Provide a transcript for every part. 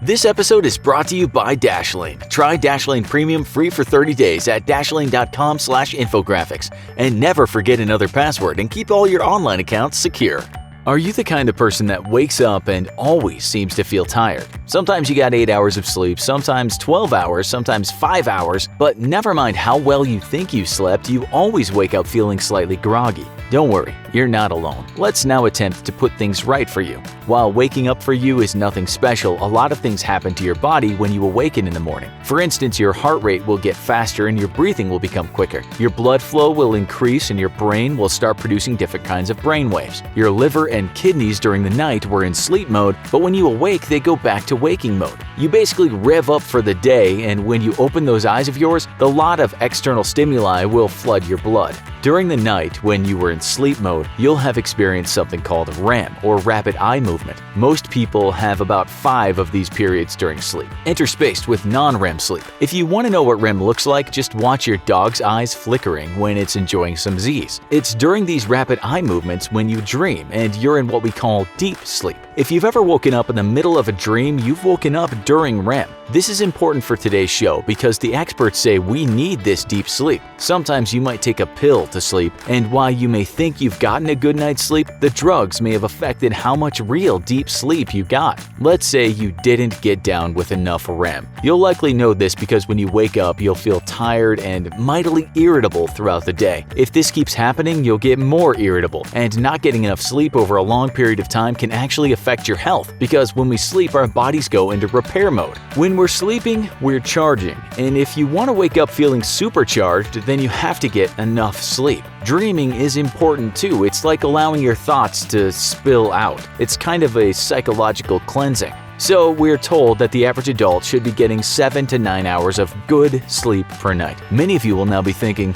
This episode is brought to you by Dashlane. Try Dashlane Premium free for 30 days at dashlane.com/infographics. And never forget another password and keep all your online accounts secure. Are you the kind of person that wakes up and always seems to feel tired? Sometimes you got 8 hours of sleep, sometimes 12 hours, sometimes 5 hours, but never mind how well you think you slept, you always wake up feeling slightly groggy. Don't worry, you're not alone. Let's now attempt to put things right for you. While waking up for you is nothing special, a lot of things happen to your body when you awaken in the morning. For instance, your heart rate will get faster and your breathing will become quicker. Your blood flow will increase and your brain will start producing different kinds of brain waves. Your liver and kidneys during the night were in sleep mode, but when you awake, they go back to waking mode. You basically rev up for the day, and when you open those eyes of yours, the lot of external stimuli will flood your blood. During the night, when you were in sleep mode, you'll have experienced something called REM, or rapid eye movement. Most people have about 5 of these periods during sleep, interspaced with non-REM sleep. If you want to know what REM looks like, just watch your dog's eyes flickering when it's enjoying some Z's. It's during these rapid eye movements when you dream, and you're in what we call deep sleep. If you've ever woken up in the middle of a dream, you've woken up during REM. This is important for today's show because the experts say we need this deep sleep. Sometimes you might take a pill to sleep, and while you may think you've gotten a good night's sleep, the drugs may have affected how much real deep sleep you got. Let's say you didn't get down with enough REM. You'll likely know this because when you wake up, you'll feel tired and mightily irritable throughout the day. If this keeps happening, you'll get more irritable, and not getting enough sleep over a long period of time can actually affect your health because when we sleep, our bodies go into repair mode. When we're sleeping, we're charging, and if you want to wake up feeling supercharged, then you have to get enough sleep. Dreaming is important too. It's like allowing your thoughts to spill out. It's kind of a psychological cleansing. So we're told that the average adult should be getting 7 to 9 hours of good sleep per night. Many of you will now be thinking,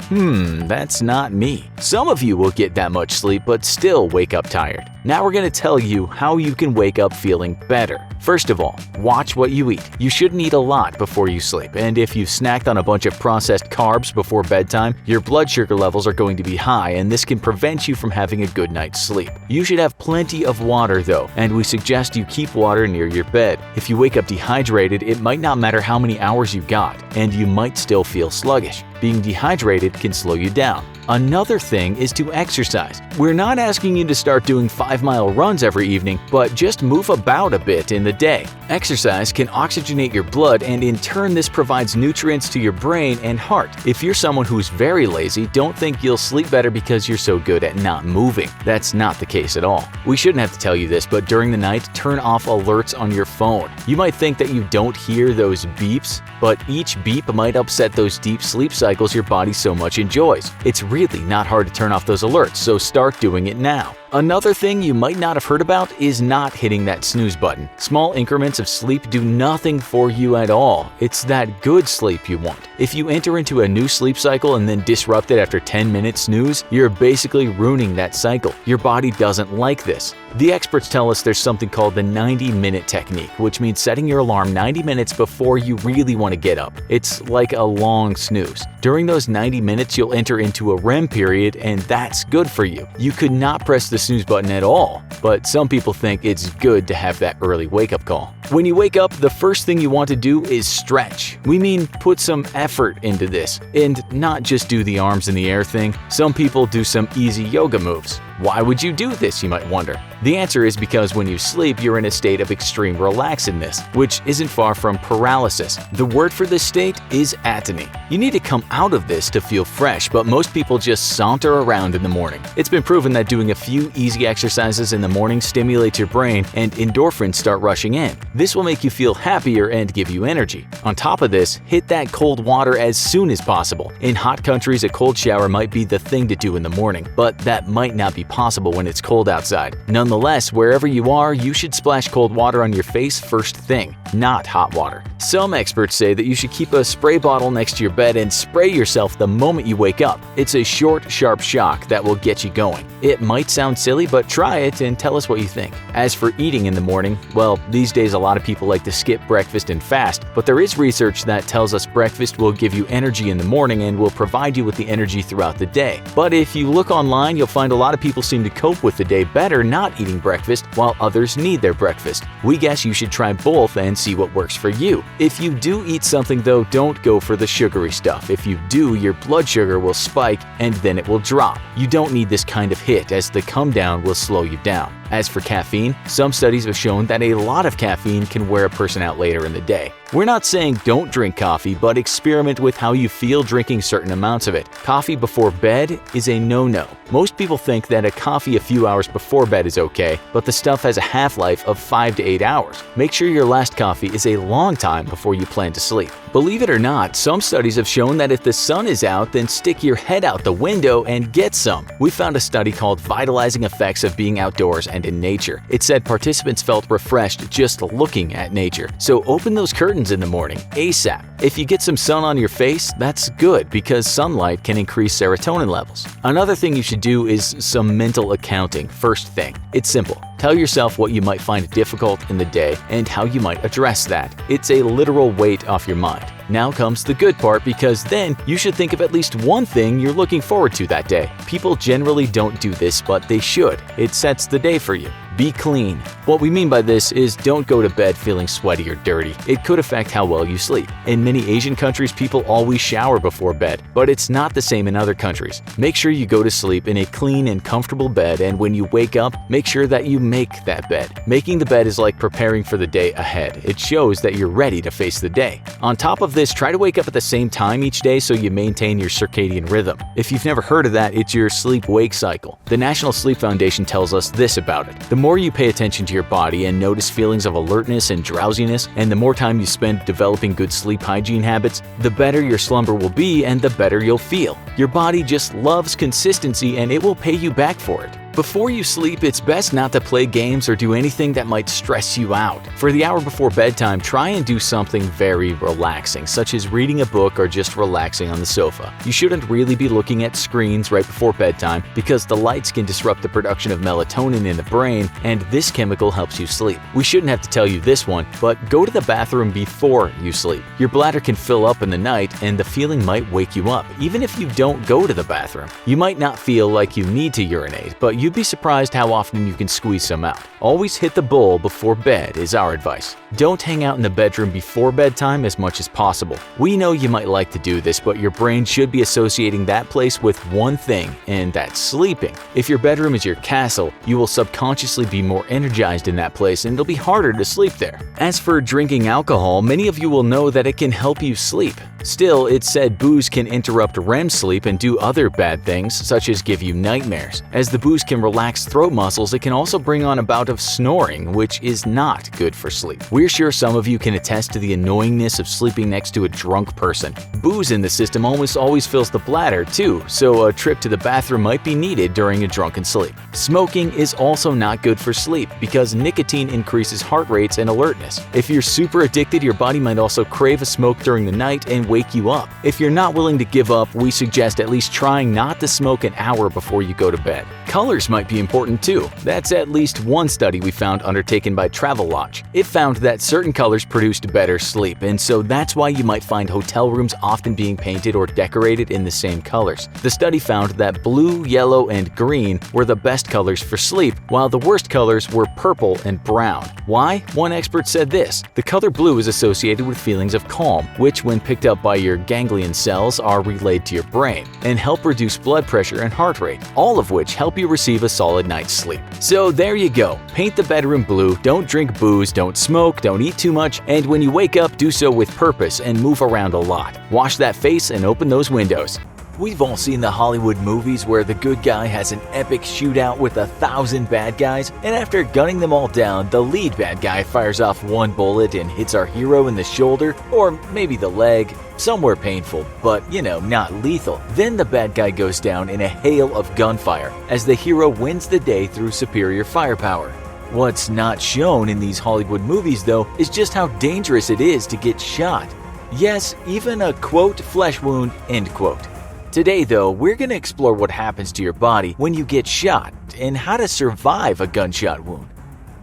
that's not me. Some of you will get that much sleep but still wake up tired. Now we're going to tell you how you can wake up feeling better. First of all, watch what you eat. You shouldn't eat a lot before you sleep, and if you've snacked on a bunch of processed carbs before bedtime, your blood sugar levels are going to be high, and this can prevent you from having a good night's sleep. You should have plenty of water though, and we suggest you keep water near your bed. If you wake up dehydrated, it might not matter how many hours you got, and you might still feel sluggish. Being dehydrated can slow you down. Another thing is to exercise. We're not asking you to start doing 5-mile runs every evening, but just move about a bit in the day. Exercise can oxygenate your blood, and in turn this provides nutrients to your brain and heart. If you're someone who's very lazy, don't think you'll sleep better because you're so good at not moving. That's not the case at all. We shouldn't have to tell you this, but during the night, turn off alerts on your phone. You might think that you don't hear those beeps, but each beep might upset those deep sleep cycles your body so much enjoys. It's really not hard to turn off those alerts, so start doing it now. Another thing you might not have heard about is not hitting that snooze button. Small increments of sleep do nothing for you at all. It's that good sleep you want. If you enter into a new sleep cycle and then disrupt it after 10-minute snooze, you're basically ruining that cycle. Your body doesn't like this. The experts tell us there's something called the 90-minute technique, which means setting your alarm 90 minutes before you really want to get up. It's like a long snooze. During those 90 minutes, you'll enter into a REM period, and that's good for you. You could not press the snooze button at all, but some people think it's good to have that early wake-up call. When you wake up, the first thing you want to do is stretch. We mean put some effort into this, and not just do the arms in the air thing. Some people do some easy yoga moves. Why would you do this, you might wonder? The answer is because when you sleep, you're in a state of extreme relaxedness, which isn't far from paralysis. The word for this state is atony. You need to come out of this to feel fresh, but most people just saunter around in the morning. It's been proven that doing a few easy exercises in the morning stimulates your brain and endorphins start rushing in. This will make you feel happier and give you energy. On top of this, hit that cold water as soon as possible. In hot countries, a cold shower might be the thing to do in the morning, but that might not be possible when it's cold outside. Nonetheless, wherever you are, you should splash cold water on your face first thing, not hot water. Some experts say that you should keep a spray bottle next to your bed and spray yourself the moment you wake up. It's a short, sharp shock that will get you going. It might sound silly, but try it and tell us what you think. As for eating in the morning, well, these days a lot lot of people like to skip breakfast and fast, but there is research that tells us breakfast will give you energy in the morning and will provide you with the energy throughout the day. But if you look online, you'll find a lot of people seem to cope with the day better not eating breakfast, while others need their breakfast. We guess you should try both and see what works for you. If you do eat something though, don't go for the sugary stuff. If you do, your blood sugar will spike and then it will drop. You don't need this kind of hit, as the come down will slow you down. As for caffeine, some studies have shown that a lot of caffeine can wear a person out later in the day. We're not saying don't drink coffee, but experiment with how you feel drinking certain amounts of it. Coffee before bed is a no-no. Most people think that a coffee a few hours before bed is okay, but the stuff has a half-life of 5 to 8 hours. Make sure your last coffee is a long time before you plan to sleep. Believe it or not, some studies have shown that if the sun is out, then stick your head out the window and get some. We found a study called Vitalizing Effects of Being Outdoors and in Nature. It said participants felt refreshed just looking at nature. So open those curtains in the morning, ASAP. If you get some sun on your face, that's good because sunlight can increase serotonin levels. Another thing you should do is some mental accounting first thing. It's simple. Tell yourself what you might find difficult in the day and how you might address that. It's a literal weight off your mind. Now comes the good part, because then you should think of at least one thing you're looking forward to that day. People generally don't do this, but they should. It sets the day for you. Be clean. What we mean by this is don't go to bed feeling sweaty or dirty. It could affect how well you sleep. In many Asian countries, people always shower before bed, but it's not the same in other countries. Make sure you go to sleep in a clean and comfortable bed, and when you wake up, make sure that you make that bed. Making the bed is like preparing for the day ahead. It shows that you're ready to face the day. On top of this, try to wake up at the same time each day so you maintain your circadian rhythm. If you've never heard of that, it's your sleep-wake cycle. The National Sleep Foundation tells us this about it. The more you pay attention to your body and notice feelings of alertness and drowsiness, and the more time you spend developing good sleep hygiene habits, the better your slumber will be and the better you'll feel. Your body just loves consistency, and it will pay you back for it. Before you sleep, it's best not to play games or do anything that might stress you out. For the hour before bedtime, try and do something very relaxing, such as reading a book or just relaxing on the sofa. You shouldn't really be looking at screens right before bedtime because the lights can disrupt the production of melatonin in the brain, and this chemical helps you sleep. We shouldn't have to tell you this one, but go to the bathroom before you sleep. Your bladder can fill up in the night, and the feeling might wake you up, even if you don't go to the bathroom. You might not feel like you need to urinate, but you'd be surprised how often you can squeeze some out. Always hit the bowl before bed is our advice. Don't hang out in the bedroom before bedtime as much as possible. We know you might like to do this, but your brain should be associating that place with one thing, and that's sleeping. If your bedroom is your castle, you will subconsciously be more energized in that place, and it'll be harder to sleep there. As for drinking alcohol, many of you will know that it can help you sleep. Still, it's said booze can interrupt REM sleep and do other bad things, such as give you nightmares. As the booze can relax throat muscles, it can also bring on a bout of snoring, which is not good for sleep. We're sure some of you can attest to the annoyingness of sleeping next to a drunk person. Booze in the system almost always fills the bladder too, so a trip to the bathroom might be needed during a drunken sleep. Smoking is also not good for sleep because nicotine increases heart rates and alertness. If you're super addicted, your body might also crave a smoke during the night and wake you up. If you're not willing to give up, we suggest at least trying not to smoke an hour before you go to bed. Colors might be important too. That's at least one study we found undertaken by Travelodge. It found that certain colors produced better sleep, and so that's why you might find hotel rooms often being painted or decorated in the same colors. The study found that blue, yellow, and green were the best colors for sleep, while the worst colors were purple and brown. Why? One expert said this: the color blue is associated with feelings of calm, which when picked up by your ganglion cells are relayed to your brain and help reduce blood pressure and heart rate, all of which help you receive a solid night's sleep. So there you go. Paint the bedroom blue, don't drink booze, don't smoke, don't eat too much, and when you wake up, do so with purpose and move around a lot. Wash that face and open those windows. We've all seen the Hollywood movies where the good guy has an epic shootout with 1,000 bad guys, and after gunning them all down, the lead bad guy fires off one bullet and hits our hero in the shoulder, or maybe the leg, somewhere painful, but not lethal. Then the bad guy goes down in a hail of gunfire, as the hero wins the day through superior firepower. What's not shown in these Hollywood movies, though, is just how dangerous it is to get shot. Yes, even a quote flesh wound, end quote. Today, though, we're going to explore what happens to your body when you get shot and how to survive a gunshot wound.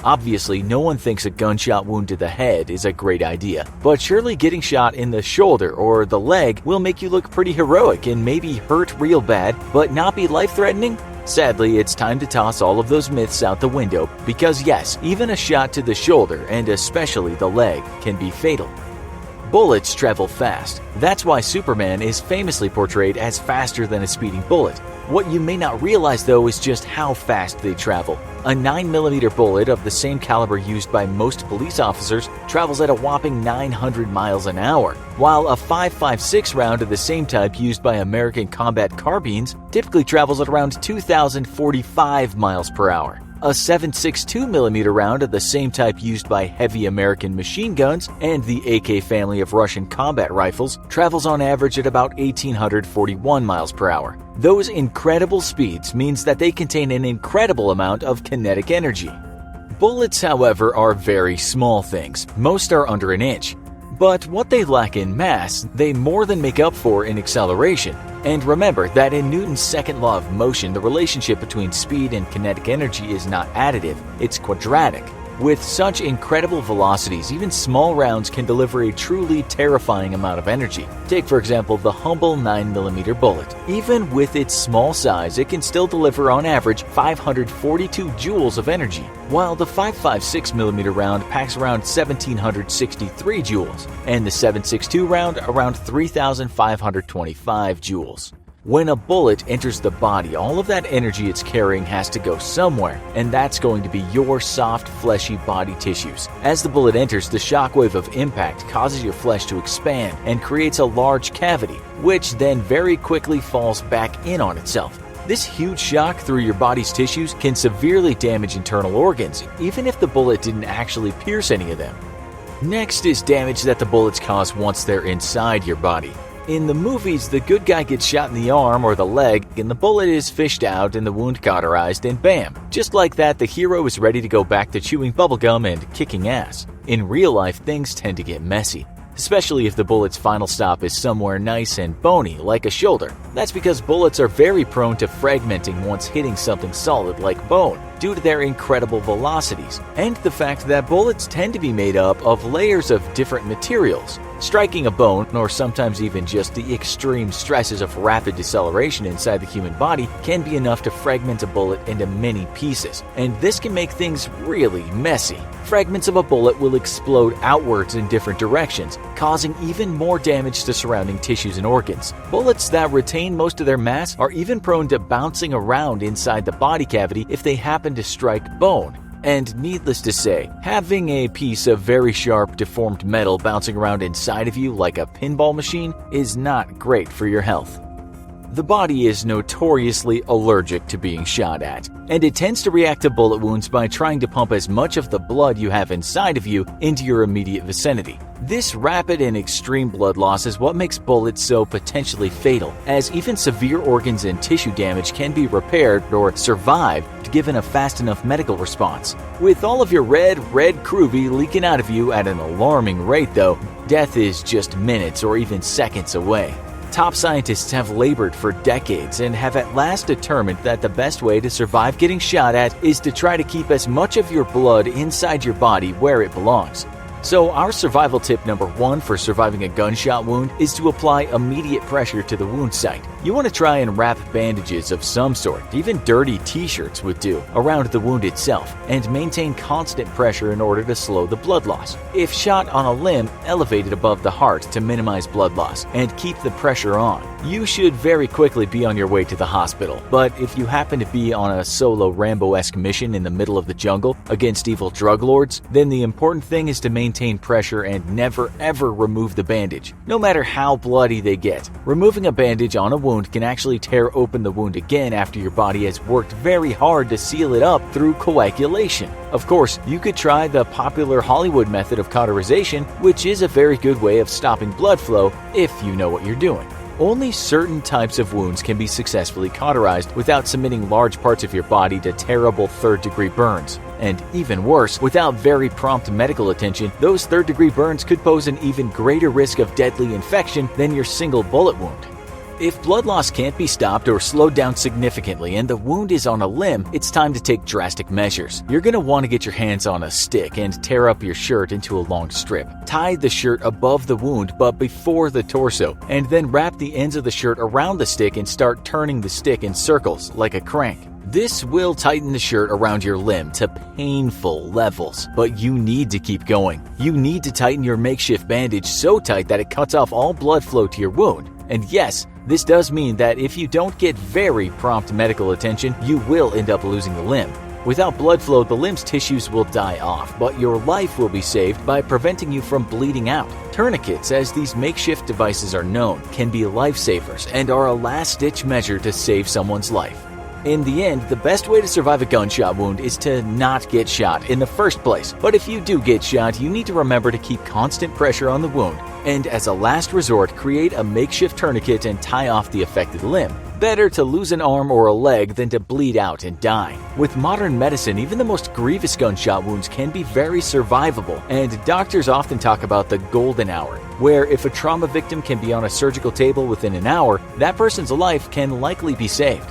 Obviously, no one thinks a gunshot wound to the head is a great idea, but surely getting shot in the shoulder or the leg will make you look pretty heroic and maybe hurt real bad, but not be life-threatening? Sadly, it's time to toss all of those myths out the window because yes, even a shot to the shoulder and especially the leg can be fatal. Bullets travel fast. That's why Superman is famously portrayed as faster than a speeding bullet. What you may not realize though is just how fast they travel. A 9mm bullet of the same caliber used by most police officers travels at a whopping 900 miles an hour, while a 5.56 round of the same type used by American combat carbines typically travels at around 2,045 miles per hour. A 7.62mm round of the same type used by heavy American machine guns and the AK family of Russian combat rifles travels on average at about 1,841 miles per hour. Those incredible speeds means that they contain an incredible amount of kinetic energy. Bullets, however, are very small things. Most are under an inch. But what they lack in mass, they more than make up for in acceleration. And remember that in Newton's second law of motion, the relationship between speed and kinetic energy is not additive, it's quadratic. With such incredible velocities, even small rounds can deliver a truly terrifying amount of energy. Take for example the humble 9mm bullet. Even with its small size, it can still deliver on average 542 joules of energy, while the 5.56mm round packs around 1,763 joules, and the 7.62 round around 3,525 joules. When a bullet enters the body, all of that energy it's carrying has to go somewhere, and that's going to be your soft, fleshy body tissues. As the bullet enters, the shockwave of impact causes your flesh to expand and creates a large cavity, which then very quickly falls back in on itself. This huge shock through your body's tissues can severely damage internal organs, even if the bullet didn't actually pierce any of them. Next is damage that the bullets cause once they're inside your body. In the movies, the good guy gets shot in the arm or the leg, and the bullet is fished out and the wound cauterized, and bam! Just like that, the hero is ready to go back to chewing bubblegum and kicking ass. In real life, things tend to get messy, especially if the bullet's final stop is somewhere nice and bony, like a shoulder. That's because bullets are very prone to fragmenting once hitting something solid like bone, due to their incredible velocities, and the fact that bullets tend to be made up of layers of different materials. Striking a bone, or sometimes even just the extreme stresses of rapid deceleration inside the human body, can be enough to fragment a bullet into many pieces, and this can make things really messy. Fragments of a bullet will explode outwards in different directions, causing even more damage to surrounding tissues and organs. Bullets that retain most of their mass are even prone to bouncing around inside the body cavity if they happen to strike bone. And needless to say, having a piece of very sharp, deformed metal bouncing around inside of you like a pinball machine is not great for your health. The body is notoriously allergic to being shot at, and it tends to react to bullet wounds by trying to pump as much of the blood you have inside of you into your immediate vicinity. This rapid and extreme blood loss is what makes bullets so potentially fatal, as even severe organs and tissue damage can be repaired or survived given a fast enough medical response. With all of your red groovy leaking out of you at an alarming rate though, death is just minutes or even seconds away. Top scientists have labored for decades and have at last determined that the best way to survive getting shot at is to try to keep as much of your blood inside your body where it belongs. So our survival tip number 1 for surviving a gunshot wound is to apply immediate pressure to the wound site. You want to try and wrap bandages of some sort, even dirty t-shirts would do, around the wound itself, and maintain constant pressure in order to slow the blood loss. If shot on a limb, elevate it above the heart to minimize blood loss and keep the pressure on. You should very quickly be on your way to the hospital, but if you happen to be on a solo Rambo-esque mission in the middle of the jungle against evil drug lords, then the important thing is to maintain pressure and never ever remove the bandage, no matter how bloody they get. Removing a bandage on a wound can actually tear open the wound again after your body has worked very hard to seal it up through coagulation. Of course, you could try the popular Hollywood method of cauterization, which is a very good way of stopping blood flow if you know what you're doing. Only certain types of wounds can be successfully cauterized without submitting large parts of your body to terrible third-degree burns. And even worse, without very prompt medical attention, those third-degree burns could pose an even greater risk of deadly infection than your single bullet wound. If blood loss can't be stopped or slowed down significantly and the wound is on a limb, it's time to take drastic measures. You're going to want to get your hands on a stick and tear up your shirt into a long strip. Tie the shirt above the wound but before the torso, and then wrap the ends of the shirt around the stick and start turning the stick in circles like a crank. This will tighten the shirt around your limb to painful levels, but you need to keep going. You need to tighten your makeshift bandage so tight that it cuts off all blood flow to your wound. And yes, this does mean that if you don't get very prompt medical attention, you will end up losing the limb. Without blood flow, the limb's tissues will die off, but your life will be saved by preventing you from bleeding out. Tourniquets, as these makeshift devices are known, can be lifesavers and are a last-ditch measure to save someone's life. In the end, the best way to survive a gunshot wound is to not get shot in the first place. But if you do get shot, you need to remember to keep constant pressure on the wound, and as a last resort, create a makeshift tourniquet and tie off the affected limb. Better to lose an arm or a leg than to bleed out and die. With modern medicine, even the most grievous gunshot wounds can be very survivable, and doctors often talk about the golden hour, where if a trauma victim can be on a surgical table within an hour, that person's life can likely be saved.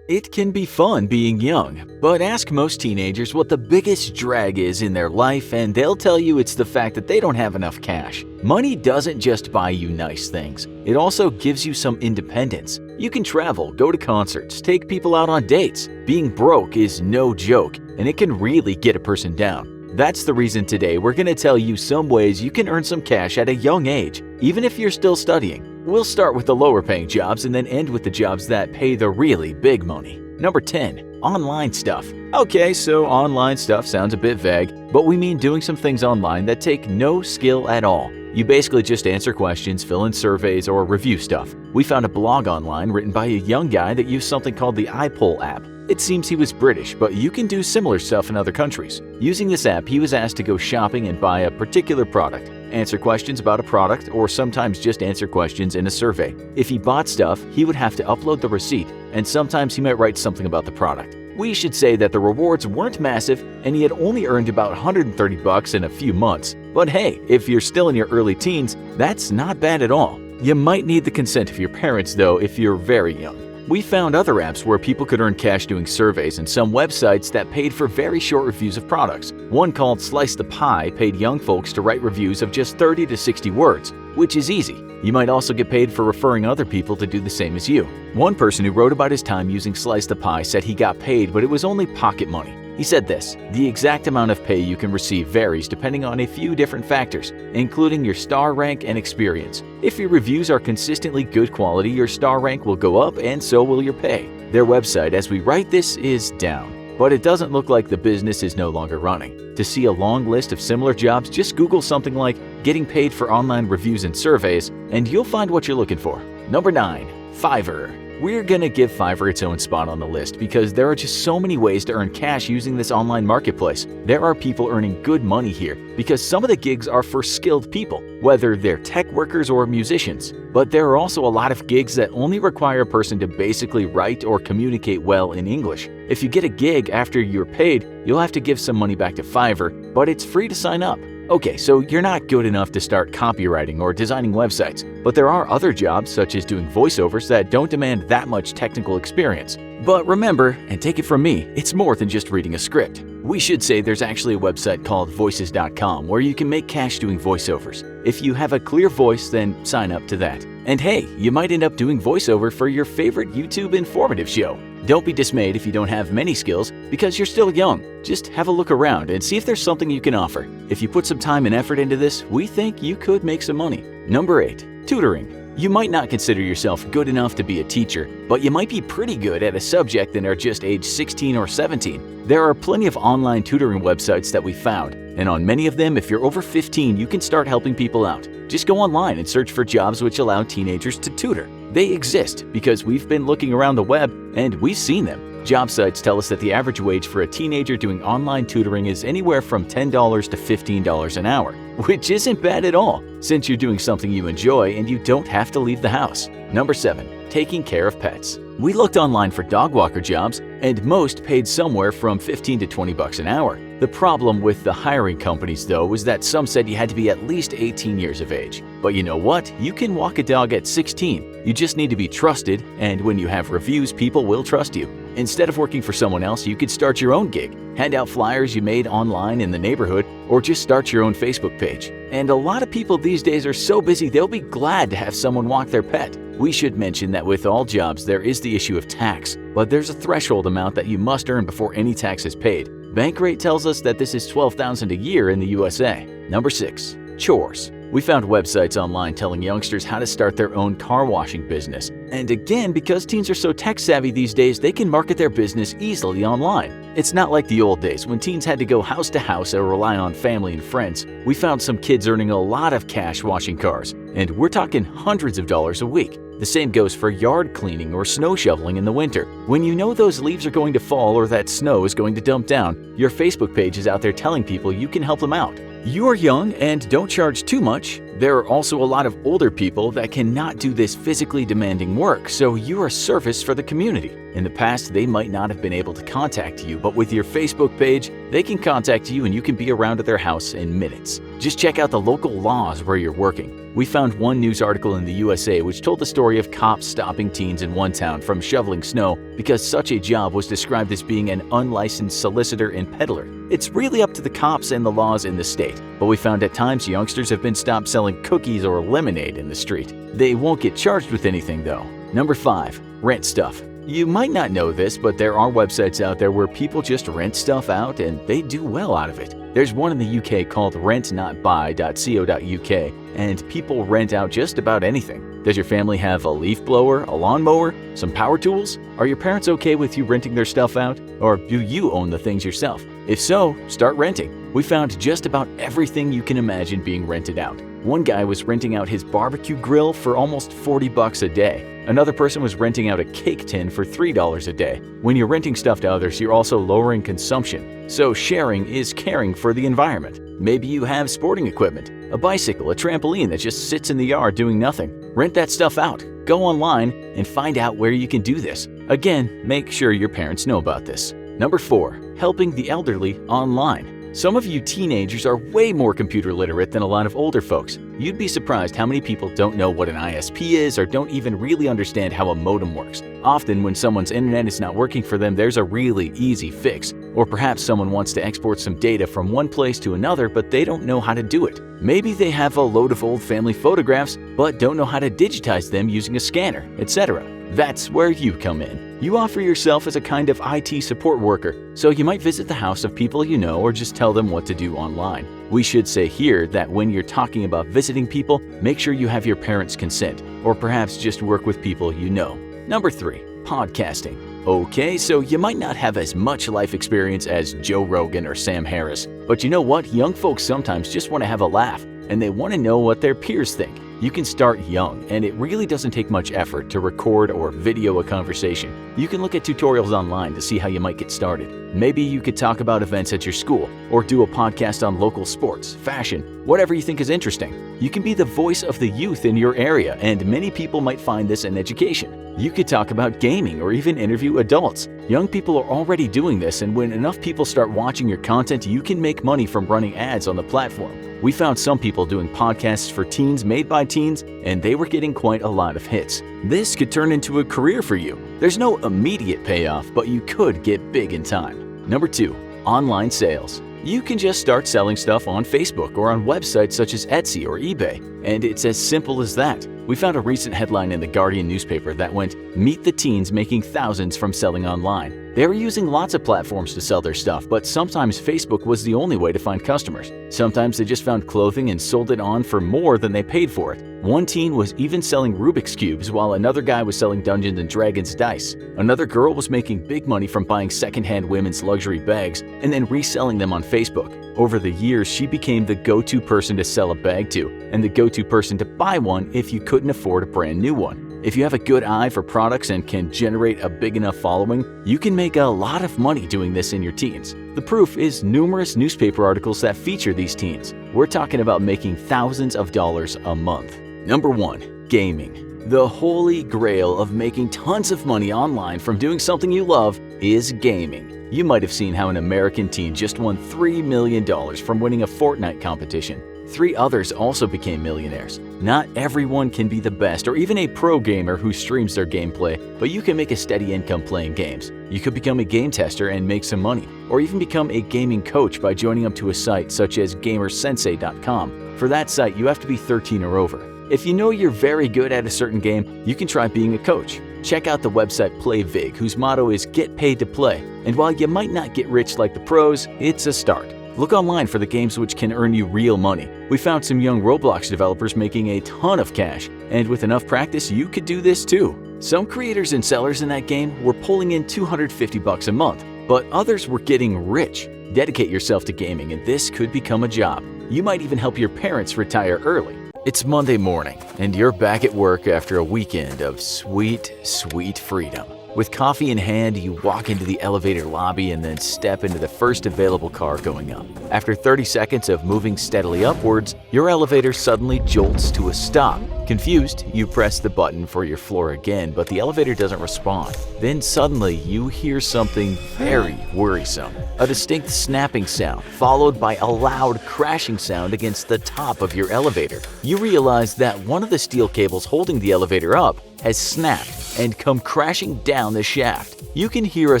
It can be fun being young, but ask most teenagers what the biggest drag is in their life and they'll tell you it's the fact that they don't have enough cash. Money doesn't just buy you nice things, it also gives you some independence. You can travel, go to concerts, take people out on dates. Being broke is no joke, and it can really get a person down. That's the reason today we're going to tell you some ways you can earn some cash at a young age, even if you're still studying. We'll start with the lower paying jobs and then end with the jobs that pay the really big money. Number 10. Online stuff. Okay, so online stuff sounds a bit vague, but we mean doing some things online that take no skill at all. You basically just answer questions, fill in surveys, or review stuff. We found a blog online written by a young guy that used something called the iPoll app. It seems he was British, but you can do similar stuff in other countries. Using this app, he was asked to go shopping and buy a particular product, answer questions about a product, or sometimes just answer questions in a survey. If he bought stuff, he would have to upload the receipt, and sometimes he might write something about the product. We should say that the rewards weren't massive, and he had only earned about $130 in a few months. But hey, if you're still in your early teens, that's not bad at all. You might need the consent of your parents though if you're very young. We found other apps where people could earn cash doing surveys and some websites that paid for very short reviews of products. One called Slice the Pie paid young folks to write reviews of just 30 to 60 words, which is easy. You might also get paid for referring other people to do the same as you. One person who wrote about his time using Slice the Pie said he got paid, but it was only pocket money. He said this: the exact amount of pay you can receive varies depending on a few different factors, including your star rank and experience. If your reviews are consistently good quality, your star rank will go up and so will your pay. Their website, as we write this, is down, but it doesn't look like the business is no longer running. To see a long list of similar jobs, just Google something like "getting paid for online reviews and surveys" and you'll find what you're looking for. Number 9. Fiverr. We're gonna give Fiverr its own spot on the list because there are just so many ways to earn cash using this online marketplace. There are people earning good money here because some of the gigs are for skilled people, whether they're tech workers or musicians. But there are also a lot of gigs that only require a person to basically write or communicate well in English. If you get a gig after you're paid, you'll have to give some money back to Fiverr, but it's free to sign up. Okay, so you're not good enough to start copywriting or designing websites, but there are other jobs such as doing voiceovers that don't demand that much technical experience. But remember, and take it from me, it's more than just reading a script. We should say there's actually a website called voices.com where you can make cash doing voiceovers. If you have a clear voice, then sign up to that. And hey, you might end up doing voiceover for your favorite YouTube informative show. Don't be dismayed if you don't have many skills because you're still young. Just have a look around and see if there's something you can offer. If you put some time and effort into this, we think you could make some money. Number 8. Tutoring. You might not consider yourself good enough to be a teacher, but you might be pretty good at a subject and are just age 16 or 17. There are plenty of online tutoring websites that we found, and on many of them, if you're over 15, you can start helping people out. Just go online and search for jobs which allow teenagers to tutor. They exist because we've been looking around the web and we've seen them. Job sites tell us that the average wage for a teenager doing online tutoring is anywhere from $10 to $15 an hour, which isn't bad at all, since you're doing something you enjoy and you don't have to leave the house. Number 7. Taking care of pets. We looked online for dog walker jobs, and most paid somewhere from $15 to $20 an hour. The problem with the hiring companies, though, was that some said you had to be at least 18 years of age. But you know what? You can walk a dog at 16. You just need to be trusted, and when you have reviews, people will trust you. Instead of working for someone else, you could start your own gig. Hand out flyers you made online in the neighborhood, or just start your own Facebook page. And a lot of people these days are so busy they'll be glad to have someone walk their pet. We should mention that with all jobs there is the issue of tax, but there's a threshold amount that you must earn before any tax is paid. Bankrate tells us that this is $12,000 a year in the USA. Number 6. Chores. We found websites online telling youngsters how to start their own car washing business. And again, because teens are so tech savvy these days, they can market their business easily online. It's not like the old days when teens had to go house to house or rely on family and friends. We found some kids earning a lot of cash washing cars, and we're talking hundreds of dollars a week. The same goes for yard cleaning or snow shoveling in the winter. When you know those leaves are going to fall or that snow is going to dump down, your Facebook page is out there telling people you can help them out. You are young and don't charge too much. There are also a lot of older people that cannot do this physically demanding work, so you are a service for the community. In the past, they might not have been able to contact you, but with your Facebook page, they can contact you and you can be around at their house in minutes. Just check out the local laws where you're working. We found one news article in the USA which told the story of cops stopping teens in one town from shoveling snow because such a job was described as being an unlicensed solicitor and peddler. It's really up to the cops and the laws in the state, but we found at times youngsters have been stopped selling cookies or lemonade in the street. They won't get charged with anything though. Number 5. Rent stuff. You might not know this, but there are websites out there where people just rent stuff out and they do well out of it. There's one in the UK called rentnotbuy.co.uk, and people rent out just about anything. Does your family have a leaf blower, a lawnmower, some power tools? Are your parents okay with you renting their stuff out? Or do you own the things yourself? If so, start renting. We found just about everything you can imagine being rented out. One guy was renting out his barbecue grill for almost $40 a day. Another person was renting out a cake tin for $3 a day. When you're renting stuff to others, you're also lowering consumption. So sharing is caring for the environment. Maybe you have sporting equipment, a bicycle, a trampoline that just sits in the yard doing nothing. Rent that stuff out. Go online and find out where you can do this. Again, make sure your parents know about this. Number 4. Helping the elderly online. Some of you teenagers are way more computer literate than a lot of older folks. You'd be surprised how many people don't know what an ISP is or don't even really understand how a modem works. Often when someone's internet is not working for them, there's a really easy fix. Or perhaps someone wants to export some data from one place to another, but they don't know how to do it. Maybe they have a load of old family photographs, but don't know how to digitize them using a scanner, etc. That's where you come in. You offer yourself as a kind of IT support worker, so you might visit the house of people you know or just tell them what to do online. We should say here that when you're talking about visiting people, make sure you have your parents' consent, or perhaps just work with people you know. Number 3. Podcasting. Okay, so you might not have as much life experience as Joe Rogan or Sam Harris, but you know what? Young folks sometimes just want to have a laugh, and they want to know what their peers think. You can start young, and it really doesn't take much effort to record or video a conversation. You can look at tutorials online to see how you might get started. Maybe you could talk about events at your school, or do a podcast on local sports, fashion, whatever you think is interesting. You can be the voice of the youth in your area, and many people might find this an education. You could talk about gaming or even interview adults. Young people are already doing this, and when enough people start watching your content, you can make money from running ads on the platform. We found some people doing podcasts for teens made by teens, and they were getting quite a lot of hits. This could turn into a career for you. There's no immediate payoff, but you could get big in time. Number 2. Online sales. You can just start selling stuff on Facebook or on websites such as Etsy or eBay, and it's as simple as that. We found a recent headline in the Guardian newspaper that went, "Meet the teens making thousands from selling online." They were using lots of platforms to sell their stuff, but sometimes Facebook was the only way to find customers. Sometimes they just found clothing and sold it on for more than they paid for it. One teen was even selling Rubik's Cubes while another guy was selling Dungeons & Dragons dice. Another girl was making big money from buying secondhand women's luxury bags and then reselling them on Facebook. Over the years, she became the go-to person to sell a bag to, and the go-to person to buy one if you couldn't afford a brand new one. If you have a good eye for products and can generate a big enough following, you can make a lot of money doing this in your teens. The proof is numerous newspaper articles that feature these teens. We're talking about making thousands of dollars a month. Number 1. Gaming. The holy grail of making tons of money online from doing something you love is gaming. You might have seen how an American teen just won $3 million from winning a Fortnite competition. 3 others also became millionaires. Not everyone can be the best or even a pro gamer who streams their gameplay, but you can make a steady income playing games. You could become a game tester and make some money, or even become a gaming coach by joining up to a site such as gamersensei.com. For that site, you have to be 13 or over. If you know you're very good at a certain game, you can try being a coach. Check out the website PlayVig, whose motto is "Get paid to play." And while you might not get rich like the pros, it's a start. Look online for the games which can earn you real money. We found some young Roblox developers making a ton of cash, and with enough practice, you could do this too. Some creators and sellers in that game were pulling in $250 a month, but others were getting rich. Dedicate yourself to gaming, and this could become a job. You might even help your parents retire early. It's Monday morning, and you're back at work after a weekend of sweet, sweet freedom. With coffee in hand, you walk into the elevator lobby and then step into the first available car going up. After 30 seconds of moving steadily upwards, your elevator suddenly jolts to a stop. Confused, you press the button for your floor again, but the elevator doesn't respond. Then suddenly, you hear something very worrisome. A distinct snapping sound, followed by a loud crashing sound against the top of your elevator. You realize that one of the steel cables holding the elevator up has snapped and come crashing down the shaft. You can hear a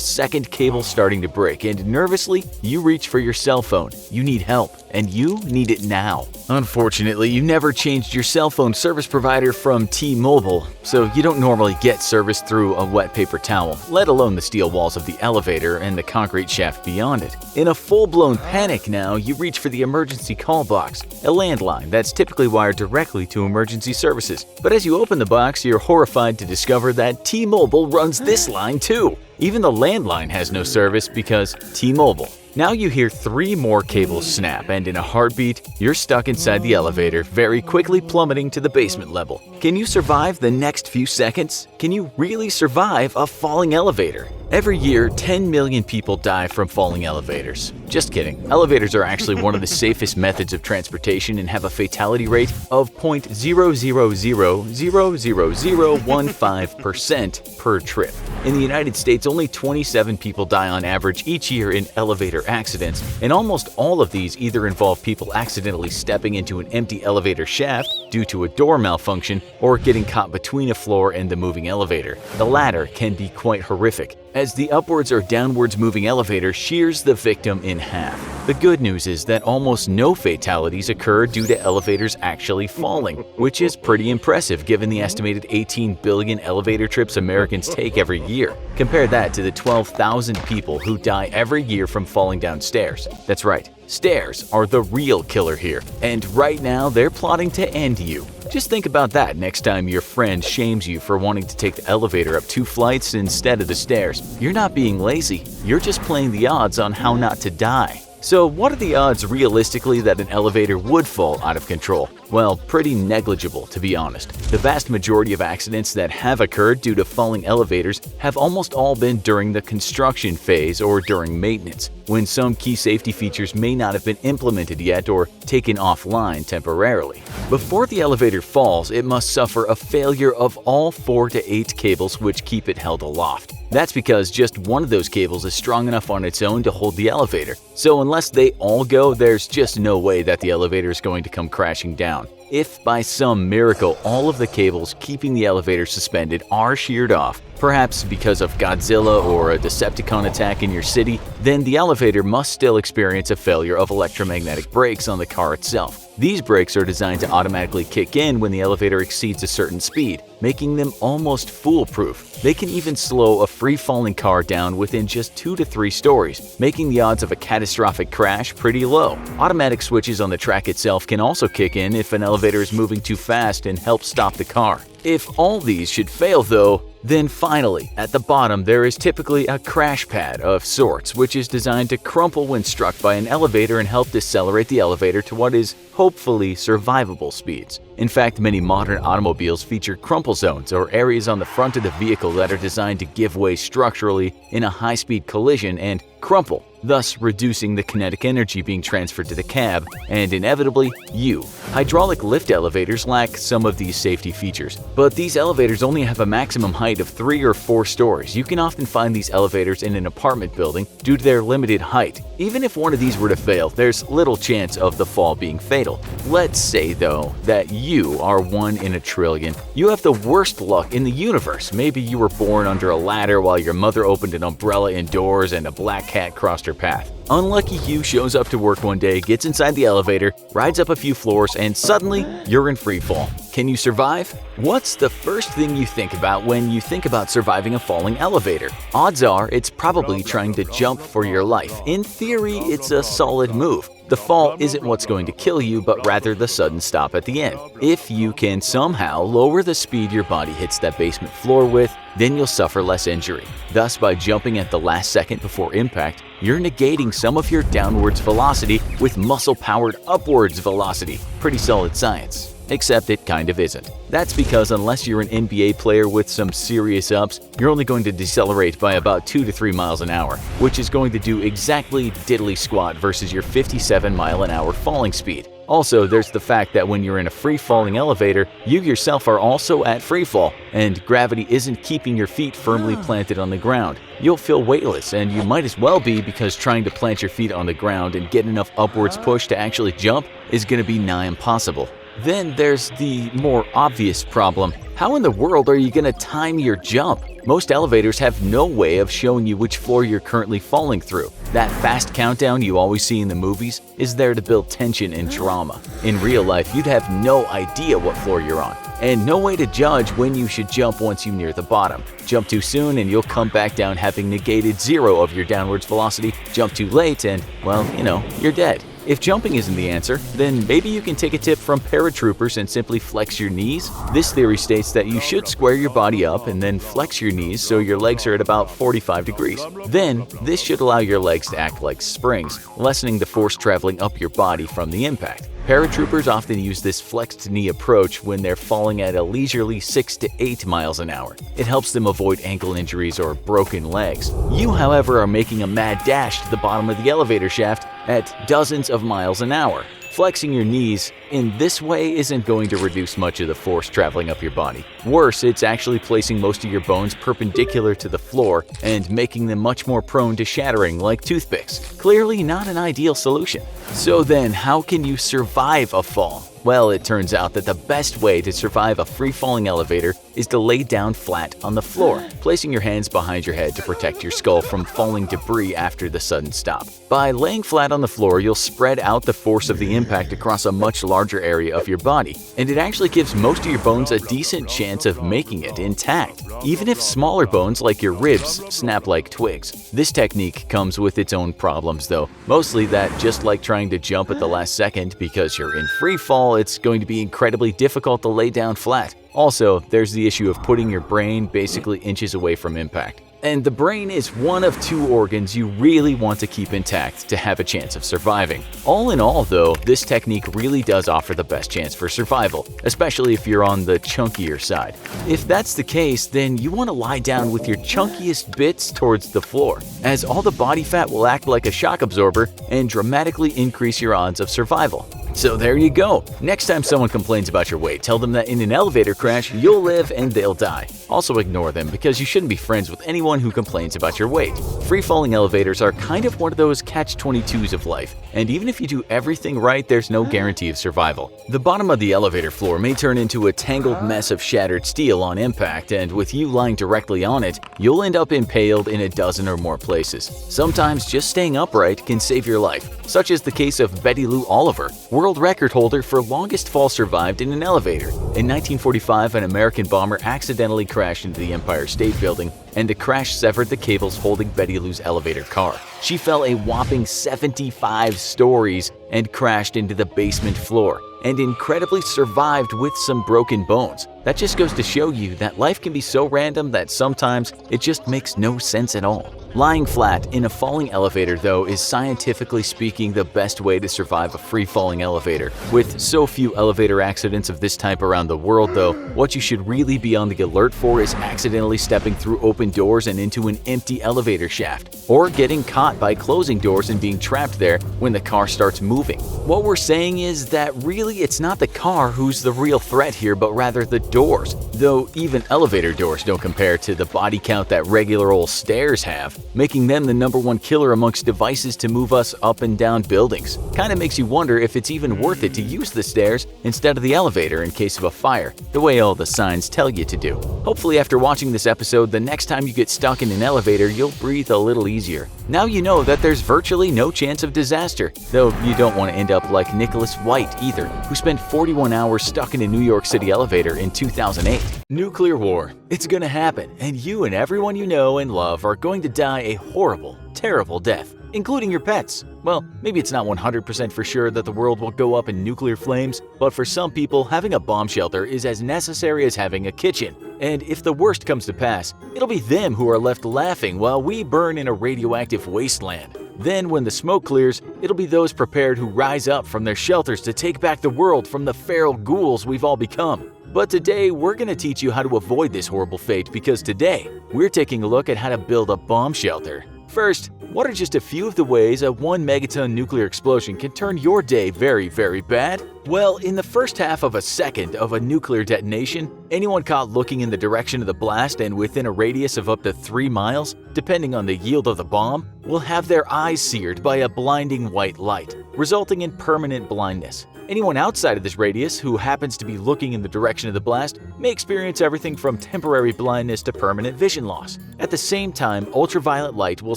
second cable starting to break, and nervously, you reach for your cell phone. You need help, and you need it now. Unfortunately, you never changed your cell phone service provider from T-Mobile, so you don't normally get service through a wet paper towel, let alone the steel walls of the elevator and the concrete shaft beyond it. In a full-blown panic now, you reach for the emergency call box, a landline that's typically wired directly to emergency services. But as you open the box, you're horrified to discover that T-Mobile runs this line too. Even the landline has no service because T-Mobile. Now you hear 3 more cables snap, and in a heartbeat, you're stuck inside the elevator, very quickly plummeting to the basement level. Can you survive the next few seconds? Can you really survive a falling elevator? Every year, 10 million people die from falling elevators. Just kidding. Elevators are actually one of the safest methods of transportation and have a fatality rate of 0.0000015% per trip. In the United States, only 27 people die on average each year in elevator accidents, and almost all of these either involve people accidentally stepping into an empty elevator shaft due to a door malfunction or getting caught between a floor and the moving elevator. The latter can be quite horrific, as the upwards or downwards moving elevator shears the victim in half. The good news is that almost no fatalities occur due to elevators actually falling, which is pretty impressive given the estimated 18 billion elevator trips Americans take every year. Compare that to the 12,000 people who die every year from falling down stairs. That's right, stairs are the real killer here, and right now they're plotting to end you. Just think about that next time your friend shames you for wanting to take the elevator up 2 flights instead of the stairs. You're not being lazy, you're just playing the odds on how not to die. So what are the odds realistically that an elevator would fall out of control? Well, pretty negligible, to be honest. The vast majority of accidents that have occurred due to falling elevators have almost all been during the construction phase or during maintenance, when some key safety features may not have been implemented yet or taken offline temporarily. Before the elevator falls, it must suffer a failure of all 4 to 8 cables which keep it held aloft. That's because just one of those cables is strong enough on its own to hold the elevator. So unless they all go, there's just no way that the elevator is going to come crashing down. If by some miracle all of the cables keeping the elevator suspended are sheared off, perhaps because of Godzilla or a Decepticon attack in your city, then the elevator must still experience a failure of electromagnetic brakes on the car itself. These brakes are designed to automatically kick in when the elevator exceeds a certain speed, making them almost foolproof. They can even slow a free-falling car down within just 2 to 3 stories, making the odds of a catastrophic crash pretty low. Automatic switches on the track itself can also kick in if an elevator is moving too fast and help stop the car. If all these should fail though, then finally, at the bottom there is typically a crash pad of sorts which is designed to crumple when struck by an elevator and help decelerate the elevator to what is hopefully survivable speeds. In fact, many modern automobiles feature crumple zones or areas on the front of the vehicle that are designed to give way structurally in a high-speed collision and crumple thus reducing the kinetic energy being transferred to the cab, and inevitably, you. Hydraulic lift elevators lack some of these safety features, but these elevators only have a maximum height of 3 or 4 stories. You can often find these elevators in an apartment building due to their limited height. Even if one of these were to fail, there's little chance of the fall being fatal. Let's say, though, that you are 1 in a trillion. You have the worst luck in the universe. Maybe you were born under a ladder while your mother opened an umbrella indoors and a black cat crossed her path. Unlucky Hugh shows up to work one day, gets inside the elevator, rides up a few floors, and suddenly you're in free fall. Can you survive? What's the first thing you think about when you think about surviving a falling elevator? Odds are it's probably trying to jump for your life. In theory, it's a solid move. The fall isn't what's going to kill you, but rather the sudden stop at the end. If you can somehow lower the speed your body hits that basement floor with, then you'll suffer less injury. Thus, by jumping at the last second before impact, you're negating some of your downwards velocity with muscle-powered upwards velocity. Pretty solid science. Except it kind of isn't. That's because unless you're an NBA player with some serious ups, you're only going to decelerate by about 2 to 3 miles an hour, which is going to do exactly diddly squat versus your 57-mile-an-hour falling speed. Also, there's the fact that when you're in a free-falling elevator, you yourself are also at free fall, and gravity isn't keeping your feet firmly planted on the ground. You'll feel weightless, and you might as well be, because trying to plant your feet on the ground and get enough upwards push to actually jump is going to be nigh impossible. Then there's the more obvious problem. How in the world are you going to time your jump? Most elevators have no way of showing you which floor you're currently falling through. That fast countdown you always see in the movies is there to build tension and drama. In real life, you'd have no idea what floor you're on, and no way to judge when you should jump once you near the bottom. Jump too soon and you'll come back down having negated 0 of your downwards velocity. Jump too late and, well, you're dead. If jumping isn't the answer, then maybe you can take a tip from paratroopers and simply flex your knees. This theory states that you should square your body up and then flex your knees so your legs are at about 45 degrees. Then, this should allow your legs to act like springs, lessening the force traveling up your body from the impact. Paratroopers often use this flexed knee approach when they're falling at a leisurely 6 to 8 miles an hour. It helps them avoid ankle injuries or broken legs. You, however, are making a mad dash to the bottom of the elevator shaft at dozens of miles an hour. Flexing your knees in this way isn't going to reduce much of the force traveling up your body. Worse, it's actually placing most of your bones perpendicular to the floor and making them much more prone to shattering like toothpicks. Clearly not an ideal solution. So then, how can you survive a fall? Well, it turns out that the best way to survive a free-falling elevator is to lay down flat on the floor, placing your hands behind your head to protect your skull from falling debris after the sudden stop. By laying flat on the floor, you'll spread out the force of the impact across a much larger area of your body, and it actually gives most of your bones a decent chance of making it intact, even if smaller bones like your ribs snap like twigs. This technique comes with its own problems though, mostly that just like trying to jump at the last second because you're in free fall, it's going to be incredibly difficult to lay down flat. Also, there's the issue of putting your brain basically inches away from impact. And the brain is one of 2 organs you really want to keep intact to have a chance of surviving. All in all though, this technique really does offer the best chance for survival, especially if you're on the chunkier side. If that's the case, then you want to lie down with your chunkiest bits towards the floor, as all the body fat will act like a shock absorber and dramatically increase your odds of survival. So there you go. Next time someone complains about your weight, tell them that in an elevator crash, you'll live and they'll die. Also ignore them because you shouldn't be friends with anyone who complains about your weight. Free-falling elevators are kind of one of those catch-22s of life, and even if you do everything right, there's no guarantee of survival. The bottom of the elevator floor may turn into a tangled mess of shattered steel on impact, and with you lying directly on it, you'll end up impaled in a dozen or more places. Sometimes just staying upright can save your life, such as the case of Betty Lou Oliver, world record holder for longest fall survived in an elevator. In 1945, an American bomber accidentally crashed into the Empire State Building, and the crash severed the cables holding Betty Lou's elevator car. She fell a whopping 75 stories and crashed into the basement floor, and incredibly survived with some broken bones. That just goes to show you that life can be so random that sometimes it just makes no sense at all. Lying flat in a falling elevator, though, is scientifically speaking the best way to survive a free-falling elevator. With so few elevator accidents of this type around the world, though, what you should really be on the alert for is accidentally stepping through open doors and into an empty elevator shaft, or getting caught by closing doors and being trapped there when the car starts moving. What we're saying is that really it's not the car who's the real threat here, but rather the doors, though even elevator doors don't compare to the body count that regular old stairs have, making them the #1 killer amongst devices to move us up and down buildings. Kinda makes you wonder if it's even worth it to use the stairs instead of the elevator in case of a fire, the way all the signs tell you to do. Hopefully after watching this episode, the next time you get stuck in an elevator, you'll breathe a little easier. Now you know that there's virtually no chance of disaster, though you don't want to end up like Nicholas White either, who spent 41 hours stuck in a New York City elevator in 2008. Nuclear war. It's gonna happen, and you and everyone you know and love are going to die a horrible, terrible death, including your pets. Well, maybe it's not 100% for sure that the world will go up in nuclear flames, but for some people, having a bomb shelter is as necessary as having a kitchen. And if the worst comes to pass, it'll be them who are left laughing while we burn in a radioactive wasteland. Then, when the smoke clears, it'll be those prepared who rise up from their shelters to take back the world from the feral ghouls we've all become. But today, we're going to teach you how to avoid this horrible fate, because today, we're taking a look at how to build a bomb shelter. First, what are just a few of the ways a 1 megaton nuclear explosion can turn your day very, very bad? Well, in the first half of a second of a nuclear detonation, anyone caught looking in the direction of the blast and within a radius of up to 3 miles, depending on the yield of the bomb, will have their eyes seared by a blinding white light, resulting in permanent blindness. Anyone outside of this radius who happens to be looking in the direction of the blast may experience everything from temporary blindness to permanent vision loss. At the same time, ultraviolet light will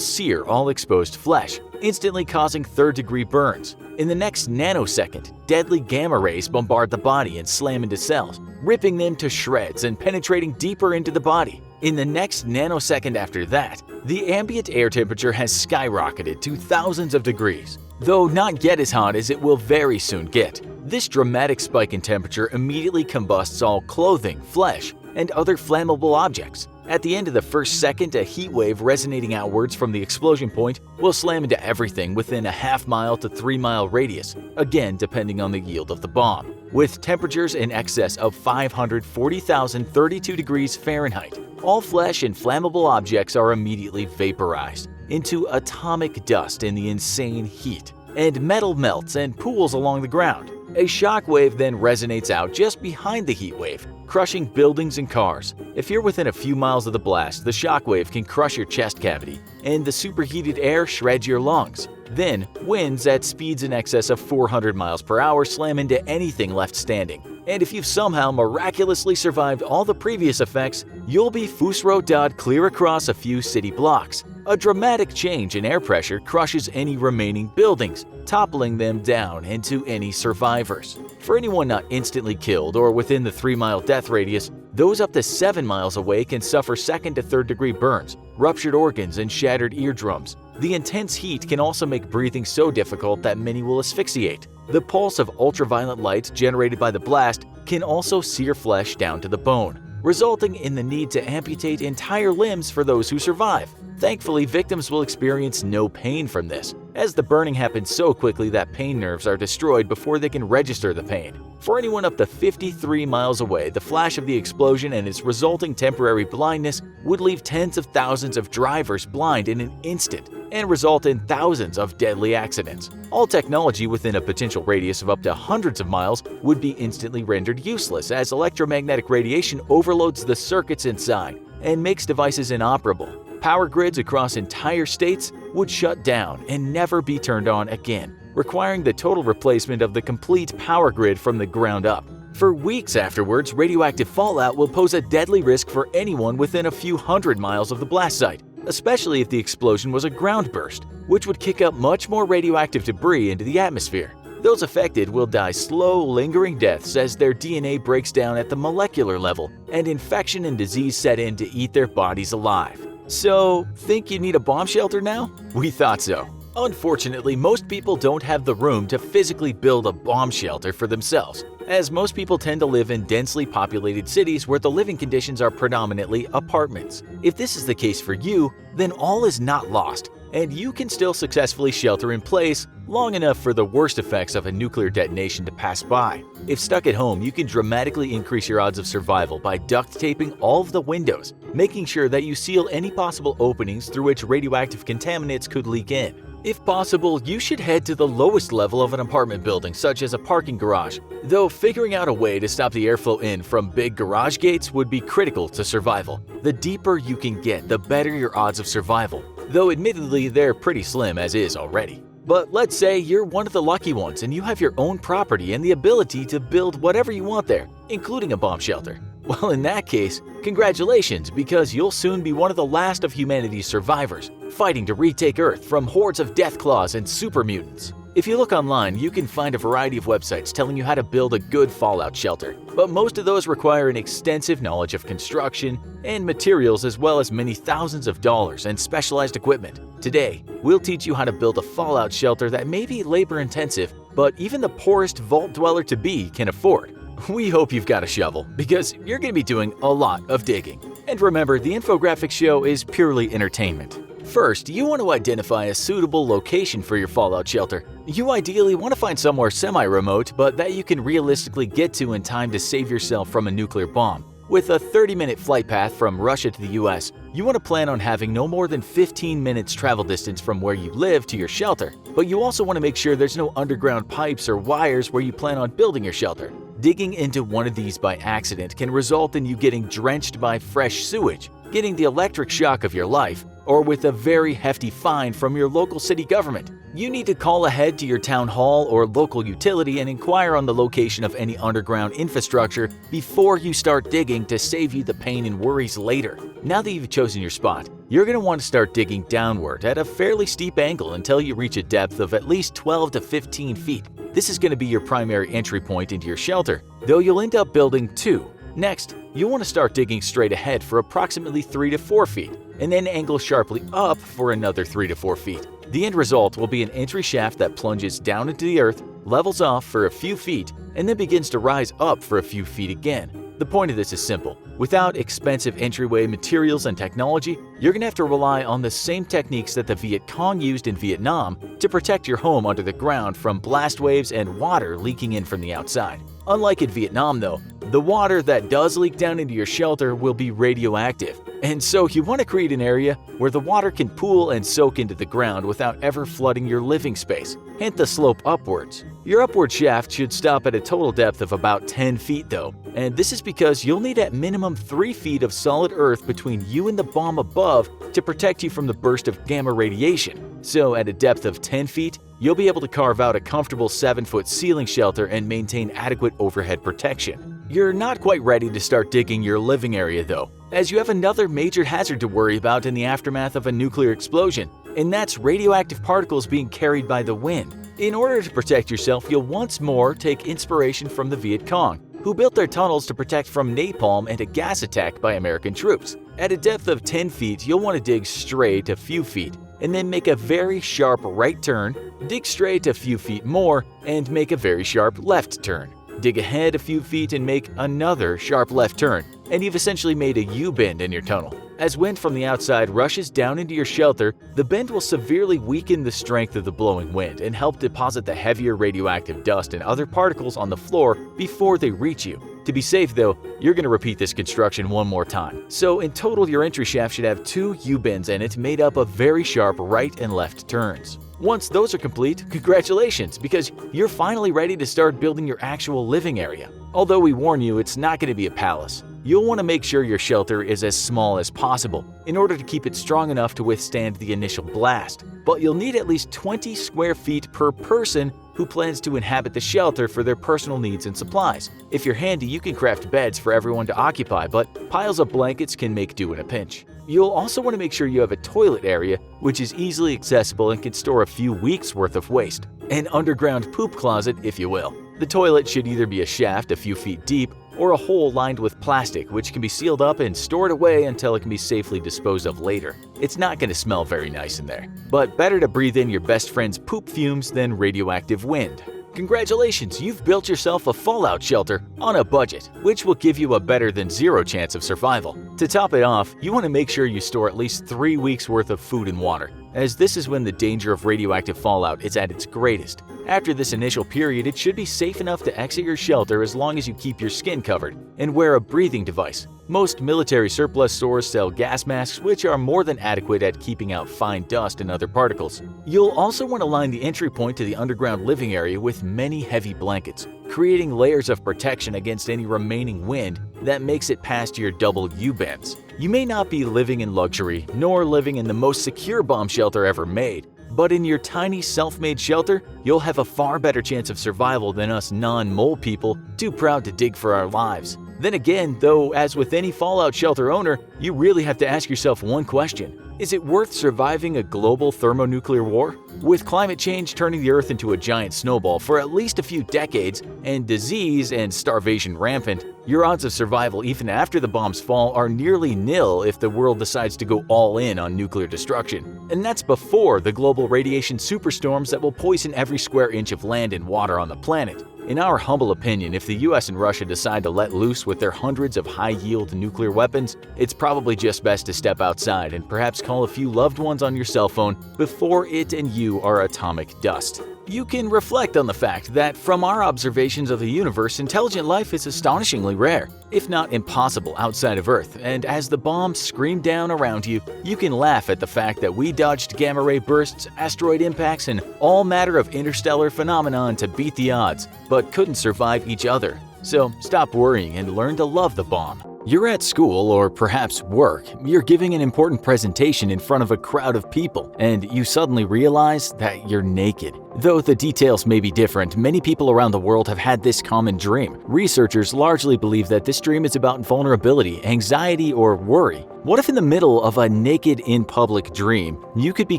sear all exposed flesh, instantly causing third-degree burns. In the next nanosecond, deadly gamma rays bombard the body and slam into cells, ripping them to shreds and penetrating deeper into the body. In the next nanosecond after that, the ambient air temperature has skyrocketed to thousands of degrees, though not yet as hot as it will very soon get. This dramatic spike in temperature immediately combusts all clothing, flesh, and other flammable objects. At the end of the first second, a heat wave resonating outwards from the explosion point will slam into everything within a half-mile to 3-mile radius, again depending on the yield of the bomb. With temperatures in excess of 540,032 degrees Fahrenheit, all flesh and flammable objects are immediately vaporized into atomic dust in the insane heat, and metal melts and pools along the ground. A shock wave then resonates out just behind the heat wave, crushing buildings and cars. If you're within a few miles of the blast, the shock wave can crush your chest cavity, and the superheated air shreds your lungs. Then, winds at speeds in excess of 400 miles per hour slam into anything left standing. And if you've somehow miraculously survived all the previous effects, you'll be Fusro-dod clear across a few city blocks. A dramatic change in air pressure crushes any remaining buildings, toppling them down into any survivors. For anyone not instantly killed or within the 3-mile death radius, those up to 7 miles away can suffer second to third degree burns, ruptured organs, and shattered eardrums. The intense heat can also make breathing so difficult that many will asphyxiate. The pulse of ultraviolet light generated by the blast can also sear flesh down to the bone, resulting in the need to amputate entire limbs for those who survive. Thankfully, victims will experience no pain from this, as the burning happens so quickly that pain nerves are destroyed before they can register the pain. For anyone up to 53 miles away, the flash of the explosion and its resulting temporary blindness would leave tens of thousands of drivers blind in an instant and result in thousands of deadly accidents. All technology within a potential radius of up to hundreds of miles would be instantly rendered useless, as electromagnetic radiation overloads the circuits inside and makes devices inoperable. Power grids across entire states would shut down and never be turned on again, requiring the total replacement of the complete power grid from the ground up. For weeks afterwards, radioactive fallout will pose a deadly risk for anyone within a few hundred miles of the blast site, especially if the explosion was a ground burst, which would kick up much more radioactive debris into the atmosphere. Those affected will die slow, lingering deaths as their DNA breaks down at the molecular level and infection and disease set in to eat their bodies alive. So, think you need a bomb shelter now? We thought so. Unfortunately, most people don't have the room to physically build a bomb shelter for themselves. as most people tend to live in densely populated cities where the living conditions are predominantly apartments. If this is the case for you, then all is not lost, and you can still successfully shelter in place long enough for the worst effects of a nuclear detonation to pass by. If stuck at home, you can dramatically increase your odds of survival by duct taping all of the windows, making sure that you seal any possible openings through which radioactive contaminants could leak in. If possible, you should head to the lowest level of an apartment building, such as a parking garage, though figuring out a way to stop the airflow in from big garage gates would be critical to survival. The deeper you can get, the better your odds of survival, though admittedly they're pretty slim as is already. But let's say you're one of the lucky ones and you have your own property and the ability to build whatever you want there, including a bomb shelter. Well, in that case, congratulations, because you'll soon be one of the last of humanity's survivors, fighting to retake Earth from hordes of deathclaws and super mutants. If you look online, you can find a variety of websites telling you how to build a good fallout shelter, but most of those require an extensive knowledge of construction and materials, as well as many thousands of dollars and specialized equipment. Today, we'll teach you how to build a fallout shelter that may be labor-intensive, but even the poorest vault dweller-to-be can afford. We hope you've got a shovel, because you're going to be doing a lot of digging. And remember, the infographic show is purely entertainment. First, you want to identify a suitable location for your fallout shelter. You ideally want to find somewhere semi-remote, but that you can realistically get to in time to save yourself from a nuclear bomb. With a 30-minute flight path from Russia to the US, you want to plan on having no more than 15 minutes travel distance from where you live to your shelter, but you also want to make sure there's no underground pipes or wires where you plan on building your shelter. Digging into one of these by accident can result in you getting drenched by fresh sewage, getting the electric shock of your life, or with a very hefty fine from your local city government. You need to call ahead to your town hall or local utility and inquire on the location of any underground infrastructure before you start digging to save you the pain and worries later. Now that you've chosen your spot, you're going to want to start digging downward at a fairly steep angle until you reach a depth of at least 12 to 15 feet. This is going to be your primary entry point into your shelter, though you'll end up building two. Next, you'll want to start digging straight ahead for approximately 3 to 4 feet, and then angle sharply up for another 3 to 4 feet. The end result will be an entry shaft that plunges down into the earth, levels off for a few feet, and then begins to rise up for a few feet again. The point of this is simple. Without expensive entryway materials and technology, you're going to have to rely on the same techniques that the Viet Cong used in Vietnam to protect your home under the ground from blast waves and water leaking in from the outside. Unlike in Vietnam though, the water that does leak down into your shelter will be radioactive, and so you want to create an area where the water can pool and soak into the ground without ever flooding your living space, hence the slope upwards. Your upward shaft should stop at a total depth of about 10 feet though, and this is because you'll need at minimum 3 feet of solid earth between you and the bomb above to protect you from the burst of gamma radiation. So at a depth of 10 feet, you'll be able to carve out a comfortable 7-foot ceiling shelter and maintain adequate overhead protection. You're not quite ready to start digging your living area though, as you have another major hazard to worry about in the aftermath of a nuclear explosion, and that's radioactive particles being carried by the wind. In order to protect yourself, you'll once more take inspiration from the Viet Cong, who built their tunnels to protect from napalm and a gas attack by American troops. At a depth of 10 feet, you'll want to dig straight a few feet, and then make a very sharp right turn, dig straight a few feet more, and make a very sharp left turn. Dig ahead a few feet and make another sharp left turn, and you've essentially made a U-bend in your tunnel. As wind from the outside rushes down into your shelter, the bend will severely weaken the strength of the blowing wind and help deposit the heavier radioactive dust and other particles on the floor before they reach you. To be safe though, you're going to repeat this construction one more time. So in total, your entry shaft should have 2 U-bends in it made up of very sharp right and left turns. Once those are complete, congratulations, because you're finally ready to start building your actual living area. Although we warn you, it's not going to be a palace. You'll want to make sure your shelter is as small as possible in order to keep it strong enough to withstand the initial blast. But you'll need at least 20 square feet per person who plans to inhabit the shelter for their personal needs and supplies. If you're handy, you can craft beds for everyone to occupy, but piles of blankets can make do in a pinch. You'll also want to make sure you have a toilet area, which is easily accessible and can store a few weeks' worth of waste. An underground poop closet, if you will. The toilet should either be a shaft a few feet deep or a hole lined with plastic, which can be sealed up and stored away until it can be safely disposed of later. It's not going to smell very nice in there, but better to breathe in your best friend's poop fumes than radioactive wind. Congratulations, you've built yourself a fallout shelter on a budget, which will give you a better than zero chance of survival. To top it off, you want to make sure you store at least 3 weeks worth of food and water, as this is when the danger of radioactive fallout is at its greatest. After this initial period, it should be safe enough to exit your shelter as long as you keep your skin covered and wear a breathing device. Most military surplus stores sell gas masks, which are more than adequate at keeping out fine dust and other particles. You'll also want to line the entry point to the underground living area with many heavy blankets, creating layers of protection against any remaining wind that makes it past your double U-bends. You may not be living in luxury, nor living in the most secure bomb shelter ever made, but in your tiny self-made shelter, you'll have a far better chance of survival than us non-mole people too proud to dig for our lives. Then again, though, as with any fallout shelter owner, you really have to ask yourself one question. Is it worth surviving a global thermonuclear war? With climate change turning the Earth into a giant snowball for at least a few decades, and disease and starvation rampant, your odds of survival even after the bombs fall are nearly nil if the world decides to go all in on nuclear destruction. And that's before the global radiation superstorms that will poison every square inch of land and water on the planet. In our humble opinion, if the US and Russia decide to let loose with their hundreds of high-yield nuclear weapons, it's probably just best to step outside and perhaps call a few loved ones on your cell phone before it and you are atomic dust. You can reflect on the fact that from our observations of the universe, intelligent life is astonishingly rare, if not impossible outside of Earth, and as the bombs scream down around you, you can laugh at the fact that we dodged gamma-ray bursts, asteroid impacts, and all matter of interstellar phenomenon to beat the odds, but couldn't survive each other. So stop worrying and learn to love the bomb. You're at school or perhaps work, you're giving an important presentation in front of a crowd of people, and you suddenly realize that you're naked. Though the details may be different, many people around the world have had this common dream. Researchers largely believe that this dream is about vulnerability, anxiety, or worry. What if in the middle of a naked in public dream, you could be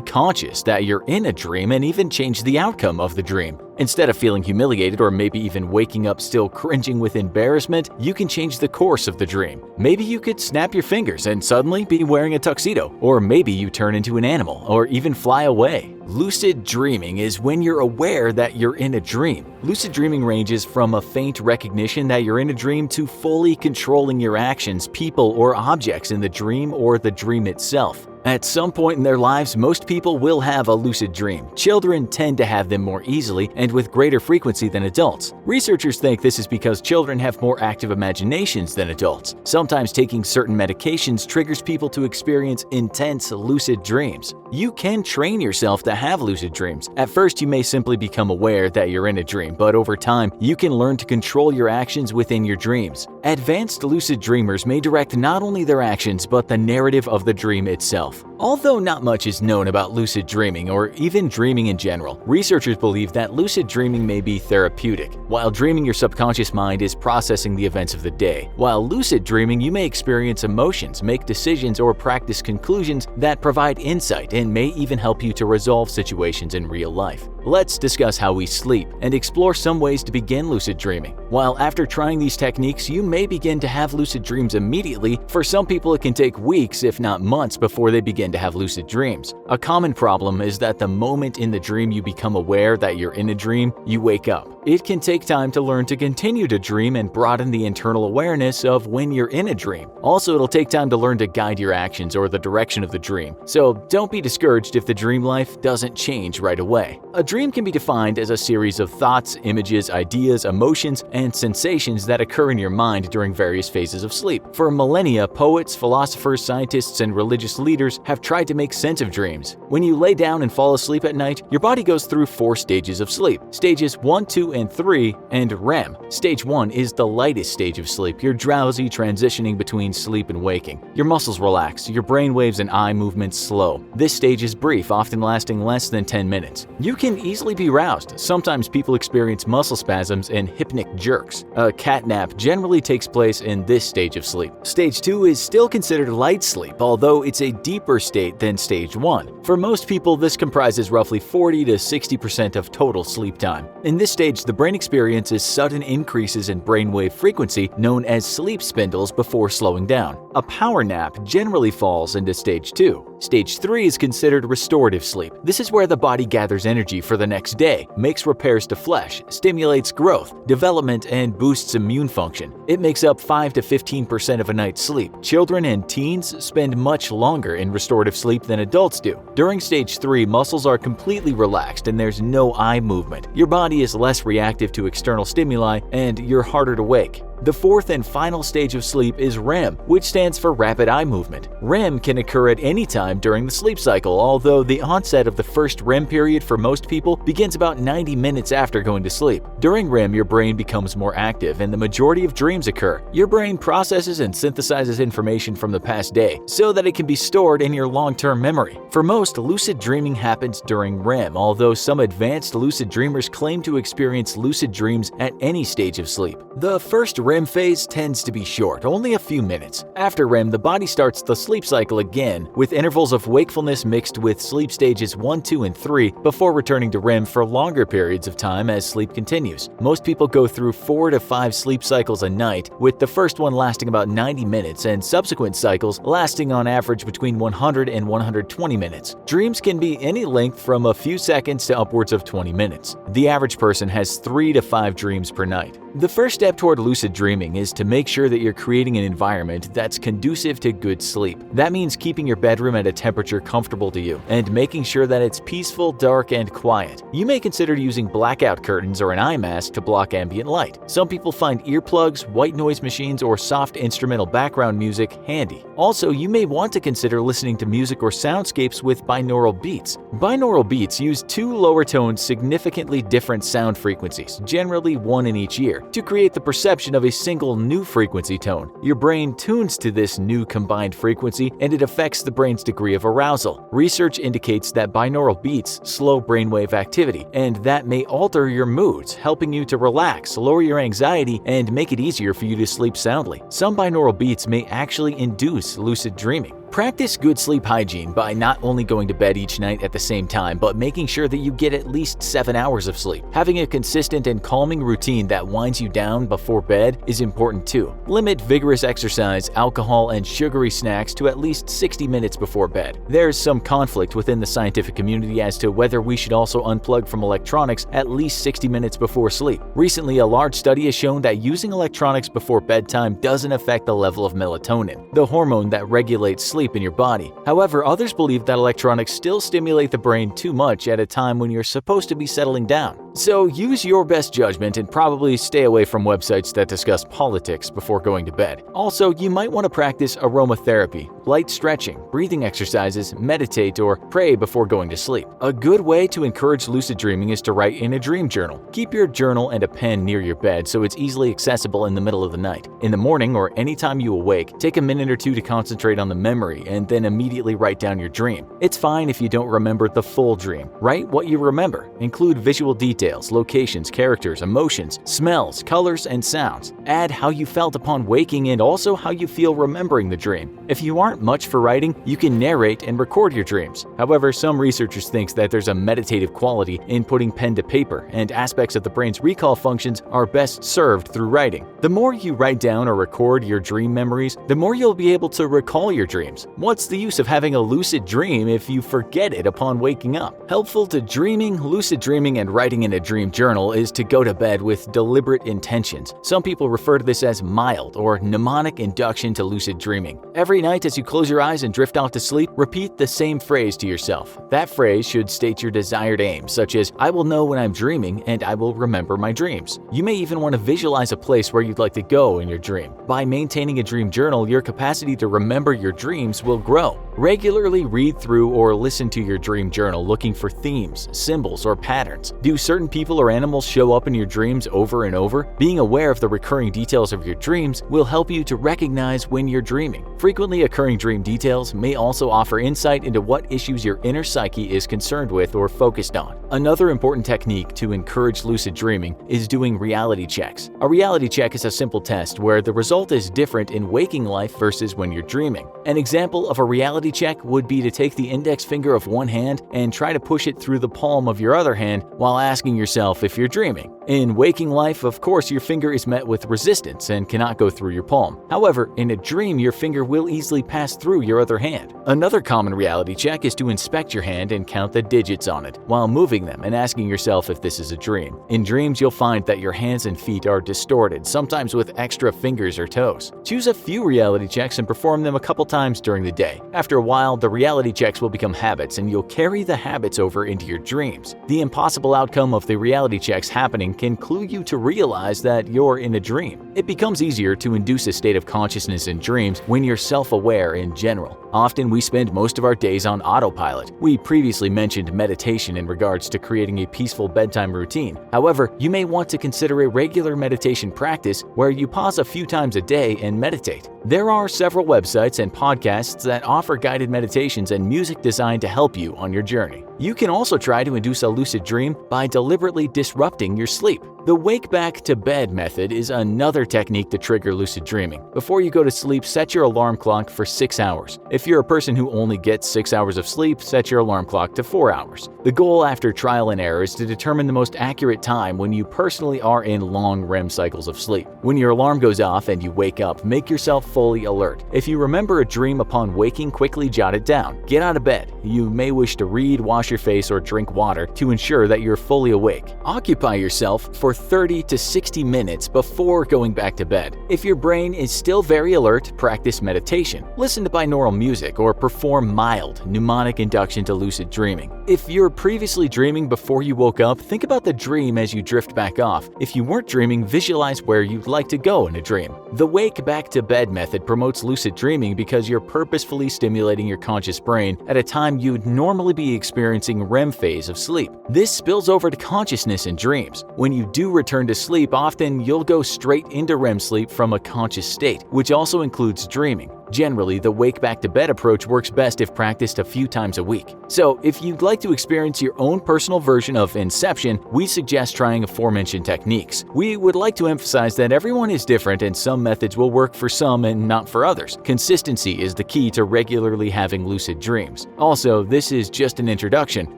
conscious that you're in a dream and even change the outcome of the dream? Instead of feeling humiliated or maybe even waking up still cringing with embarrassment, you can change the course of the dream. Maybe you could snap your fingers and suddenly be wearing a tuxedo, or maybe you turn into an animal or even fly away. Lucid dreaming is when you're aware that you're in a dream. Lucid dreaming ranges from a faint recognition that you're in a dream to fully controlling your actions, people, or objects in the dream or the dream itself. At some point in their lives, most people will have a lucid dream. Children tend to have them more easily and with greater frequency than adults. Researchers think this is because children have more active imaginations than adults. Sometimes taking certain medications triggers people to experience intense lucid dreams. You can train yourself to have lucid dreams. At first, you may simply become aware that you're in a dream, but over time, you can learn to control your actions within your dreams. Advanced lucid dreamers may direct not only their actions, but the narrative of the dream itself. Although not much is known about lucid dreaming or even dreaming in general, researchers believe that lucid dreaming may be therapeutic. While dreaming, your subconscious mind is processing the events of the day. While lucid dreaming, you may experience emotions, make decisions, or practice conclusions that provide insight and may even help you to resolve situations in real life. Let's discuss how we sleep and explore some ways to begin lucid dreaming. While after trying these techniques, you may begin to have lucid dreams immediately, for some people it can take weeks if not months before they begin to have lucid dreams. A common problem is that the moment in the dream you become aware that you're in a dream, you wake up. It can take time to learn to continue to dream and broaden the internal awareness of when you're in a dream. Also, it'll take time to learn to guide your actions or the direction of the dream. So don't be discouraged if the dream life doesn't change right away. A dream can be defined as a series of thoughts, images, ideas, emotions, and sensations that occur in your mind during various phases of sleep. For millennia, poets, philosophers, scientists, and religious leaders have tried to make sense of dreams. When you lay down and fall asleep at night, your body goes through 4 stages of sleep. Stages 1, 2, and 3, and REM. Stage 1 is the lightest stage of sleep. You're drowsy, transitioning between sleep and waking. Your muscles relax, your brain waves and eye movements slow. This stage is brief, often lasting less than 10 minutes. You can easily be roused. Sometimes people experience muscle spasms and hypnic jerks. A cat nap generally takes place in this stage of sleep. Stage 2 is still considered light sleep, although it's a deeper state than stage 1. For most people, this comprises roughly 40 to 60% of total sleep time. In this stage, the brain experiences sudden increases in brainwave frequency known as sleep spindles before slowing down. A power nap generally falls into stage 2. Stage 3 is considered restorative sleep. This is where the body gathers energy for the next day, makes repairs to flesh, stimulates growth, development, and boosts immune function. It makes up 5 to 15% of a night's sleep. Children and teens spend much longer in restorative sleep than adults do. During stage 3, muscles are completely relaxed and there's no eye movement. Your body is less reactive to external stimuli and you're harder to wake. The fourth and final stage of sleep is REM, which stands for rapid eye movement. REM can occur at any time during the sleep cycle, although the onset of the first REM period for most people begins about 90 minutes after going to sleep. During REM, your brain becomes more active and the majority of dreams occur. Your brain processes and synthesizes information from the past day so that it can be stored in your long-term memory. For most, lucid dreaming happens during REM, although some advanced lucid dreamers claim to experience lucid dreams at any stage of sleep. The first REM phase tends to be short, only a few minutes. After REM, the body starts the sleep cycle again, with intervals of wakefulness mixed with sleep stages 1, 2, and 3 before returning to REM for longer periods of time as sleep continues. Most people go through 4 to 5 sleep cycles a night, with the first one lasting about 90 minutes and subsequent cycles lasting on average between 100 and 120 minutes. Dreams can be any length from a few seconds to upwards of 20 minutes. The average person has 3 to 5 dreams per night. The first step toward lucid dreaming is to make sure that you're creating an environment that's conducive to good sleep. That means keeping your bedroom at a temperature comfortable to you and making sure that it's peaceful, dark, and quiet. You may consider using blackout curtains or an eye mask to block ambient light. Some people find earplugs, white noise machines, or soft instrumental background music handy. Also, you may want to consider listening to music or soundscapes with binaural beats. Binaural beats use 2 lower tones significantly different sound frequencies, generally 1 in each ear, to create the perception of a single new frequency tone. Your brain tunes to this new combined frequency and it affects the brain's degree of arousal. Research indicates that binaural beats slow brainwave activity, and that may alter your moods, helping you to relax, lower your anxiety, and make it easier for you to sleep soundly. Some binaural beats may actually induce lucid dreaming. Practice good sleep hygiene by not only going to bed each night at the same time, but making sure that you get at least 7 hours of sleep. Having a consistent and calming routine that winds you down before bed is important too. Limit vigorous exercise, alcohol, and sugary snacks to at least 60 minutes before bed. There's some conflict within the scientific community as to whether we should also unplug from electronics at least 60 minutes before sleep. Recently, a large study has shown that using electronics before bedtime doesn't affect the level of melatonin, the hormone that regulates sleep in your body. However, others believe that electronics still stimulate the brain too much at a time when you're supposed to be settling down. So use your best judgment and probably stay away from websites that discuss politics before going to bed. Also, you might want to practice aromatherapy, light stretching, breathing exercises, meditate, or pray before going to sleep. A good way to encourage lucid dreaming is to write in a dream journal. Keep your journal and a pen near your bed so it's easily accessible in the middle of the night. In the morning or anytime you awake, take a minute or two to concentrate on the memory and then immediately write down your dream. It's fine if you don't remember the full dream. Write what you remember. Include visual details, locations, characters, emotions, smells, colors, and sounds. Add how you felt upon waking and also how you feel remembering the dream. If you aren't much for writing, you can narrate and record your dreams. However, some researchers think that there's a meditative quality in putting pen to paper, and aspects of the brain's recall functions are best served through writing. The more you write down or record your dream memories, the more you'll be able to recall your dreams. What's the use of having a lucid dream if you forget it upon waking up? Helpful to dreaming, lucid dreaming, and writing in a dream journal is to go to bed with deliberate intentions. Some people refer to this as mild or mnemonic induction to lucid dreaming. Every night as you close your eyes and drift off to sleep, repeat the same phrase to yourself. That phrase should state your desired aim, such as, "I will know when I'm dreaming and I will remember my dreams." You may even want to visualize a place where you'd like to go in your dream. By maintaining a dream journal, your capacity to remember your dreams will grow. Regularly read through or listen to your dream journal looking for themes, symbols, or patterns. Do certain people or animals show up in your dreams over and over? Being aware of the recurring details of your dreams will help you to recognize when you're dreaming. Frequently occurring dream details may also offer insight into what issues your inner psyche is concerned with or focused on. Another important technique to encourage lucid dreaming is doing reality checks. A reality check is a simple test where the result is different in waking life versus when you're dreaming. An example of a reality reality check would be to take the index finger of one hand and try to push it through the palm of your other hand while asking yourself if you're dreaming. In waking life, of course, your finger is met with resistance and cannot go through your palm. However, in a dream, your finger will easily pass through your other hand. Another common reality check is to inspect your hand and count the digits on it while moving them and asking yourself if this is a dream. In dreams, you'll find that your hands and feet are distorted, sometimes with extra fingers or toes. Choose a few reality checks and perform them a couple times during the day. After a while, the reality checks will become habits and you'll carry the habits over into your dreams. The impossible outcome of the reality checks happening can clue you to realize that you're in a dream. It becomes easier to induce a state of consciousness in dreams when you're self-aware in general. Often we spend most of our days on autopilot. We previously mentioned meditation in regards to creating a peaceful bedtime routine. However, you may want to consider a regular meditation practice where you pause a few times a day and meditate. There are several websites and podcasts that offer guided meditations and music designed to help you on your journey. You can also try to induce a lucid dream by deliberately disrupting your sleep. The wake back to bed method is another technique to trigger lucid dreaming. Before you go to sleep, set your alarm clock for 6 hours. If you're a person who only gets 6 hours of sleep, set your alarm clock to 4 hours. The goal after trial and error is to determine the most accurate time when you personally are in long REM cycles of sleep. When your alarm goes off and you wake up, make yourself fully alert. If you remember a dream upon waking, quickly jot it down. Get out of bed. You may wish to read, wash your face, or drink water to ensure that you're fully awake. Occupy yourself for 30 to 60 minutes before going back to bed. If your brain is still very alert, practice meditation. Listen to binaural music or perform mild mnemonic induction to lucid dreaming. If you're previously dreaming before you woke up, think about the dream as you drift back off. If you weren't dreaming, visualize where you'd like to go in a dream. The wake back to bed method promotes lucid dreaming because you're purposefully stimulating your conscious brain at a time you'd normally be experiencing REM phase of sleep. This spills over to consciousness in dreams. When you do return to sleep, often you'll go straight into REM sleep from a conscious state, which also includes dreaming. Generally, the wake back to bed approach works best if practiced a few times a week. So, if you'd like to experience your own personal version of Inception, we suggest trying aforementioned techniques. We would like to emphasize that everyone is different and some methods will work for some and not for others. Consistency is the key to regularly having lucid dreams. Also, this is just an introduction.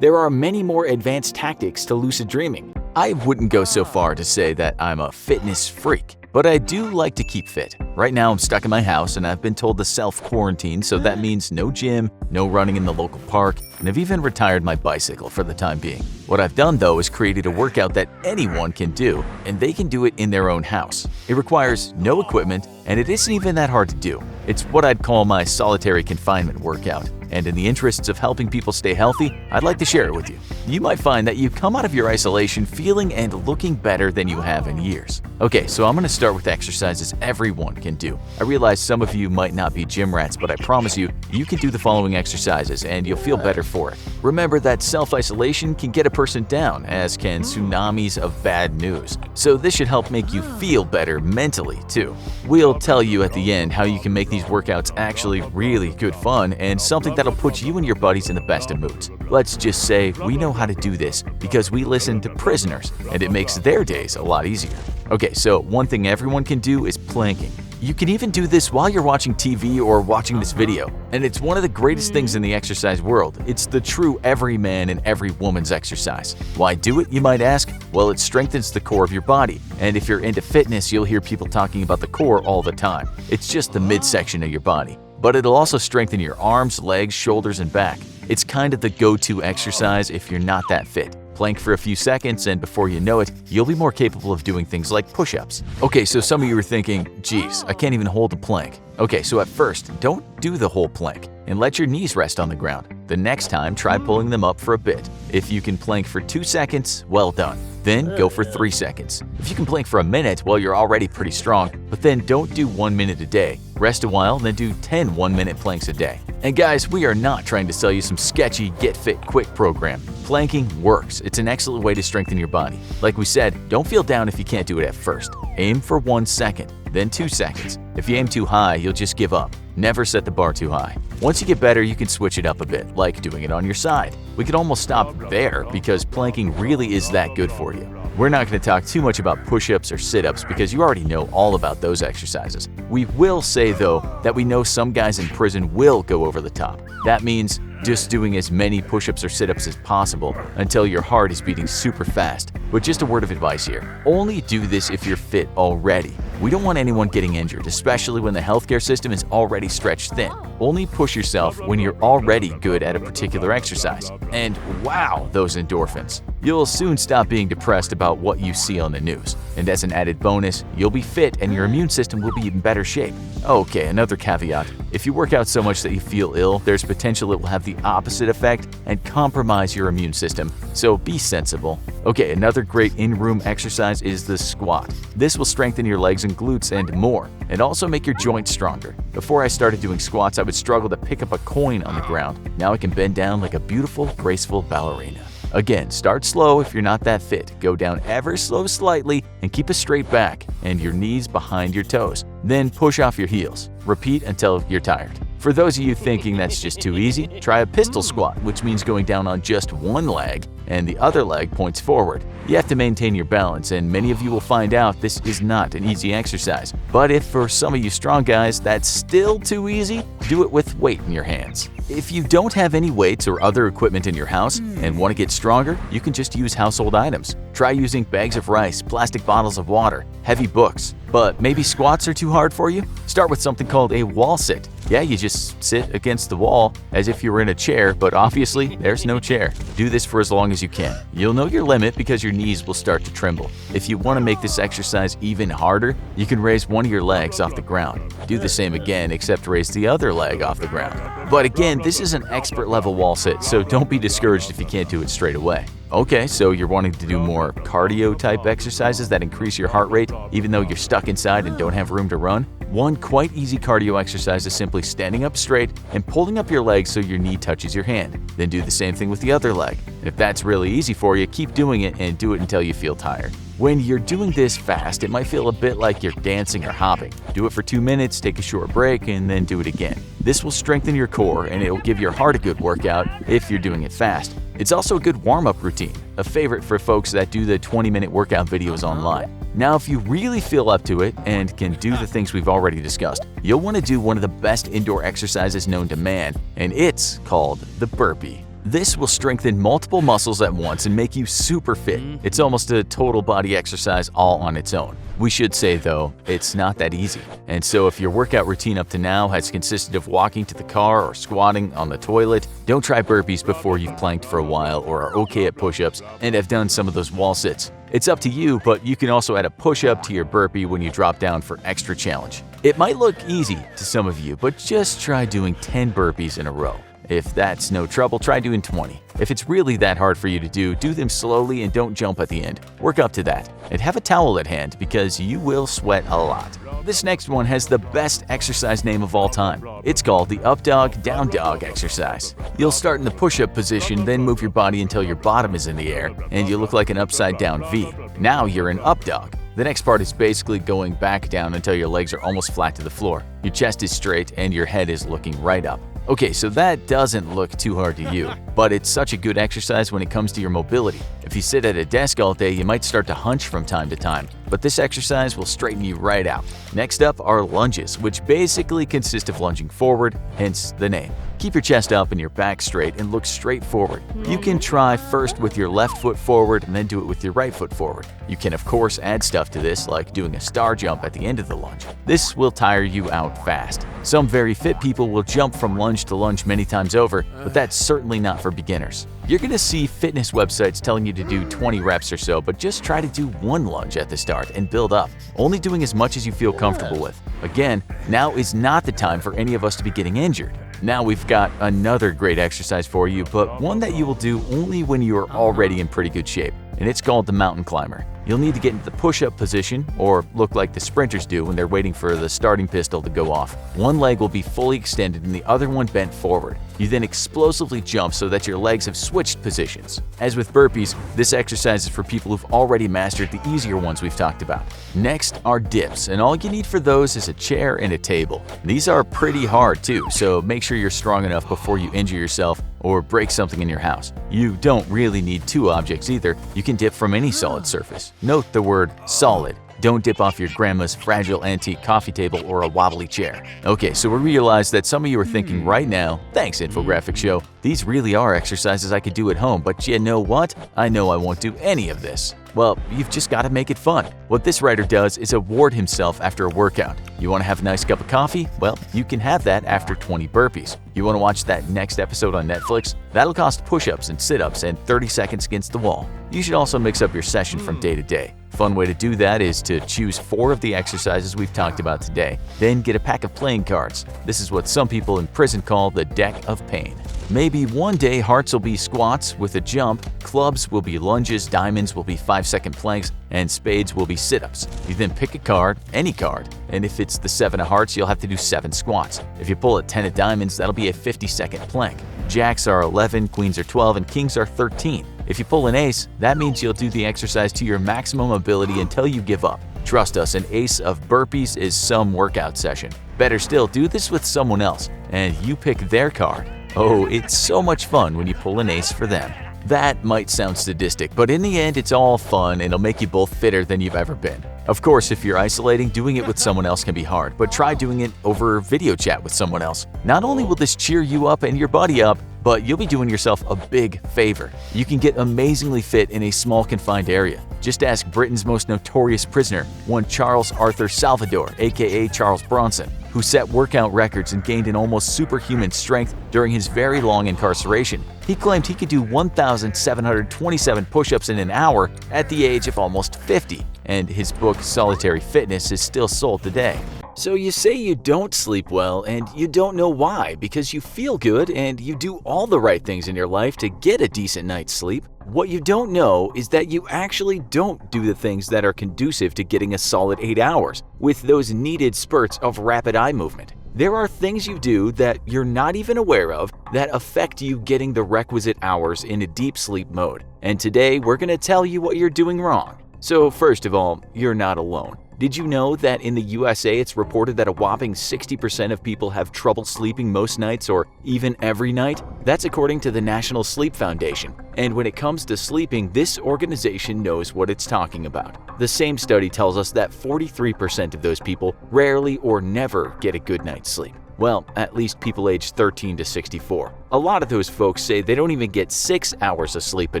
There are many more advanced tactics to lucid dreaming. I wouldn't go so far to say that I'm a fitness freak, but I do like to keep fit. Right now I'm stuck in my house and I've been told to self-quarantine, so that means no gym, no running in the local park, and I've even retired my bicycle for the time being. What I've done though is created a workout that anyone can do, and they can do it in their own house. It requires no equipment, and it isn't even that hard to do. It's what I'd call my solitary confinement workout. And in the interests of helping people stay healthy, I'd like to share it with you. You might find that you come out of your isolation feeling and looking better than you have in years. Okay, so I'm going to start with exercises everyone can do. I realize some of you might not be gym rats, but I promise you, you can do the following exercises and you'll feel better for it. Remember that self-isolation can get a person down, as can tsunamis of bad news. So this should help make you feel better mentally too. We'll tell you at the end how you can make these workouts actually really good fun and something that'll put you and your buddies in the best of moods. Let's just say we know how to do this because we listen to prisoners and it makes their days a lot easier. Okay, so one thing everyone can do is planking. You can even do this while you're watching TV or watching this video, and it's one of the greatest things in the exercise world. It's the true every man and every woman's exercise. Why do it, you might ask? Well, it strengthens the core of your body, and if you're into fitness, you'll hear people talking about the core all the time. It's just the midsection of your body. But it'll also strengthen your arms, legs, shoulders, and back. It's kind of the go-to exercise if you're not that fit. Plank for a few seconds, and before you know it, you'll be more capable of doing things like push-ups. Okay, so some of you are thinking, geez, I can't even hold a plank. Okay, so at first, don't do the whole plank and let your knees rest on the ground. The next time, try pulling them up for a bit. If you can plank for 2 seconds, well done. Then go for 3 seconds. If you can plank for a minute, well, you're already pretty strong, but then don't do 1 minute a day. Rest a while, then do 10 1-minute planks a day. And guys, we are not trying to sell you some sketchy get fit quick program. Planking works. It's an excellent way to strengthen your body. Like we said, don't feel down if you can't do it at first. Aim for 1 second, then 2 seconds. If you aim too high, you'll just give up. Never set the bar too high. Once you get better, you can switch it up a bit, like doing it on your side. We could almost stop there because planking really is that good for you. We're not going to talk too much about push-ups or sit-ups because you already know all about those exercises. We will say, though, that we know some guys in prison will go over the top. That means just doing as many push-ups or sit-ups as possible until your heart is beating super fast. But just a word of advice here, only do this if you're fit already. We don't want anyone getting injured, especially when the healthcare system is already stretched thin. Only push yourself when you're already good at a particular exercise. And wow, those endorphins. You'll soon stop being depressed about what you see on the news. And as an added bonus, you'll be fit and your immune system will be in better shape. Okay, another caveat. If you work out so much that you feel ill, there's potential it will have the opposite effect and compromise your immune system, so be sensible. Okay, another great in-room exercise is the squat. This will strengthen your legs and glutes and more, and also make your joints stronger. Before I started doing squats, I would struggle to pick up a coin on the ground. Now I can bend down like a beautiful, graceful ballerina. Again, start slow if you're not that fit. Go down ever so slightly and keep a straight back and your knees behind your toes. Then push off your heels. Repeat until you're tired. For those of you thinking that's just too easy, try a pistol squat, which means going down on just one leg and the other leg points forward. You have to maintain your balance, and many of you will find out this is not an easy exercise. But if for some of you strong guys that's still too easy, do it with weight in your hands. If you don't have any weights or other equipment in your house and want to get stronger, you can just use household items. Try using bags of rice, plastic bottles of water, heavy books. But maybe squats are too hard for you? Start with something called a wall sit. Yeah, you just sit against the wall as if you were in a chair, but obviously there's no chair. Do this for as long as you can. You'll know your limit because your knees will start to tremble. If you want to make this exercise even harder, you can raise one of your legs off the ground. Do the same again, except raise the other leg off the ground. But again, this is an expert level wall sit, so don't be discouraged if you can't do it straight away. Okay, so you're wanting to do more cardio type exercises that increase your heart rate even though you're stuck inside and don't have room to run? One quite easy cardio exercise is simply standing up straight and pulling up your leg so your knee touches your hand. Then do the same thing with the other leg. If that's really easy for you, keep doing it and do it until you feel tired. When you're doing this fast, it might feel a bit like you're dancing or hopping. Do it for 2 minutes, take a short break, and then do it again. This will strengthen your core and it will give your heart a good workout if you're doing it fast. It's also a good warm-up routine, a favorite for folks that do the 20-minute workout videos online. Now, if you really feel up to it and can do the things we've already discussed, you'll want to do one of the best indoor exercises known to man, and it's called the burpee. This will strengthen multiple muscles at once and make you super fit. It's almost a total body exercise all on its own. We should say, though, it's not that easy. And so if your workout routine up to now has consisted of walking to the car or squatting on the toilet, don't try burpees before you've planked for a while or are okay at push-ups and have done some of those wall sits. It's up to you, but you can also add a push-up to your burpee when you drop down for extra challenge. It might look easy to some of you, but just try doing 10 burpees in a row. If that's no trouble, try doing 20. If it's really that hard for you to do them slowly and don't jump at the end. Work up to that. And have a towel at hand because you will sweat a lot. This next one has the best exercise name of all time. It's called the up dog, down dog exercise. You'll start in the push-up position, then move your body until your bottom is in the air, and you look like an upside down V. Now you're in up dog. The next part is basically going back down until your legs are almost flat to the floor. Your chest is straight and your head is looking right up. Okay, so that doesn't look too hard to you, but it's such a good exercise when it comes to your mobility. If you sit at a desk all day, you might start to hunch from time to time, but this exercise will straighten you right out. Next up are lunges, which basically consist of lunging forward, hence the name. Keep your chest up and your back straight and look straight forward. You can try first with your left foot forward and then do it with your right foot forward. You can of course add stuff to this like doing a star jump at the end of the lunge. This will tire you out fast. Some very fit people will jump from lunge to lunge many times over, but that's certainly not for beginners. You're going to see fitness websites telling you to do 20 reps or so, but just try to do one lunge at the start and build up, only doing as much as you feel comfortable with. Again, now is not the time for any of us to be getting injured. Now we've got another great exercise for you, but one that you will do only when you are already in pretty good shape, and it's called the mountain climber. You'll need to get into the push-up position or look like the sprinters do when they're waiting for the starting pistol to go off. One leg will be fully extended and the other one bent forward. You then explosively jump so that your legs have switched positions. As with burpees, this exercise is for people who've already mastered the easier ones we've talked about. Next are dips, and all you need for those is a chair and a table. These are pretty hard too, so make sure you're strong enough before you injure yourself or break something in your house. You don't really need two objects either. You can dip from any solid surface. Note the word solid. Don't dip off your grandma's fragile antique coffee table or a wobbly chair. Okay, so we realize that some of you are thinking right now, thanks Infographic Show, these really are exercises I could do at home, but you know what? I know I won't do any of this. Well, you've just got to make it fun. What this writer does is award himself after a workout. You want to have a nice cup of coffee? Well, you can have that after 20 burpees. You want to watch that next episode on Netflix? That'll cost push-ups and sit-ups and 30 seconds against the wall. You should also mix up your session from day to day. Fun way to do that is to choose 4 of the exercises we've talked about today. Then get a pack of playing cards. This is what some people in prison call the deck of pain. Maybe one day hearts will be squats with a jump, clubs will be lunges, diamonds will be 5-second planks, and spades will be sit-ups. You then pick a card, any card, and if it's the 7 of hearts, you'll have to do 7 squats. If you pull a 10 of diamonds, that'll be a 50-second plank. Jacks are 11, queens are 12, and kings are 13. If you pull an ace, that means you'll do the exercise to your maximum ability until you give up. Trust us, an ace of burpees is some workout session. Better still, do this with someone else, and you pick their card. Oh, it's so much fun when you pull an ace for them. That might sound sadistic, but in the end, it's all fun and it'll make you both fitter than you've ever been. Of course, if you're isolating, doing it with someone else can be hard, but try doing it over video chat with someone else. Not only will this cheer you up and your buddy up, but you'll be doing yourself a big favor. You can get amazingly fit in a small confined area. Just ask Britain's most notorious prisoner, one Charles Arthur Salvador, aka Charles Bronson, who set workout records and gained an almost superhuman strength during his very long incarceration. He claimed he could do 1,727 push-ups in an hour at the age of almost 50, and his book Solitary Fitness is still sold today. So you say you don't sleep well and you don't know why because you feel good and you do all the right things in your life to get a decent night's sleep. What you don't know is that you actually don't do the things that are conducive to getting a solid 8 hours with those needed spurts of rapid eye movement. There are things you do that you're not even aware of that affect you getting the requisite hours in a deep sleep mode. And today we're going to tell you what you're doing wrong. So first of all, you're not alone. Did you know that in the USA it's reported that a whopping 60% of people have trouble sleeping most nights or even every night? That's according to the National Sleep Foundation. And when it comes to sleeping, this organization knows what it's talking about. The same study tells us that 43% of those people rarely or never get a good night's sleep. Well, at least people aged 13 to 64. A lot of those folks say they don't even get 6 hours of sleep a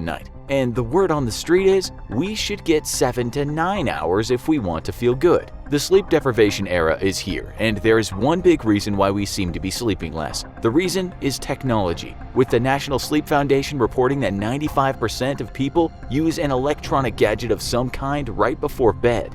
night. And the word on the street is, we should get 7 to 9 hours if we want to feel good. The sleep deprivation era is here, and there is one big reason why we seem to be sleeping less. The reason is technology, with the National Sleep Foundation reporting that 95% of people use an electronic gadget of some kind right before bed.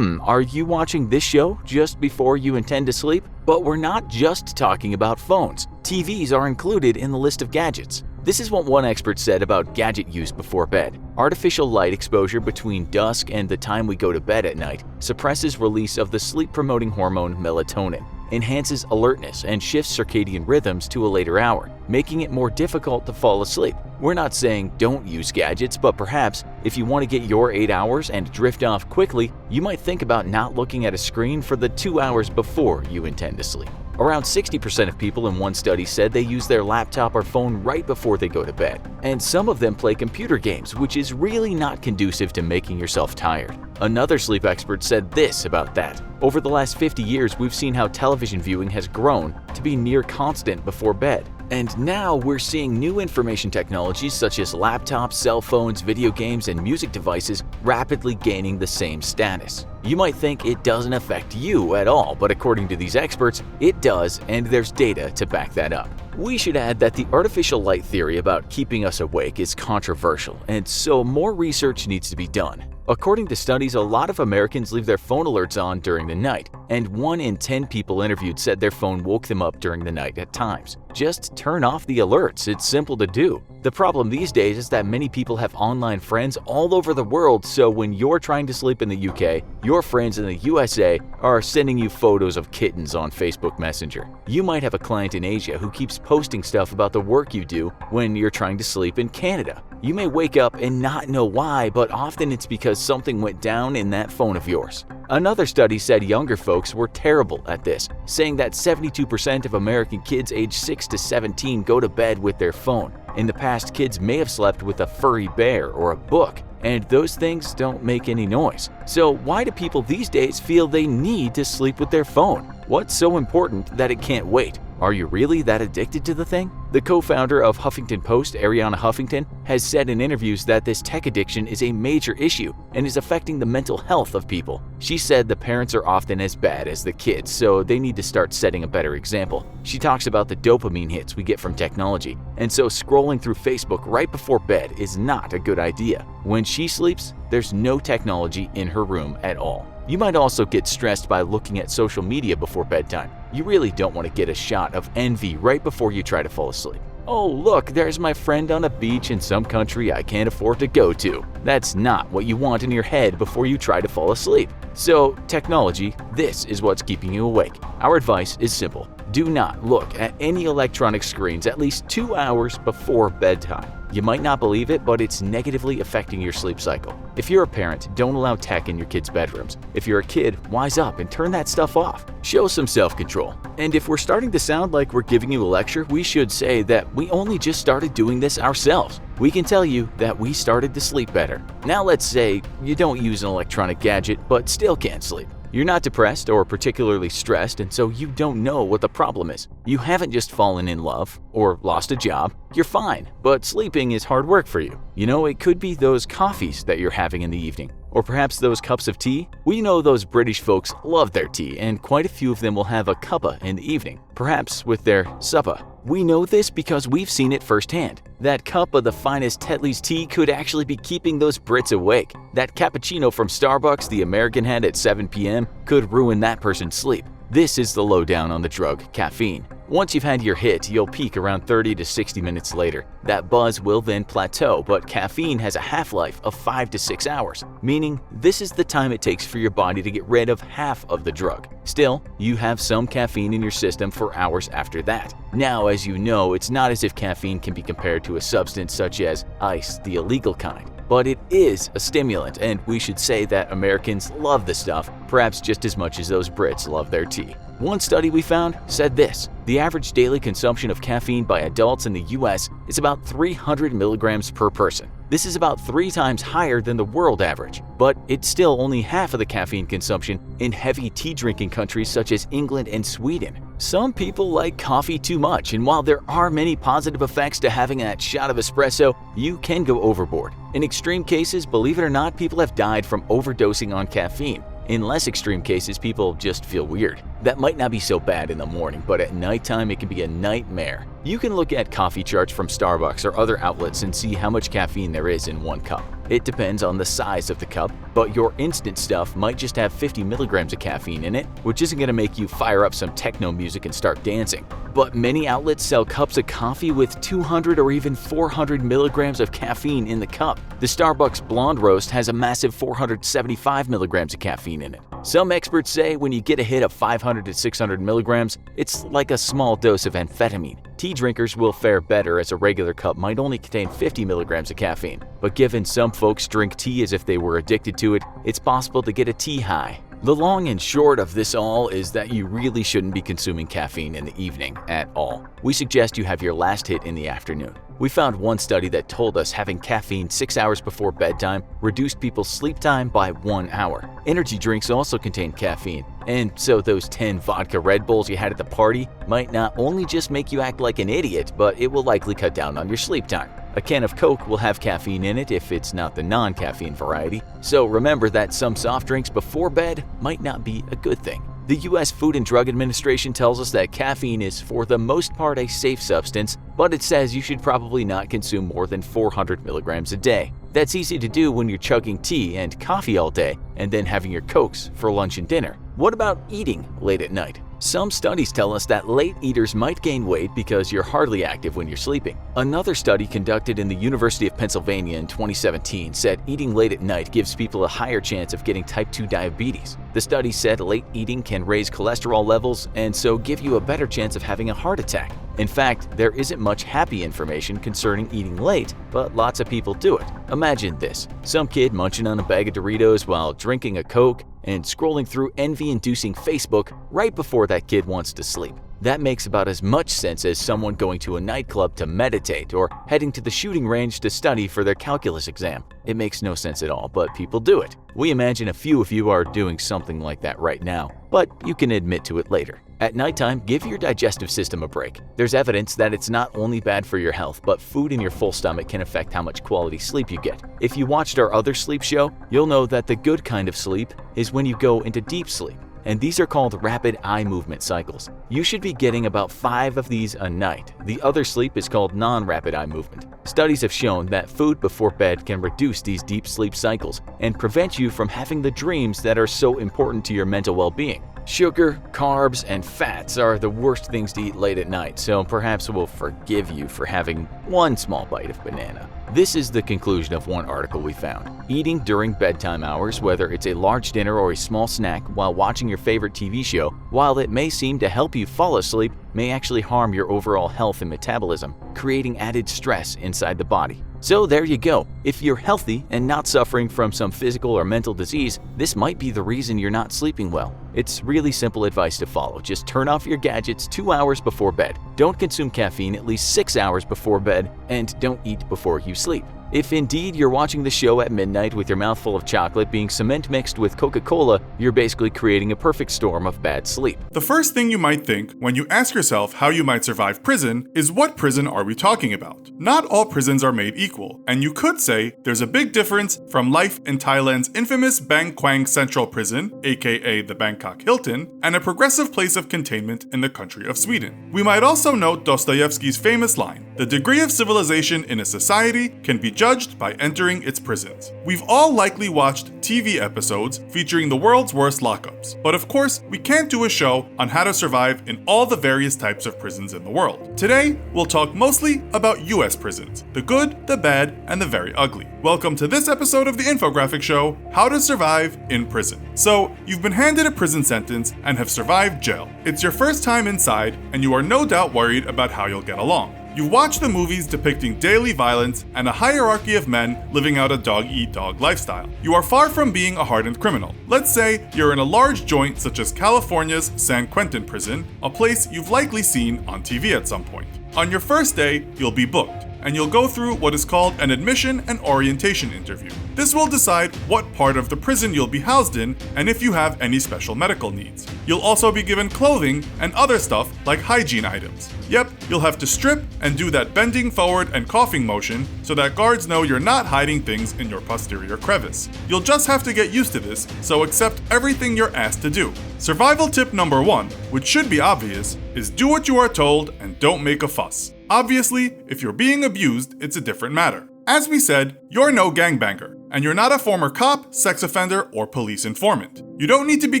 Are you watching this show just before you intend to sleep? But we're not just talking about phones. TVs are included in the list of gadgets. This is what one expert said about gadget use before bed. Artificial light exposure between dusk and the time we go to bed at night suppresses release of the sleep-promoting hormone melatonin, enhances alertness, and shifts circadian rhythms to a later hour, making it more difficult to fall asleep. We're not saying don't use gadgets, but perhaps if you want to get your 8 hours and drift off quickly, you might think about not looking at a screen for the 2 hours before you intend to sleep. Around 60% of people in one study said they use their laptop or phone right before they go to bed. And some of them play computer games, which is really not conducive to making yourself tired. Another sleep expert said this about that. Over the last 50 years, we've seen how television viewing has grown to be near constant before bed. And now we're seeing new information technologies such as laptops, cell phones, video games, and music devices rapidly gaining the same status. You might think it doesn't affect you at all, but according to these experts, it does, and there's data to back that up. We should add that the artificial light theory about keeping us awake is controversial, and so more research needs to be done. According to studies, a lot of Americans leave their phone alerts on during the night, and 1 in 10 people interviewed said their phone woke them up during the night at times. Just turn off the alerts, it's simple to do. The problem these days is that many people have online friends all over the world, so when you're trying to sleep in the UK, your friends in the USA are sending you photos of kittens on Facebook Messenger. You might have a client in Asia who keeps posting stuff about the work you do when you're trying to sleep in Canada. You may wake up and not know why, but often it's because something went down in that phone of yours. Another study said younger folks were terrible at this, saying that 72% of American kids aged 6 to 17 go to bed with their phone. In the past, kids may have slept with a furry bear or a book, and those things don't make any noise. So why do people these days feel they need to sleep with their phone? What's so important that it can't wait? Are you really that addicted to the thing? The co-founder of Huffington Post, Arianna Huffington, has said in interviews that this tech addiction is a major issue and is affecting the mental health of people. She said the parents are often as bad as the kids, so they need to start setting a better example. She talks about the dopamine hits we get from technology, and so scrolling through Facebook right before bed is not a good idea. When she sleeps, there's no technology in her room at all. You might also get stressed by looking at social media before bedtime. You really don't want to get a shot of envy right before you try to fall asleep. Oh look, there's my friend on a beach in some country I can't afford to go to. That's not what you want in your head before you try to fall asleep. So, technology, this is what's keeping you awake. Our advice is simple. Do not look at any electronic screens at least 2 hours before bedtime. You might not believe it, but it's negatively affecting your sleep cycle. If you're a parent, don't allow tech in your kids' bedrooms. If you're a kid, wise up and turn that stuff off. Show some self-control. And if we're starting to sound like we're giving you a lecture, we should say that we only just started doing this ourselves. We can tell you that we started to sleep better. Now let's say you don't use an electronic gadget but still can't sleep. You're not depressed or particularly stressed, and so you don't know what the problem is. You haven't just fallen in love or lost a job. You're fine, but sleeping is hard work for you. You know, it could be those coffees that you're having in the evening, or perhaps those cups of tea. We know those British folks love their tea, and quite a few of them will have a cuppa in the evening, perhaps with their supper. We know this because we've seen it firsthand. That cup of the finest Tetley's tea could actually be keeping those Brits awake. That cappuccino from Starbucks the American had at 7 p.m. could ruin that person's sleep. This is the lowdown on the drug, caffeine. Once you've had your hit, you'll peak around 30 to 60 minutes later. That buzz will then plateau, but caffeine has a half-life of 5 to 6 hours, meaning this is the time it takes for your body to get rid of half of the drug. Still, you have some caffeine in your system for hours after that. Now, as you know, it's not as if caffeine can be compared to a substance such as ice, the illegal kind. But it is a stimulant, and we should say that Americans love the stuff, perhaps just as much as those Brits love their tea. One study we found said this: the average daily consumption of caffeine by adults in the US is about 300 milligrams per person. This is about 3 times higher than the world average, but it's still only half of the caffeine consumption in heavy tea-drinking countries such as England and Sweden. Some people like coffee too much, and while there are many positive effects to having that shot of espresso, you can go overboard. In extreme cases, believe it or not, people have died from overdosing on caffeine. In less extreme cases, people just feel weird. That might not be so bad in the morning, but at nighttime it can be a nightmare. You can look at coffee charts from Starbucks or other outlets and see how much caffeine there is in one cup. It depends on the size of the cup, but your instant stuff might just have 50 milligrams of caffeine in it, which isn't going to make you fire up some techno music and start dancing. But many outlets sell cups of coffee with 200 or even 400 milligrams of caffeine in the cup. The Starbucks Blonde Roast has a massive 475 milligrams of caffeine in it. Some experts say when you get a hit of 500 to 600 milligrams, it's like a small dose of amphetamine. Tea drinkers will fare better as a regular cup might only contain 50 milligrams of caffeine. But given some folks drink tea as if they were addicted to it, it's possible to get a tea high. The long and short of this all is that you really shouldn't be consuming caffeine in the evening at all. We suggest you have your last hit in the afternoon. We found one study that told us having caffeine 6 hours before bedtime reduced people's sleep time by 1 hour. Energy drinks also contain caffeine, and so those 10 vodka Red Bulls you had at the party might not only just make you act like an idiot, but it will likely cut down on your sleep time. A can of Coke will have caffeine in it if it's not the non-caffeine variety, so remember that some soft drinks before bed might not be a good thing. The US Food and Drug Administration tells us that caffeine is for the most part a safe substance, but it says you should probably not consume more than 400 milligrams a day. That's easy to do when you're chugging tea and coffee all day and then having your Cokes for lunch and dinner. What about eating late at night? Some studies tell us that late eaters might gain weight because you're hardly active when you're sleeping. Another study conducted in the University of Pennsylvania in 2017 said eating late at night gives people a higher chance of getting type 2 diabetes. The study said late eating can raise cholesterol levels and so give you a better chance of having a heart attack. In fact, there isn't much happy information concerning eating late, but lots of people do it. Imagine this: some kid munching on a bag of Doritos while drinking a Coke, and scrolling through envy-inducing Facebook right before that kid wants to sleep. That makes about as much sense as someone going to a nightclub to meditate or heading to the shooting range to study for their calculus exam. It makes no sense at all, but people do it. We imagine a few of you are doing something like that right now, but you can admit to it later. At nighttime, give your digestive system a break. There's evidence that it's not only bad for your health, but food in your full stomach can affect how much quality sleep you get. If you watched our other sleep show, you'll know that the good kind of sleep is when you go into deep sleep, and these are called rapid eye movement cycles. You should be getting about 5 of these a night. The other sleep is called non-rapid eye movement. Studies have shown that food before bed can reduce these deep sleep cycles and prevent you from having the dreams that are so important to your mental well-being. Sugar, carbs, and fats are the worst things to eat late at night, so perhaps we'll forgive you for having one small bite of banana. This is the conclusion of one article we found. Eating during bedtime hours, whether it's a large dinner or a small snack while watching your favorite TV show, while it may seem to help you fall asleep, may actually harm your overall health and metabolism, creating added stress inside the body. So there you go. If you're healthy and not suffering from some physical or mental disease, this might be the reason you're not sleeping well. It's really simple advice to follow. Just turn off your gadgets 2 hours before bed. Don't consume caffeine at least 6 hours before bed, and don't eat before you sleep. If indeed you're watching the show at midnight with your mouth full of chocolate being cement mixed with Coca-Cola, you're basically creating a perfect storm of bad sleep. The first thing you might think when you ask yourself how you might survive prison is, what prison are we talking about? Not all prisons are made equal, and you could say there's a big difference from life in Thailand's infamous Bang Kwang Central Prison, aka the Bangkok Hilton, and a progressive place of containment in the country of Sweden. We might also note Dostoevsky's famous line, "The degree of civilization in a society can be judged by entering its prisons." We've all likely watched TV episodes featuring the world's worst lockups, but of course, we can't do a show on how to survive in all the various types of prisons in the world. Today, we'll talk mostly about US prisons, the good, the bad, and the very ugly. Welcome to this episode of the infographic show, How to Survive in Prison. So, you've been handed a prison sentence and have survived jail. It's your first time inside, and you are no doubt worried about how you'll get along. You watch the movies depicting daily violence and a hierarchy of men living out a dog-eat-dog lifestyle. You are far from being a hardened criminal. Let's say you're in a large joint such as California's San Quentin prison, a place you've likely seen on TV at some point. On your first day, you'll be booked, and you'll go through what is called an admission and orientation interview. This will decide what part of the prison you'll be housed in and if you have any special medical needs. You'll also be given clothing and other stuff like hygiene items. Yep, you'll have to strip and do that bending forward and coughing motion so that guards know you're not hiding things in your posterior crevice. You'll just have to get used to this, so accept everything you're asked to do. Survival tip number 1, which should be obvious, is do what you are told and don't make a fuss. Obviously, if you're being abused, it's a different matter. As we said, you're no gangbanger, and you're not a former cop, sex offender, or police informant. You don't need to be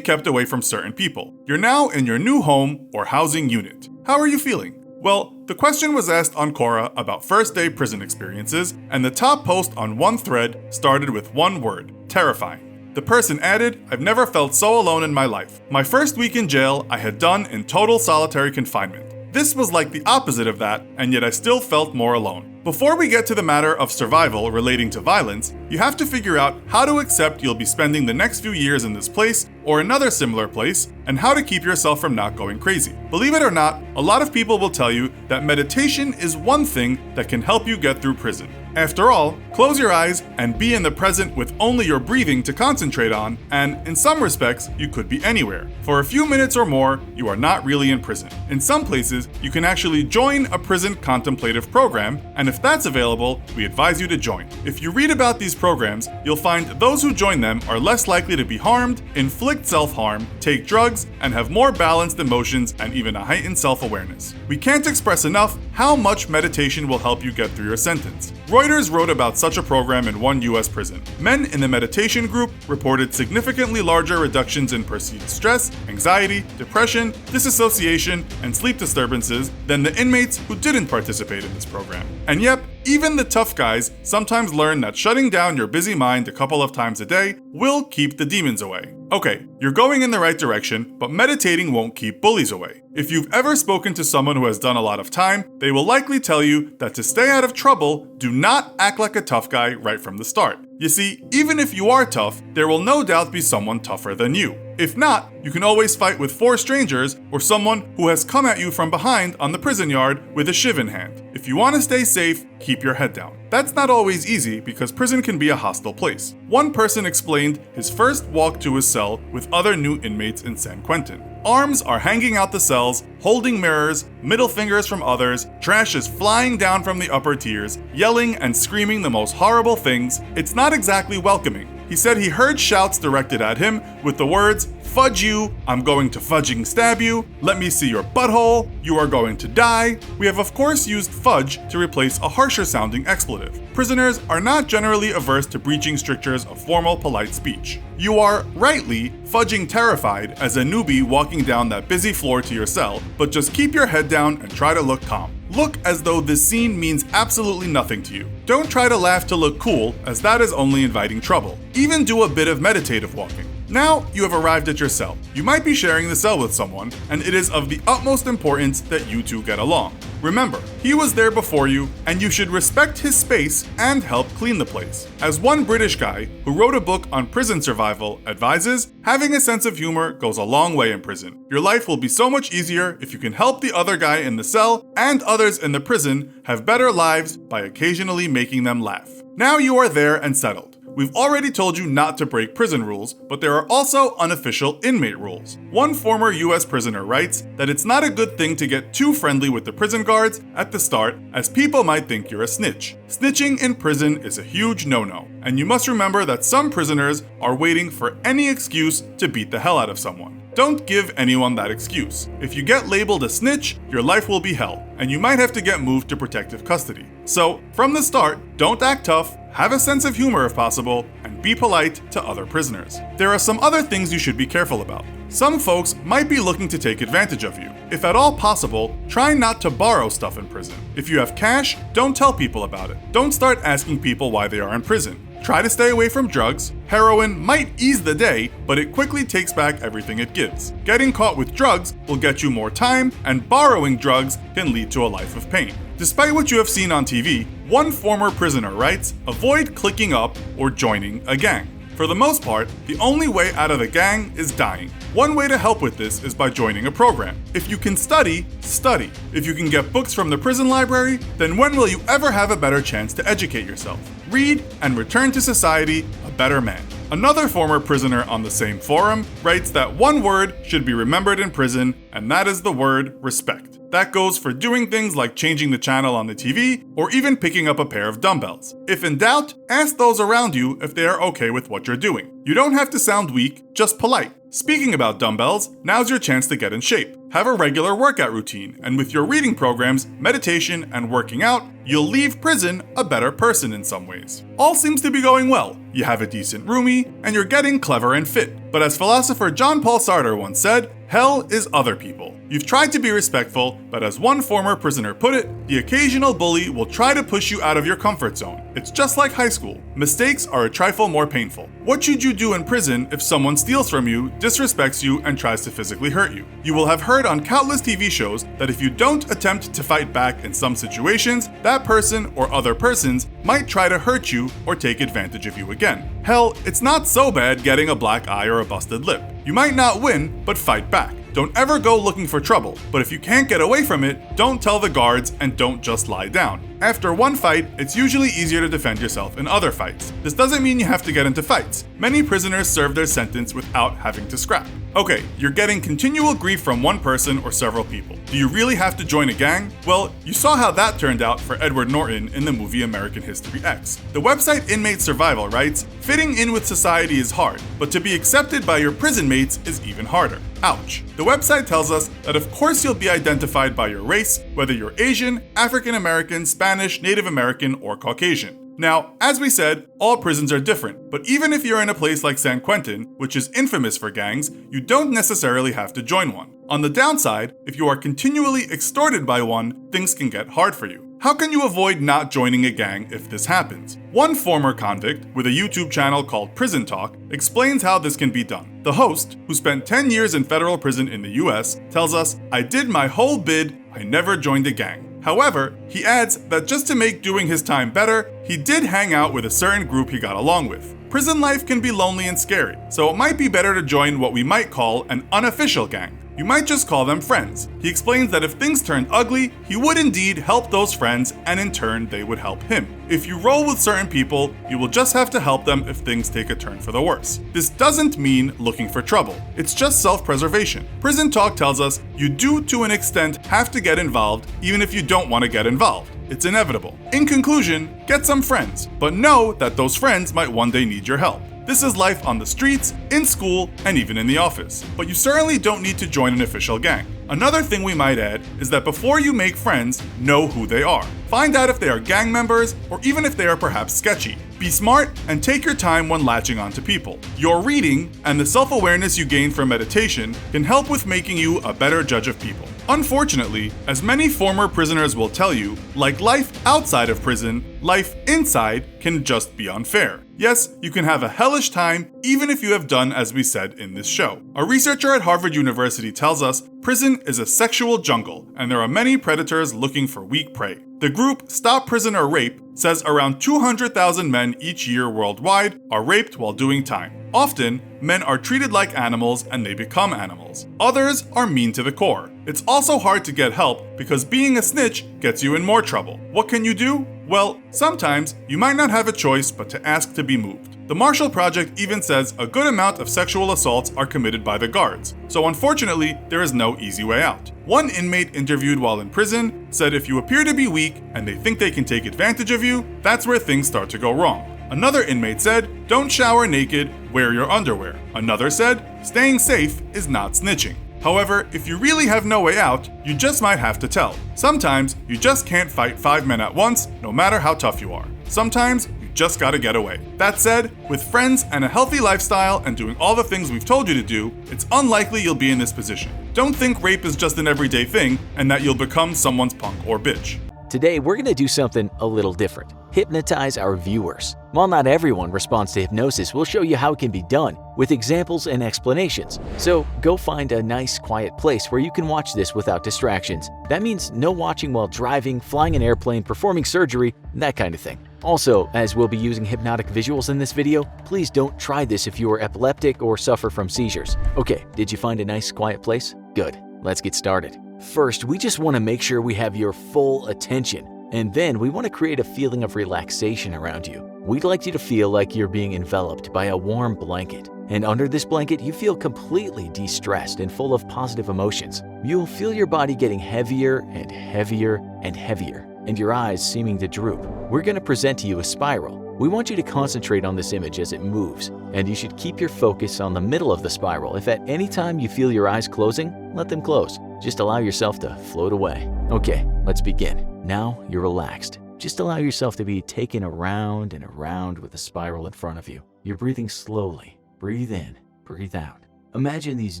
kept away from certain people. You're now in your new home or housing unit. How are you feeling? Well, the question was asked on Quora about first day prison experiences, and the top post on one thread started with one word: terrifying. The person added, "I've never felt so alone in my life. My first week in jail I had done in total solitary confinement. This was like the opposite of that, and yet I still felt more alone." Before we get to the matter of survival relating to violence, you have to figure out how to accept you'll be spending the next few years in this place or another similar place, and how to keep yourself from not going crazy. Believe it or not, a lot of people will tell you that meditation is one thing that can help you get through prison. After all, close your eyes and be in the present with only your breathing to concentrate on, and in some respects, you could be anywhere. For a few minutes or more, you are not really in prison. In some places, you can actually join a prison contemplative program, and if that's available, we advise you to join. If you read about these programs, you'll find those who join them are less likely to be harmed, inflict self-harm, take drugs, and have more balanced emotions and even a heightened self-awareness. We can't express enough how much meditation will help you get through your sentence. Reuters wrote about such a program in one US prison. Men in the meditation group reported significantly larger reductions in perceived stress, anxiety, depression, disassociation, and sleep disturbances than the inmates who didn't participate in this program. And yep, even the tough guys sometimes learn that shutting down your busy mind a couple of times a day will keep the demons away. Okay, you're going in the right direction, but meditating won't keep bullies away. If you've ever spoken to someone who has done a lot of time, they will likely tell you that to stay out of trouble, do not act like a tough guy right from the start. You see, even if you are tough, there will no doubt be someone tougher than you. If not, you can always fight with 4 strangers or someone who has come at you from behind on the prison yard with a shiv in hand. If you want to stay safe, keep your head down. That's not always easy because prison can be a hostile place. One person explained his first walk to his cell with other new inmates in San Quentin. Arms are hanging out the cells, holding mirrors, middle fingers from others, trash is flying down from the upper tiers, yelling and screaming the most horrible things. It's not exactly welcoming. He said he heard shouts directed at him with the words, "Fudge you, I'm going to fudging stab you, let me see your butthole, you are going to die." We have of course used fudge to replace a harsher sounding expletive. Prisoners are not generally averse to breaching strictures of formal, polite speech. You are, rightly, fudging terrified as a newbie walking down that busy floor to your cell, but just keep your head down and try to look calm. Look as though this scene means absolutely nothing to you. Don't try to laugh to look cool, as that is only inviting trouble. Even do a bit of meditative walking. Now you have arrived at your cell. You might be sharing the cell with someone, and it is of the utmost importance that you two get along. Remember, he was there before you, and you should respect his space and help clean the place. As one British guy who wrote a book on prison survival advises, having a sense of humor goes a long way in prison. Your life will be so much easier if you can help the other guy in the cell and others in the prison have better lives by occasionally making them laugh. Now you are there and settled. We've already told you not to break prison rules, but there are also unofficial inmate rules. One former US prisoner writes that it's not a good thing to get too friendly with the prison guards at the start, as people might think you're a snitch. Snitching in prison is a huge no-no, and you must remember that some prisoners are waiting for any excuse to beat the hell out of someone. Don't give anyone that excuse. If you get labeled a snitch, your life will be hell, and you might have to get moved to protective custody. So, from the start, don't act tough, have a sense of humor if possible, and be polite to other prisoners. There are some other things you should be careful about. Some folks might be looking to take advantage of you. If at all possible, try not to borrow stuff in prison. If you have cash, don't tell people about it. Don't start asking people why they are in prison. Try to stay away from drugs. Heroin might ease the day, but it quickly takes back everything it gives. Getting caught with drugs will get you more time, and borrowing drugs can lead to a life of pain. Despite what you have seen on TV, one former prisoner writes, avoid clicking up or joining a gang. For the most part, the only way out of the gang is dying. One way to help with this is by joining a program. If you can study, study. If you can get books from the prison library, then when will you ever have a better chance to educate yourself? Read and return to society a better man. Another former prisoner on the same forum writes that one word should be remembered in prison, and that is the word respect. That goes for doing things like changing the channel on the TV or even picking up a pair of dumbbells. If in doubt, ask those around you if they are okay with what you're doing. You don't have to sound weak, just polite. Speaking about dumbbells, now's your chance to get in shape. Have a regular workout routine, and with your reading programs, meditation, and working out, you'll leave prison a better person in some ways. All seems to be going well. You have a decent roomie, and you're getting clever and fit. But as philosopher John Paul Sartre once said, hell is other people. You've tried to be respectful, but as one former prisoner put it, the occasional bully will try to push you out of your comfort zone. It's just like high school. Mistakes are a trifle more painful. What should you do in prison if someone steals from you, disrespects you, and tries to physically hurt you? You will have heard on countless TV shows that if you don't attempt to fight back in some situations, that person or other persons might try to hurt you or take advantage of you again. Hell, it's not so bad getting a black eye or a busted lip. You might not win, but fight back. Don't ever go looking for trouble, but if you can't get away from it, don't tell the guards and don't just lie down. After one fight, it's usually easier to defend yourself in other fights. This doesn't mean you have to get into fights. Many prisoners serve their sentence without having to scrap. Okay, you're getting continual grief from one person or several people. Do you really have to join a gang? Well, you saw how that turned out for Edward Norton in the movie American History X. The website Inmate Survival writes, fitting in with society is hard, but to be accepted by your prison mates is even harder. Ouch. The website tells us that of course you'll be identified by your race, whether you're Asian, African American, Spanish, Native American, or Caucasian. Now, as we said, all prisons are different, but even if you're in a place like San Quentin, which is infamous for gangs, you don't necessarily have to join one. On the downside, if you are continually extorted by one, things can get hard for you. How can you avoid not joining a gang if this happens? One former convict, with a YouTube channel called Prison Talk, explains how this can be done. The host, who spent 10 years in federal prison in the US, tells us, "I did my whole bid, I never joined a gang." However, he adds that just to make doing his time better, he did hang out with a certain group he got along with. Prison life can be lonely and scary, so it might be better to join what we might call an unofficial gang. You might just call them friends. He explains that if things turned ugly, he would indeed help those friends, and in turn, they would help him. If you roll with certain people, you will just have to help them if things take a turn for the worse. This doesn't mean looking for trouble. It's just self-preservation. Prison Talk tells us you do, to an extent, have to get involved, even if you don't want to get involved. It's inevitable. In conclusion, get some friends, but know that those friends might one day need your help. This is life on the streets, in school, and even in the office. But you certainly don't need to join an official gang. Another thing we might add is that before you make friends, know who they are. Find out if they are gang members or even if they are perhaps sketchy. Be smart and take your time when latching onto people. Your reading and the self-awareness you gain from meditation can help with making you a better judge of people. Unfortunately, as many former prisoners will tell you, like life outside of prison, life inside can just be unfair. Yes, you can have a hellish time even if you have done as we said in this show. A researcher at Harvard University tells us prison is a sexual jungle and there are many predators looking for weak prey. The group Stop Prison or Rape says around 200,000 men each year worldwide are raped while doing time. Often, men are treated like animals and they become animals. Others are mean to the core. It's also hard to get help because being a snitch gets you in more trouble. What can you do? Well, sometimes you might not have a choice but to ask to be moved. The Marshall Project even says a good amount of sexual assaults are committed by the guards, so unfortunately, there is no easy way out. One inmate interviewed while in prison said if you appear to be weak and they think they can take advantage of you, that's where things start to go wrong. Another inmate said, don't shower naked, wear your underwear. Another said, staying safe is not snitching. However, if you really have no way out, you just might have to tell. Sometimes, you just can't fight 5 men at once, no matter how tough you are. Sometimes, you just gotta get away. That said, with friends and a healthy lifestyle and doing all the things we've told you to do, it's unlikely you'll be in this position. Don't think rape is just an everyday thing and that you'll become someone's punk or bitch. Today, we're going to do something a little different. Hypnotize our viewers. While not everyone responds to hypnosis, we'll show you how it can be done with examples and explanations. So go find a nice, quiet place where you can watch this without distractions. That means no watching while driving, flying an airplane, performing surgery, that kind of thing. Also, as we'll be using hypnotic visuals in this video, please don't try this if you are epileptic or suffer from seizures. Okay, did you find a nice, quiet place? Good. Let's get started. First, we just want to make sure we have your full attention, and then we want to create a feeling of relaxation around you. We'd like you to feel like you're being enveloped by a warm blanket, and under this blanket, you feel completely de-stressed and full of positive emotions. You'll feel your body getting heavier and heavier and heavier, and your eyes seeming to droop. We're going to present to you a spiral. We want you to concentrate on this image as it moves, and you should keep your focus on the middle of the spiral. If at any time you feel your eyes closing, let them close. Just allow yourself to float away. Okay, let's begin. Now you're relaxed. Just allow yourself to be taken around and around with the spiral in front of you. You're breathing slowly. Breathe in, breathe out. Imagine these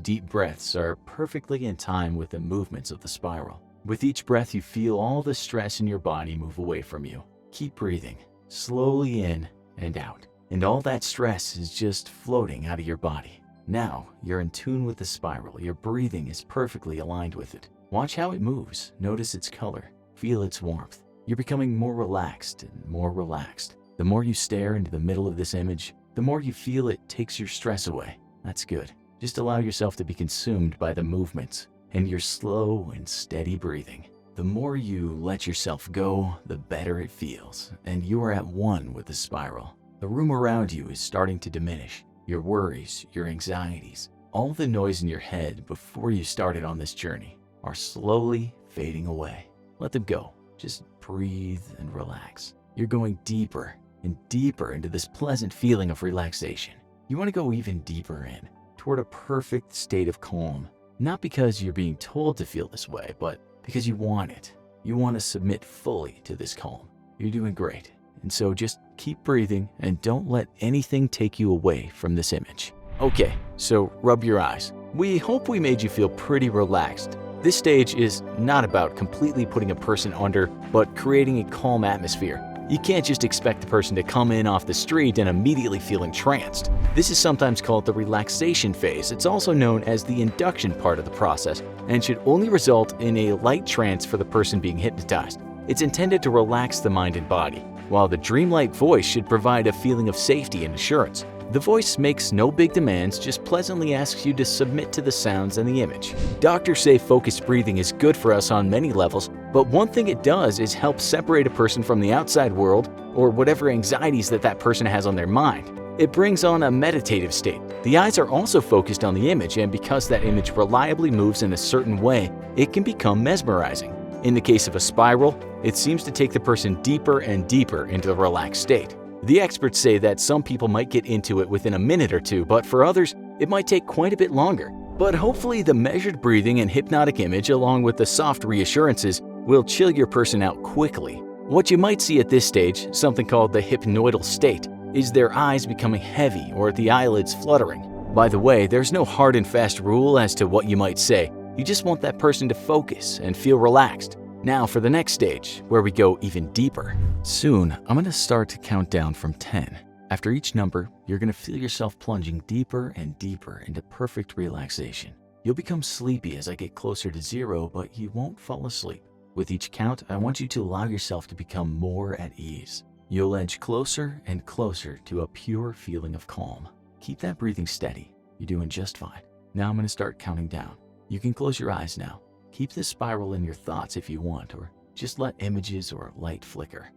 deep breaths are perfectly in time with the movements of the spiral. With each breath, you feel all the stress in your body move away from you. Keep breathing, slowly in and out. And all that stress is just floating out of your body. Now, you're in tune with the spiral. Your breathing is perfectly aligned with it. Watch how it moves. Notice its color. Feel its warmth. You're becoming more relaxed and more relaxed. The more you stare into the middle of this image, the more you feel it takes your stress away. That's good. Just allow yourself to be consumed by the movements and your slow and steady breathing. The more you let yourself go, the better it feels, and you are at one with the spiral. The room around you is starting to diminish. Your worries, your anxieties, all the noise in your head before you started on this journey are slowly fading away. Let them go. Just breathe and relax. You're going deeper and deeper into this pleasant feeling of relaxation. You want to go even deeper in, toward a perfect state of calm. Not because you're being told to feel this way, but because you want it. You want to submit fully to this calm. You're doing great. And so just keep breathing and don't let anything take you away from this image. Okay, so rub your eyes. We hope we made you feel pretty relaxed. This stage is not about completely putting a person under, but creating a calm atmosphere. You can't just expect the person to come in off the street and immediately feel entranced. This is sometimes called the relaxation phase. It's also known as the induction part of the process and should only result in a light trance for the person being hypnotized. It's intended to relax the mind and body, while the dreamlike voice should provide a feeling of safety and assurance. The voice makes no big demands, just pleasantly asks you to submit to the sounds and the image. Doctors say focused breathing is good for us on many levels, but one thing it does is help separate a person from the outside world or whatever anxieties that person has on their mind. It brings on a meditative state. The eyes are also focused on the image, and because that image reliably moves in a certain way, it can become mesmerizing. In the case of a spiral, it seems to take the person deeper and deeper into the relaxed state. The experts say that some people might get into it within a minute or two, but for others, it might take quite a bit longer. But hopefully the measured breathing and hypnotic image, along with the soft reassurances, will chill your person out quickly. What you might see at this stage, something called the hypnoidal state, is their eyes becoming heavy or the eyelids fluttering. By the way, there's no hard and fast rule as to what you might say. You just want that person to focus and feel relaxed. Now for the next stage, where we go even deeper. Soon, I'm going to start to count down from 10. After each number, you're going to feel yourself plunging deeper and deeper into perfect relaxation. You'll become sleepy as I get closer to 0, but you won't fall asleep. With each count, I want you to allow yourself to become more at ease. You'll edge closer and closer to a pure feeling of calm. Keep that breathing steady. You're doing just fine. Now I'm going to start counting down. You can close your eyes now. Keep this spiral in your thoughts if you want, or just let images or light flicker.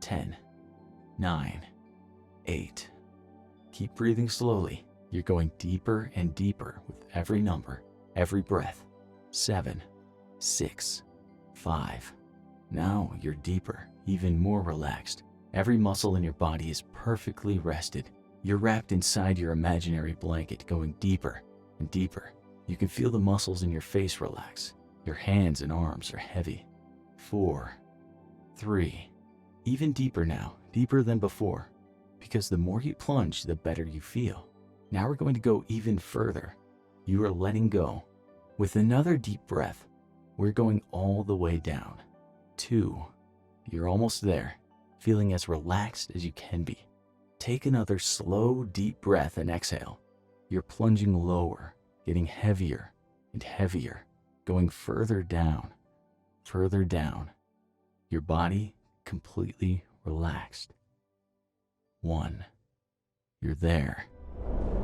10, 9, 8. Keep breathing slowly. You're going deeper and deeper with every number, every breath. 7, 6, 5. Now you're deeper, even more relaxed. Every muscle in your body is perfectly rested. You're wrapped inside your imaginary blanket, going deeper and deeper. You can feel the muscles in your face relax. Your hands and arms are heavy. 4, 3. Even deeper now, deeper than before. Because the more you plunge, the better you feel. Now we're going to go even further. You are letting go. With another deep breath, we're going all the way down. 2. You're almost there, feeling as relaxed as you can be. Take another slow, deep breath and exhale. You're plunging lower, getting heavier and heavier, going further down, further down. Your body completely relaxed. 1. You're there.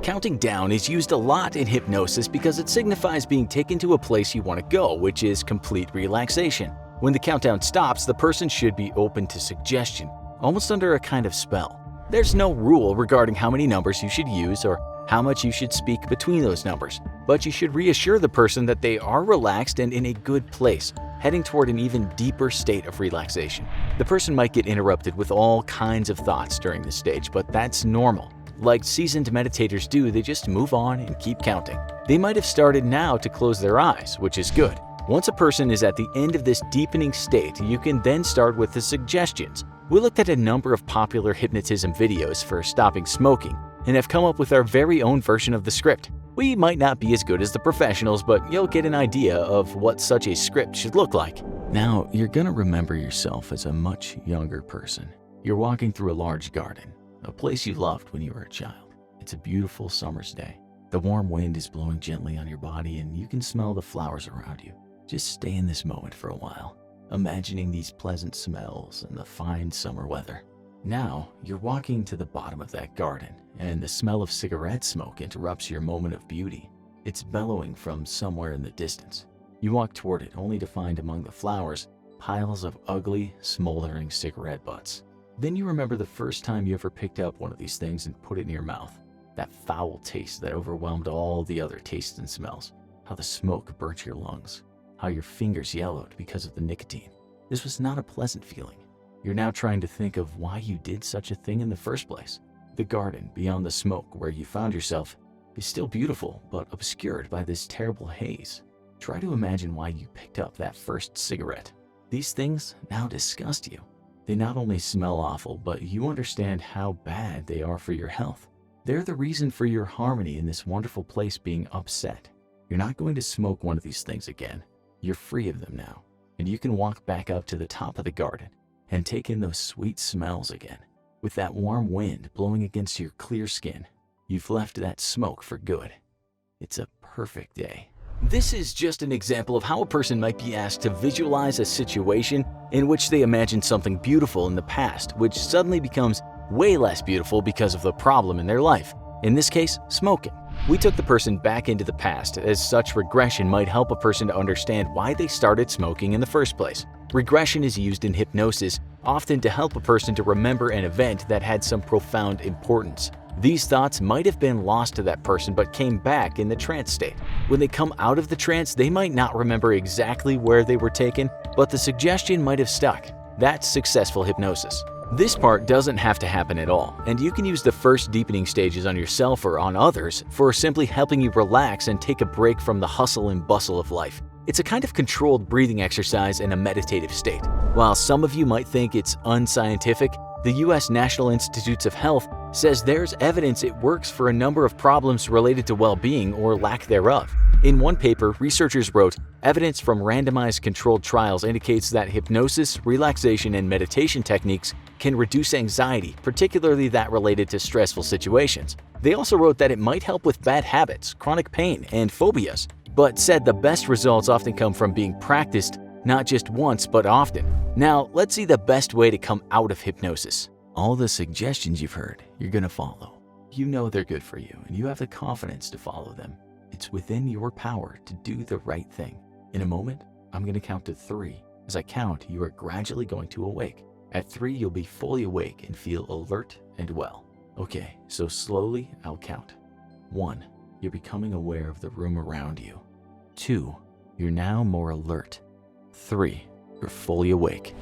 Counting down is used a lot in hypnosis because it signifies being taken to a place you want to go, which is complete relaxation. When the countdown stops, the person should be open to suggestion, almost under a kind of spell. There's no rule regarding how many numbers you should use or how much you should speak between those numbers, but you should reassure the person that they are relaxed and in a good place, heading toward an even deeper state of relaxation. The person might get interrupted with all kinds of thoughts during this stage, but that's normal. Like seasoned meditators do, they just move on and keep counting. They might have started now to close their eyes, which is good. Once a person is at the end of this deepening state, you can then start with the suggestions. We looked at a number of popular hypnotism videos for stopping smoking and have come up with our very own version of the script. We might not be as good as the professionals, but you'll get an idea of what such a script should look like. Now, you're gonna remember yourself as a much younger person. You're walking through a large garden, a place you loved when you were a child. It's a beautiful summer's day. The warm wind is blowing gently on your body and you can smell the flowers around you. Just stay in this moment for a while, imagining these pleasant smells and the fine summer weather. Now, you're walking to the bottom of that garden, and the smell of cigarette smoke interrupts your moment of beauty. It's bellowing from somewhere in the distance. You walk toward it only to find among the flowers piles of ugly, smoldering cigarette butts. Then you remember the first time you ever picked up one of these things and put it in your mouth. That foul taste that overwhelmed all the other tastes and smells. How the smoke burnt your lungs. How your fingers yellowed because of the nicotine. This was not a pleasant feeling. You're now trying to think of why you did such a thing in the first place. The garden beyond the smoke where you found yourself is still beautiful, but obscured by this terrible haze. Try to imagine why you picked up that first cigarette. These things now disgust you. They not only smell awful, but you understand how bad they are for your health. They're the reason for your harmony in this wonderful place being upset. You're not going to smoke one of these things again. You're free of them now, and you can walk back up to the top of the garden and take in those sweet smells again. With that warm wind blowing against your clear skin, you've left that smoke for good. It's a perfect day. This is just an example of how a person might be asked to visualize a situation in which they imagined something beautiful in the past, which suddenly becomes way less beautiful because of the problem in their life. In this case, smoking. We took the person back into the past, as such regression might help a person to understand why they started smoking in the first place. Regression is used in hypnosis, often to help a person to remember an event that had some profound importance. These thoughts might have been lost to that person but came back in the trance state. When they come out of the trance, they might not remember exactly where they were taken, but the suggestion might have stuck. That's successful hypnosis. This part doesn't have to happen at all, and you can use the first deepening stages on yourself or on others for simply helping you relax and take a break from the hustle and bustle of life. It's a kind of controlled breathing exercise in a meditative state. While some of you might think it's unscientific, the US National Institutes of Health says there's evidence it works for a number of problems related to well-being or lack thereof. In one paper, researchers wrote, "Evidence from randomized controlled trials indicates that hypnosis, relaxation, and meditation techniques can reduce anxiety, particularly that related to stressful situations." They also wrote that it might help with bad habits, chronic pain, and phobias, but said the best results often come from being practiced not just once but often. Now, let's see the best way to come out of hypnosis. All the suggestions you've heard, you're going to follow. You know they're good for you, and you have the confidence to follow them. It's within your power to do the right thing. In a moment, I'm going to count to 3. As I count, you are gradually going to awake. At 3, you'll be fully awake and feel alert and well. Okay, so slowly I'll count. 1, you're becoming aware of the room around you. 2, you're now more alert. 3, you're fully awake.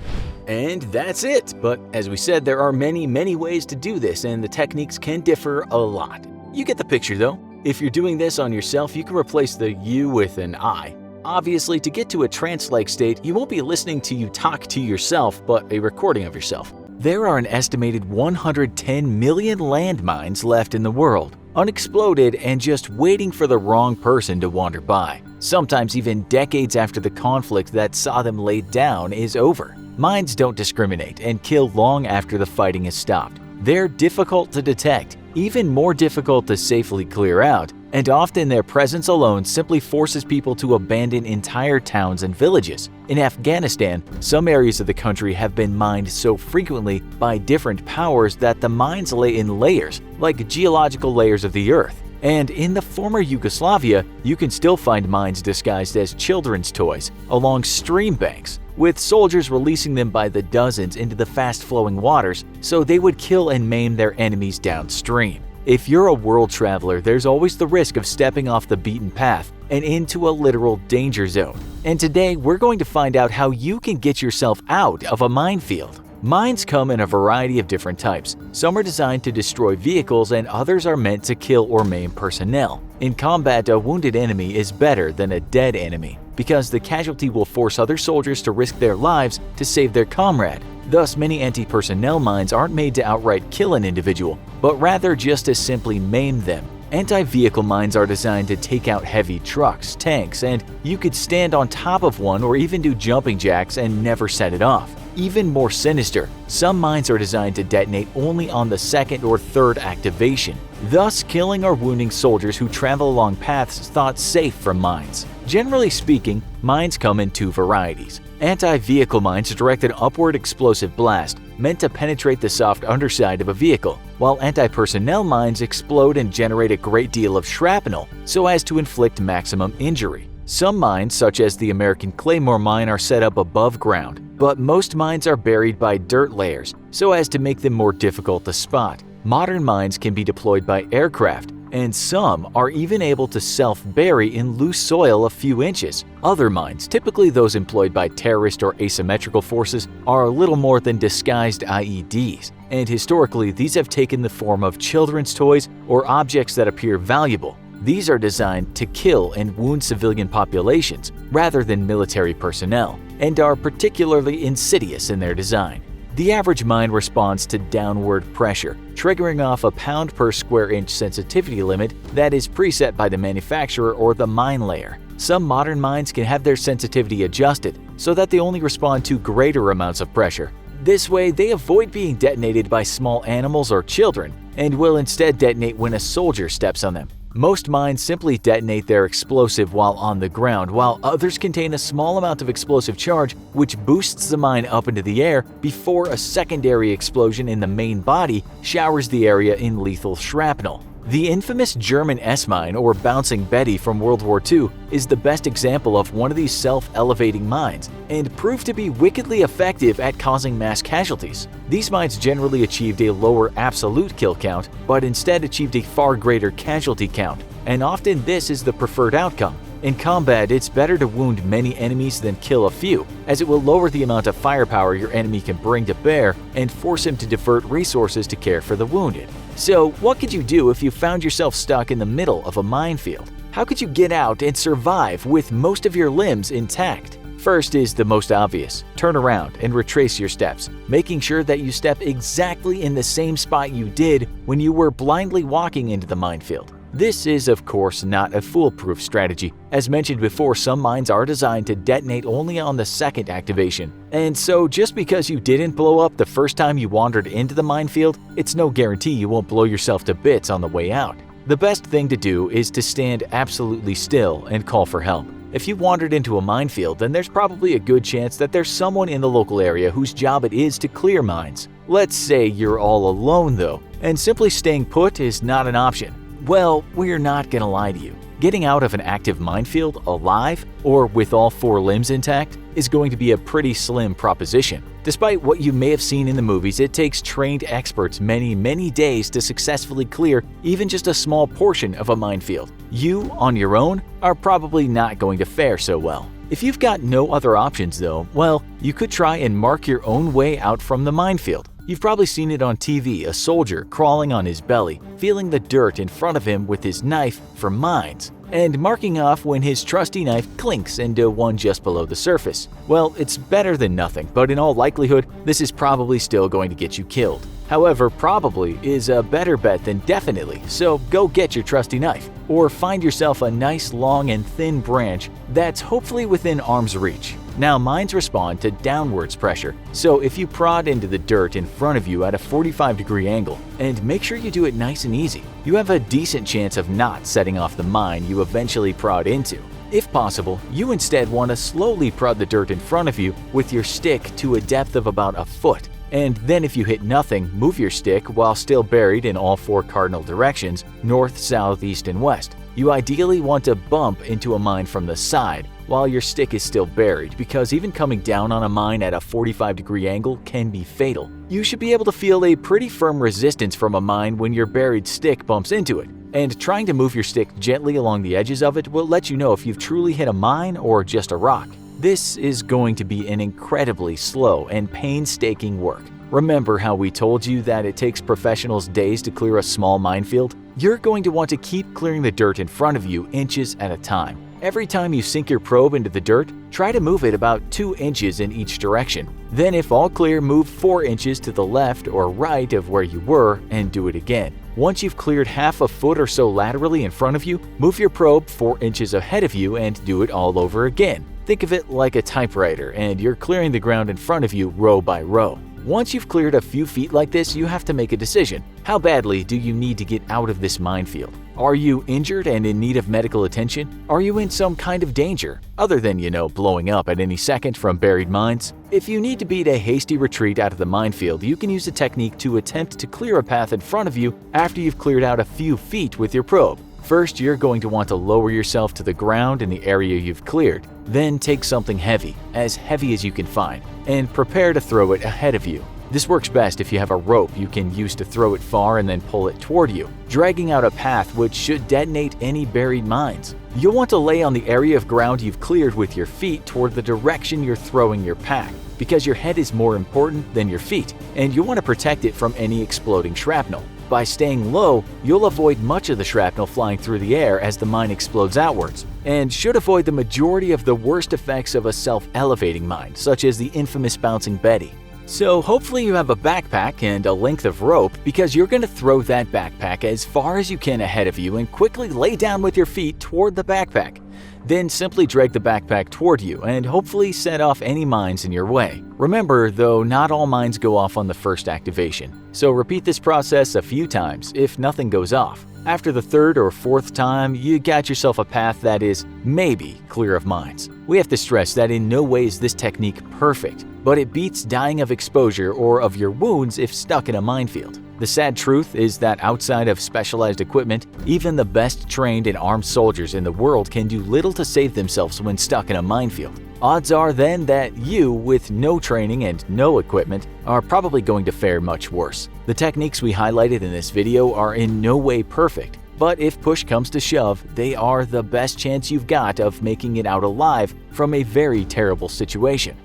And that's it. But as we said, there are many ways to do this, and the techniques can differ a lot. You get the picture though. If you're doing this on yourself, you can replace the you with an I. Obviously, to get to a trance-like state, you won't be listening to you talk to yourself, but a recording of yourself. There are an estimated 110 million landmines left in the world, unexploded and just waiting for the wrong person to wander by. Sometimes even decades after the conflict that saw them laid down is over. Mines don't discriminate and kill long after the fighting has stopped. They're difficult to detect, even more difficult to safely clear out, and often their presence alone simply forces people to abandon entire towns and villages. In Afghanistan, some areas of the country have been mined so frequently by different powers that the mines lay in layers, like geological layers of the earth. And in the former Yugoslavia, you can still find mines disguised as children's toys along stream banks, with soldiers releasing them by the dozens into the fast-flowing waters so they would kill and maim their enemies downstream. If you're a world traveler, there's always the risk of stepping off the beaten path and into a literal danger zone. And today, we're going to find out how you can get yourself out of a minefield. Mines come in a variety of different types. Some are designed to destroy vehicles and others are meant to kill or maim personnel. In combat, a wounded enemy is better than a dead enemy because the casualty will force other soldiers to risk their lives to save their comrade. Thus, many anti-personnel mines aren't made to outright kill an individual, but rather just to simply maim them. Anti-vehicle mines are designed to take out heavy trucks, tanks, and you could stand on top of one or even do jumping jacks and never set it off. Even more sinister, some mines are designed to detonate only on the 2nd or 3rd activation, thus killing or wounding soldiers who travel along paths thought safe from mines. Generally speaking, mines come in 2 varieties. Anti-vehicle mines direct an upward explosive blast meant to penetrate the soft underside of a vehicle, while anti-personnel mines explode and generate a great deal of shrapnel so as to inflict maximum injury. Some mines, such as the American Claymore mine, are set up above ground, but most mines are buried by dirt layers so as to make them more difficult to spot. Modern mines can be deployed by aircraft, and some are even able to self-bury in loose soil a few inches. Other mines, typically those employed by terrorist or asymmetrical forces, are a little more than disguised IEDs, and historically these have taken the form of children's toys or objects that appear valuable. These are designed to kill and wound civilian populations rather than military personnel, and are particularly insidious in their design. The average mine responds to downward pressure, triggering off a pound per square inch sensitivity limit that is preset by the manufacturer or the mine layer. some modern mines can have their sensitivity adjusted so that they only respond to greater amounts of pressure. This way, they avoid being detonated by small animals or children and will instead detonate when a soldier steps on them. Most mines simply detonate their explosive while on the ground, while others contain a small amount of explosive charge which boosts the mine up into the air before a secondary explosion in the main body showers the area in lethal shrapnel. The infamous German S-mine, or Bouncing Betty from World War II, is the best example of one of these self-elevating mines and proved to be wickedly effective at causing mass casualties. These mines generally achieved a lower absolute kill count, but instead achieved a far greater casualty count, and often this is the preferred outcome. In combat, it's better to wound many enemies than kill a few, as it will lower the amount of firepower your enemy can bring to bear and force him to divert resources to care for the wounded. So, what could you do if you found yourself stuck in the middle of a minefield? How could you get out and survive with most of your limbs intact? First is the most obvious. Turn around and retrace your steps, making sure that you step exactly in the same spot you did when you were blindly walking into the minefield. This is, of course, not a foolproof strategy. As mentioned before, some mines are designed to detonate only on the second activation. And so just because you didn't blow up the first time you wandered into the minefield, it's no guarantee you won't blow yourself to bits on the way out. The best thing to do is to stand absolutely still and call for help. If you wandered into a minefield, then there's probably a good chance that there's someone in the local area whose job it is to clear mines. Let's say you're all alone though, and simply staying put is not an option. Well, we're not gonna lie to you. Getting out of an active minefield alive, or with all four limbs intact, is going to be a pretty slim proposition. Despite what you may have seen in the movies, it takes trained experts many days to successfully clear even just a small portion of a minefield. You, on your own, are probably not going to fare so well. If you've got no other options though, well, you could try and mark your own way out from the minefield. You've probably seen it on TV, a soldier crawling on his belly, feeling the dirt in front of him with his knife for mines, and marking off when his trusty knife clinks into one just below the surface. Well, it's better than nothing, but in all likelihood, this is probably still going to get you killed. However, probably is a better bet than definitely, so go get your trusty knife, or find yourself a nice long and thin branch that's hopefully within arm's reach. Now, mines respond to downwards pressure, so if you prod into the dirt in front of you at a 45-degree angle, and make sure you do it nice and easy, you have a decent chance of not setting off the mine you eventually prod into. If possible, you instead want to slowly prod the dirt in front of you with your stick to a depth of about a foot. And then if you hit nothing, move your stick while still buried in all four cardinal directions, north, south, east, and west. You ideally want to bump into a mine from the side while your stick is still buried, because even coming down on a mine at a 45-degree angle can be fatal. You should be able to feel a pretty firm resistance from a mine when your buried stick bumps into it, and trying to move your stick gently along the edges of it will let you know if you've truly hit a mine or just a rock. This is going to be an incredibly slow and painstaking work. Remember how we told you that it takes professionals days to clear a small minefield? You're going to want to keep clearing the dirt in front of you inches at a time. Every time you sink your probe into the dirt, try to move it about 2 inches in each direction. Then if all clear, move 4 inches to the left or right of where you were and do it again. Once you've cleared half a foot or so laterally in front of you, move your probe 4 inches ahead of you and do it all over again. Think of it like a typewriter, and you're clearing the ground in front of you row by row. Once you've cleared a few feet like this, you have to make a decision. How badly do you need to get out of this minefield? Are you injured and in need of medical attention? Are you in some kind of danger, other than, blowing up at any second from buried mines? If you need to beat a hasty retreat out of the minefield, you can use a technique to attempt to clear a path in front of you after you've cleared out a few feet with your probe. First, you're going to want to lower yourself to the ground in the area you've cleared. Then take something heavy as you can find, and prepare to throw it ahead of you. This works best if you have a rope you can use to throw it far and then pull it toward you, dragging out a path which should detonate any buried mines. You'll want to lay on the area of ground you've cleared with your feet toward the direction you're throwing your pack, because your head is more important than your feet, and you'll want to protect it from any exploding shrapnel. By staying low, you'll avoid much of the shrapnel flying through the air as the mine explodes outwards, and should avoid the majority of the worst effects of a self-elevating mine, such as the infamous Bouncing Betty. So hopefully you have a backpack and a length of rope, because you're going to throw that backpack as far as you can ahead of you and quickly lay down with your feet toward the backpack. Then simply drag the backpack toward you and hopefully set off any mines in your way. Remember, though, not all mines go off on the first activation, so repeat this process a few times if nothing goes off. After the third or fourth time, you got yourself a path that is maybe clear of mines. We have to stress that in no way is this technique perfect, but it beats dying of exposure or of your wounds if stuck in a minefield. The sad truth is that outside of specialized equipment, even the best trained and armed soldiers in the world can do little to save themselves when stuck in a minefield. Odds are then that you, with no training and no equipment, are probably going to fare much worse. The techniques we highlighted in this video are in no way perfect, but if push comes to shove, they are the best chance you've got of making it out alive from a very terrible situation.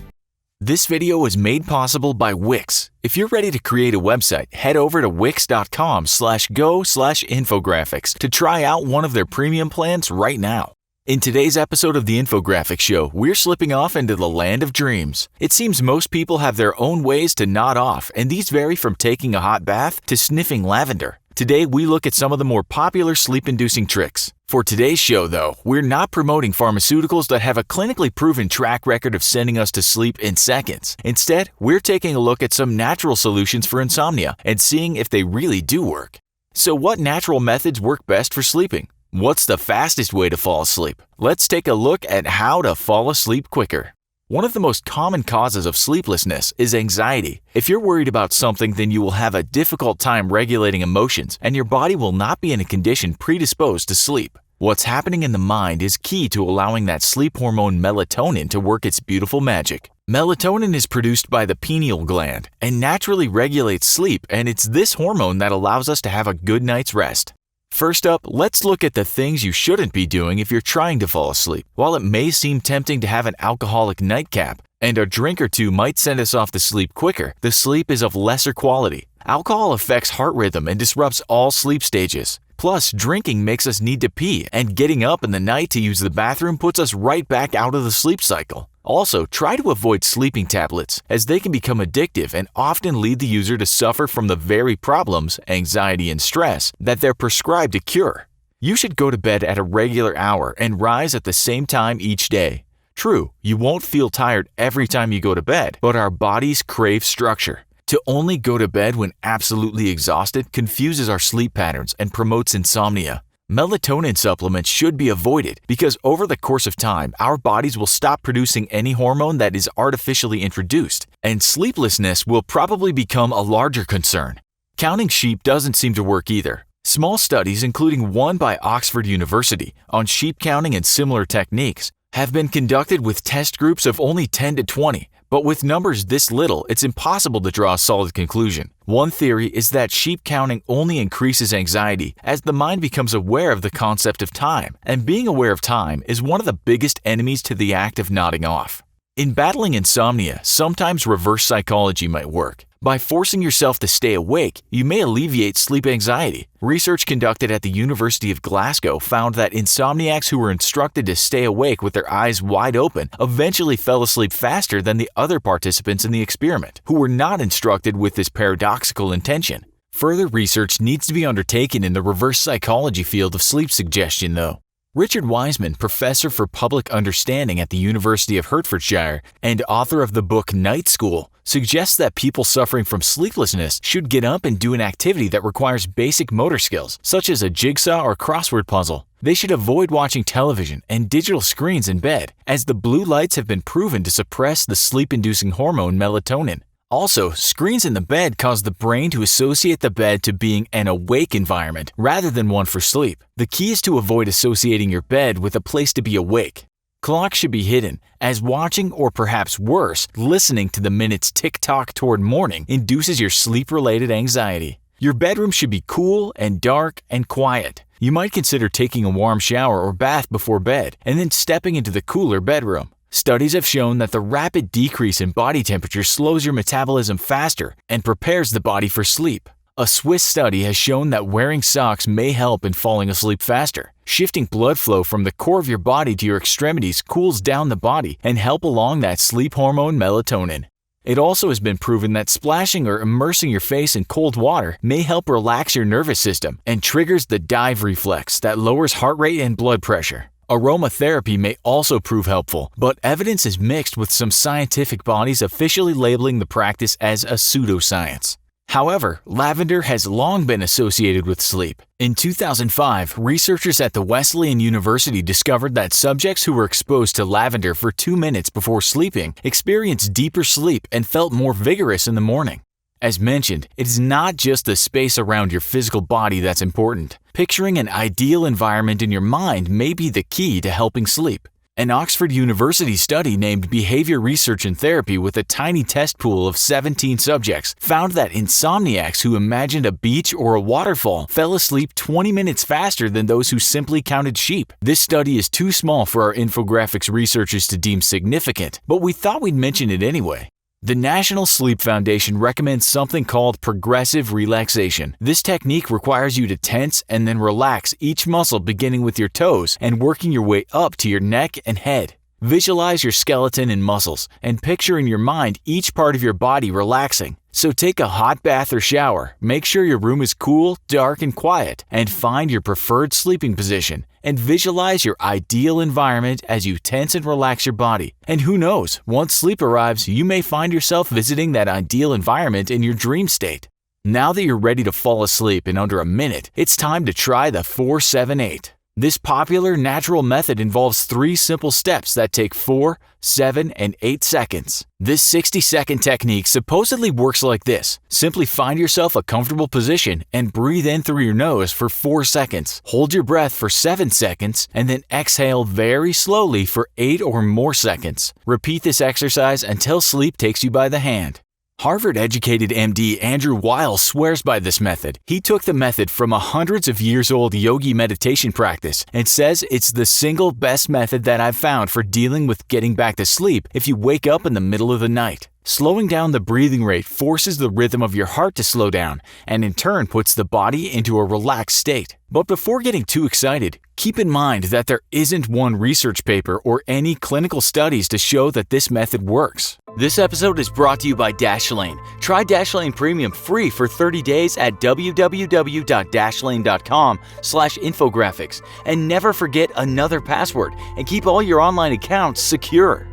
This video was made possible by Wix. If you're ready to create a website, head over to wix.com/go/infographics to try out one of their premium plans right now. In today's episode of the Infographics Show, we're slipping off into the land of dreams. It seems most people have their own ways to nod off, and these vary from taking a hot bath to sniffing lavender. Today, we look at some of the more popular sleep-inducing tricks. For today's show, though, we're not promoting pharmaceuticals that have a clinically proven track record of sending us to sleep in seconds. Instead, we're taking a look at some natural solutions for insomnia and seeing if they really do work. So what natural methods work best for sleeping? What's the fastest way to fall asleep? Let's take a look at how to fall asleep quicker. One of the most common causes of sleeplessness is anxiety. If you're worried about something, then you will have a difficult time regulating emotions, and your body will not be in a condition predisposed to sleep. What's happening in the mind is key to allowing that sleep hormone melatonin to work its beautiful magic. Melatonin is produced by the pineal gland and naturally regulates sleep, and it's this hormone that allows us to have a good night's rest. First up, let's look at the things you shouldn't be doing if you're trying to fall asleep. While it may seem tempting to have an alcoholic nightcap, and a drink or two might send us off to sleep quicker, the sleep is of lesser quality. Alcohol affects heart rhythm and disrupts all sleep stages. Plus, drinking makes us need to pee, and getting up in the night to use the bathroom puts us right back out of the sleep cycle. Also, try to avoid sleeping tablets, as they can become addictive and often lead the user to suffer from the very problems, anxiety and stress, that they're prescribed to cure. You should go to bed at a regular hour and rise at the same time each day. True, you won't feel tired every time you go to bed, but our bodies crave structure. To only go to bed when absolutely exhausted confuses our sleep patterns and promotes insomnia. Melatonin supplements should be avoided because over the course of time, our bodies will stop producing any hormone that is artificially introduced, and sleeplessness will probably become a larger concern. Counting sheep doesn't seem to work either. Small studies, including one by Oxford University, on sheep counting and similar techniques, have been conducted with test groups of only 10 to 20. But with numbers this little, it's impossible to draw a solid conclusion. One theory is that sheep counting only increases anxiety as the mind becomes aware of the concept of time, and being aware of time is one of the biggest enemies to the act of nodding off. In battling insomnia, sometimes reverse psychology might work. By forcing yourself to stay awake, you may alleviate sleep anxiety. Research conducted at the University of Glasgow found that insomniacs who were instructed to stay awake with their eyes wide open eventually fell asleep faster than the other participants in the experiment, who were not instructed with this paradoxical intention. Further research needs to be undertaken in the reverse psychology field of sleep suggestion, though. Richard Wiseman, professor for public understanding at the University of Hertfordshire and author of the book Night School, suggests that people suffering from sleeplessness should get up and do an activity that requires basic motor skills, such as a jigsaw or crossword puzzle. They should avoid watching television and digital screens in bed, as the blue lights have been proven to suppress the sleep-inducing hormone melatonin. Also, screens in the bed cause the brain to associate the bed to being an awake environment rather than one for sleep. The key is to avoid associating your bed with a place to be awake. Clocks should be hidden, as watching or perhaps worse, listening to the minutes tick-tock toward morning induces your sleep-related anxiety. Your bedroom should be cool and dark and quiet. You might consider taking a warm shower or bath before bed and then stepping into the cooler bedroom. Studies have shown that the rapid decrease in body temperature slows your metabolism faster and prepares the body for sleep. A Swiss study has shown that wearing socks may help in falling asleep faster. Shifting blood flow from the core of your body to your extremities cools down the body and help along that sleep hormone melatonin. It also has been proven that splashing or immersing your face in cold water may help relax your nervous system and triggers the dive reflex that lowers heart rate and blood pressure. Aromatherapy may also prove helpful, but evidence is mixed with some scientific bodies officially labeling the practice as a pseudoscience. However, lavender has long been associated with sleep. In 2005, researchers at the Wesleyan University discovered that subjects who were exposed to lavender for 2 minutes before sleeping experienced deeper sleep and felt more vigorous in the morning. As mentioned, it is not just the space around your physical body that's important. Picturing an ideal environment in your mind may be the key to helping sleep. An Oxford University study named Behavior Research and Therapy with a tiny test pool of 17 subjects found that insomniacs who imagined a beach or a waterfall fell asleep 20 minutes faster than those who simply counted sheep. This study is too small for our infographics researchers to deem significant, but we thought we'd mention it anyway. The National Sleep Foundation recommends something called progressive relaxation. This technique requires you to tense and then relax each muscle beginning with your toes and working your way up to your neck and head. Visualize your skeleton and muscles and picture in your mind each part of your body relaxing. So take a hot bath or shower, make sure your room is cool, dark, and quiet, and find your preferred sleeping position. And visualize your ideal environment as you tense and relax your body. And who knows, once sleep arrives, you may find yourself visiting that ideal environment in your dream state. Now that you're ready to fall asleep in under a minute, it's time to try the 4-7-8. This popular natural method involves 3 simple steps that take 4, 7, and 8 seconds. This 60-second technique supposedly works like this. Simply find yourself a comfortable position and breathe in through your nose for 4 seconds. Hold your breath for 7 seconds and then exhale very slowly for 8 or more seconds. Repeat this exercise until sleep takes you by the hand. Harvard-educated MD Andrew Weil swears by this method. He took the method from a hundreds of years old yogi meditation practice and says it's the single best method that I've found for dealing with getting back to sleep if you wake up in the middle of the night. Slowing down the breathing rate forces the rhythm of your heart to slow down and in turn puts the body into a relaxed state. But before getting too excited, keep in mind that there isn't one research paper or any clinical studies to show that this method works. This episode is brought to you by Dashlane. Try Dashlane Premium free for 30 days at www.dashlane.com/infographics and never forget another password and keep all your online accounts secure.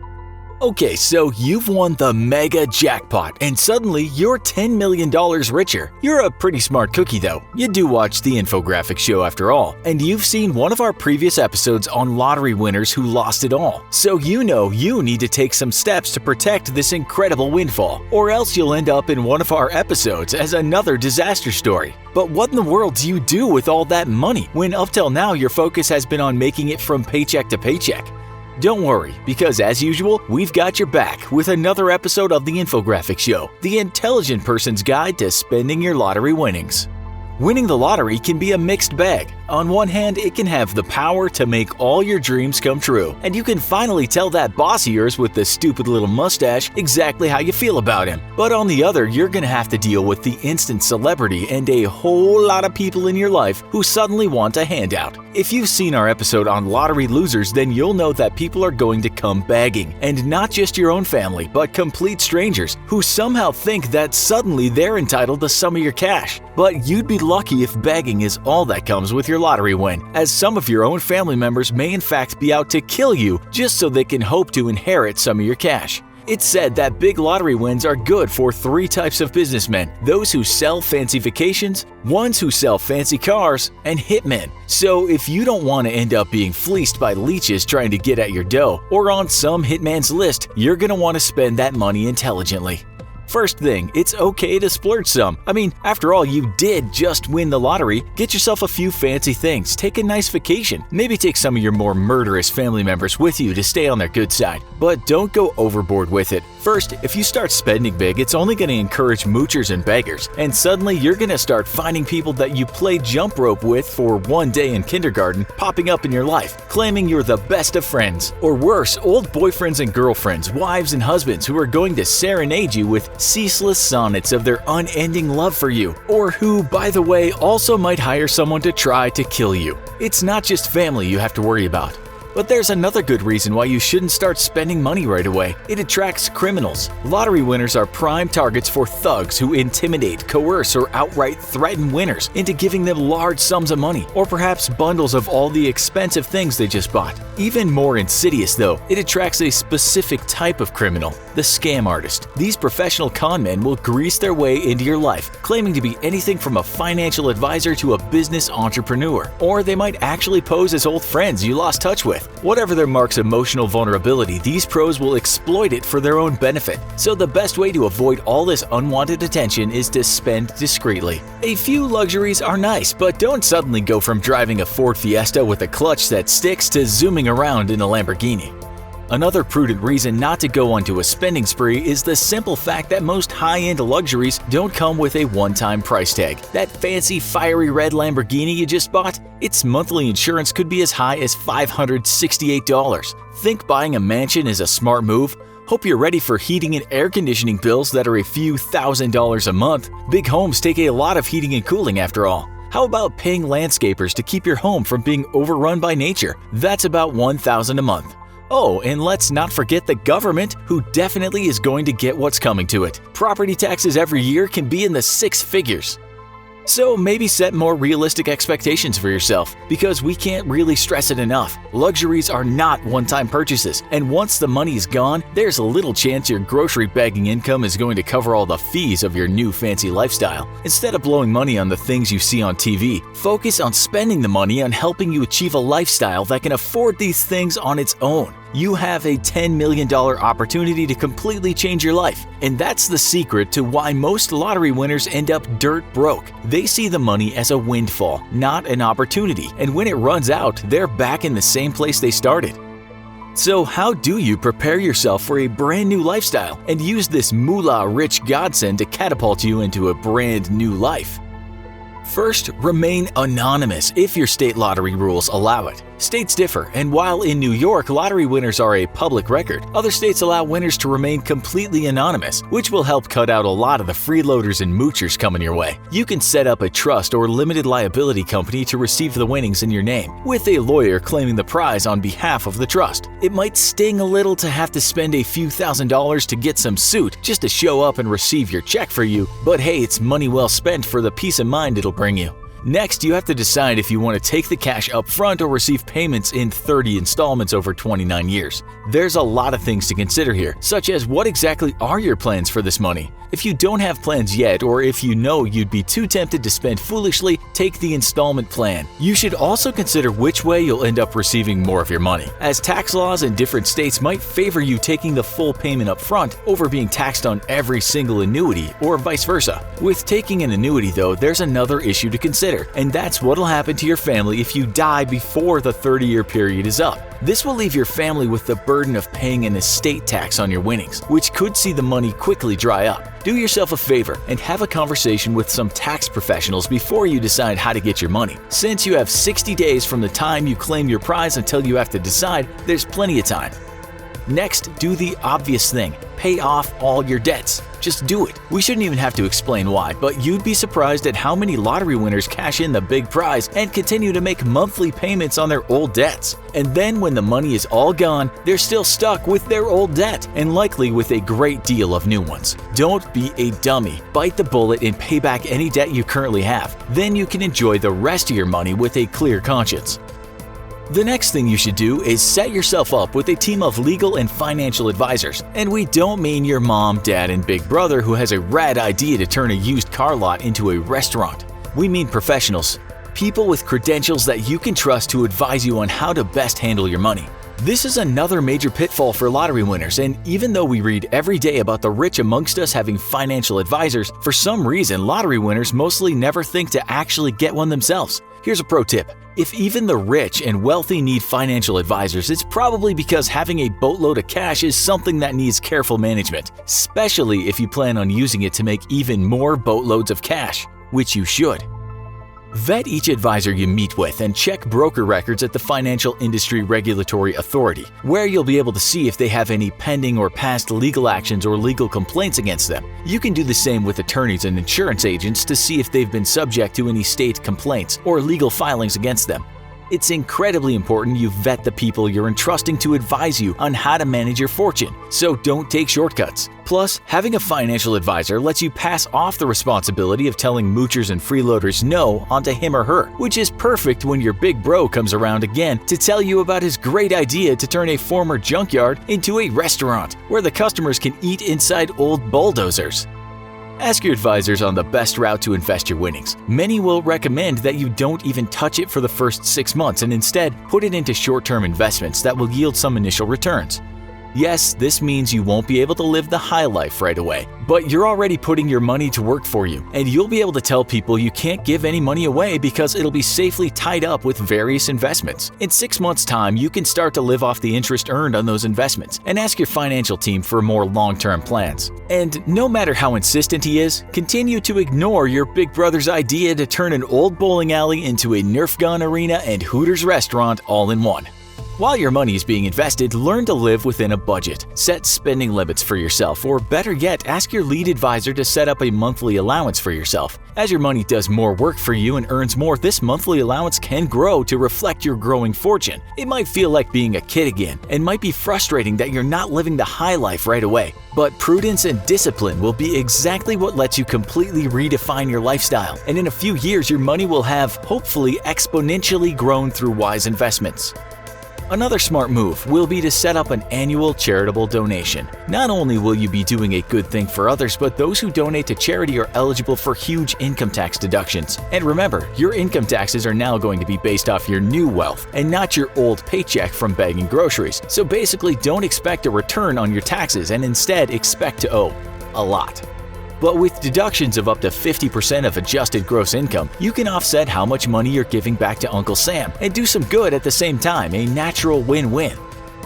Okay, so you've won the mega jackpot and suddenly you're $10 million richer. You're a pretty smart cookie though. You do watch the infographic show after all, and you've seen one of our previous episodes on lottery winners who lost it all. So you know you need to take some steps to protect this incredible windfall, or else you'll end up in one of our episodes as another disaster story. But what in the world do you do with all that money when up till now your focus has been on making it from paycheck to paycheck? Don't worry, because as usual, we've got your back with another episode of the Infographic Show, the intelligent person's guide to spending your lottery winnings. Winning the lottery can be a mixed bag. On one hand, it can have the power to make all your dreams come true, and you can finally tell that boss of yours with the stupid little mustache exactly how you feel about him. But on the other, you're gonna have to deal with the instant celebrity and a whole lot of people in your life who suddenly want a handout. If you've seen our episode on lottery losers, then you'll know that people are going to come begging, and not just your own family, but complete strangers who somehow think that suddenly they're entitled to some of your cash. But you'd be lucky if begging is all that comes with your lottery win, as some of your own family members may in fact be out to kill you just so they can hope to inherit some of your cash. It's said that big lottery wins are good for 3 types of businessmen: those who sell fancy vacations, ones who sell fancy cars, and hitmen. So if you don't want to end up being fleeced by leeches trying to get at your dough, or on some hitman's list, you're going to want to spend that money intelligently. First thing, it's okay to splurge some. I mean, after all, you did just win the lottery. Get yourself a few fancy things, take a nice vacation, maybe take some of your more murderous family members with you to stay on their good side. But don't go overboard with it. First, if you start spending big, it's only going to encourage moochers and beggars, and suddenly you're going to start finding people that you played jump rope with for one day in kindergarten popping up in your life, claiming you're the best of friends. Or worse, old boyfriends and girlfriends, wives and husbands who are going to serenade you with ceaseless sonnets of their unending love for you, or who, by the way, also might hire someone to try to kill you. It's not just family you have to worry about. But there's another good reason why you shouldn't start spending money right away. It attracts criminals. Lottery winners are prime targets for thugs who intimidate, coerce, or outright threaten winners into giving them large sums of money, or perhaps bundles of all the expensive things they just bought. Even more insidious though, it attracts a specific type of criminal, the scam artist. These professional con men will grease their way into your life, claiming to be anything from a financial advisor to a business entrepreneur. Or they might actually pose as old friends you lost touch with. Whatever their mark's emotional vulnerability, these pros will exploit it for their own benefit. So the best way to avoid all this unwanted attention is to spend discreetly. A few luxuries are nice, but don't suddenly go from driving a Ford Fiesta with a clutch that sticks to zooming around in a Lamborghini. Another prudent reason not to go onto a spending spree is the simple fact that most high-end luxuries don't come with a one-time price tag. That fancy fiery red Lamborghini you just bought, its monthly insurance could be as high as $568. Think buying a mansion is a smart move? Hope you're ready for heating and air conditioning bills that are a few $1,000s a month. Big homes take a lot of heating and cooling after all. How about paying landscapers to keep your home from being overrun by nature? That's about $1,000 a month. Oh, and let's not forget the government, who definitely is going to get what's coming to it. Property taxes every year can be in the six figures. So maybe set more realistic expectations for yourself, because we can't really stress it enough. Luxuries are not one-time purchases, and once the money is gone, there's a little chance your grocery bagging income is going to cover all the fees of your new fancy lifestyle. Instead of blowing money on the things you see on TV, focus on spending the money on helping you achieve a lifestyle that can afford these things on its own. You have a $10 million opportunity to completely change your life. And that's the secret to why most lottery winners end up dirt broke. They see the money as a windfall, not an opportunity. And when it runs out, they're back in the same place they started. So how do you prepare yourself for a brand new lifestyle and use this moolah-rich godsend to catapult you into a brand new life? First, remain anonymous if your state lottery rules allow it. States differ, and while in New York lottery winners are a public record, other states allow winners to remain completely anonymous, which will help cut out a lot of the freeloaders and moochers coming your way. You can set up a trust or limited liability company to receive the winnings in your name, with a lawyer claiming the prize on behalf of the trust. It might sting a little to have to spend a few $1,000s to get some suit just to show up and receive your check for you, but hey, it's money well spent for the peace of mind it'll bring you. Next, you have to decide if you want to take the cash up front or receive payments in 30 installments over 29 years. There's a lot of things to consider here, such as what exactly are your plans for this money? If you don't have plans yet, or if you know you'd be too tempted to spend foolishly, take the installment plan. You should also consider which way you'll end up receiving more of your money, as tax laws in different states might favor you taking the full payment up front over being taxed on every single annuity, or vice versa. With taking an annuity though, there's another issue to consider, and that's what'll happen to your family if you die before the 30-year period is up. This will leave your family with the burden of paying an estate tax on your winnings, which could see the money quickly dry up. Do yourself a favor and have a conversation with some tax professionals before you decide how to get your money. Since you have 60 days from the time you claim your prize until you have to decide, there's plenty of time. Next, do the obvious thing. Pay off all your debts. Just do it. We shouldn't even have to explain why, but you'd be surprised at how many lottery winners cash in the big prize and continue to make monthly payments on their old debts. And then when the money is all gone, they're still stuck with their old debt, and likely with a great deal of new ones. Don't be a dummy. Bite the bullet and pay back any debt you currently have. Then you can enjoy the rest of your money with a clear conscience. The next thing you should do is set yourself up with a team of legal and financial advisors. And we don't mean your mom, dad, and big brother who has a rad idea to turn a used car lot into a restaurant. We mean professionals, people with credentials that you can trust to advise you on how to best handle your money. This is another major pitfall for lottery winners, and even though we read every day about the rich amongst us having financial advisors, for some reason lottery winners mostly never think to actually get one themselves. Here's a pro tip. If even the rich and wealthy need financial advisors, it's probably because having a boatload of cash is something that needs careful management, especially if you plan on using it to make even more boatloads of cash, which you should. Vet each advisor you meet with and check broker records at the Financial Industry Regulatory Authority, where you'll be able to see if they have any pending or past legal actions or legal complaints against them. You can do the same with attorneys and insurance agents to see if they've been subject to any state complaints or legal filings against them. It's incredibly important you vet the people you're entrusting to advise you on how to manage your fortune, so don't take shortcuts. Plus, having a financial advisor lets you pass off the responsibility of telling moochers and freeloaders no onto him or her, which is perfect when your big bro comes around again to tell you about his great idea to turn a former junkyard into a restaurant where the customers can eat inside old bulldozers. Ask your advisors on the best route to invest your winnings. Many will recommend that you don't even touch it for the first 6 months and instead put it into short-term investments that will yield some initial returns. Yes, this means you won't be able to live the high life right away, but you're already putting your money to work for you, and you'll be able to tell people you can't give any money away because it'll be safely tied up with various investments. In 6 months' time, you can start to live off the interest earned on those investments and ask your financial team for more long-term plans. And no matter how insistent he is, continue to ignore your big brother's idea to turn an old bowling alley into a Nerf gun arena and Hooters restaurant all in one. While your money is being invested, learn to live within a budget. Set spending limits for yourself, or better yet, ask your lead advisor to set up a monthly allowance for yourself. As your money does more work for you and earns more, this monthly allowance can grow to reflect your growing fortune. It might feel like being a kid again, and might be frustrating that you're not living the high life right away. But prudence and discipline will be exactly what lets you completely redefine your lifestyle, and in a few years your money will have, hopefully, exponentially grown through wise investments. Another smart move will be to set up an annual charitable donation. Not only will you be doing a good thing for others, but those who donate to charity are eligible for huge income tax deductions. And remember, your income taxes are now going to be based off your new wealth and not your old paycheck from bagging groceries. So basically, don't expect a return on your taxes and instead expect to owe a lot. But with deductions of up to 50% of adjusted gross income, you can offset how much money you're giving back to Uncle Sam and do some good at the same time, a natural win-win.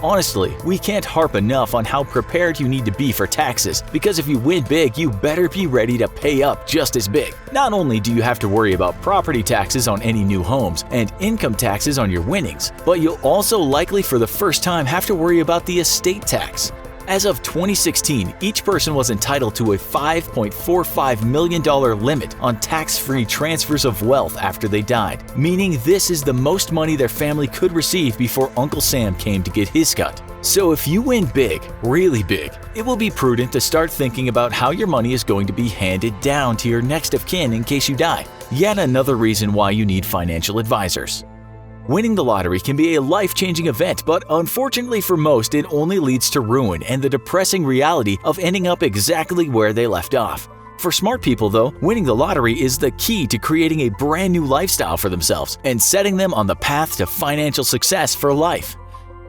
Honestly, we can't harp enough on how prepared you need to be for taxes, because if you win big, you better be ready to pay up just as big. Not only do you have to worry about property taxes on any new homes and income taxes on your winnings, but you'll also likely for the first time have to worry about the estate tax. As of 2016, each person was entitled to a $5.45 million limit on tax-free transfers of wealth after they died, meaning this is the most money their family could receive before Uncle Sam came to get his cut. So if you win big, really big, it will be prudent to start thinking about how your money is going to be handed down to your next of kin in case you die. Yet another reason why you need financial advisors. Winning the lottery can be a life-changing event, but unfortunately for most, it only leads to ruin and the depressing reality of ending up exactly where they left off. For smart people, though, winning the lottery is the key to creating a brand new lifestyle for themselves and setting them on the path to financial success for life.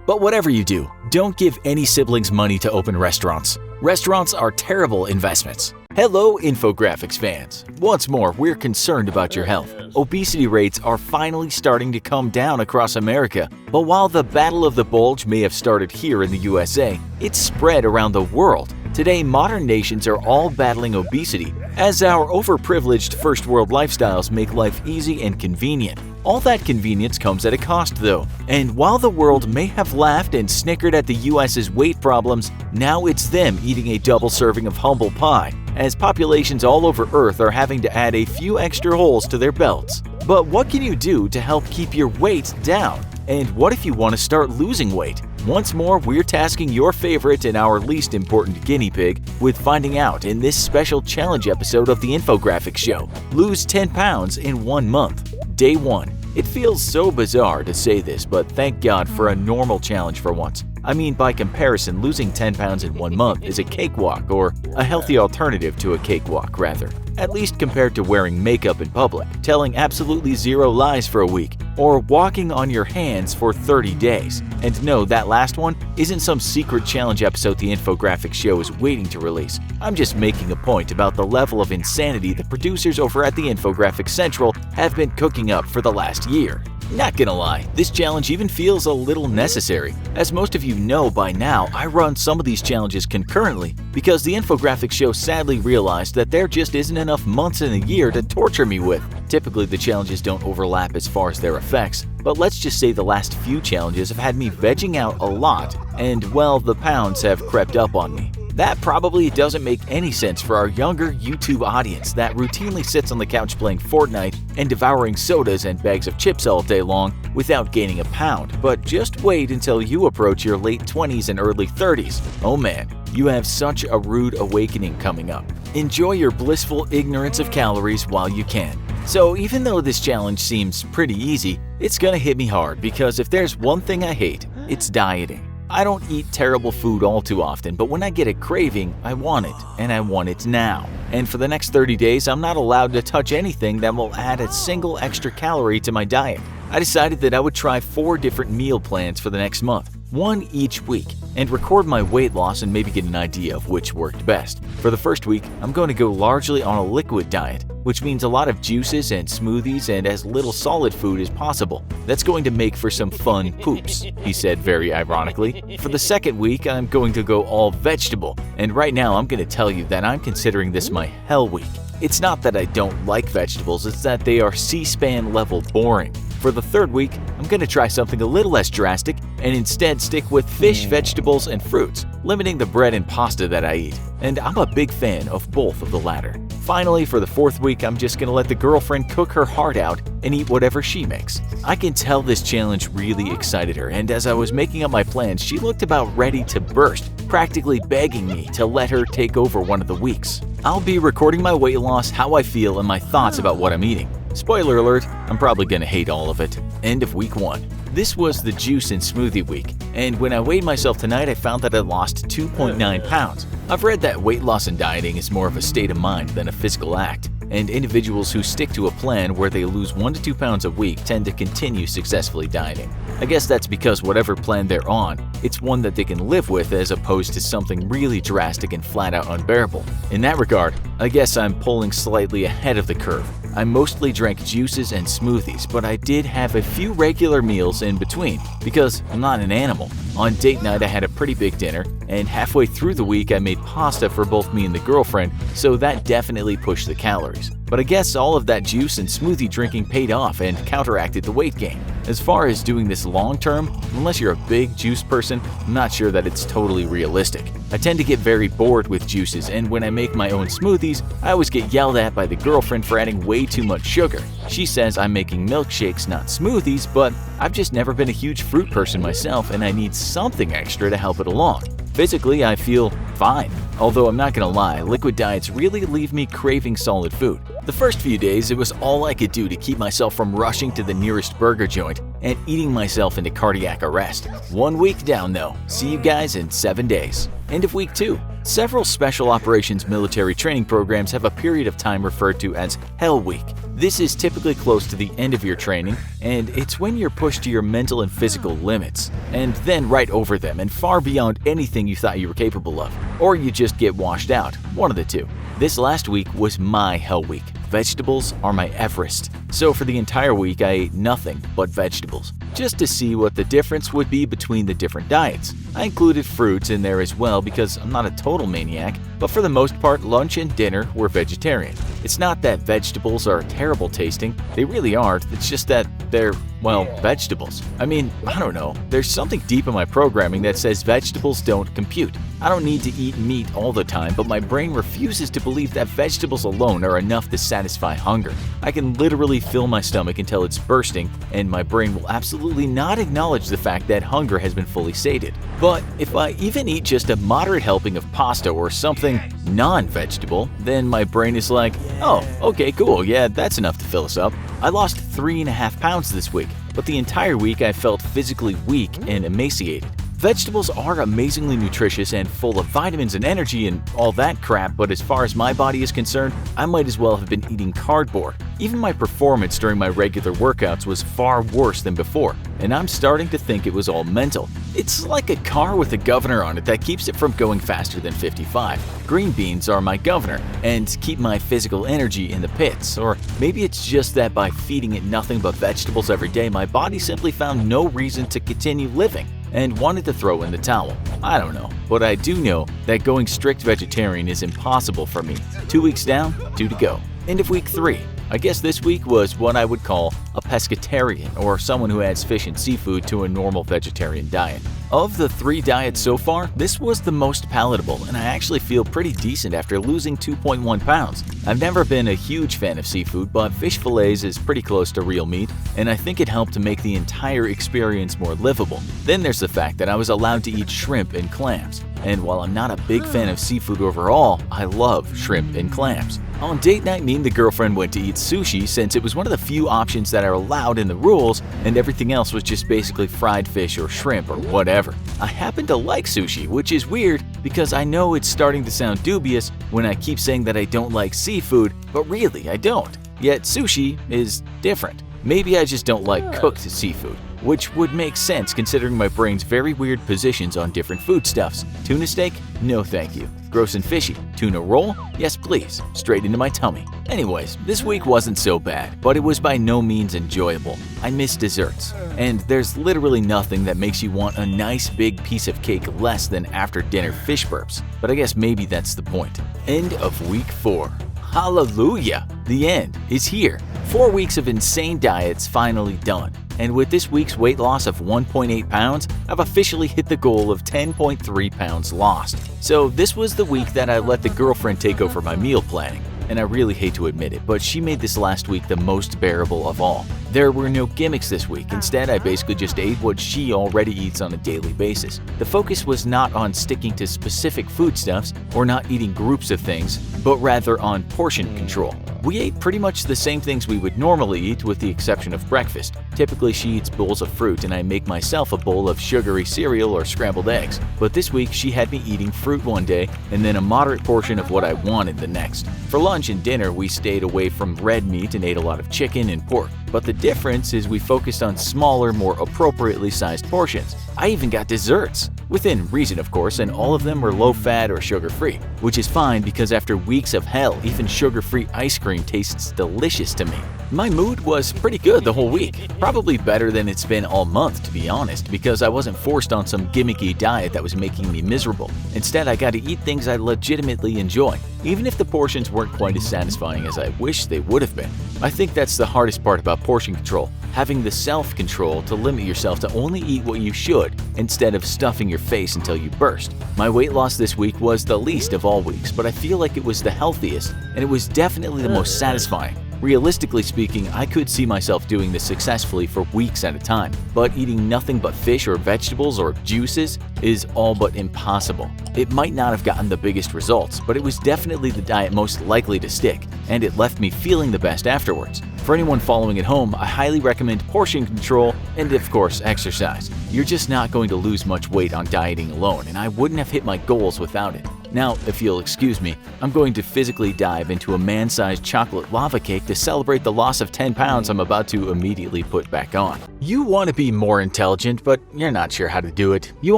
But whatever you do, don't give any siblings money to open restaurants. Restaurants are terrible investments. Hello, infographics fans! Once more, we're concerned about your health. Obesity rates are finally starting to come down across America, but while the Battle of the Bulge may have started here in the USA, it's spread around the world. Today, modern nations are all battling obesity, as our overprivileged first world lifestyles make life easy and convenient. All that convenience comes at a cost, though. And while the world may have laughed and snickered at the US's weight problems, now it's them eating a double serving of humble pie, as populations all over Earth are having to add a few extra holes to their belts. But what can you do to help keep your weight down? And what if you want to start losing weight? Once more, we're tasking your favorite and our least important guinea pig with finding out in this special challenge episode of the Infographics Show. Lose 10 pounds in 1 month. Day 1. It feels so bizarre to say this, but thank God for a normal challenge for once. I mean, by comparison, losing 10 pounds in 1 month is a cakewalk, or a healthy alternative to a cakewalk, rather. At least compared to wearing makeup in public, telling absolutely zero lies for a week, or walking on your hands for 30 days. And no, that last one isn't some secret challenge episode the Infographics Show is waiting to release. I'm just making a point about the level of insanity the producers over at the Infographics Central have been cooking up for the last year. Not gonna lie, this challenge even feels a little necessary. As most of you know by now, I run some of these challenges concurrently because the Infographics Show sadly realized that there just isn't enough months in a year to torture me with. Typically, the challenges don't overlap as far as their effects, but let's just say the last few challenges have had me vegging out a lot, and well, the pounds have crept up on me. That probably doesn't make any sense for our younger YouTube audience that routinely sits on the couch playing Fortnite and devouring sodas and bags of chips all day long without gaining a pound, but just wait until you approach your late 20s and early 30s. Oh man, you have such a rude awakening coming up. Enjoy your blissful ignorance of calories while you can. So even though this challenge seems pretty easy, it's gonna hit me hard because if there's one thing I hate, it's dieting. I don't eat terrible food all too often, but when I get a craving, I want it, and I want it now. And for the next 30 days, I'm not allowed to touch anything that will add a single extra calorie to my diet. I decided that I would try 4 different meal plans for the next month, one each week, and record my weight loss and maybe get an idea of which worked best. For the first week, I'm going to go largely on a liquid diet, which means a lot of juices and smoothies and as little solid food as possible. That's going to make for some fun poops, he said very ironically. For the second week, I'm going to go all vegetable, and right now I'm going to tell you that I'm considering this my hell week. It's not that I don't like vegetables, it's that they are C-SPAN level boring. For the third week, I'm going to try something a little less drastic and instead stick with fish, vegetables, and fruits, limiting the bread and pasta that I eat. And I'm a big fan of both of the latter. Finally, for the fourth week, I'm just going to let the girlfriend cook her heart out and eat whatever she makes. I can tell this challenge really excited her, and as I was making up my plans, she looked about ready to burst, practically begging me to let her take over one of the weeks. I'll be recording my weight loss, how I feel, and my thoughts about what I'm eating. Spoiler alert, I'm probably gonna hate all of it. End of week 1. This was the juice and smoothie week, and when I weighed myself tonight, I found that I lost 2.9 pounds. I've read that weight loss and dieting is more of a state of mind than a physical act, and individuals who stick to a plan where they lose 1 to 2 pounds a week tend to continue successfully dieting. I guess that's because whatever plan they're on, it's one that they can live with as opposed to something really drastic and flat out unbearable. In that regard, I guess I'm pulling slightly ahead of the curve. I mostly drank juices and smoothies, but I did have a few regular meals in between because I'm not an animal. On date night, I had a pretty big dinner, and halfway through the week, I made pasta for both me and the girlfriend, so that definitely pushed the calories. But I guess all of that juice and smoothie drinking paid off and counteracted the weight gain. As far as doing this long term, unless you're a big juice person, I'm not sure that it's totally realistic. I tend to get very bored with juices, and when I make my own smoothies, I always get yelled at by the girlfriend for adding way too much sugar. She says I'm making milkshakes, not smoothies, but I've just never been a huge fruit person myself, and I need something extra to help it along. Physically, I feel fine. Although I'm not gonna lie, liquid diets really leave me craving solid food. The first few days, it was all I could do to keep myself from rushing to the nearest burger joint and eating myself into cardiac arrest. 1 week down though. See you guys in 7 days. End of week 2. Several special operations military training programs have a period of time referred to as Hell Week. This is typically close to the end of your training, and it's when you're pushed to your mental and physical limits, and then right over them and far beyond anything you thought you were capable of. Or you just get washed out, one of the two. This last week was my Hell Week. Vegetables are my Everest. So for the entire week, I ate nothing but vegetables, just to see what the difference would be between the different diets. I included fruits in there as well because I'm not a total maniac, but for the most part, lunch and dinner were vegetarian. It's not that vegetables are terrible tasting, they really aren't, it's just that they're, well, vegetables. I mean, I don't know, there's something deep in my programming that says vegetables don't compute. I don't need to eat meat all the time, but my brain refuses to believe that vegetables alone are enough to satisfy hunger. I can literally fill my stomach until it's bursting, and my brain will absolutely not acknowledge the fact that hunger has been fully sated. But if I even eat just a moderate helping of pasta or something non-vegetable, then my brain is like, oh, okay, cool, yeah, that's enough to fill us up. I lost 3.5 pounds this week, but the entire week I felt physically weak and emaciated. Vegetables are amazingly nutritious and full of vitamins and energy and all that crap, but as far as my body is concerned, I might as well have been eating cardboard. Even my performance during my regular workouts was far worse than before, and I'm starting to think it was all mental. It's like a car with a governor on it that keeps it from going faster than 55. Green beans are my governor and keep my physical energy in the pits, or maybe it's just that by feeding it nothing but vegetables every day, my body simply found no reason to continue living and wanted to throw in the towel. I don't know, but I do know that going strict vegetarian is impossible for me. 2 weeks down, 2 to go. End of week 3. I guess this week was what I would call a pescatarian, or someone who adds fish and seafood to a normal vegetarian diet. Of the 3 diets so far, this was the most palatable, and I actually feel pretty decent after losing 2.1 pounds. I've never been a huge fan of seafood, but fish fillets is pretty close to real meat, and I think it helped to make the entire experience more livable. Then there's the fact that I was allowed to eat shrimp and clams. And while I'm not a big fan of seafood overall, I love shrimp and clams. On date night, me and the girlfriend went to eat sushi since it was one of the few options that are allowed in the rules, and everything else was just basically fried fish or shrimp or whatever. I happen to like sushi, which is weird because I know it's starting to sound dubious when I keep saying that I don't like seafood, but really I don't. Yet sushi is different. Maybe I just don't like cooked seafood, which would make sense considering my brain's very weird positions on different foodstuffs. Tuna steak? No thank you. Gross and fishy. Tuna roll? Yes please. Straight into my tummy. Anyways, this week wasn't so bad, but it was by no means enjoyable. I miss desserts, and there's literally nothing that makes you want a nice big piece of cake less than after dinner fish burps. But I guess maybe that's the point. End of week 4. Hallelujah! The end is here. 4 weeks of insane diets finally done. And with this week's weight loss of 1.8 pounds, I've officially hit the goal of 10.3 pounds lost. So this was the week that I let the girlfriend take over my meal planning. And I really hate to admit it, but she made this last week the most bearable of all. There were no gimmicks this week. Instead, I basically just ate what she already eats on a daily basis. The focus was not on sticking to specific foodstuffs or not eating groups of things, but rather on portion control. We ate pretty much the same things we would normally eat with the exception of breakfast. Typically she eats bowls of fruit and I make myself a bowl of sugary cereal or scrambled eggs. But this week she had me eating fruit one day and then a moderate portion of what I wanted the next. For lunch and dinner we stayed away from red meat and ate a lot of chicken and pork. But the difference is we focused on smaller, more appropriately sized portions. I even got desserts. Within reason, of course, and all of them were low-fat or sugar-free, which is fine because after weeks of hell, even sugar-free ice cream tastes delicious to me. My mood was pretty good the whole week, probably better than it's been all month to be honest, because I wasn't forced on some gimmicky diet that was making me miserable. Instead, I got to eat things I legitimately enjoy, even if the portions weren't quite as satisfying as I wish they would have been. I think that's the hardest part about portion control, having the self-control to limit yourself to only eat what you should instead of stuffing your face until you burst. My weight loss this week was the least of all weeks, but I feel like it was the healthiest, and it was definitely the most satisfying. Realistically speaking, I could see myself doing this successfully for weeks at a time, but eating nothing but fish or vegetables or juices is all but impossible. It might not have gotten the biggest results, but it was definitely the diet most likely to stick, and it left me feeling the best afterwards. For anyone following at home, I highly recommend portion control and, of course, exercise. You're just not going to lose much weight on dieting alone, and I wouldn't have hit my goals without it. Now, if you'll excuse me, I'm going to physically dive into a man-sized chocolate lava cake to celebrate the loss of 10 pounds I'm about to immediately put back on. You want to be more intelligent, but you're not sure how to do it. You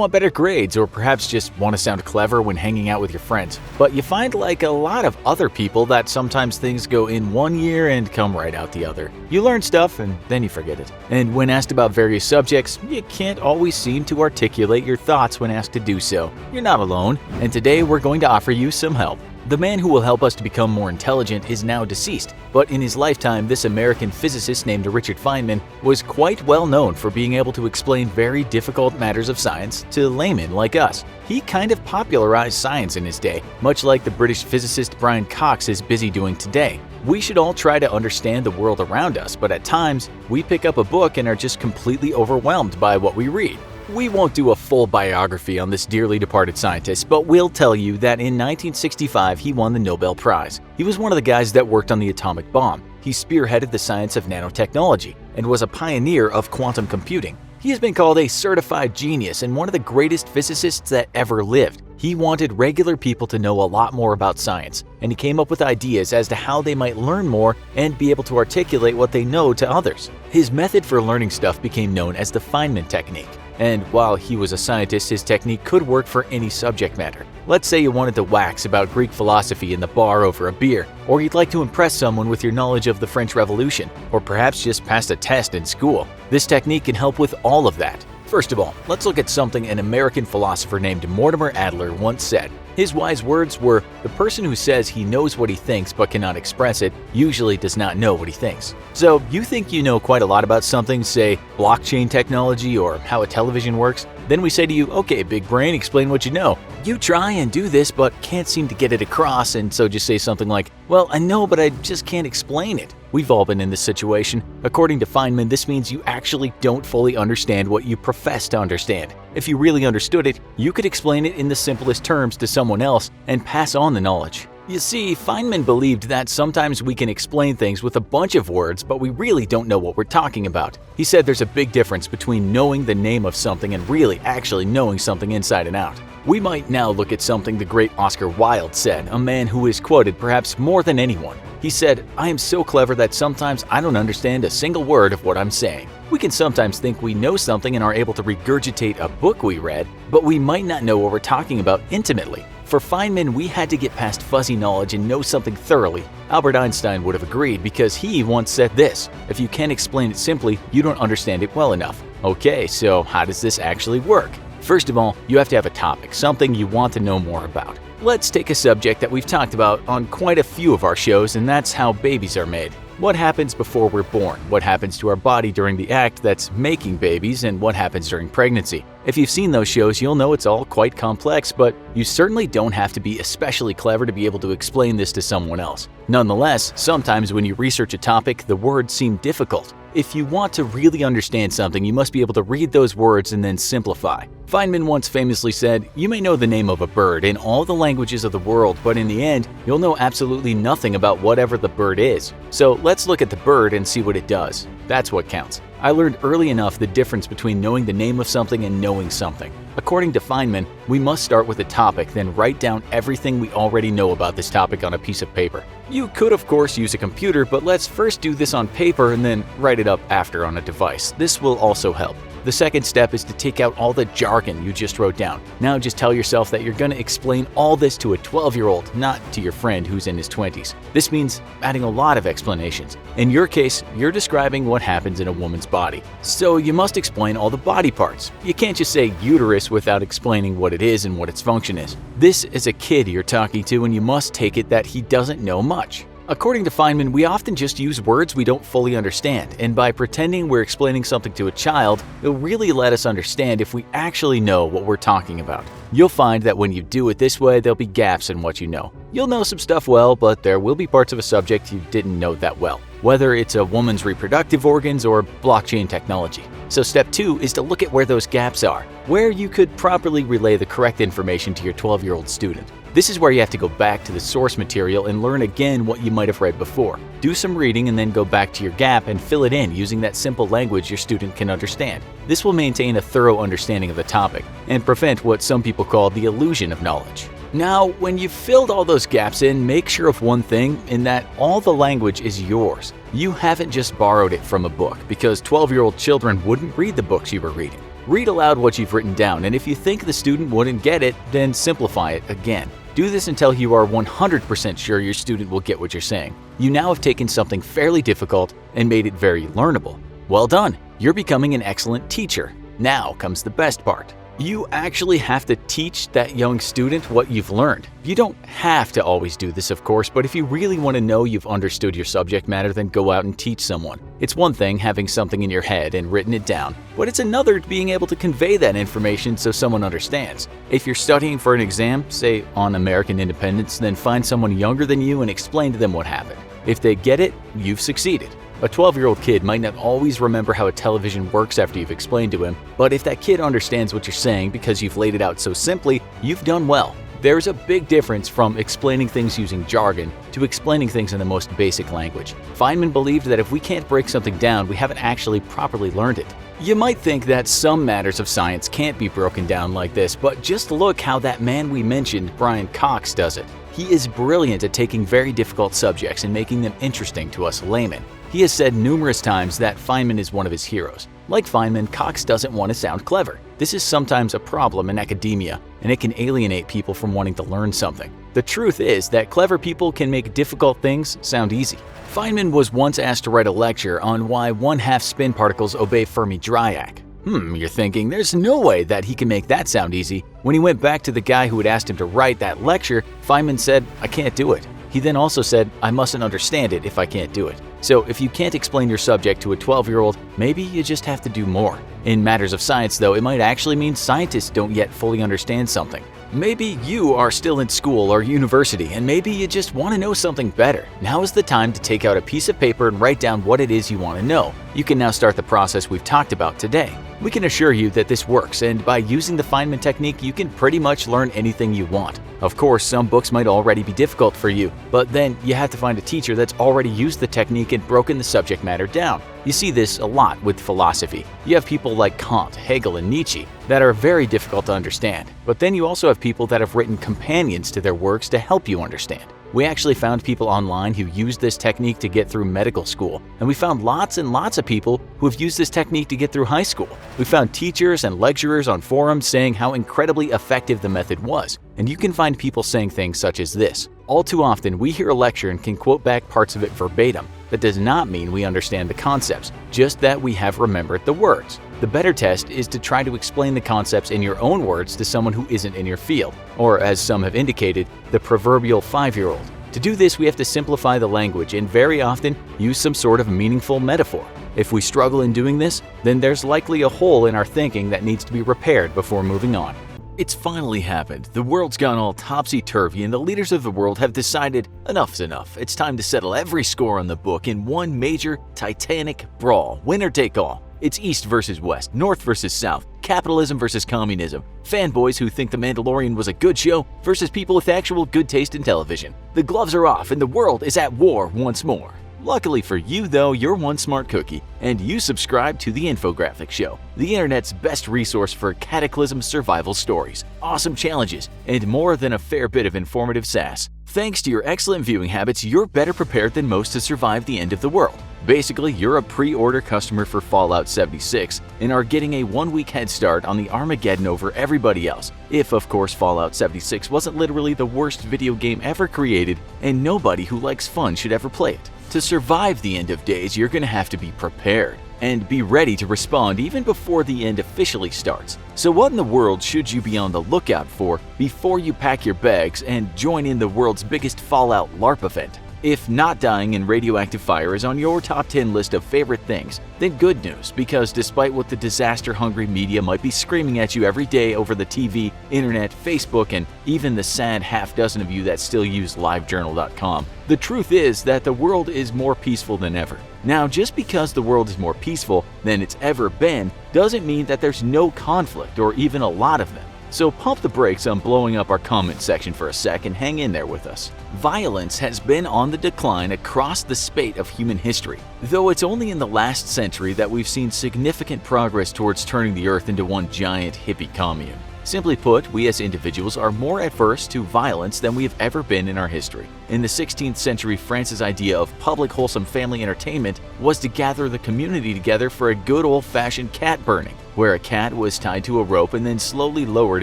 want better grades, or perhaps just want to sound clever when hanging out with your friends. But you find, like a lot of other people, that sometimes things go in one ear and come right out the other. You learn stuff and then you forget it. And when asked about various subjects, you can't always seem to articulate your thoughts when asked to do so. You're not alone, and today we're going to offer you some help. The man who will help us to become more intelligent is now deceased, but in his lifetime, this American physicist named Richard Feynman was quite well known for being able to explain very difficult matters of science to laymen like us. He kind of popularized science in his day, much like the British physicist Brian Cox is busy doing today. We should all try to understand the world around us, but at times, we pick up a book and are just completely overwhelmed by what we read. We won't do a full biography on this dearly departed scientist, but we'll tell you that in 1965 he won the Nobel Prize. He was one of the guys that worked on the atomic bomb. He spearheaded the science of nanotechnology and was a pioneer of quantum computing. He has been called a certified genius and one of the greatest physicists that ever lived. He wanted regular people to know a lot more about science, and he came up with ideas as to how they might learn more and be able to articulate what they know to others. His method for learning stuff became known as the Feynman technique. And while he was a scientist, his technique could work for any subject matter. Let's say you wanted to wax about Greek philosophy in the bar over a beer, or you'd like to impress someone with your knowledge of the French Revolution, or perhaps just passed a test in school. This technique can help with all of that. First of all, let's look at something an American philosopher named Mortimer Adler once said. His wise words were, "The person who says he knows what he thinks but cannot express it usually does not know what he thinks." So you think you know quite a lot about something, say blockchain technology or how a television works? Then we say to you, "Okay, big brain, explain what you know." You try and do this but can't seem to get it across, and so just say something like, "Well, I know, but I just can't explain it." We've all been in this situation. According to Feynman, this means you actually don't fully understand what you profess to understand. If you really understood it, you could explain it in the simplest terms to someone else and pass on the knowledge. You see, Feynman believed that sometimes we can explain things with a bunch of words, but we really don't know what we're talking about. He said there's a big difference between knowing the name of something and really actually knowing something inside and out. We might now look at something the great Oscar Wilde said, a man who is quoted perhaps more than anyone. He said, "I am so clever that sometimes I don't understand a single word of what I'm saying." We can sometimes think we know something and are able to regurgitate a book we read, but we might not know what we're talking about intimately. For Feynman, we had to get past fuzzy knowledge and know something thoroughly. Albert Einstein would have agreed because he once said this, "If you can't explain it simply, you don't understand it well enough." Okay, so how does this actually work? First of all, you have to have a topic, something you want to know more about. Let's take a subject that we've talked about on quite a few of our shows, and that's how babies are made. What happens before we're born? What happens to our body during the act that's making babies? And what happens during pregnancy? If you've seen those shows, you'll know it's all quite complex, but you certainly don't have to be especially clever to be able to explain this to someone else. Nonetheless, sometimes when you research a topic, the words seem difficult. If you want to really understand something, you must be able to read those words and then simplify. Feynman once famously said, "You may know the name of a bird in all the languages of the world, but in the end, you'll know absolutely nothing about whatever the bird is. So let's look at the bird and see what it does. That's what counts." I learned early enough the difference between knowing the name of something and knowing something. According to Feynman, we must start with a topic, then write down everything we already know about this topic on a piece of paper. You could of course use a computer, but let's first do this on paper and then write it up after on a device. This will also help. The second step is to take out all the jargon you just wrote down. Now just tell yourself that you're going to explain all this to a 12-year-old, not to your friend who's in his 20s. This means adding a lot of explanations. In your case, you're describing what happens in a woman's body. So you must explain all the body parts. You can't just say uterus without explaining what it is and what its function is. This is a kid you're talking to, and you must take it that he doesn't know much. According to Feynman, we often just use words we don't fully understand, and by pretending we're explaining something to a child, it'll really let us understand if we actually know what we're talking about. You'll find that when you do it this way, there'll be gaps in what you know. You'll know some stuff well, but there will be parts of a subject you didn't know that well, whether it's a woman's reproductive organs or blockchain technology. So step 2 is to look at where those gaps are, where you could properly relay the correct information to your 12-year-old student. This is where you have to go back to the source material and learn again what you might have read before. Do some reading and then go back to your gap and fill it in using that simple language your student can understand. This will maintain a thorough understanding of the topic and prevent what some people call the illusion of knowledge. Now, when you've filled all those gaps in, make sure of one thing, in that all the language is yours. You haven't just borrowed it from a book, because 12-year-old children wouldn't read the books you were reading. Read aloud what you've written down, and if you think the student wouldn't get it, then simplify it again. Do this until you are 100% sure your student will get what you're saying. You now have taken something fairly difficult and made it very learnable. Well done! You're becoming an excellent teacher. Now comes the best part. You actually have to teach that young student what you've learned. You don't have to always do this, of course, but if you really want to know you've understood your subject matter, then go out and teach someone. It's one thing having something in your head and written it down, but it's another being able to convey that information so someone understands. If you're studying for an exam, say on American independence, then find someone younger than you and explain to them what happened. If they get it, you've succeeded. A 12-year-old kid might not always remember how a television works after you've explained to him, but if that kid understands what you're saying because you've laid it out so simply, you've done well. There's a big difference from explaining things using jargon to explaining things in the most basic language. Feynman believed that if we can't break something down, we haven't actually properly learned it. You might think that some matters of science can't be broken down like this, but just look how that man we mentioned, Brian Cox, does it. He is brilliant at taking very difficult subjects and making them interesting to us laymen. He has said numerous times that Feynman is one of his heroes. Like Feynman, Cox doesn't want to sound clever. This is sometimes a problem in academia, and it can alienate people from wanting to learn something. The truth is that clever people can make difficult things sound easy. Feynman was once asked to write a lecture on why 1/2 spin particles obey Fermi-Dirac. You're thinking, there's no way that he can make that sound easy. When he went back to the guy who had asked him to write that lecture, Feynman said, I can't do it. He then also said, I mustn't understand it if I can't do it. So if you can't explain your subject to a 12-year-old, maybe you just have to do more. In matters of science, though, it might actually mean scientists don't yet fully understand something. Maybe you are still in school or university, and maybe you just want to know something better. Now is the time to take out a piece of paper and write down what it is you want to know. You can now start the process we've talked about today. We can assure you that this works, and by using the Feynman technique, you can pretty much learn anything you want. Of course, some books might already be difficult for you, but then you have to find a teacher that's already used the technique and broken the subject matter down. You see this a lot with philosophy. You have people like Kant, Hegel, and Nietzsche that are very difficult to understand, but then you also have people that have written companions to their works to help you understand. We actually found people online who used this technique to get through medical school, and we found lots and lots of people who have used this technique to get through high school. We found teachers and lecturers on forums saying how incredibly effective the method was, and you can find people saying things such as this. All too often, we hear a lecture and can quote back parts of it verbatim. That does not mean we understand the concepts, just that we have remembered the words. The better test is to try to explain the concepts in your own words to someone who isn't in your field, or as some have indicated, the proverbial 5-year-old. To do this, we have to simplify the language and very often use some sort of meaningful metaphor. If we struggle in doing this, then there's likely a hole in our thinking that needs to be repaired before moving on. It's finally happened. The world's gone all topsy-turvy and the leaders of the world have decided enough's enough. It's time to settle every score on the book in one major, titanic brawl, winner take all. It's East versus West, North versus South, capitalism versus communism, fanboys who think The Mandalorian was a good show versus people with actual good taste in television. The gloves are off and the world is at war once more. Luckily for you, though, you're one smart cookie, and you subscribe to The Infographic Show, the internet's best resource for cataclysm survival stories, awesome challenges, and more than a fair bit of informative sass. Thanks to your excellent viewing habits, you're better prepared than most to survive the end of the world. Basically, you're a pre-order customer for Fallout 76 and are getting a 1-week head start on the Armageddon over everybody else. If, of course, Fallout 76 wasn't literally the worst video game ever created and nobody who likes fun should ever play it. To survive the end of days, you're going to have to be prepared and be ready to respond even before the end officially starts. So what in the world should you be on the lookout for before you pack your bags and join in the world's biggest Fallout LARP event? If not dying in radioactive fire is on your top 10 list of favorite things, then good news, because despite what the disaster-hungry media might be screaming at you every day over the TV, internet, Facebook, and even the sad half-dozen of you that still use livejournal.com, the truth is that the world is more peaceful than ever. Now, just because the world is more peaceful than it's ever been doesn't mean that there's no conflict or even a lot of them. So pump the brakes on blowing up our comment section for a sec and hang in there with us. Violence has been on the decline across the spate of human history, though it's only in the last century that we've seen significant progress towards turning the earth into one giant hippie commune. Simply put, we as individuals are more adverse to violence than we have ever been in our history. In the 16th century, France's idea of public wholesome family entertainment was to gather the community together for a good old-fashioned cat burning, where a cat was tied to a rope and then slowly lowered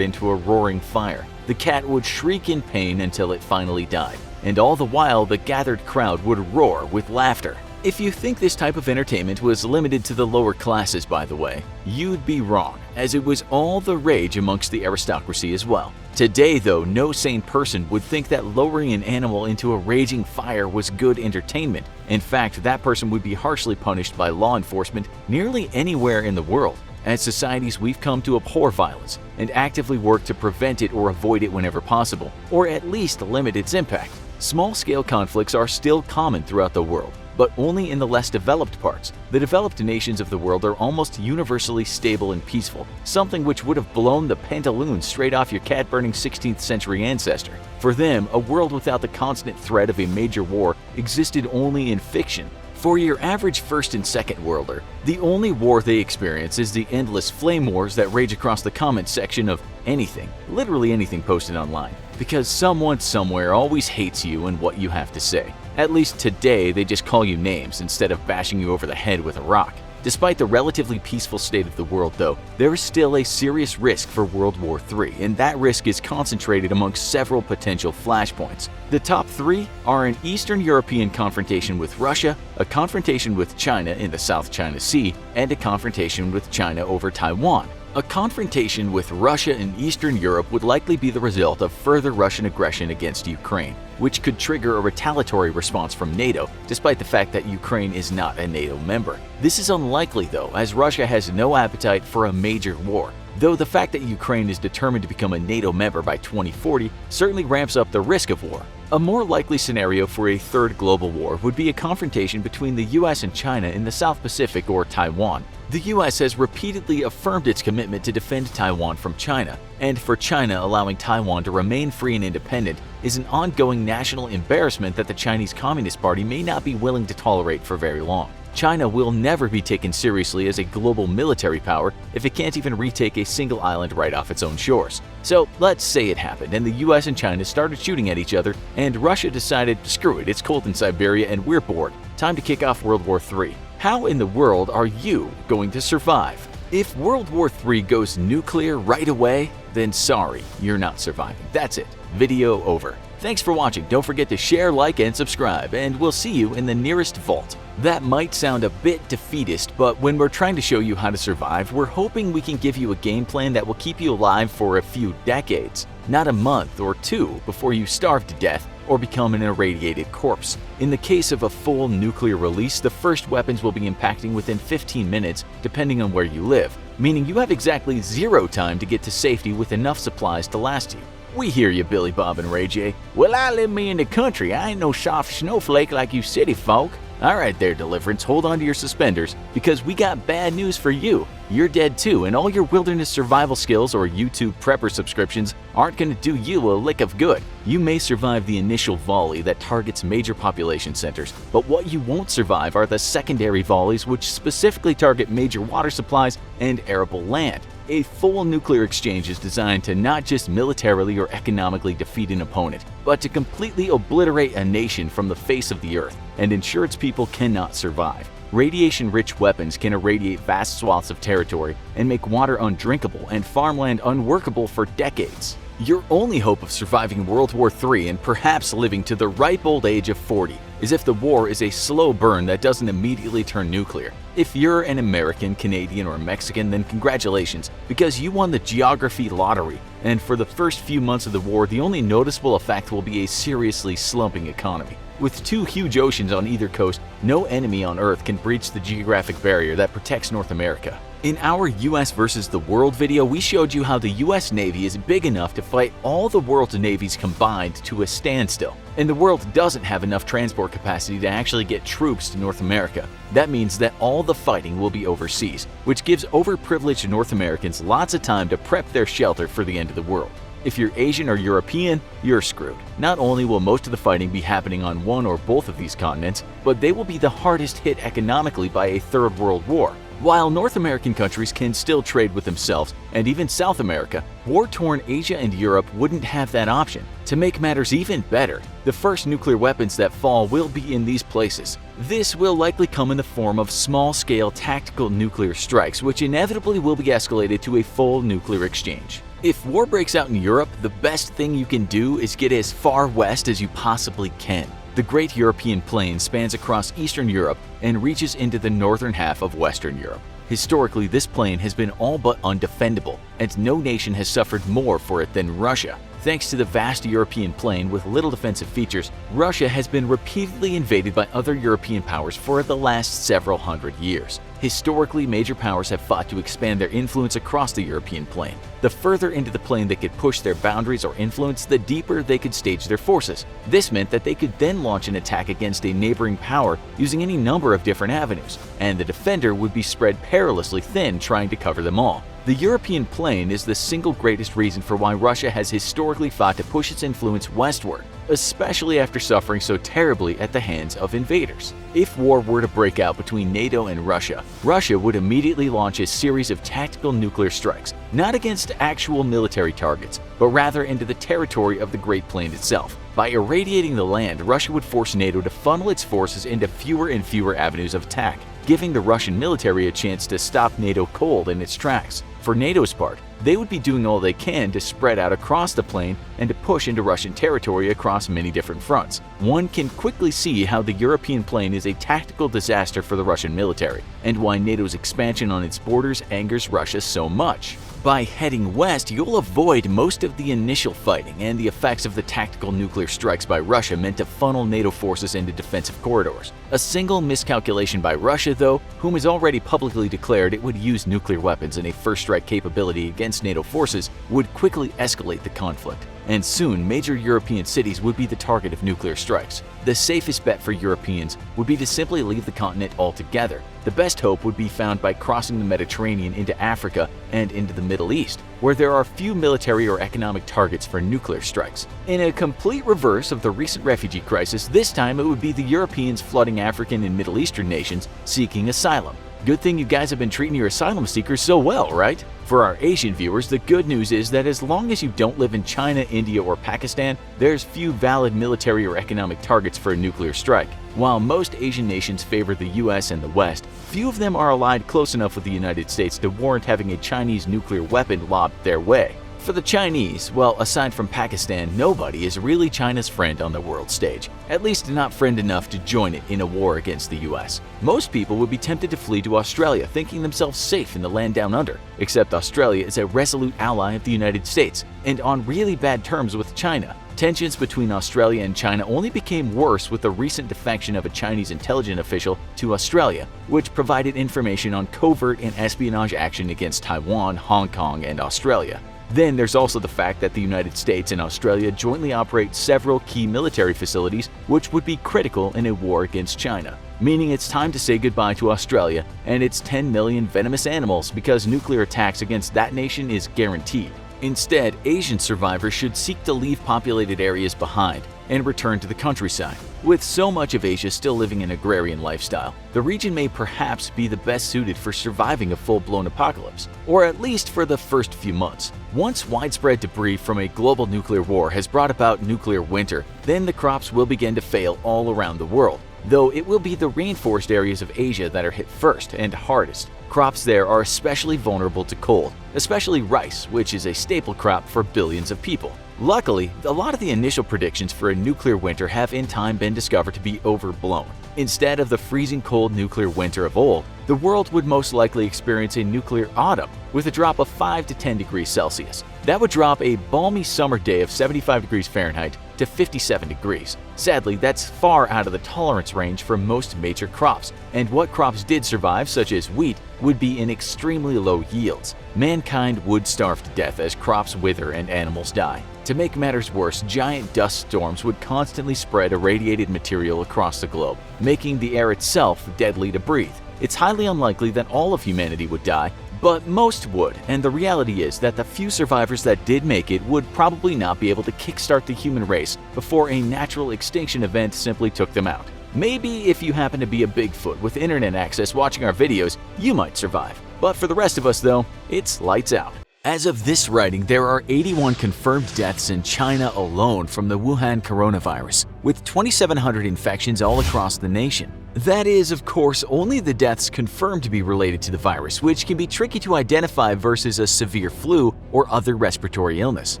into a roaring fire. The cat would shriek in pain until it finally died, and all the while the gathered crowd would roar with laughter. If you think this type of entertainment was limited to the lower classes, by the way, you'd be wrong, as it was all the rage amongst the aristocracy as well. Today, though, no sane person would think that lowering an animal into a raging fire was good entertainment. In fact, that person would be harshly punished by law enforcement nearly anywhere in the world. As societies, we've come to abhor violence and actively work to prevent it or avoid it whenever possible, or at least limit its impact. Small-scale conflicts are still common throughout the world, but only in the less developed parts. The developed nations of the world are almost universally stable and peaceful, something which would have blown the pantaloons straight off your cat-burning 16th century ancestor. For them, a world without the constant threat of a major war existed only in fiction. For your average first and second worlder, the only war they experience is the endless flame wars that rage across the comment section of anything, literally anything posted online, because someone somewhere always hates you and what you have to say. At least today, they just call you names instead of bashing you over the head with a rock. Despite the relatively peaceful state of the world, though, there is still a serious risk for World War III, and that risk is concentrated amongst several potential flashpoints. The top three are an Eastern European confrontation with Russia, a confrontation with China in the South China Sea, and a confrontation with China over Taiwan. A confrontation with Russia in Eastern Europe would likely be the result of further Russian aggression against Ukraine, which could trigger a retaliatory response from NATO, despite the fact that Ukraine is not a NATO member. This is unlikely, though, as Russia has no appetite for a major war, though the fact that Ukraine is determined to become a NATO member by 2040 certainly ramps up the risk of war. A more likely scenario for a third global war would be a confrontation between the US and China in the South Pacific or Taiwan. The US has repeatedly affirmed its commitment to defend Taiwan from China, and for China allowing Taiwan to remain free and independent is an ongoing national embarrassment that the Chinese Communist Party may not be willing to tolerate for very long. China will never be taken seriously as a global military power if it can't even retake a single island right off its own shores. So let's say it happened and the US and China started shooting at each other and Russia decided, screw it, it's cold in Siberia and we're bored. Time to kick off World War III. How in the world are you going to survive? If World War III goes nuclear right away, then sorry, you're not surviving. That's it. Video over. Thanks for watching. Don't forget to share, like, and subscribe, and we'll see you in the nearest vault. That might sound a bit defeatist, but when we're trying to show you how to survive, we're hoping we can give you a game plan that will keep you alive for a few decades, not a month or two before you starve to death or become an irradiated corpse. In the case of a full nuclear release, the first weapons will be impacting within 15 minutes, depending on where you live, meaning you have exactly 0 time to get to safety with enough supplies to last you. We hear you, Billy Bob and Ray J. Well, I live me in the country. I ain't no soft snowflake like you city folk. Alright there, Deliverance, hold on to your suspenders, because we got bad news for you. You're dead too, and all your wilderness survival skills or YouTube prepper subscriptions aren't gonna do you a lick of good. You may survive the initial volley that targets major population centers, but what you won't survive are the secondary volleys which specifically target major water supplies and arable land. A full nuclear exchange is designed to not just militarily or economically defeat an opponent, but to completely obliterate a nation from the face of the earth and ensure its people cannot survive. Radiation-rich weapons can irradiate vast swaths of territory and make water undrinkable and farmland unworkable for decades. Your only hope of surviving World War III and perhaps living to the ripe old age of 40 is if the war is a slow burn that doesn't immediately turn nuclear. If you're an American, Canadian, or Mexican, then congratulations, because you won the geography lottery, and for the first few months of the war, the only noticeable effect will be a seriously slumping economy. With 2 huge oceans on either coast, no enemy on Earth can breach the geographic barrier that protects North America. In our US versus the world video, we showed you how the US Navy is big enough to fight all the world's navies combined to a standstill, and the world doesn't have enough transport capacity to actually get troops to North America. That means that all the fighting will be overseas, which gives overprivileged North Americans lots of time to prep their shelter for the end of the world. If you're Asian or European, you're screwed. Not only will most of the fighting be happening on one or both of these continents, but they will be the hardest hit economically by a third world war. While North American countries can still trade with themselves, and even South America, war-torn Asia and Europe wouldn't have that option. To make matters even better, the first nuclear weapons that fall will be in these places. This will likely come in the form of small-scale tactical nuclear strikes, which inevitably will be escalated to a full nuclear exchange. If war breaks out in Europe, the best thing you can do is get as far west as you possibly can. The Great European Plain spans across Eastern Europe and reaches into the northern half of Western Europe. Historically, this plain has been all but undefendable, and no nation has suffered more for it than Russia. Thanks to the vast European plain with little defensive features, Russia has been repeatedly invaded by other European powers for the last several hundred years. Historically, major powers have fought to expand their influence across the European plain. The further into the plain they could push their boundaries or influence, the deeper they could stage their forces. This meant that they could then launch an attack against a neighboring power using any number of different avenues, and the defender would be spread perilously thin trying to cover them all. The European plain is the single greatest reason for why Russia has historically fought to push its influence westward, especially after suffering so terribly at the hands of invaders. If war were to break out between NATO and Russia, Russia would immediately launch a series of tactical nuclear strikes, not against actual military targets, but rather into the territory of the Great Plain itself. By irradiating the land, Russia would force NATO to funnel its forces into fewer and fewer avenues of attack. giving the Russian military a chance to stop NATO cold in its tracks. For NATO's part, they would be doing all they can to spread out across the plain and to push into Russian territory across many different fronts. One can quickly see how the European plain is a tactical disaster for the Russian military, and why NATO's expansion on its borders angers Russia so much. By heading west, you'll avoid most of the initial fighting and the effects of the tactical nuclear strikes by Russia meant to funnel NATO forces into defensive corridors. A single miscalculation by Russia, though, whom has already publicly declared it would use nuclear weapons and a first strike capability against NATO forces, would quickly escalate the conflict. And soon, major European cities would be the target of nuclear strikes. The safest bet for Europeans would be to simply leave the continent altogether. The best hope would be found by crossing the Mediterranean into Africa and into the Middle East, where there are few military or economic targets for nuclear strikes. In a complete reverse of the recent refugee crisis, this time it would be the Europeans flooding African and Middle Eastern nations seeking asylum. Good thing you guys have been treating your asylum seekers so well, right? For our Asian viewers, the good news is that as long as you don't live in China, India, or Pakistan, there's few valid military or economic targets for a nuclear strike. While most Asian nations favor the US and the West, few of them are allied close enough with the United States to warrant having a Chinese nuclear weapon lobbed their way. For the Chinese, well, aside from Pakistan, nobody is really China's friend on the world stage, at least not friend enough to join it in a war against the US. Most people would be tempted to flee to Australia, thinking themselves safe in the land down under, except Australia is a resolute ally of the United States and on really bad terms with China. Tensions between Australia and China only became worse with the recent defection of a Chinese intelligence official to Australia, which provided information on covert and espionage action against Taiwan, Hong Kong, and Australia. Then there's also the fact that the United States and Australia jointly operate several key military facilities which would be critical in a war against China, meaning it's time to say goodbye to Australia and its 10 million venomous animals because nuclear attacks against that nation is guaranteed. Instead, Asian survivors should seek to leave populated areas behind and return to the countryside. With so much of Asia still living an agrarian lifestyle, the region may perhaps be the best suited for surviving a full-blown apocalypse, or at least for the first few months. Once widespread debris from a global nuclear war has brought about nuclear winter, then the crops will begin to fail all around the world, though it will be the rainforest areas of Asia that are hit first and hardest. Crops there are especially vulnerable to cold, especially rice, which is a staple crop for billions of people. Luckily, a lot of the initial predictions for a nuclear winter have in time been discovered to be overblown. Instead of the freezing cold nuclear winter of old, the world would most likely experience a nuclear autumn with a drop of 5 to 10 degrees Celsius. That would drop a balmy summer day of 75 degrees Fahrenheit to 57 degrees. Sadly, that's far out of the tolerance range for most major crops, and what crops did survive, such as wheat, would be in extremely low yields. Mankind would starve to death as crops wither and animals die. To make matters worse, giant dust storms would constantly spread irradiated material across the globe, making the air itself deadly to breathe. It's highly unlikely that all of humanity would die, but most would, and the reality is that the few survivors that did make it would probably not be able to kickstart the human race before a natural extinction event simply took them out. Maybe if you happen to be a Bigfoot with internet access watching our videos, you might survive. But for the rest of us though, it's lights out. As of this writing, there are 81 confirmed deaths in China alone from the Wuhan coronavirus, with 2,700 infections all across the nation. That is, of course, only the deaths confirmed to be related to the virus, which can be tricky to identify versus a severe flu or other respiratory illness.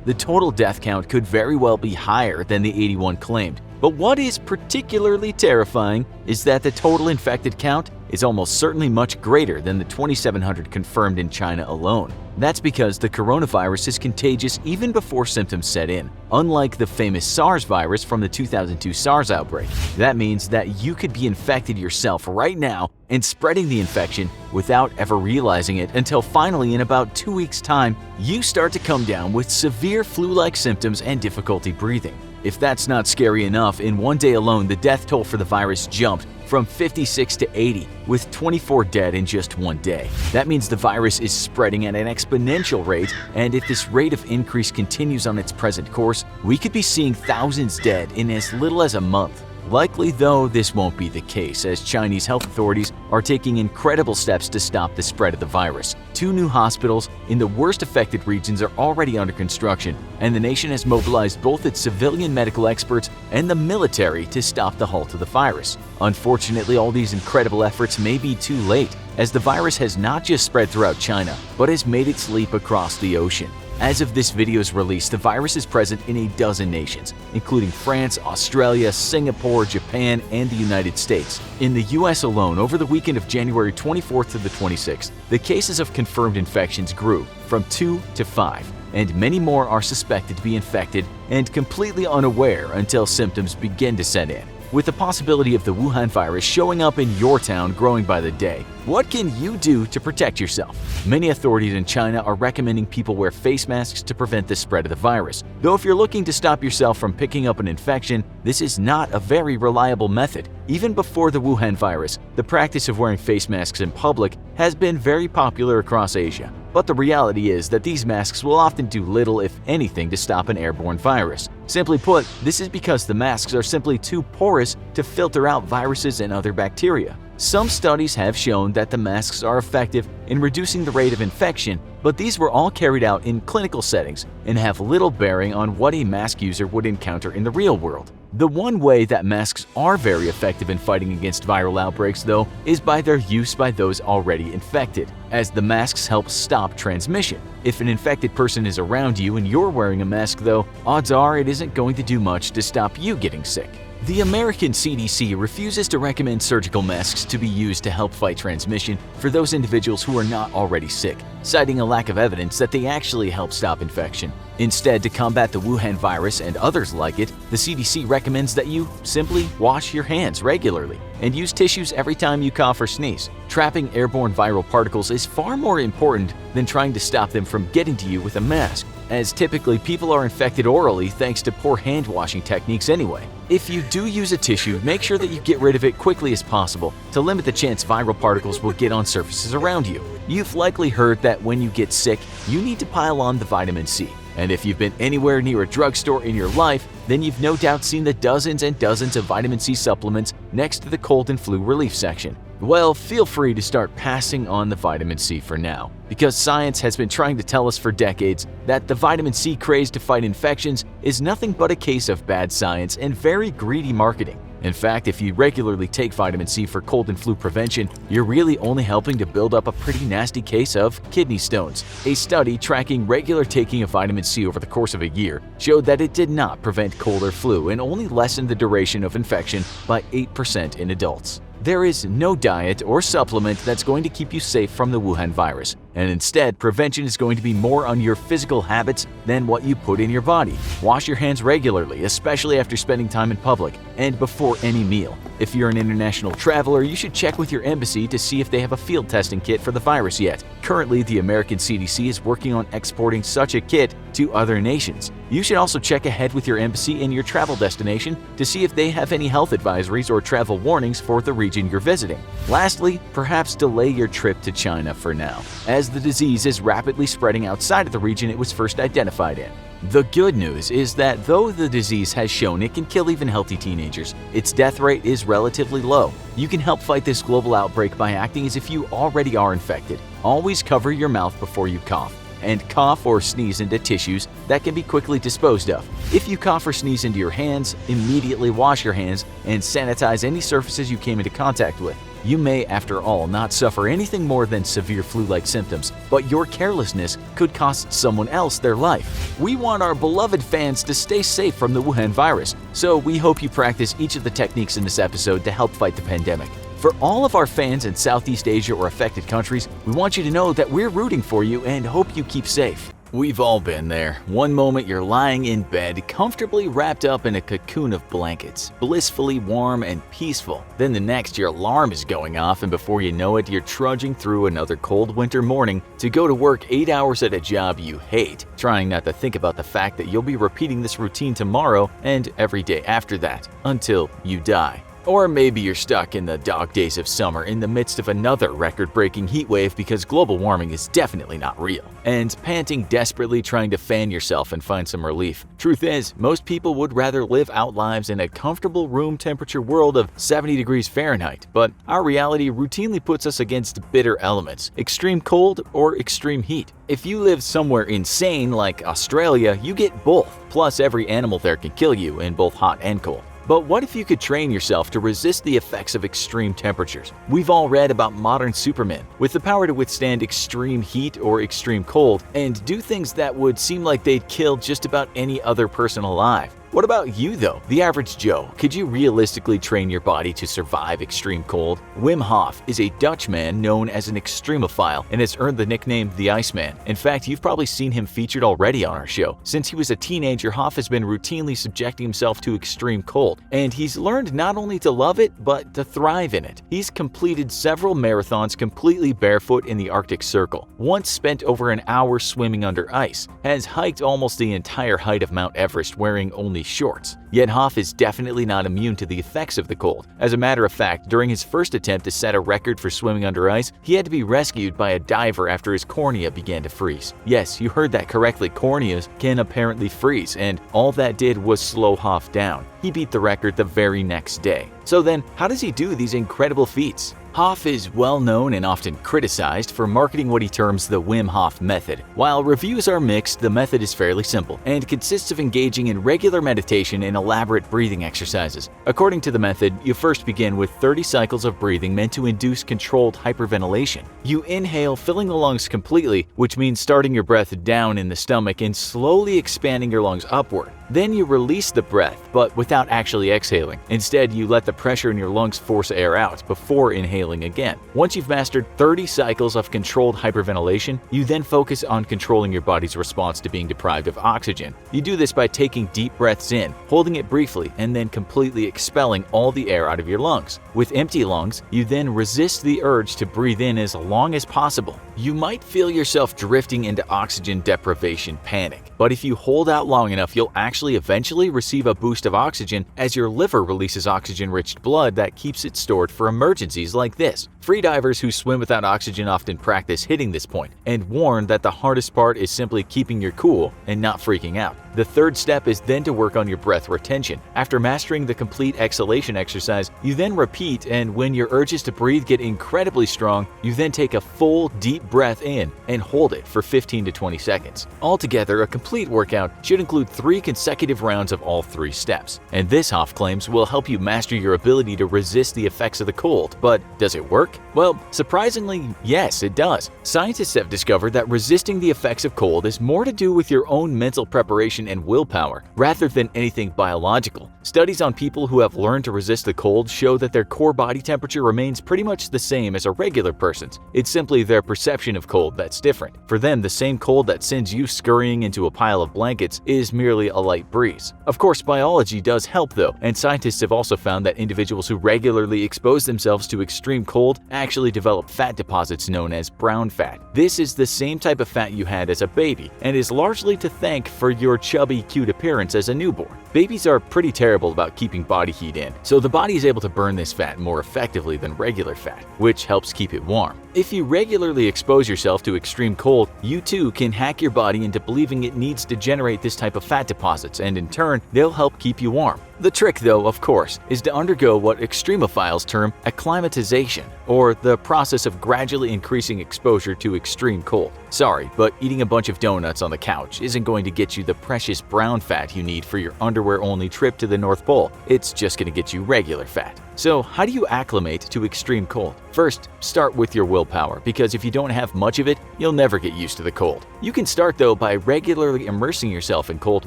The total death count could very well be higher than the 81 claimed. But what is particularly terrifying is that the total infected count is almost certainly much greater than the 2,700 confirmed in China alone. That's because the coronavirus is contagious even before symptoms set in, unlike the famous SARS virus from the 2002 SARS outbreak. That means that you could be infected yourself right now and spreading the infection without ever realizing it until finally in about 2 weeks' time, you start to come down with severe flu-like symptoms and difficulty breathing. If that's not scary enough, in one day alone, the death toll for the virus jumped from 56 to 80, with 24 dead in just one day. That means the virus is spreading at an exponential rate, and if this rate of increase continues on its present course, we could be seeing thousands dead in as little as a month. Likely though, this won't be the case, as Chinese health authorities are taking incredible steps to stop the spread of the virus. 2 new hospitals in the worst affected regions are already under construction, and the nation has mobilized both its civilian medical experts and the military to stop the halt of the virus. Unfortunately, all these incredible efforts may be too late, as the virus has not just spread throughout China, but has made its leap across the ocean. As of this video's release, the virus is present in a dozen nations, including France, Australia, Singapore, Japan, and the United States. In the US alone, over the weekend of January 24th to the 26th, the cases of confirmed infections grew from 2 to 5, and many more are suspected to be infected and completely unaware until symptoms begin to set in. With the possibility of the Wuhan virus showing up in your town growing by the day, what can you do to protect yourself? Many authorities in China are recommending people wear face masks to prevent the spread of the virus. Though if you're looking to stop yourself from picking up an infection, this is not a very reliable method. Even before the Wuhan virus, the practice of wearing face masks in public has been very popular across Asia. But the reality is that these masks will often do little, if anything, to stop an airborne virus. Simply put, this is because the masks are simply too porous to filter out viruses and other bacteria. Some studies have shown that the masks are effective in reducing the rate of infection, but these were all carried out in clinical settings and have little bearing on what a mask user would encounter in the real world. The one way that masks are very effective in fighting against viral outbreaks, though, is by their use by those already infected, as the masks help stop transmission. If an infected person is around you and you're wearing a mask, though, odds are it isn't going to do much to stop you getting sick. The American CDC refuses to recommend surgical masks to be used to help fight transmission for those individuals who are not already sick, citing a lack of evidence that they actually help stop infection. Instead, to combat the Wuhan virus and others like it, the CDC recommends that you simply wash your hands regularly and use tissues every time you cough or sneeze. Trapping airborne viral particles is far more important than trying to stop them from getting to you with a mask, as typically people are infected orally thanks to poor hand washing techniques anyway. If you do use a tissue, make sure that you get rid of it quickly as possible to limit the chance viral particles will get on surfaces around you. You've likely heard that when you get sick, you need to pile on the vitamin C. And if you've been anywhere near a drugstore in your life, then you've no doubt seen the dozens and dozens of vitamin C supplements next to the cold and flu relief section. Well, feel free to start passing on the vitamin C for now, because science has been trying to tell us for decades that the vitamin C craze to fight infections is nothing but a case of bad science and very greedy marketing. In fact, if you regularly take vitamin C for cold and flu prevention, you're really only helping to build up a pretty nasty case of kidney stones. A study tracking regular taking of vitamin C over the course of a year showed that it did not prevent cold or flu and only lessened the duration of infection by 8% in adults. There is no diet or supplement that's going to keep you safe from the Wuhan virus, and instead, prevention is going to be more on your physical habits than what you put in your body. Wash your hands regularly, especially after spending time in public, and before any meal. If you're an international traveler, you should check with your embassy to see if they have a field testing kit for the virus yet. Currently, the American CDC is working on exporting such a kit to other nations. You should also check ahead with your embassy in your travel destination to see if they have any health advisories or travel warnings for the region you're visiting. Lastly, perhaps delay your trip to China for now, as the disease is rapidly spreading outside of the region it was first identified in. The good news is that though the disease has shown it can kill even healthy teenagers, its death rate is relatively low. You can help fight this global outbreak by acting as if you already are infected. Always cover your mouth before you cough, and cough or sneeze into tissues that can be quickly disposed of. If you cough or sneeze into your hands, immediately wash your hands and sanitize any surfaces you came into contact with. You may, after all, not suffer anything more than severe flu-like symptoms, but your carelessness could cost someone else their life. We want our beloved fans to stay safe from the Wuhan virus, so we hope you practice each of the techniques in this episode to help fight the pandemic. For all of our fans in Southeast Asia or affected countries, we want you to know that we're rooting for you and hope you keep safe. We've all been there. One moment you're lying in bed, comfortably wrapped up in a cocoon of blankets, blissfully warm and peaceful. Then the next, your alarm is going off, and before you know it, you're trudging through another cold winter morning to go to work 8 hours at a job you hate, trying not to think about the fact that you'll be repeating this routine tomorrow and every day after that, until you die. Or maybe you're stuck in the dog days of summer in the midst of another record-breaking heat wave because global warming is definitely not real, and panting desperately trying to fan yourself and find some relief. Truth is, most people would rather live out lives in a comfortable room temperature world of 70 degrees Fahrenheit, but our reality routinely puts us against bitter elements, extreme cold or extreme heat. If you live somewhere insane like Australia, you get both, plus every animal there can kill you in both hot and cold. But what if you could train yourself to resist the effects of extreme temperatures? We've all read about modern supermen with the power to withstand extreme heat or extreme cold and do things that would seem like they'd kill just about any other person alive. What about you though, the average Joe? Could you realistically train your body to survive extreme cold? Wim Hof is a Dutch man known as an extremophile and has earned the nickname the Iceman. In fact, you've probably seen him featured already on our show. Since he was a teenager, Hof has been routinely subjecting himself to extreme cold, and he's learned not only to love it, but to thrive in it. He's completed several marathons completely barefoot in the Arctic Circle, once spent over an hour swimming under ice, has hiked almost the entire height of Mount Everest wearing only shorts. Yet Hof is definitely not immune to the effects of the cold. As a matter of fact, during his first attempt to set a record for swimming under ice, he had to be rescued by a diver after his cornea began to freeze. Yes, you heard that correctly, corneas can apparently freeze, and all that did was slow Hof down. He beat the record the very next day. So then, how does he do these incredible feats? Hof is well known and often criticized for marketing what he terms the Wim Hof method. While reviews are mixed, the method is fairly simple and consists of engaging in regular meditation and elaborate breathing exercises. According to the method, you first begin with 30 cycles of breathing meant to induce controlled hyperventilation. You inhale, filling the lungs completely, which means starting your breath down in the stomach and slowly expanding your lungs upward. Then you release the breath, but without actually exhaling. Instead, you let the pressure in your lungs force air out before inhaling again. Once you've mastered 30 cycles of controlled hyperventilation, you then focus on controlling your body's response to being deprived of oxygen. You do this by taking deep breaths in, holding it briefly, and then completely expelling all the air out of your lungs. With empty lungs, you then resist the urge to breathe in as long as possible. You might feel yourself drifting into oxygen deprivation panic, but if you hold out long enough, you'll actually eventually receive a boost of oxygen as your liver releases oxygen-rich blood that keeps it stored for emergencies like this. Freedivers who swim without oxygen often practice hitting this point and warn that the hardest part is simply keeping your cool and not freaking out. The third step is then to work on your breath retention. After mastering the complete exhalation exercise, you then repeat, and when your urges to breathe get incredibly strong, you then take a full, deep breath in and hold it for 15 to 20 seconds. Altogether, a complete workout should include 3 consecutive rounds of all 3 steps. And this, Hof claims, will help you master your ability to resist the effects of the cold. But does it work? Well, surprisingly, yes, it does. Scientists have discovered that resisting the effects of cold is more to do with your own mental preparation and willpower, rather than anything biological. Studies on people who have learned to resist the cold show that their core body temperature remains pretty much the same as a regular person's. It's simply their perception of cold that's different. For them, the same cold that sends you scurrying into a pile of blankets is merely a light breeze. Of course, biology does help though, and scientists have also found that individuals who regularly expose themselves to extreme cold actually develop fat deposits known as brown fat. This is the same type of fat you had as a baby, and is largely to thank for your chubby, cute appearance as a newborn. Babies are pretty terrible about keeping body heat in, so the body is able to burn this fat more effectively than regular fat, which helps keep it warm. If you regularly expose yourself to extreme cold, you too can hack your body into believing it needs to generate this type of fat deposits, and in turn, they'll help keep you warm. The trick though, of course, is to undergo what extremophiles term acclimatization, or the process of gradually increasing exposure to extreme cold. Sorry, but eating a bunch of donuts on the couch isn't going to get you the precious brown fat you need for your underwear-only trip to the North Pole. It's just going to get you regular fat. So how do you acclimate to extreme cold? First, start with your willpower, because if you don't have much of it, you'll never get used to the cold. You can start though by regularly immersing yourself in cold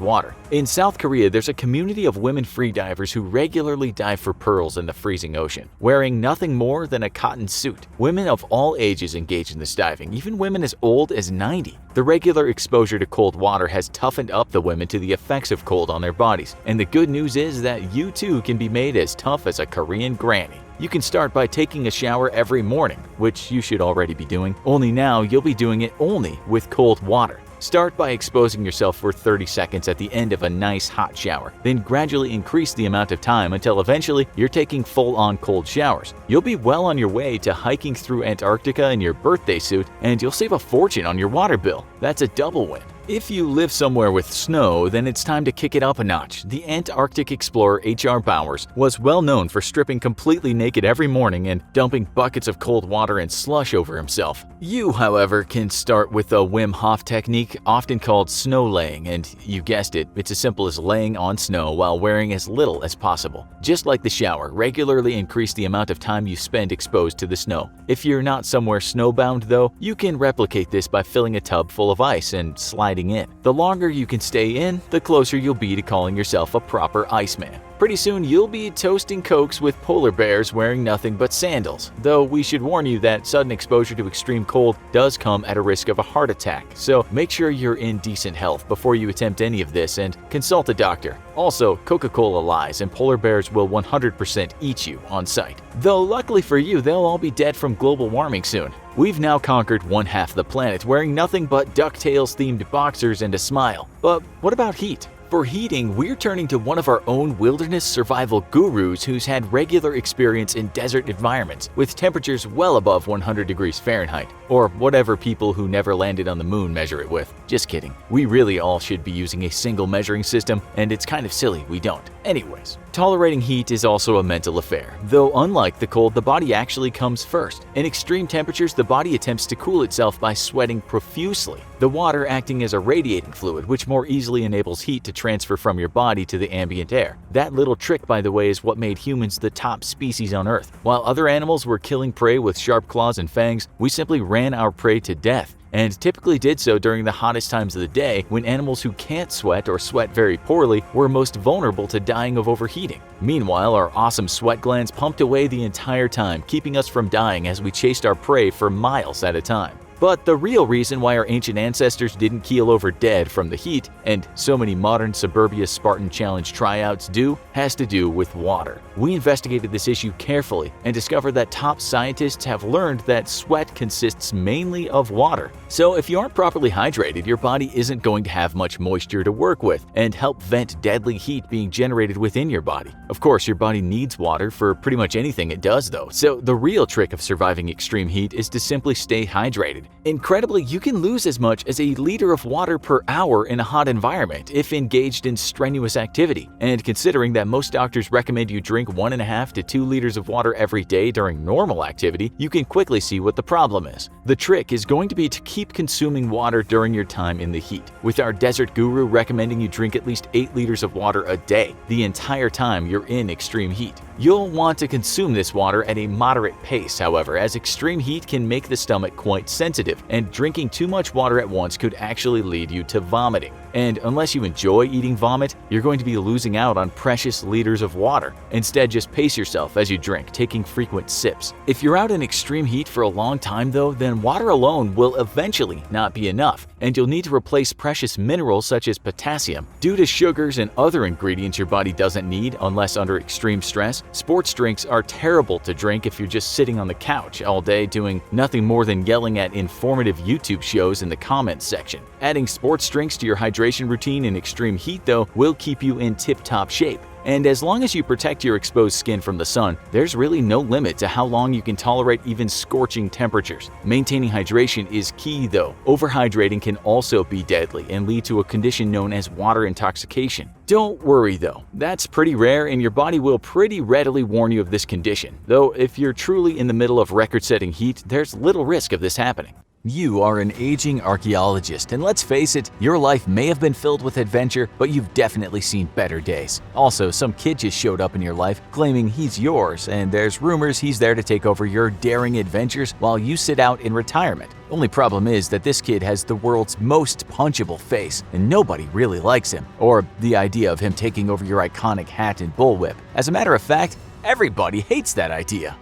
water. In South Korea, there's a community of women freedivers who regularly dive for pearls in the freezing ocean, wearing nothing more than a cotton suit. Women of all ages engage in this diving, even women as old as 90. The regular exposure to cold water has toughened up the women to the effects of cold on their bodies, and the good news is that you too can be made as tough as a Korean granny. You can start by taking a shower every morning, which you should already be doing, only now you'll be doing it only with cold water. Start by exposing yourself for 30 seconds at the end of a nice hot shower, then gradually increase the amount of time until eventually you're taking full-on cold showers. You'll be well on your way to hiking through Antarctica in your birthday suit, and you'll save a fortune on your water bill. That's a double win. If you live somewhere with snow, then it's time to kick it up a notch. The Antarctic explorer H.R. Bowers was well known for stripping completely naked every morning and dumping buckets of cold water and slush over himself. You, however, can start with a Wim Hof technique, often called snow laying, and you guessed it, it's as simple as laying on snow while wearing as little as possible. Just like the shower, regularly increase the amount of time you spend exposed to the snow. If you're not somewhere snowbound though, you can replicate this by filling a tub full of ice and sliding in. The longer you can stay in, the closer you'll be to calling yourself a proper Iceman. Pretty soon you'll be toasting cokes with polar bears wearing nothing but sandals, though we should warn you that sudden exposure to extreme cold does come at a risk of a heart attack, so make sure you're in decent health before you attempt any of this and consult a doctor. Also, Coca-Cola lies and polar bears will 100% eat you on sight. Though luckily for you, they'll all be dead from global warming soon. We've now conquered one half the planet wearing nothing but DuckTales themed boxers and a smile. But what about heat? For heating, we're turning to one of our own wilderness survival gurus who's had regular experience in desert environments with temperatures well above 100 degrees Fahrenheit, or whatever people who never landed on the moon measure it with. Just kidding. We really all should be using a single measuring system, and it's kind of silly we don't. Anyways, tolerating heat is also a mental affair. Though unlike the cold, the body actually comes first. In extreme temperatures, the body attempts to cool itself by sweating profusely, the water acting as a radiating fluid which more easily enables heat to transfer from your body to the ambient air. That little trick, by the way, is what made humans the top species on Earth. While other animals were killing prey with sharp claws and fangs, we simply ran our prey to death, and typically did so during the hottest times of the day when animals who can't sweat or sweat very poorly were most vulnerable to dying of overheating. Meanwhile, our awesome sweat glands pumped away the entire time, keeping us from dying as we chased our prey for miles at a time. But the real reason why our ancient ancestors didn't keel over dead from the heat, and so many modern Suburbia Spartan Challenge tryouts do, has to do with water. We investigated this issue carefully and discovered that top scientists have learned that sweat consists mainly of water. So if you aren't properly hydrated, your body isn't going to have much moisture to work with and help vent deadly heat being generated within your body. Of course, your body needs water for pretty much anything it does though, so the real trick of surviving extreme heat is to simply stay hydrated. Incredibly, you can lose as much as a liter of water per hour in a hot environment if engaged in strenuous activity. And considering that most doctors recommend you drink 1.5 to 2 liters of water every day during normal activity, you can quickly see what the problem is. The trick is going to be to keep consuming water during your time in the heat, with our desert guru recommending you drink at least 8 liters of water a day the entire time you're in extreme heat. You'll want to consume this water at a moderate pace, however, as extreme heat can make the stomach quite sensitive, and drinking too much water at once could actually lead you to vomiting. And unless you enjoy eating vomit, you're going to be losing out on precious liters of water. Instead, just pace yourself as you drink, taking frequent sips. If you're out in extreme heat for a long time though, then water alone will eventually not be enough, and you'll need to replace precious minerals such as potassium. Due to sugars and other ingredients your body doesn't need unless under extreme stress, sports drinks are terrible to drink if you're just sitting on the couch all day doing nothing more than yelling at informative YouTube shows in the comments section. Adding sports drinks to your hydration routine in extreme heat though will keep you in tip-top shape. And as long as you protect your exposed skin from the sun, there's really no limit to how long you can tolerate even scorching temperatures. Maintaining hydration is key though. Overhydrating can also be deadly and lead to a condition known as water intoxication. Don't worry though, that's pretty rare and your body will pretty readily warn you of this condition. Though if you're truly in the middle of record-setting heat, there's little risk of this happening. You are an aging archaeologist, and let's face it, your life may have been filled with adventure, but you've definitely seen better days. Also, some kid just showed up in your life claiming he's yours, and there's rumors he's there to take over your daring adventures while you sit out in retirement. Only problem is that this kid has the world's most punchable face, and nobody really likes him, or the idea of him taking over your iconic hat and bullwhip. As a matter of fact, everybody hates that idea.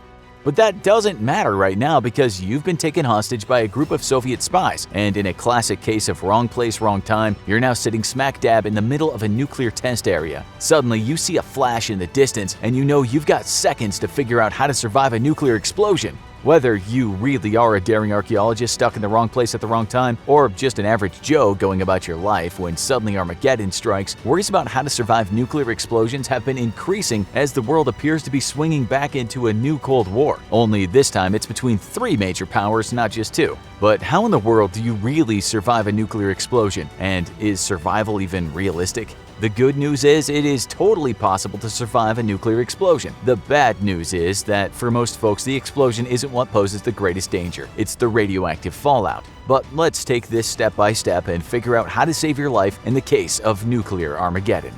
But that doesn't matter right now because you've been taken hostage by a group of Soviet spies, and in a classic case of wrong place, wrong time, you're now sitting smack dab in the middle of a nuclear test area. Suddenly, you see a flash in the distance, and you know you've got seconds to figure out how to survive a nuclear explosion. Whether you really are a daring archaeologist stuck in the wrong place at the wrong time, or just an average Joe going about your life when suddenly Armageddon strikes, worries about how to survive nuclear explosions have been increasing as the world appears to be swinging back into a new Cold War. Only this time it's between 3 major powers, not just 2. But how in the world do you really survive a nuclear explosion? And is survival even realistic? The good news is it is totally possible to survive a nuclear explosion. The bad news is that for most folks, the explosion isn't what poses the greatest danger. It's the radioactive fallout. But let's take this step by step and figure out how to save your life in the case of nuclear Armageddon.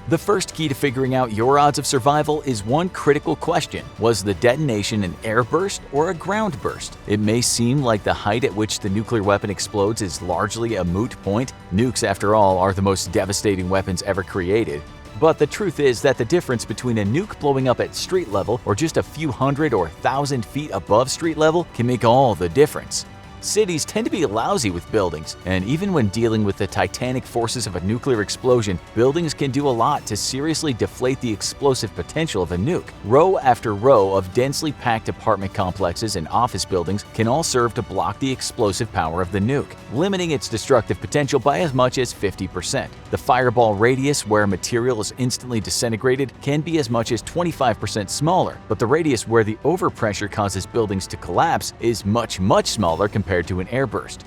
The first key to figuring out your odds of survival is one critical question. Was the detonation an air burst or a ground burst? It may seem like the height at which the nuclear weapon explodes is largely a moot point. Nukes, after all, are the most devastating weapons ever created. But the truth is that the difference between a nuke blowing up at street level or just a few hundred or thousand feet above street level can make all the difference. Cities tend to be lousy with buildings, and even when dealing with the titanic forces of a nuclear explosion, buildings can do a lot to seriously deflate the explosive potential of a nuke. Row after row of densely packed apartment complexes and office buildings can all serve to block the explosive power of the nuke, limiting its destructive potential by as much as 50%. The fireball radius, where material is instantly disintegrated, can be as much as 25% smaller, but the radius where the overpressure causes buildings to collapse is much smaller compared to an airburst.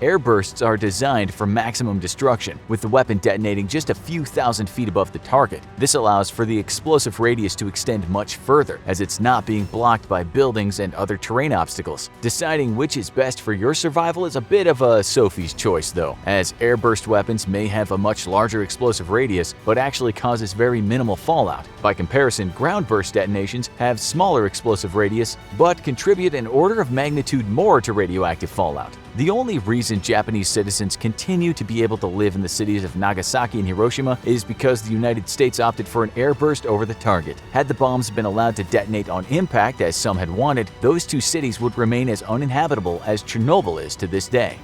Airbursts are designed for maximum destruction, with the weapon detonating just a few thousand feet above the target. This allows for the explosive radius to extend much further, as it's not being blocked by buildings and other terrain obstacles. Deciding which is best for your survival is a bit of a Sophie's choice though, as airburst weapons may have a much larger explosive radius, but actually causes very minimal fallout. By comparison, ground burst detonations have smaller explosive radius, but contribute an order of magnitude more to radioactive fallout. The only reason Japanese citizens continue to be able to live in the cities of Nagasaki and Hiroshima is because the United States opted for an airburst over the target. Had the bombs been allowed to detonate on impact, as some had wanted, those 2 cities would remain as uninhabitable as Chernobyl is to this day.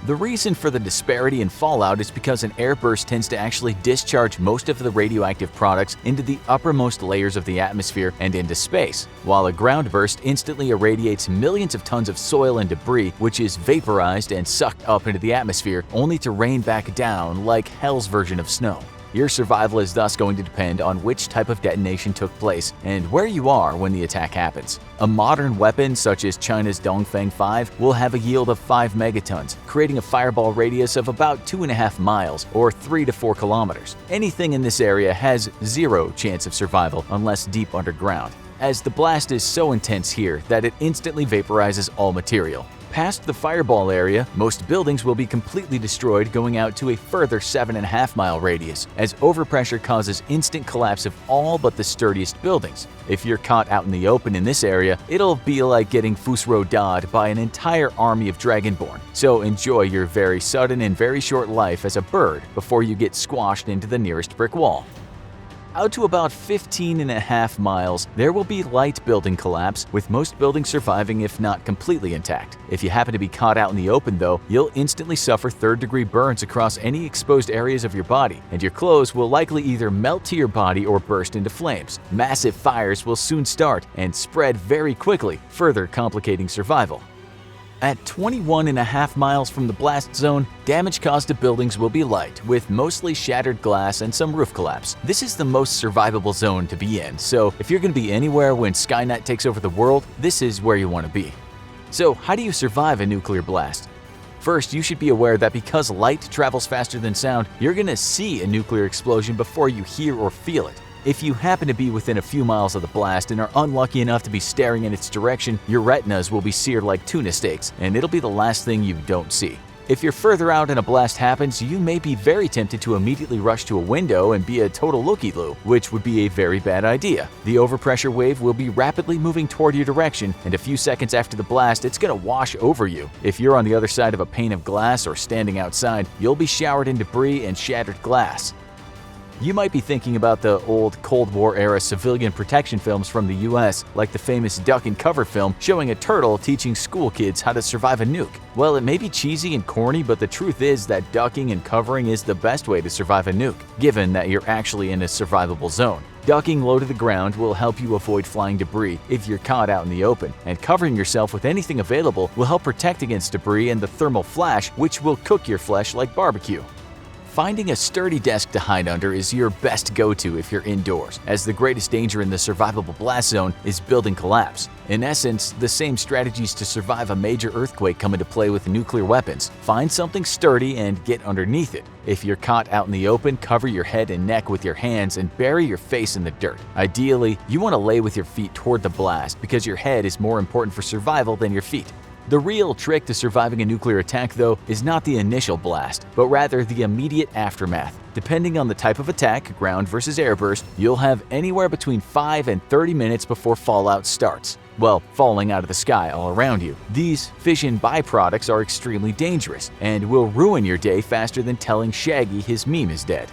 The reason for the disparity in fallout is because an airburst tends to actually discharge most of the radioactive products into the uppermost layers of the atmosphere and into space, while a ground burst instantly irradiates millions of tons of soil and debris, which is vaporized and sucked up into the atmosphere, only to rain back down like hell's version of snow. Your survival is thus going to depend on which type of detonation took place and where you are when the attack happens. A modern weapon such as China's Dongfeng 5 will have a yield of 5 megatons, creating a fireball radius of about 2.5 miles or 3 to 4 kilometers. Anything in this area has 0 chance of survival unless deep underground, as the blast is so intense here that it instantly vaporizes all material. Past the fireball area, most buildings will be completely destroyed, going out to a further 7.5-mile radius, as overpressure causes instant collapse of all but the sturdiest buildings. If you're caught out in the open in this area, it'll be like getting fusrodad by an entire army of Dragonborn. So enjoy your very sudden and very short life as a bird before you get squashed into the nearest brick wall. Out to about 15.5 miles, there will be light building collapse, with most buildings surviving if not completely intact. If you happen to be caught out in the open though, you'll instantly suffer third-degree burns across any exposed areas of your body, and your clothes will likely either melt to your body or burst into flames. Massive fires will soon start and spread very quickly, further complicating survival. At 21.5 miles from the blast zone, damage caused to buildings will be light, with mostly shattered glass and some roof collapse. This is the most survivable zone to be in, so if you're going to be anywhere when Skynet takes over the world, this is where you want to be. So how do you survive a nuclear blast? First, you should be aware that because light travels faster than sound, you're going to see a nuclear explosion before you hear or feel it. If you happen to be within a few miles of the blast and are unlucky enough to be staring in its direction, your retinas will be seared like tuna steaks, and it'll be the last thing you don't see. If you're further out and a blast happens, you may be very tempted to immediately rush to a window and be a total looky-loo, which would be a very bad idea. The overpressure wave will be rapidly moving toward your direction, and a few seconds after the blast, it's going to wash over you. If you're on the other side of a pane of glass or standing outside, you'll be showered in debris and shattered glass. You might be thinking about the old Cold War-era civilian protection films from the US, like the famous Duck and Cover film showing a turtle teaching school kids how to survive a nuke. Well, it may be cheesy and corny, but the truth is that ducking and covering is the best way to survive a nuke, given that you're actually in a survivable zone. Ducking low to the ground will help you avoid flying debris if you're caught out in the open, and covering yourself with anything available will help protect against debris and the thermal flash, which will cook your flesh like barbecue. Finding a sturdy desk to hide under is your best go-to if you're indoors, as the greatest danger in the survivable blast zone is building collapse. In essence, the same strategies to survive a major earthquake come into play with nuclear weapons. Find something sturdy and get underneath it. If you're caught out in the open, cover your head and neck with your hands and bury your face in the dirt. Ideally, you want to lay with your feet toward the blast because your head is more important for survival than your feet. The real trick to surviving a nuclear attack, though, is not the initial blast, but rather the immediate aftermath. Depending on the type of attack, ground versus airburst, you'll have anywhere between 5 and 30 minutes before fallout starts. Well, falling out of the sky all around you. These fission byproducts are extremely dangerous and will ruin your day faster than telling Shaggy his meme is dead.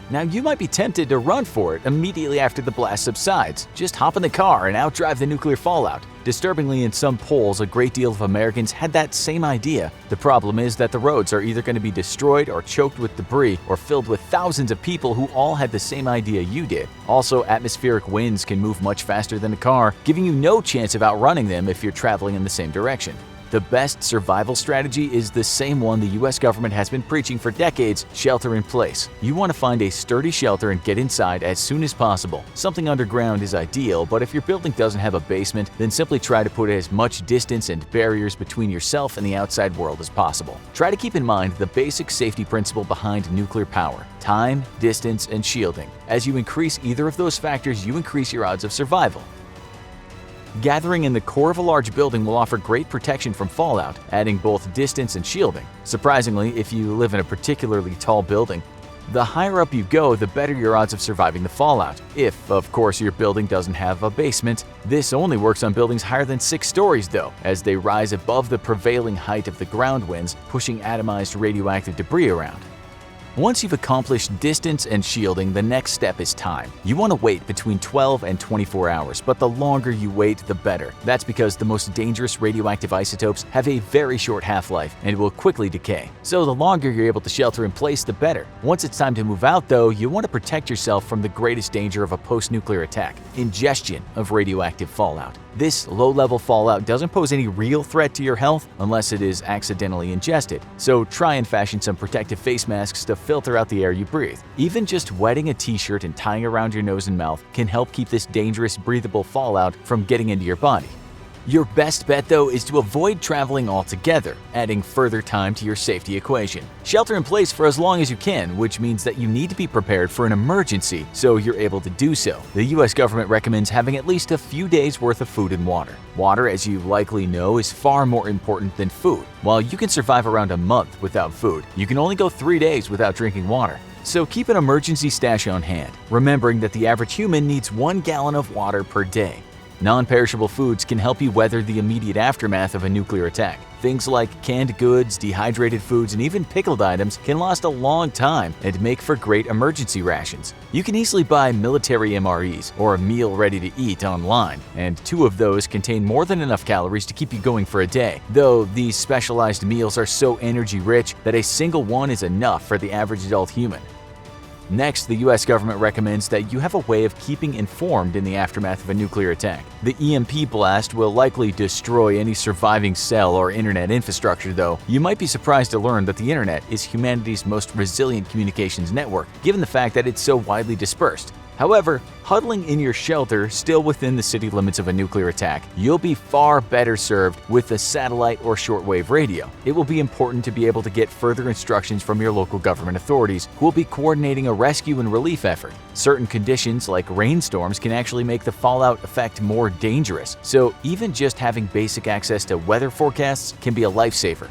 Now, you might be tempted to run for it immediately after the blast subsides. Just hop in the car and outdrive the nuclear fallout. Disturbingly, in some polls, a great deal of Americans had that same idea. The problem is that the roads are either going to be destroyed or choked with debris or filled with thousands of people who all had the same idea you did. Also, atmospheric winds can move much faster than a car, giving you no chance of outrunning them if you're traveling in the same direction. The best survival strategy is the same one the US government has been preaching for decades: shelter in place. You want to find a sturdy shelter and get inside as soon as possible. Something underground is ideal, but if your building doesn't have a basement, then simply try to put as much distance and barriers between yourself and the outside world as possible. Try to keep in mind the basic safety principle behind nuclear power: time, distance, and shielding. As you increase either of those factors, you increase your odds of survival. Gathering in the core of a large building will offer great protection from fallout, adding both distance and shielding. Surprisingly, if you live in a particularly tall building, the higher up you go, the better your odds of surviving the fallout. If, of course, your building doesn't have a basement. This only works on buildings higher than 6 stories, though, as they rise above the prevailing height of the ground winds, pushing atomized radioactive debris around. Once you've accomplished distance and shielding, the next step is time. You want to wait between 12 and 24 hours, but the longer you wait, the better. That's because the most dangerous radioactive isotopes have a very short half-life and will quickly decay. So the longer you're able to shelter in place, the better. Once it's time to move out, though, you want to protect yourself from the greatest danger of a post-nuclear attack: ingestion of radioactive fallout. This low-level fallout doesn't pose any real threat to your health unless it is accidentally ingested, so try and fashion some protective face masks to filter out the air you breathe. Even just wetting a t-shirt and tying around your nose and mouth can help keep this dangerous breathable fallout from getting into your body. Your best bet, though, is to avoid traveling altogether, adding further time to your safety equation. Shelter in place for as long as you can, which means that you need to be prepared for an emergency so you're able to do so. The US government recommends having at least a few days' worth of food and water. Water, as you likely know, is far more important than food. While you can survive around a month without food, you can only go 3 days without drinking water. So keep an emergency stash on hand, remembering that the average human needs 1 gallon of water per day. Non-perishable foods can help you weather the immediate aftermath of a nuclear attack. Things like canned goods, dehydrated foods, and even pickled items can last a long time and make for great emergency rations. You can easily buy military MREs or a meal ready to eat online, and 2 of those contain more than enough calories to keep you going for a day, though these specialized meals are so energy-rich that a single one is enough for the average adult human. Next, the US government recommends that you have a way of keeping informed in the aftermath of a nuclear attack. The EMP blast will likely destroy any surviving cell or internet infrastructure, though. You might be surprised to learn that the internet is humanity's most resilient communications network, given the fact that it's so widely dispersed. However, huddling in your shelter still within the city limits of a nuclear attack, you'll be far better served with a satellite or shortwave radio. It will be important to be able to get further instructions from your local government authorities, who will be coordinating a rescue and relief effort. Certain conditions, like rainstorms, can actually make the fallout effect more dangerous, so even just having basic access to weather forecasts can be a lifesaver.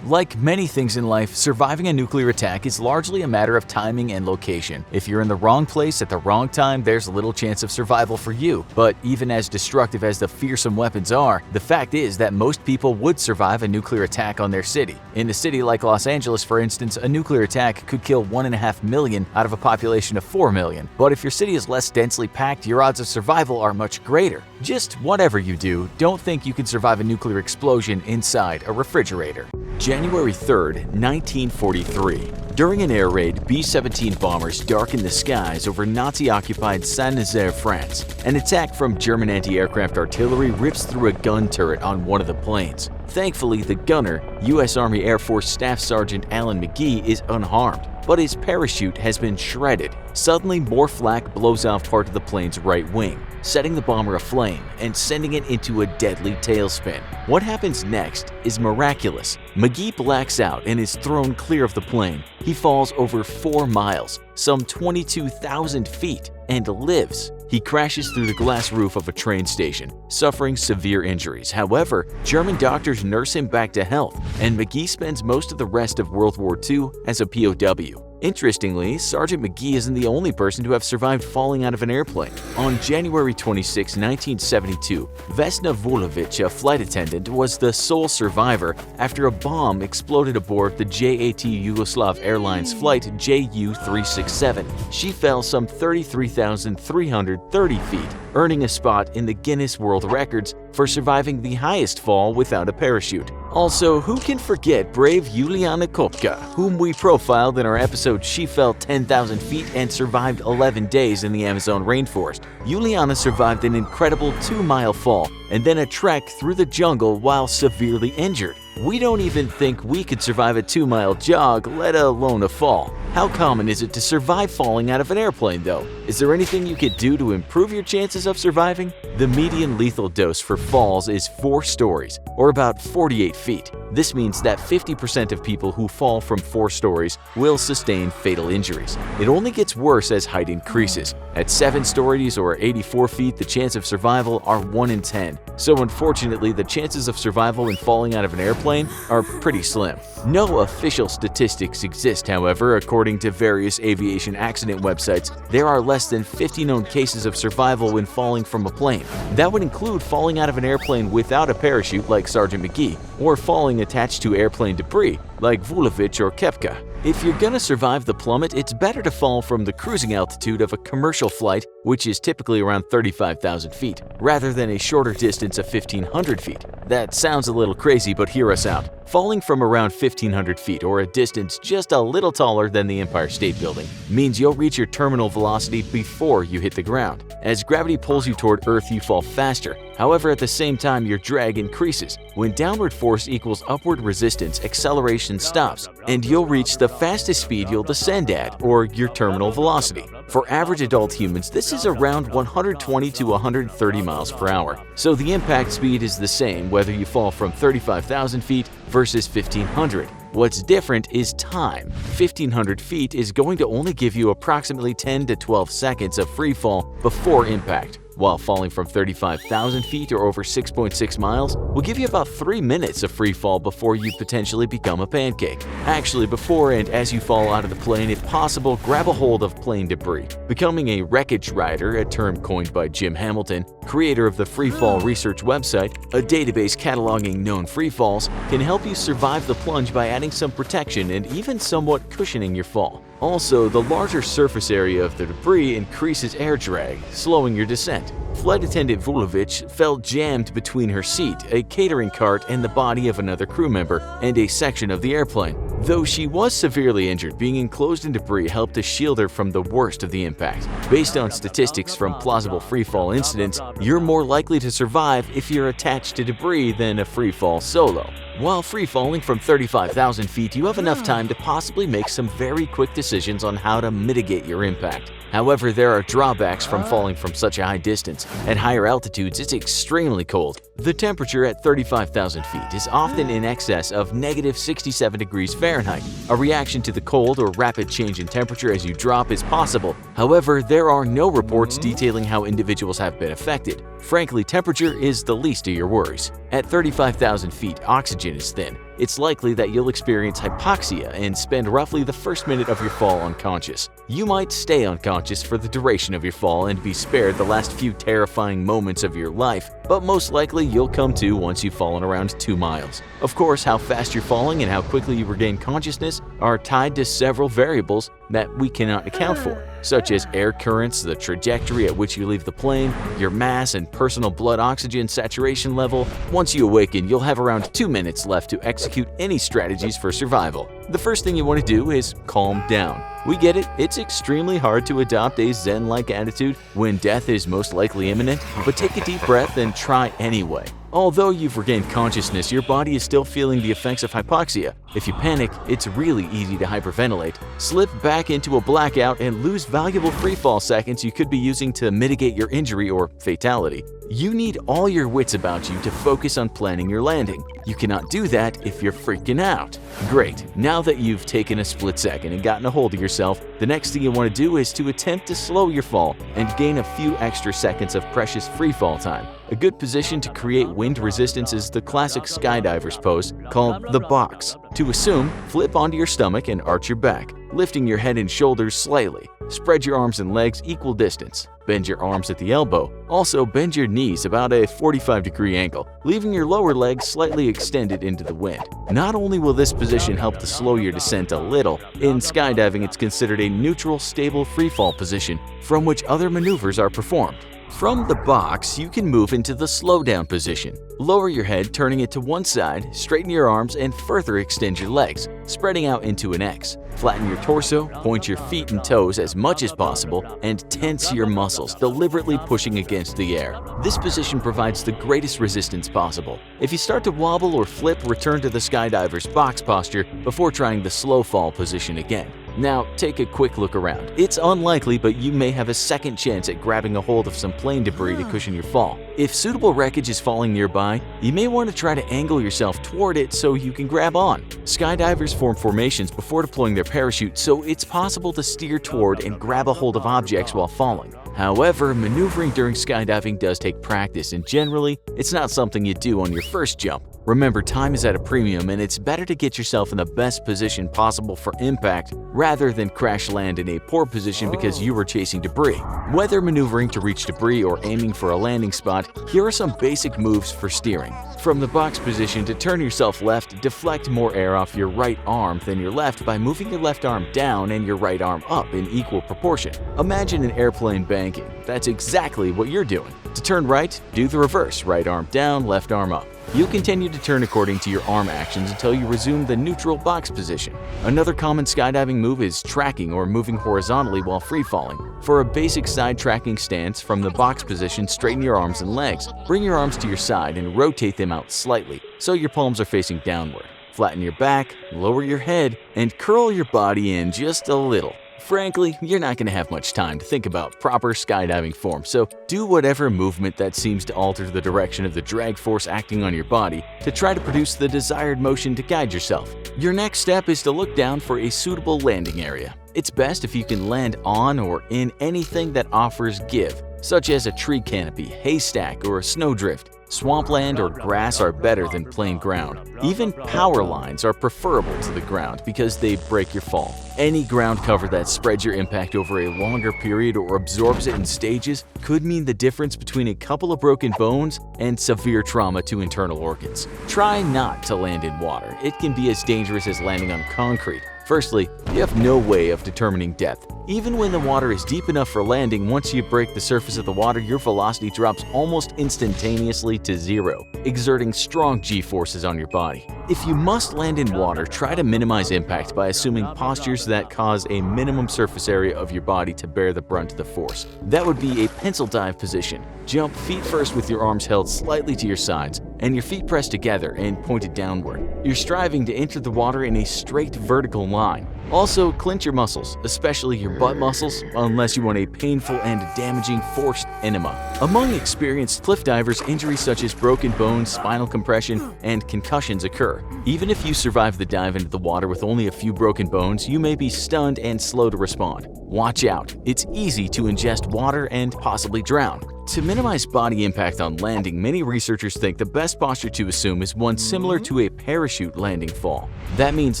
Like many things in life, surviving a nuclear attack is largely a matter of timing and location. If you're in the wrong place at the wrong time, there's little chance of survival for you. But even as destructive as the fearsome weapons are, the fact is that most people would survive a nuclear attack on their city. In a city like Los Angeles, for instance, a nuclear attack could kill 1.5 million out of a population of 4 million. But if your city is less densely packed, your odds of survival are much greater. Just whatever you do, don't think you can survive a nuclear explosion inside a refrigerator. January 3, 1943. During an air raid, B-17 bombers darkened the skies over Nazi-occupied Saint-Nazaire, France. An attack from German anti-aircraft artillery rips through a gun turret on one of the planes. Thankfully, the gunner, U.S. Army Air Force Staff Sergeant Alan McGee, is unharmed, but his parachute has been shredded. Suddenly, more flak blows off part of the plane's right wing, setting the bomber aflame and sending it into a deadly tailspin. What happens next is miraculous. McGee blacks out and is thrown clear of the plane. He falls over 4 miles, some 22,000 feet, and lives. He crashes through the glass roof of a train station, suffering severe injuries. However, German doctors nurse him back to health, and McGee spends most of the rest of World War II as a POW. Interestingly, Sergeant McGee isn't the only person to have survived falling out of an airplane. On January 26, 1972, Vesna Vulovic, a flight attendant, was the sole survivor after a bomb exploded aboard the JAT Yugoslav Airlines flight JU-367. She fell some 33,330 feet, earning a spot in the Guinness World Records for surviving the highest fall without a parachute. Also, who can forget brave Juliana Kopka, whom we profiled in our episode She Fell 10,000 Feet and Survived 11 Days in the Amazon Rainforest. Juliana survived an incredible 2-mile fall and then a trek through the jungle while severely injured. We don't even think we could survive a 2-mile jog, let alone a fall. How common is it to survive falling out of an airplane, though? Is there anything you could do to improve your chances of surviving? The median lethal dose for falls is 4 stories, or about 48 feet. This means that 50% of people who fall from 4 stories will sustain fatal injuries. It only gets worse as height increases. At 7 stories or 84 feet, the chance of survival are 1 in 10. So unfortunately, the chances of survival when falling out of an airplane are pretty slim. No official statistics exist, however. According to various aviation accident websites, there are less than 50 known cases of survival when falling from a plane. That would include falling out of an airplane without a parachute like Sergeant McGee, or falling attached to airplane debris like Vulovic or Kepka. If you're gonna survive the plummet, it's better to fall from the cruising altitude of a commercial flight, which is typically around 35,000 feet, rather than a shorter distance of 1,500 feet. That sounds a little crazy, but hear us out. Falling from around 1,500 feet, or a distance just a little taller than the Empire State Building, means you'll reach your terminal velocity before you hit the ground. As gravity pulls you toward Earth, you fall faster. However, at the same time, your drag increases. When downward force equals upward resistance, acceleration stops, and you'll reach the fastest speed you'll descend at, or your terminal velocity. For average adult humans, this is around 120 to 130 miles per hour. So the impact speed is the same whether you fall from 35,000 feet versus 1,500. What's different is time. 1,500 feet is going to only give you approximately 10 to 12 seconds of free fall before impact, while falling from 35,000 feet or over 6.6 miles will give you about 3 minutes of free fall before you potentially become a pancake. Actually, before and as you fall out of the plane, if possible, grab a hold of plane debris. Becoming a wreckage rider, a term coined by Jim Hamilton, creator of the Free Fall Research website, a database cataloging known free falls, can help you survive the plunge by adding some protection and even somewhat cushioning your fall. Also, the larger surface area of the debris increases air drag, slowing your descent. Flight attendant Vulovic felt jammed between her seat, a catering cart, and the body of another crew member, and a section of the airplane. Though she was severely injured, being enclosed in debris helped to shield her from the worst of the impact. Based on statistics from plausible freefall incidents, you're more likely to survive if you're attached to debris than a freefall solo. While free falling from 35,000 feet, you have enough time to possibly make some very quick decisions on how to mitigate your impact. However, there are drawbacks from falling from such a high distance. At higher altitudes, it's extremely cold. The temperature at 35,000 feet is often in excess of -67 degrees Fahrenheit. A reaction to the cold or rapid change in temperature as you drop is possible. However, there are no reports detailing how individuals have been affected. Frankly, temperature is the least of your worries. At 35,000 feet, oxygen is thin, it's likely that you'll experience hypoxia and spend roughly the first minute of your fall unconscious. You might stay unconscious for the duration of your fall and be spared the last few terrifying moments of your life, but most likely you'll come to once you've fallen around 2 miles. Of course, how fast you're falling and how quickly you regain consciousness are tied to several variables that we cannot account for, such as air currents, the trajectory at which you leave the plane, your mass and personal blood oxygen saturation level. Once you awaken, you'll have around 2 minutes left to execute any strategies for survival. The first thing you want to do is calm down. We get it, it's extremely hard to adopt a Zen-like attitude when death is most likely imminent, but take a deep breath and try anyway. Although you've regained consciousness, your body is still feeling the effects of hypoxia. If you panic, it's really easy to hyperventilate, slip back into a blackout, and lose valuable freefall seconds you could be using to mitigate your injury or fatality. You need all your wits about you to focus on planning your landing. You cannot do that if you're freaking out. Great, now that you've taken a split second and gotten a hold of yourself, the next thing you want to do is to attempt to slow your fall and gain a few extra seconds of precious freefall time. A good position to create wind resistance is the classic skydiver's pose called the box. To assume, flip onto your stomach and arch your back, lifting your head and shoulders slightly. Spread your arms and legs equal distance. Bend your arms at the elbow. Also bend your knees about a 45-degree angle, leaving your lower legs slightly extended into the wind. Not only will this position help to slow your descent a little, in skydiving it's considered a neutral, stable freefall position from which other maneuvers are performed. From the box, you can move into the slowdown position. Lower your head, turning it to one side, straighten your arms, and further extend your legs, spreading out into an X. Flatten your torso, point your feet and toes as much as possible, and tense your muscles, deliberately pushing against the air. This position provides the greatest resistance possible. If you start to wobble or flip, return to the skydiver's box posture before trying the slow fall position again. Now, take a quick look around. It's unlikely, but you may have a second chance at grabbing a hold of some plane debris to cushion your fall. If suitable wreckage is falling nearby, you may want to try to angle yourself toward it so you can grab on. Skydivers form formations before deploying their parachute, so it's possible to steer toward and grab a hold of objects while falling. However, maneuvering during skydiving does take practice, and generally, it's not something you do on your first jump. Remember, time is at a premium, and it's better to get yourself in the best position possible for impact rather than crash land in a poor position because you were chasing debris. Whether maneuvering to reach debris or aiming for a landing spot, here are some basic moves for steering. From the box position, to turn yourself left, deflect more air off your right arm than your left by moving your left arm down and your right arm up in equal proportion. Imagine an airplane banking. That's exactly what you're doing. To turn right, do the reverse, right arm down, left arm up. You'll continue to turn according to your arm actions until you resume the neutral box position. Another common skydiving move is tracking or moving horizontally while free falling. For a basic side tracking stance, from the box position, straighten your arms and legs. Bring your arms to your side and rotate them out slightly so your palms are facing downward. Flatten your back, lower your head, and curl your body in just a little. Frankly, you're not going to have much time to think about proper skydiving form, so do whatever movement that seems to alter the direction of the drag force acting on your body to try to produce the desired motion to guide yourself. Your next step is to look down for a suitable landing area. It's best if you can land on or in anything that offers give, such as a tree canopy, haystack, or a snowdrift. Swampland or grass are better than plain ground. Even power lines are preferable to the ground because they break your fall. Any ground cover that spreads your impact over a longer period or absorbs it in stages could mean the difference between a couple of broken bones and severe trauma to internal organs. Try not to land in water. It can be as dangerous as landing on concrete. Firstly, you have no way of determining depth. Even when the water is deep enough for landing, once you break the surface of the water, your velocity drops almost instantaneously to zero, exerting strong G-forces on your body. If you must land in water, try to minimize impact by assuming postures that cause a minimum surface area of your body to bear the brunt of the force. That would be a pencil dive position. Jump feet first with your arms held slightly to your sides and your feet pressed together and pointed downward. You're striving to enter the water in a straight vertical line. Also, clench your muscles, especially your butt muscles, unless you want a painful and damaging forced enema. Among experienced cliff divers, injuries such as broken bones, spinal compression, and concussions occur. Even if you survive the dive into the water with only a few broken bones, you may be stunned and slow to respond. Watch out, it's easy to ingest water and possibly drown. To minimize body impact on landing, many researchers think the best posture to assume is one similar to a parachute landing fall. That means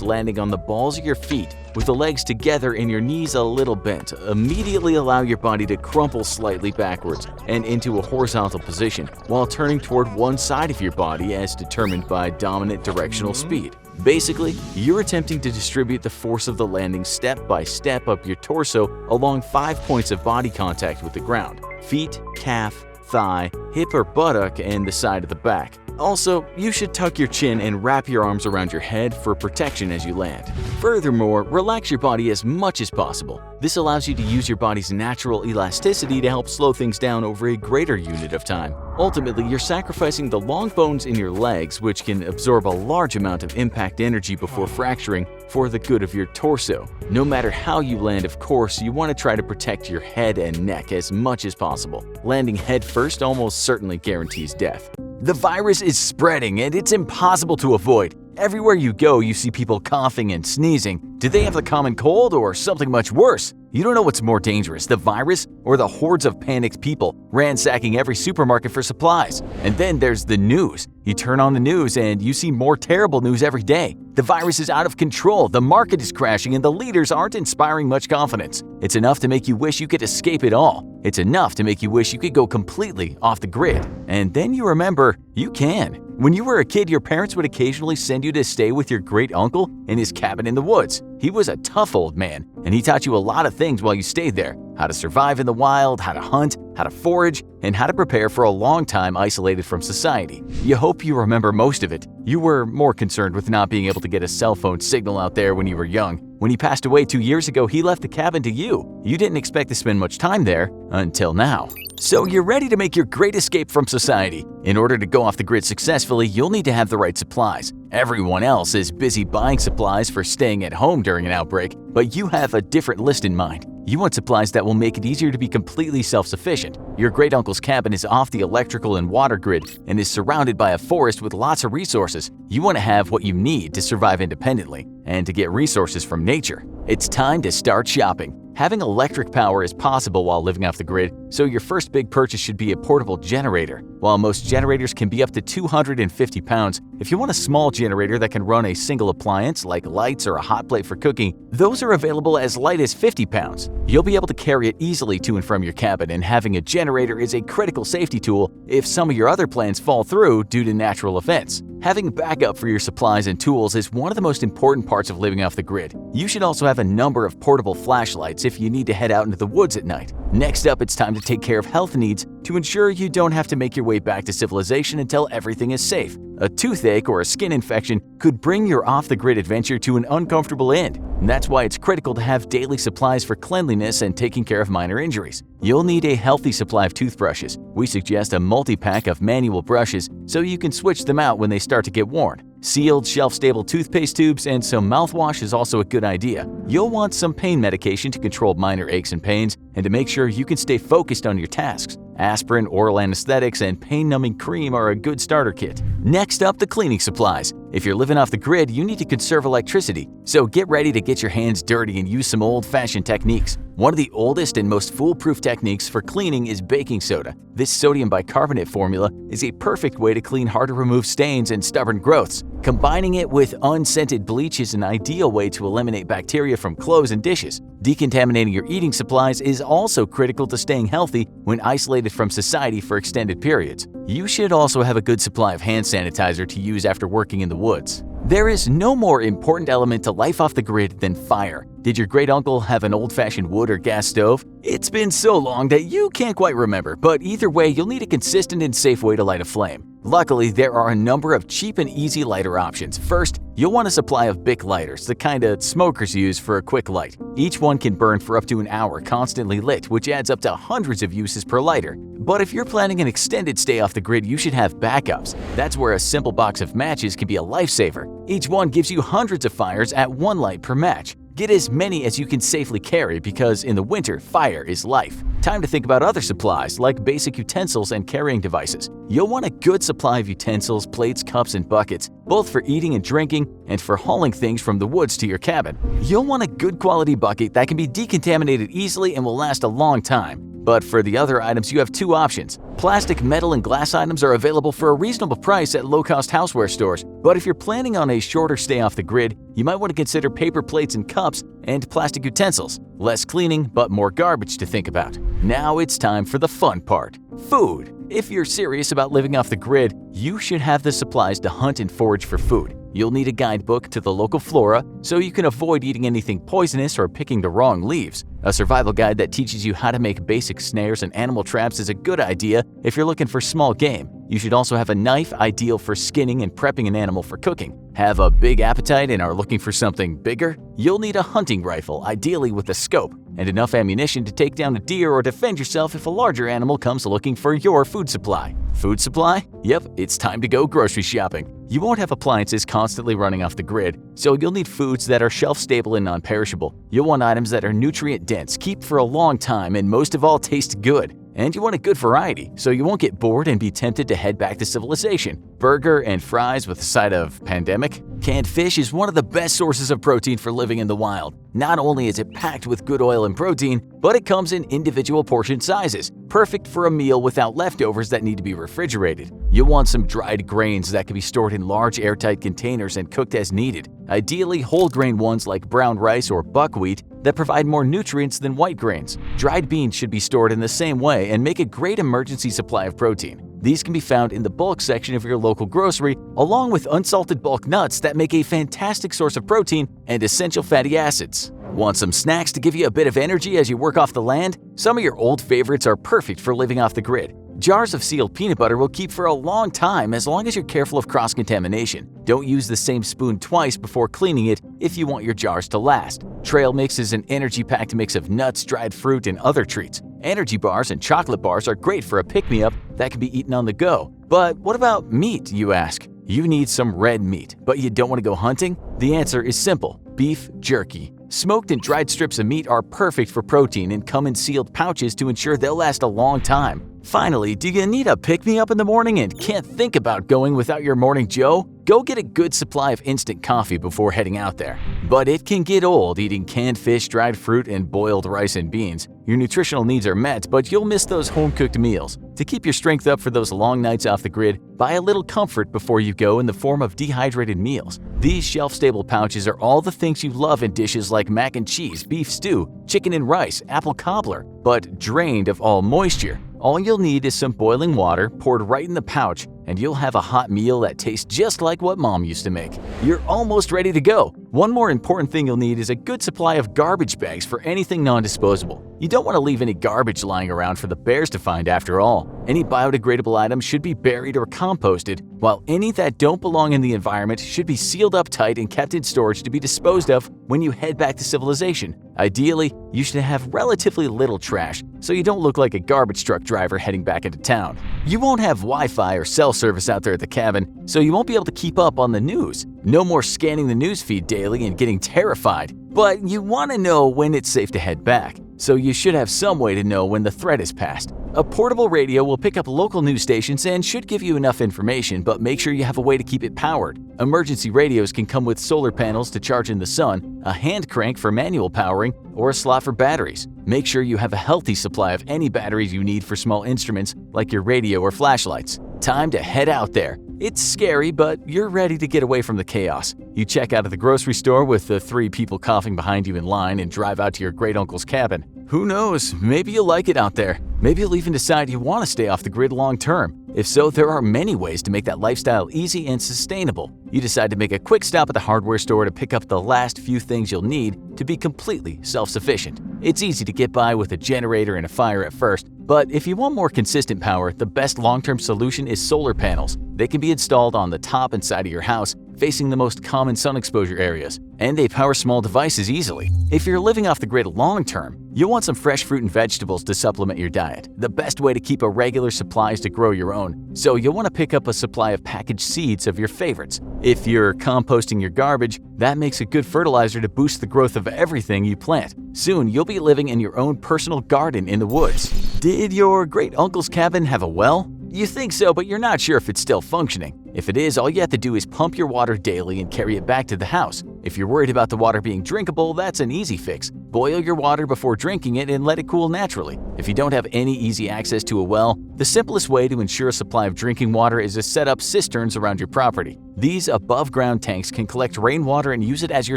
landing on the balls of your feet with the legs together and your knees a little bent. Immediately allow your body to crumple slightly backwards and into a horizontal position while turning toward one side of your body as determined by dominant directional speed. Basically, you're attempting to distribute the force of the landing step by step up your torso along 5 points of body contact with the ground: feet, calf, thigh, hip or buttock, and the side of the back. Also, you should tuck your chin and wrap your arms around your head for protection as you land. Furthermore, relax your body as much as possible. This allows you to use your body's natural elasticity to help slow things down over a greater unit of time. Ultimately, you're sacrificing the long bones in your legs, which can absorb a large amount of impact energy before fracturing, for the good of your torso. No matter how you land, of course, you want to try to protect your head and neck as much as possible. Landing head first almost certainly guarantees death. The virus is spreading and it's impossible to avoid. Everywhere you go, you see people coughing and sneezing. Do they have the common cold or something much worse? You don't know what's more dangerous, the virus or the hordes of panicked people ransacking every supermarket for supplies. And then there's the news. You turn on the news and you see more terrible news every day. The virus is out of control, the market is crashing, and the leaders aren't inspiring much confidence. It's enough to make you wish you could escape it all. It's enough to make you wish you could go completely off the grid. And then you remember, you can. When you were a kid, your parents would occasionally send you to stay with your great uncle in his cabin in the woods. He was a tough old man, and he taught you a lot of things while you stayed there: how to survive in the wild, how to hunt, how to forage, and how to prepare for a long time isolated from society. You hope you remember most of it. You were more concerned with not being able to get a cell phone signal out there when you were young. When he passed away 2 years ago, he left the cabin to you. You didn't expect to spend much time there until now. So you're ready to make your great escape from society. In order to go off the grid successfully, you'll need to have the right supplies. Everyone else is busy buying supplies for staying at home during an outbreak, but you have a different list in mind. You want supplies that will make it easier to be completely self-sufficient. Your great uncle's cabin is off the electrical and water grid and is surrounded by a forest with lots of resources. You want to have what you need to survive independently and to get resources from nature. It's time to start shopping. Having electric power is possible while living off the grid, so your first big purchase should be a portable generator. While most generators can be up to 250 pounds, if you want a small generator that can run a single appliance like lights or a hot plate for cooking, those are available as light as 50 pounds. You'll be able to carry it easily to and from your cabin, and having a generator is a critical safety tool if some of your other plans fall through due to natural events. Having backup for your supplies and tools is one of the most important parts of living off the grid. You should also have a number of portable flashlights if you need to head out into the woods at night. Next up, it's time to take care of health needs to ensure you don't have to make your way back to civilization until everything is safe. A toothache or a skin infection could bring your off-the-grid adventure to an uncomfortable end. And that's why it's critical to have daily supplies for cleanliness and taking care of minor injuries. You'll need a healthy supply of toothbrushes. We suggest a multi-pack of manual brushes so you can switch them out when they start to get worn. Sealed, shelf-stable toothpaste tubes and some mouthwash is also a good idea. You'll want some pain medication to control minor aches and pains and to make sure you can stay focused on your tasks. Aspirin, oral anesthetics, and pain-numbing cream are a good starter kit. Next up, the cleaning supplies. If you're living off the grid, you need to conserve electricity, so get ready to get your hands dirty and use some old-fashioned techniques. One of the oldest and most foolproof techniques for cleaning is baking soda. This sodium bicarbonate formula is a perfect way to clean hard-to-remove stains and stubborn growths. Combining it with unscented bleach is an ideal way to eliminate bacteria from clothes and dishes. Decontaminating your eating supplies is also critical to staying healthy when isolated from society for extended periods. You should also have a good supply of hand sanitizer to use after working in the woods. There is no more important element to life off the grid than fire. Did your great uncle have an old-fashioned wood or gas stove? It's been so long that you can't quite remember, but either way, you'll need a consistent and safe way to light a flame. Luckily, there are a number of cheap and easy lighter options. First, you'll want a supply of Bic lighters, the kind of smokers use for a quick light. Each one can burn for up to an hour constantly lit, which adds up to hundreds of uses per lighter. But if you're planning an extended stay off the grid, you should have backups. That's where a simple box of matches can be a lifesaver. Each one gives you hundreds of fires at one light per match. Get as many as you can safely carry because in the winter, fire is life. Time to think about other supplies like basic utensils and carrying devices. You'll want a good supply of utensils, plates, cups, and buckets, both for eating and drinking and for hauling things from the woods to your cabin. You'll want a good quality bucket that can be decontaminated easily and will last a long time. But for the other items, you have two options. Plastic, metal, and glass items are available for a reasonable price at low-cost houseware stores, but if you're planning on a shorter stay off the grid, you might want to consider paper plates and cups and plastic utensils. Less cleaning, but more garbage to think about. Now it's time for the fun part: food. If you're serious about living off the grid, you should have the supplies to hunt and forage for food. You'll need a guidebook to the local flora so you can avoid eating anything poisonous or picking the wrong leaves. A survival guide that teaches you how to make basic snares and animal traps is a good idea if you're looking for small game. You should also have a knife, ideal for skinning and prepping an animal for cooking. Have a big appetite and are looking for something bigger? You'll need a hunting rifle, ideally with a scope, and enough ammunition to take down a deer or defend yourself if a larger animal comes looking for your food supply. Food supply? Yep, it's time to go grocery shopping. You won't have appliances constantly running off the grid, so you'll need foods that are shelf-stable and non-perishable. You'll want items that are nutrient-dense, keep for a long time, and most of all taste good. And you want a good variety, so you won't get bored and be tempted to head back to civilization. Burger and fries with a side of pandemic? Canned fish is one of the best sources of protein for living in the wild. Not only is it packed with good oil and protein, but it comes in individual portion sizes, perfect for a meal without leftovers that need to be refrigerated. You'll want some dried grains that can be stored in large airtight containers and cooked as needed, ideally whole grain ones like brown rice or buckwheat that provide more nutrients than white grains. Dried beans should be stored in the same way and make a great emergency supply of protein. These can be found in the bulk section of your local grocery, along with unsalted bulk nuts that make a fantastic source of protein and essential fatty acids. Want some snacks to give you a bit of energy as you work off the land? Some of your old favorites are perfect for living off the grid. Jars of sealed peanut butter will keep for a long time as long as you're careful of cross-contamination. Don't use the same spoon twice before cleaning it if you want your jars to last. Trail Mix is an energy-packed mix of nuts, dried fruit, and other treats. Energy bars and chocolate bars are great for a pick-me-up that can be eaten on the go. But what about meat, you ask? You need some red meat, but you don't want to go hunting? The answer is simple: beef jerky. Smoked and dried strips of meat are perfect for protein and come in sealed pouches to ensure they'll last a long time. Finally, do you need a pick-me-up in the morning and can't think about going without your Morning Joe? Go get a good supply of instant coffee before heading out there. But it can get old eating canned fish, dried fruit, and boiled rice and beans. Your nutritional needs are met, but you'll miss those home-cooked meals. To keep your strength up for those long nights off the grid, buy a little comfort before you go in the form of dehydrated meals. These shelf-stable pouches are all the things you love in dishes like mac and cheese, beef stew, chicken and rice, apple cobbler, but drained of all moisture. All you'll need is some boiling water poured right in the pouch, and you'll have a hot meal that tastes just like what Mom used to make. You're almost ready to go. One more important thing you'll need is a good supply of garbage bags for anything non-disposable. You don't want to leave any garbage lying around for the bears to find after all. Any biodegradable items should be buried or composted, while any that don't belong in the environment should be sealed up tight and kept in storage to be disposed of when you head back to civilization. Ideally, you should have relatively little trash, so you don't look like a garbage truck driver heading back into town. You won't have Wi-Fi or cell service out there at the cabin, so you won't be able to keep up on the news. No more scanning the news feed daily and getting terrified. But you want to know when it's safe to head back, so you should have some way to know when the threat is past. A portable radio will pick up local news stations and should give you enough information, but make sure you have a way to keep it powered. Emergency radios can come with solar panels to charge in the sun, a hand crank for manual powering, or a slot for batteries. Make sure you have a healthy supply of any batteries you need for small instruments like your radio or flashlights. Time to head out there. It's scary, but you're ready to get away from the chaos. You check out of the grocery store with the 3 people coughing behind you in line and drive out to your great-uncle's cabin. Who knows, maybe you'll like it out there. Maybe you'll even decide you want to stay off the grid long term. If so, there are many ways to make that lifestyle easy and sustainable. You decide to make a quick stop at the hardware store to pick up the last few things you'll need to be completely self-sufficient. It's easy to get by with a generator and a fire at first, but if you want more consistent power, the best long-term solution is solar panels. They can be installed on the top and side of your house, facing the most common sun exposure areas, and they power small devices easily. If you're living off the grid long-term, you'll want some fresh fruit and vegetables to supplement your diet. The best way to keep a regular supply is to grow your own, so you'll want to pick up a supply of packaged seeds of your favorites. If you're composting your garbage, that makes a good fertilizer to boost the growth of everything you plant. Soon, you'll be living in your own personal garden in the woods. Did your great-uncle's cabin have a well? You think so, but you're not sure if it's still functioning. If it is, all you have to do is pump your water daily and carry it back to the house. If you're worried about the water being drinkable, that's an easy fix. Boil your water before drinking it and let it cool naturally. If you don't have any easy access to a well, the simplest way to ensure a supply of drinking water is to set up cisterns around your property. These above-ground tanks can collect rainwater and use it as your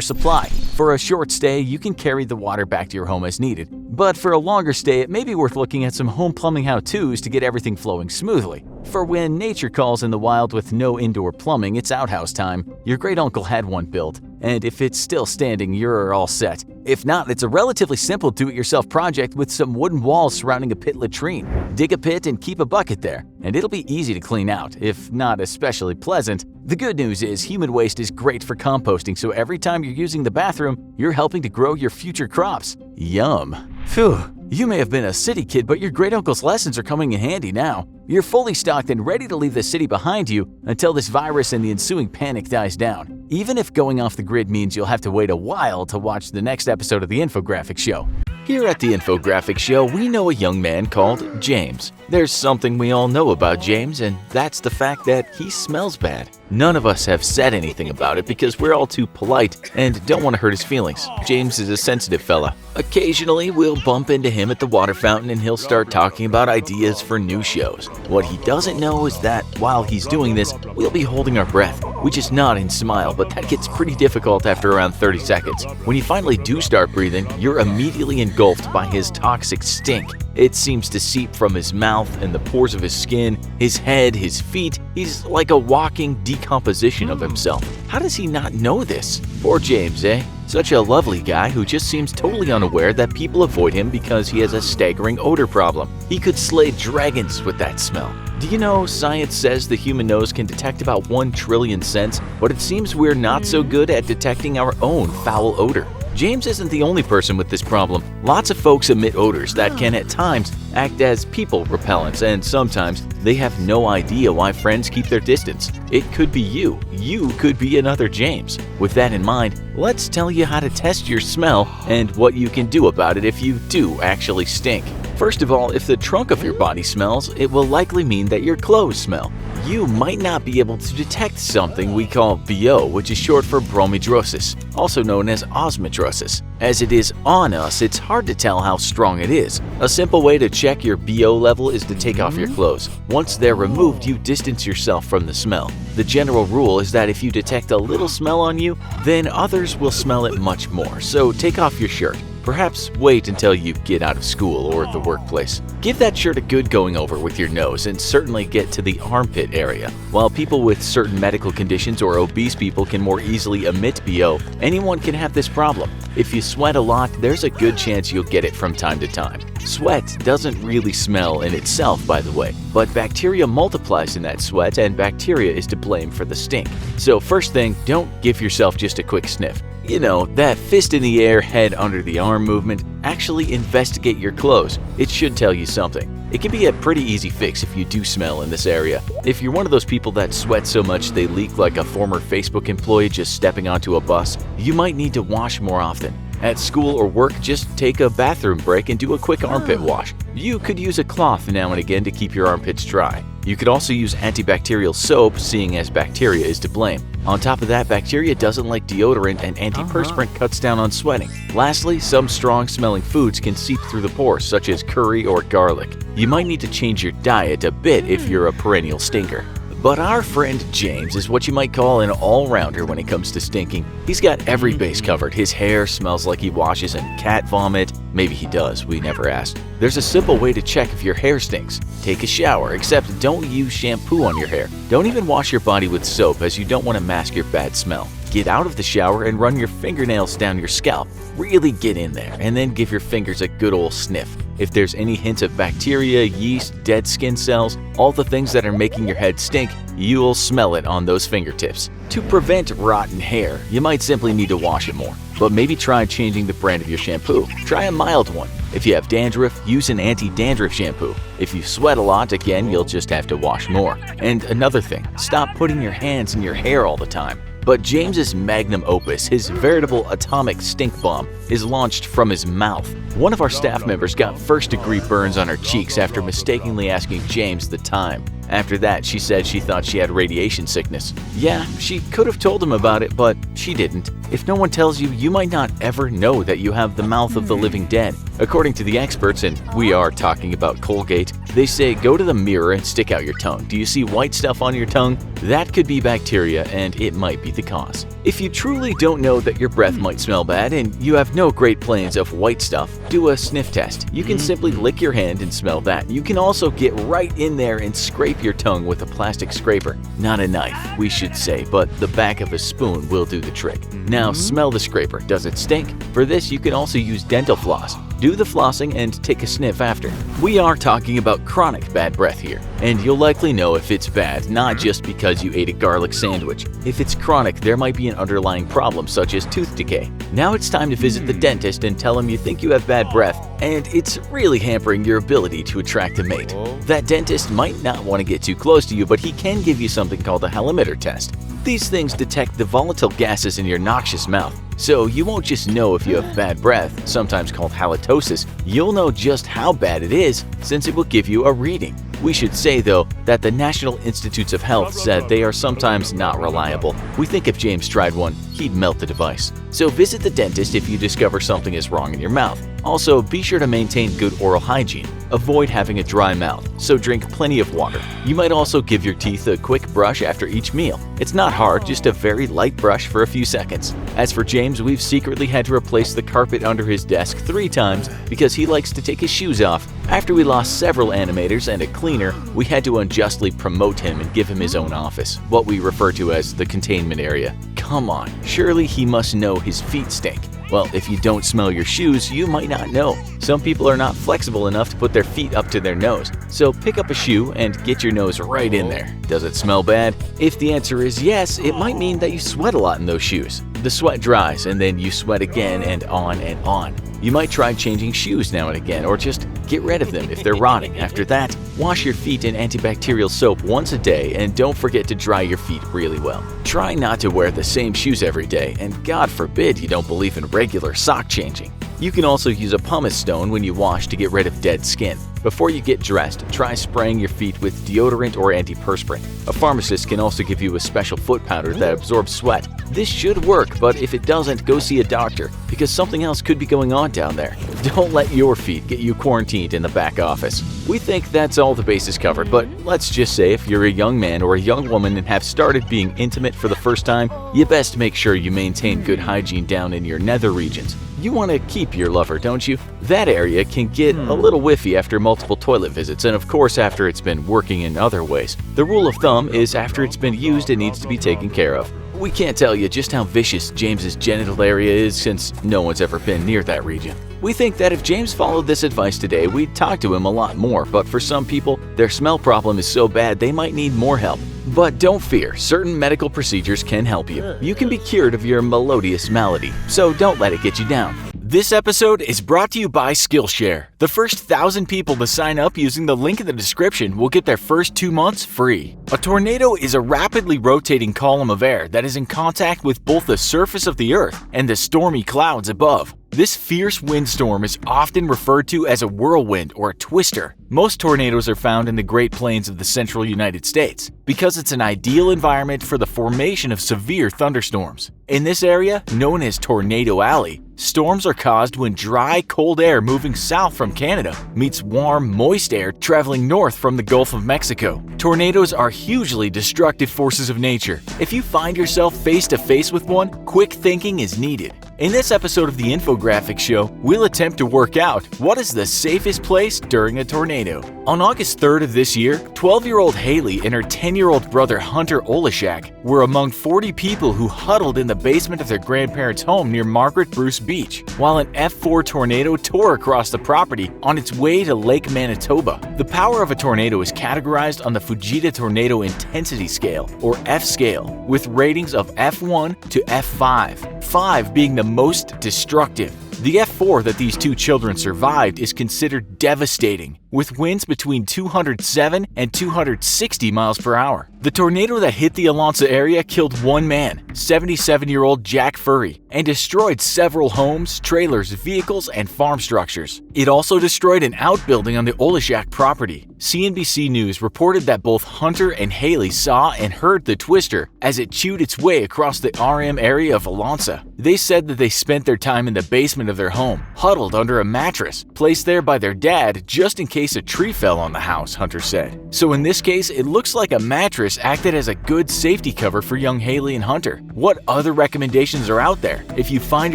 supply. For a short stay, you can carry the water back to your home as needed. But for a longer stay, it may be worth looking at some home plumbing how-tos to get everything flowing smoothly. For when nature calls in the wild with no indoor plumbing, it's outhouse time. Your great-uncle had one built, and if it's still standing, you're all set. If not, it's a relatively simple do-it-yourself project with some wooden walls surrounding a pit latrine. Dig a pit and keep a bucket there, and it'll be easy to clean out, if not especially pleasant. The good news is human waste is great for composting, so every time you're using the bathroom, you're helping to grow your future crops. Yum! Phew! You may have been a city kid, but your great-uncle's lessons are coming in handy now. You're fully stocked and ready to leave the city behind you until this virus and the ensuing panic dies down. Even if going off the grid means you'll have to wait a while to watch the next episode of the Infographic Show. Here at the Infographic Show, we know a young man called James. There's something we all know about James, and that's the fact that he smells bad. None of us have said anything about it because we're all too polite and don't want to hurt his feelings. James is a sensitive fella. Occasionally, we'll bump into him at the water fountain and he'll start talking about ideas for new shows. What he doesn't know is that while he's doing this, we'll be holding our breath. We just nod and smile, but that gets pretty difficult after around 30 seconds. When you finally do start breathing, you're immediately engulfed by his toxic stink. It seems to seep from his mouth and the pores of his skin, his head, his feet. He's like a walking decomposition of himself. How does he not know this? Poor James, eh? Such a lovely guy who just seems totally unaware that people avoid him because he has a staggering odor problem. He could slay dragons with that smell. Do you know science says the human nose can detect about 1 trillion scents, but it seems we're not so good at detecting our own foul odor. James isn't the only person with this problem. Lots of folks emit odors that can at times act as people repellents, and sometimes they have no idea why friends keep their distance. It could be you. You could be another James. With that in mind, let's tell you how to test your smell and what you can do about it if you do actually stink. First of all, if the trunk of your body smells, it will likely mean that your clothes smell. You might not be able to detect something we call BO, which is short for bromidrosis, also known as osmotrosis. As it is on us, it's hard to tell how strong it is. A simple way to check your BO level is to take off your clothes. Once they're removed, you distance yourself from the smell. The general rule is that if you detect a little smell on you, then others will smell it much more, so take off your shirt. Perhaps wait until you get out of school or the workplace. Give that shirt a good going over with your nose and certainly get to the armpit area. While people with certain medical conditions or obese people can more easily emit BO, anyone can have this problem. If you sweat a lot, there's a good chance you'll get it from time to time. Sweat doesn't really smell in itself, by the way, but bacteria multiplies in that sweat and bacteria is to blame for the stink. So first thing, don't give yourself just a quick sniff. You know, that fist in the air, head under the arm movement. Actually investigate your clothes. It should tell you something. It can be a pretty easy fix if you do smell in this area. If you're one of those people that sweat so much they leak like a former Facebook employee just stepping onto a bus, you might need to wash more often. At school or work, just take a bathroom break and do a quick armpit wash. You could use a cloth now and again to keep your armpits dry. You could also use antibacterial soap, seeing as bacteria is to blame. On top of that, bacteria doesn't like deodorant and antiperspirant cuts down on sweating. Lastly, some strong-smelling foods can seep through the pores, such as curry or garlic. You might need to change your diet a bit if you're a perennial stinker. But our friend James is what you might call an all-rounder when it comes to stinking. He's got every base covered. His hair smells like he washes in cat vomit. Maybe he does, we never asked. There's a simple way to check if your hair stinks. Take a shower, except don't use shampoo on your hair. Don't even wash your body with soap, as you don't want to mask your bad smell. Get out of the shower and run your fingernails down your scalp. Really get in there, and then give your fingers a good old sniff. If there's any hint of bacteria, yeast, dead skin cells, all the things that are making your head stink, you'll smell it on those fingertips. To prevent rotten hair, you might simply need to wash it more. But maybe try changing the brand of your shampoo. Try a mild one. If you have dandruff, use an anti-dandruff shampoo. If you sweat a lot, again, you'll just have to wash more. And another thing, stop putting your hands in your hair all the time. But James's magnum opus, his veritable atomic stink bomb, is launched from his mouth. One of our staff members got first-degree burns on her cheeks after mistakenly asking James the time. After that, she said she thought she had radiation sickness. Yeah, she could have told him about it, but she didn't. If no one tells you, you might not ever know that you have the mouth of the living dead. According to the experts, and we are talking about Colgate, they say go to the mirror and stick out your tongue. Do you see white stuff on your tongue? That could be bacteria, and it might be the cause. If you truly don't know that your breath might smell bad and you have no great plans of white stuff, do a sniff test. You can simply lick your hand and smell that. You can also get right in there and scrape your tongue with a plastic scraper. Not a knife, we should say, but the back of a spoon will do the trick. Now smell the scraper. Does it stink? For this, you can also use dental floss. Do the flossing and take a sniff after. We are talking about chronic bad breath here, and you'll likely know if it's bad, not just because you ate a garlic sandwich. If it's chronic, there might be an underlying problem such as tooth decay. Now it's time to visit the dentist and tell him you think you have bad breath, and it's really hampering your ability to attract a mate. That dentist might not want to get too close to you, but he can give you something called a halometer test. These things detect the volatile gases in your noxious mouth. So you won't just know if you have bad breath, sometimes called halitosis, you'll know just how bad it is since it will give you a reading. We should say, though, that the National Institutes of Health said they are sometimes not reliable. We think if James tried one, he'd melt the device. So visit the dentist if you discover something is wrong in your mouth. Also, be sure to maintain good oral hygiene. Avoid having a dry mouth, so drink plenty of water. You might also give your teeth a quick brush after each meal. It's not hard, just a very light brush for a few seconds. As for James, we've secretly had to replace the carpet under his desk 3 times because he likes to take his shoes off. After we lost several animators and a cleaner, we had to unjustly promote him and give him his own office, what we refer to as the containment area. Come on, surely he must know his feet stink. Well, if you don't smell your shoes, you might not know. Some people are not flexible enough to put their feet up to their nose, so pick up a shoe and get your nose right in there. Does it smell bad? If the answer is yes, it might mean that you sweat a lot in those shoes. The sweat dries and then you sweat again and on and on. You might try changing shoes now and again, or just get rid of them if they're rotting. After that, wash your feet in antibacterial soap once a day and don't forget to dry your feet really well. Try not to wear the same shoes every day, and God forbid you don't believe in regular sock changing. You can also use a pumice stone when you wash to get rid of dead skin. Before you get dressed, try spraying your feet with deodorant or antiperspirant. A pharmacist can also give you a special foot powder that absorbs sweat. This should work, but if it doesn't, go see a doctor because something else could be going on down there. Don't let your feet get you quarantined in the back office. We think that's all the bases covered, but let's just say if you're a young man or a young woman and have started being intimate for the first time, you best make sure you maintain good hygiene down in your nether regions. You want to keep your lover, don't you? That area can get a little whiffy after multiple toilet visits, and of course after it's been working in other ways. The rule of thumb is after it's been used, it needs to be taken care of. We can't tell you just how vicious James's genital area is since no one's ever been near that region. We think that if James followed this advice today, we'd talk to him a lot more, but for some people, their smell problem is so bad they might need more help. But don't fear, certain medical procedures can help you. You can be cured of your melodious malady, so don't let it get you down. This episode is brought to you by Skillshare. The first 1,000 people to sign up using the link in the description will get their first 2 months free. A tornado is a rapidly rotating column of air that is in contact with both the surface of the earth and the stormy clouds above. This fierce windstorm is often referred to as a whirlwind or a twister. Most tornadoes are found in the Great Plains of the central United States because it's an ideal environment for the formation of severe thunderstorms. In this area, known as Tornado Alley, storms are caused when dry, cold air moving south from Canada meets warm, moist air traveling north from the Gulf of Mexico. Tornadoes are hugely destructive forces of nature. If you find yourself face to face with one, quick thinking is needed. In this episode of the Infographic Show, we'll attempt to work out what is the safest place during a tornado. On August 3rd of this year, 12-year-old Haley and her 10-year-old brother Hunter Olashak were among 40 people who huddled in the basement of their grandparents' home near Margaret Bruce Beach, while an F4 tornado tore across the property on its way to Lake Manitoba. The power of a tornado is categorized on the Fujita Tornado Intensity Scale, or F scale, with ratings of F1 to F5, 5 being the most destructive. The F4 that these two children survived is considered devastating, with winds between 207 and 260 miles per hour. The tornado that hit the Alonsa area killed one man, 77-year-old Jack Furry, and destroyed several homes, trailers, vehicles, and farm structures. It also destroyed an outbuilding on the Oleshak property. CNBC News reported that both Hunter and Haley saw and heard the twister as it chewed its way across the RM area of Alonsa. They said that they spent their time in the basement of their home, huddled under a mattress, placed there by their dad just in case a tree fell on the house, Hunter said. So in this case, it looks like a mattress acted as a good safety cover for young Haley and Hunter. What other recommendations are out there if you find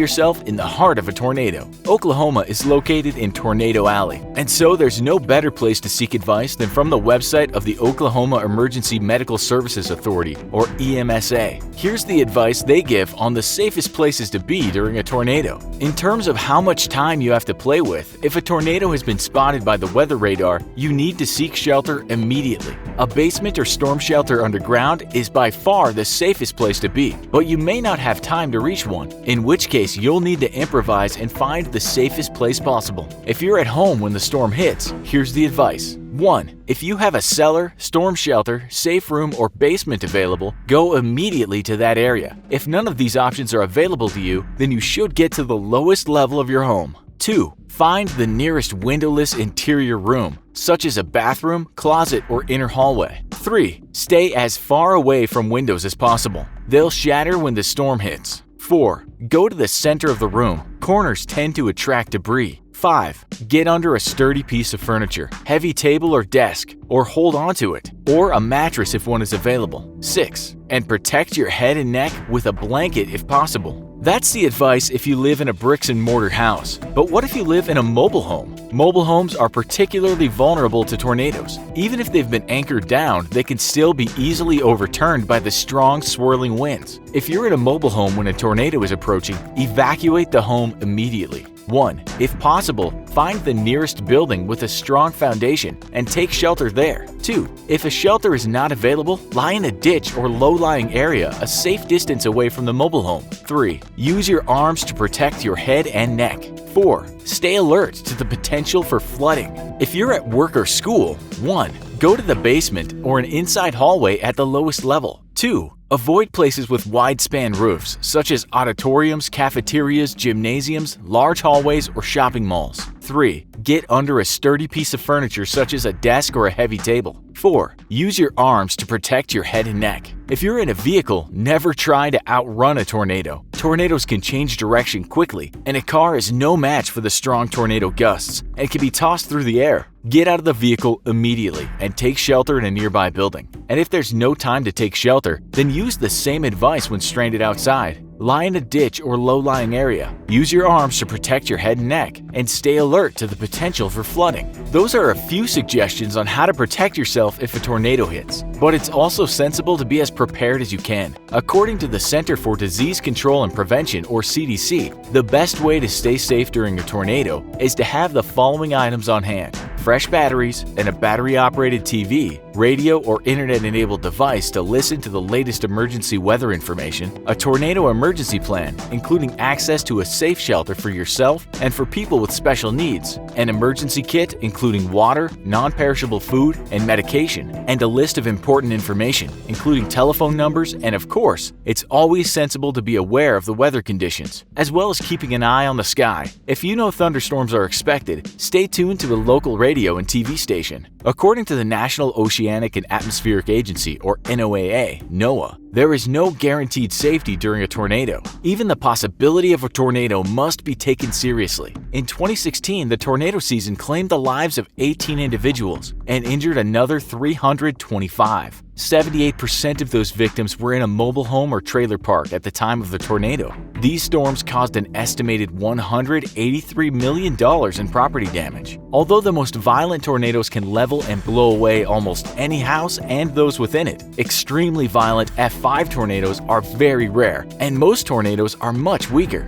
yourself in the heart of a tornado? Oklahoma is located in Tornado Alley, and so there's no better place to seek advice than from the website of the Oklahoma Emergency Medical Services Authority, or EMSA. Here's the advice they give on the safest places to be during a tornado. In terms of how much time you have to play with, if a tornado has been spotted by the weather radar, you need to seek shelter immediately. A basement or storm shelter underground is by far the safest place to be, but you may not have time to reach one, in which case you'll need to improvise and find the safest place possible. If you're at home when the storm hits, here's the advice. 1. If you have a cellar, storm shelter, safe room, or basement available, go immediately to that area. If none of these options are available to you, then you should get to the lowest level of your home. 2. Find the nearest windowless interior room, such as a bathroom, closet, or inner hallway. 3. Stay as far away from windows as possible. They'll shatter when the storm hits. 4. Go to the center of the room. Corners tend to attract debris. 5. Get under a sturdy piece of furniture, heavy table or desk, or hold onto it, or a mattress if one is available. 6. And protect your head and neck with a blanket if possible. That's the advice if you live in a bricks and mortar house. But what if you live in a mobile home? Mobile homes are particularly vulnerable to tornadoes. Even if they've been anchored down, they can still be easily overturned by the strong swirling winds. If you're in a mobile home when a tornado is approaching, evacuate the home immediately. 1. If possible, find the nearest building with a strong foundation and take shelter there. 2. If a shelter is not available, lie in a ditch or low-lying area a safe distance away from the mobile home. 3. Use your arms to protect your head and neck. 4. Stay alert to the potential for flooding. If you're at work or school, 1. Go to the basement or an inside hallway at the lowest level. 2. Avoid places with wide-span roofs, such as auditoriums, cafeterias, gymnasiums, large hallways, or shopping malls. 3. Get under a sturdy piece of furniture such as a desk or a heavy table. 4. Use your arms to protect your head and neck. If you're in a vehicle, never try to outrun a tornado. Tornadoes can change direction quickly, and a car is no match for the strong tornado gusts and can be tossed through the air. Get out of the vehicle immediately and take shelter in a nearby building. And if there's no time to take shelter, then use the same advice when stranded outside. Lie in a ditch or low-lying area. Use your arms to protect your head and neck, and stay alert to the potential for flooding. Those are a few suggestions on how to protect yourself if a tornado hits, but it's also sensible to be as prepared as you can. According to the Center for Disease Control and Prevention, or CDC, the best way to stay safe during a tornado is to have the following items on hand: fresh batteries and a battery-operated TV, radio or internet-enabled device to listen to the latest emergency weather information, a tornado emergency plan, including access to a safe shelter for yourself and for people with special needs, an emergency kit including water, non-perishable food, and medication, and a list of important information, including telephone numbers, and of course, it's always sensible to be aware of the weather conditions, as well as keeping an eye on the sky. If you know thunderstorms are expected, stay tuned to a local radio and TV station. According to the National Oceanic and Atmospheric Agency, or NOAA, there is no guaranteed safety during a tornado. Even the possibility of a tornado must be taken seriously. In 2016, the tornado season claimed the lives of 18 individuals and injured another 325. 78% of those victims were in a mobile home or trailer park at the time of the tornado. These storms caused an estimated $183 million in property damage. Although the most violent tornadoes can level and blow away almost any house and those within it, extremely violent F5 tornadoes are very rare, and most tornadoes are much weaker.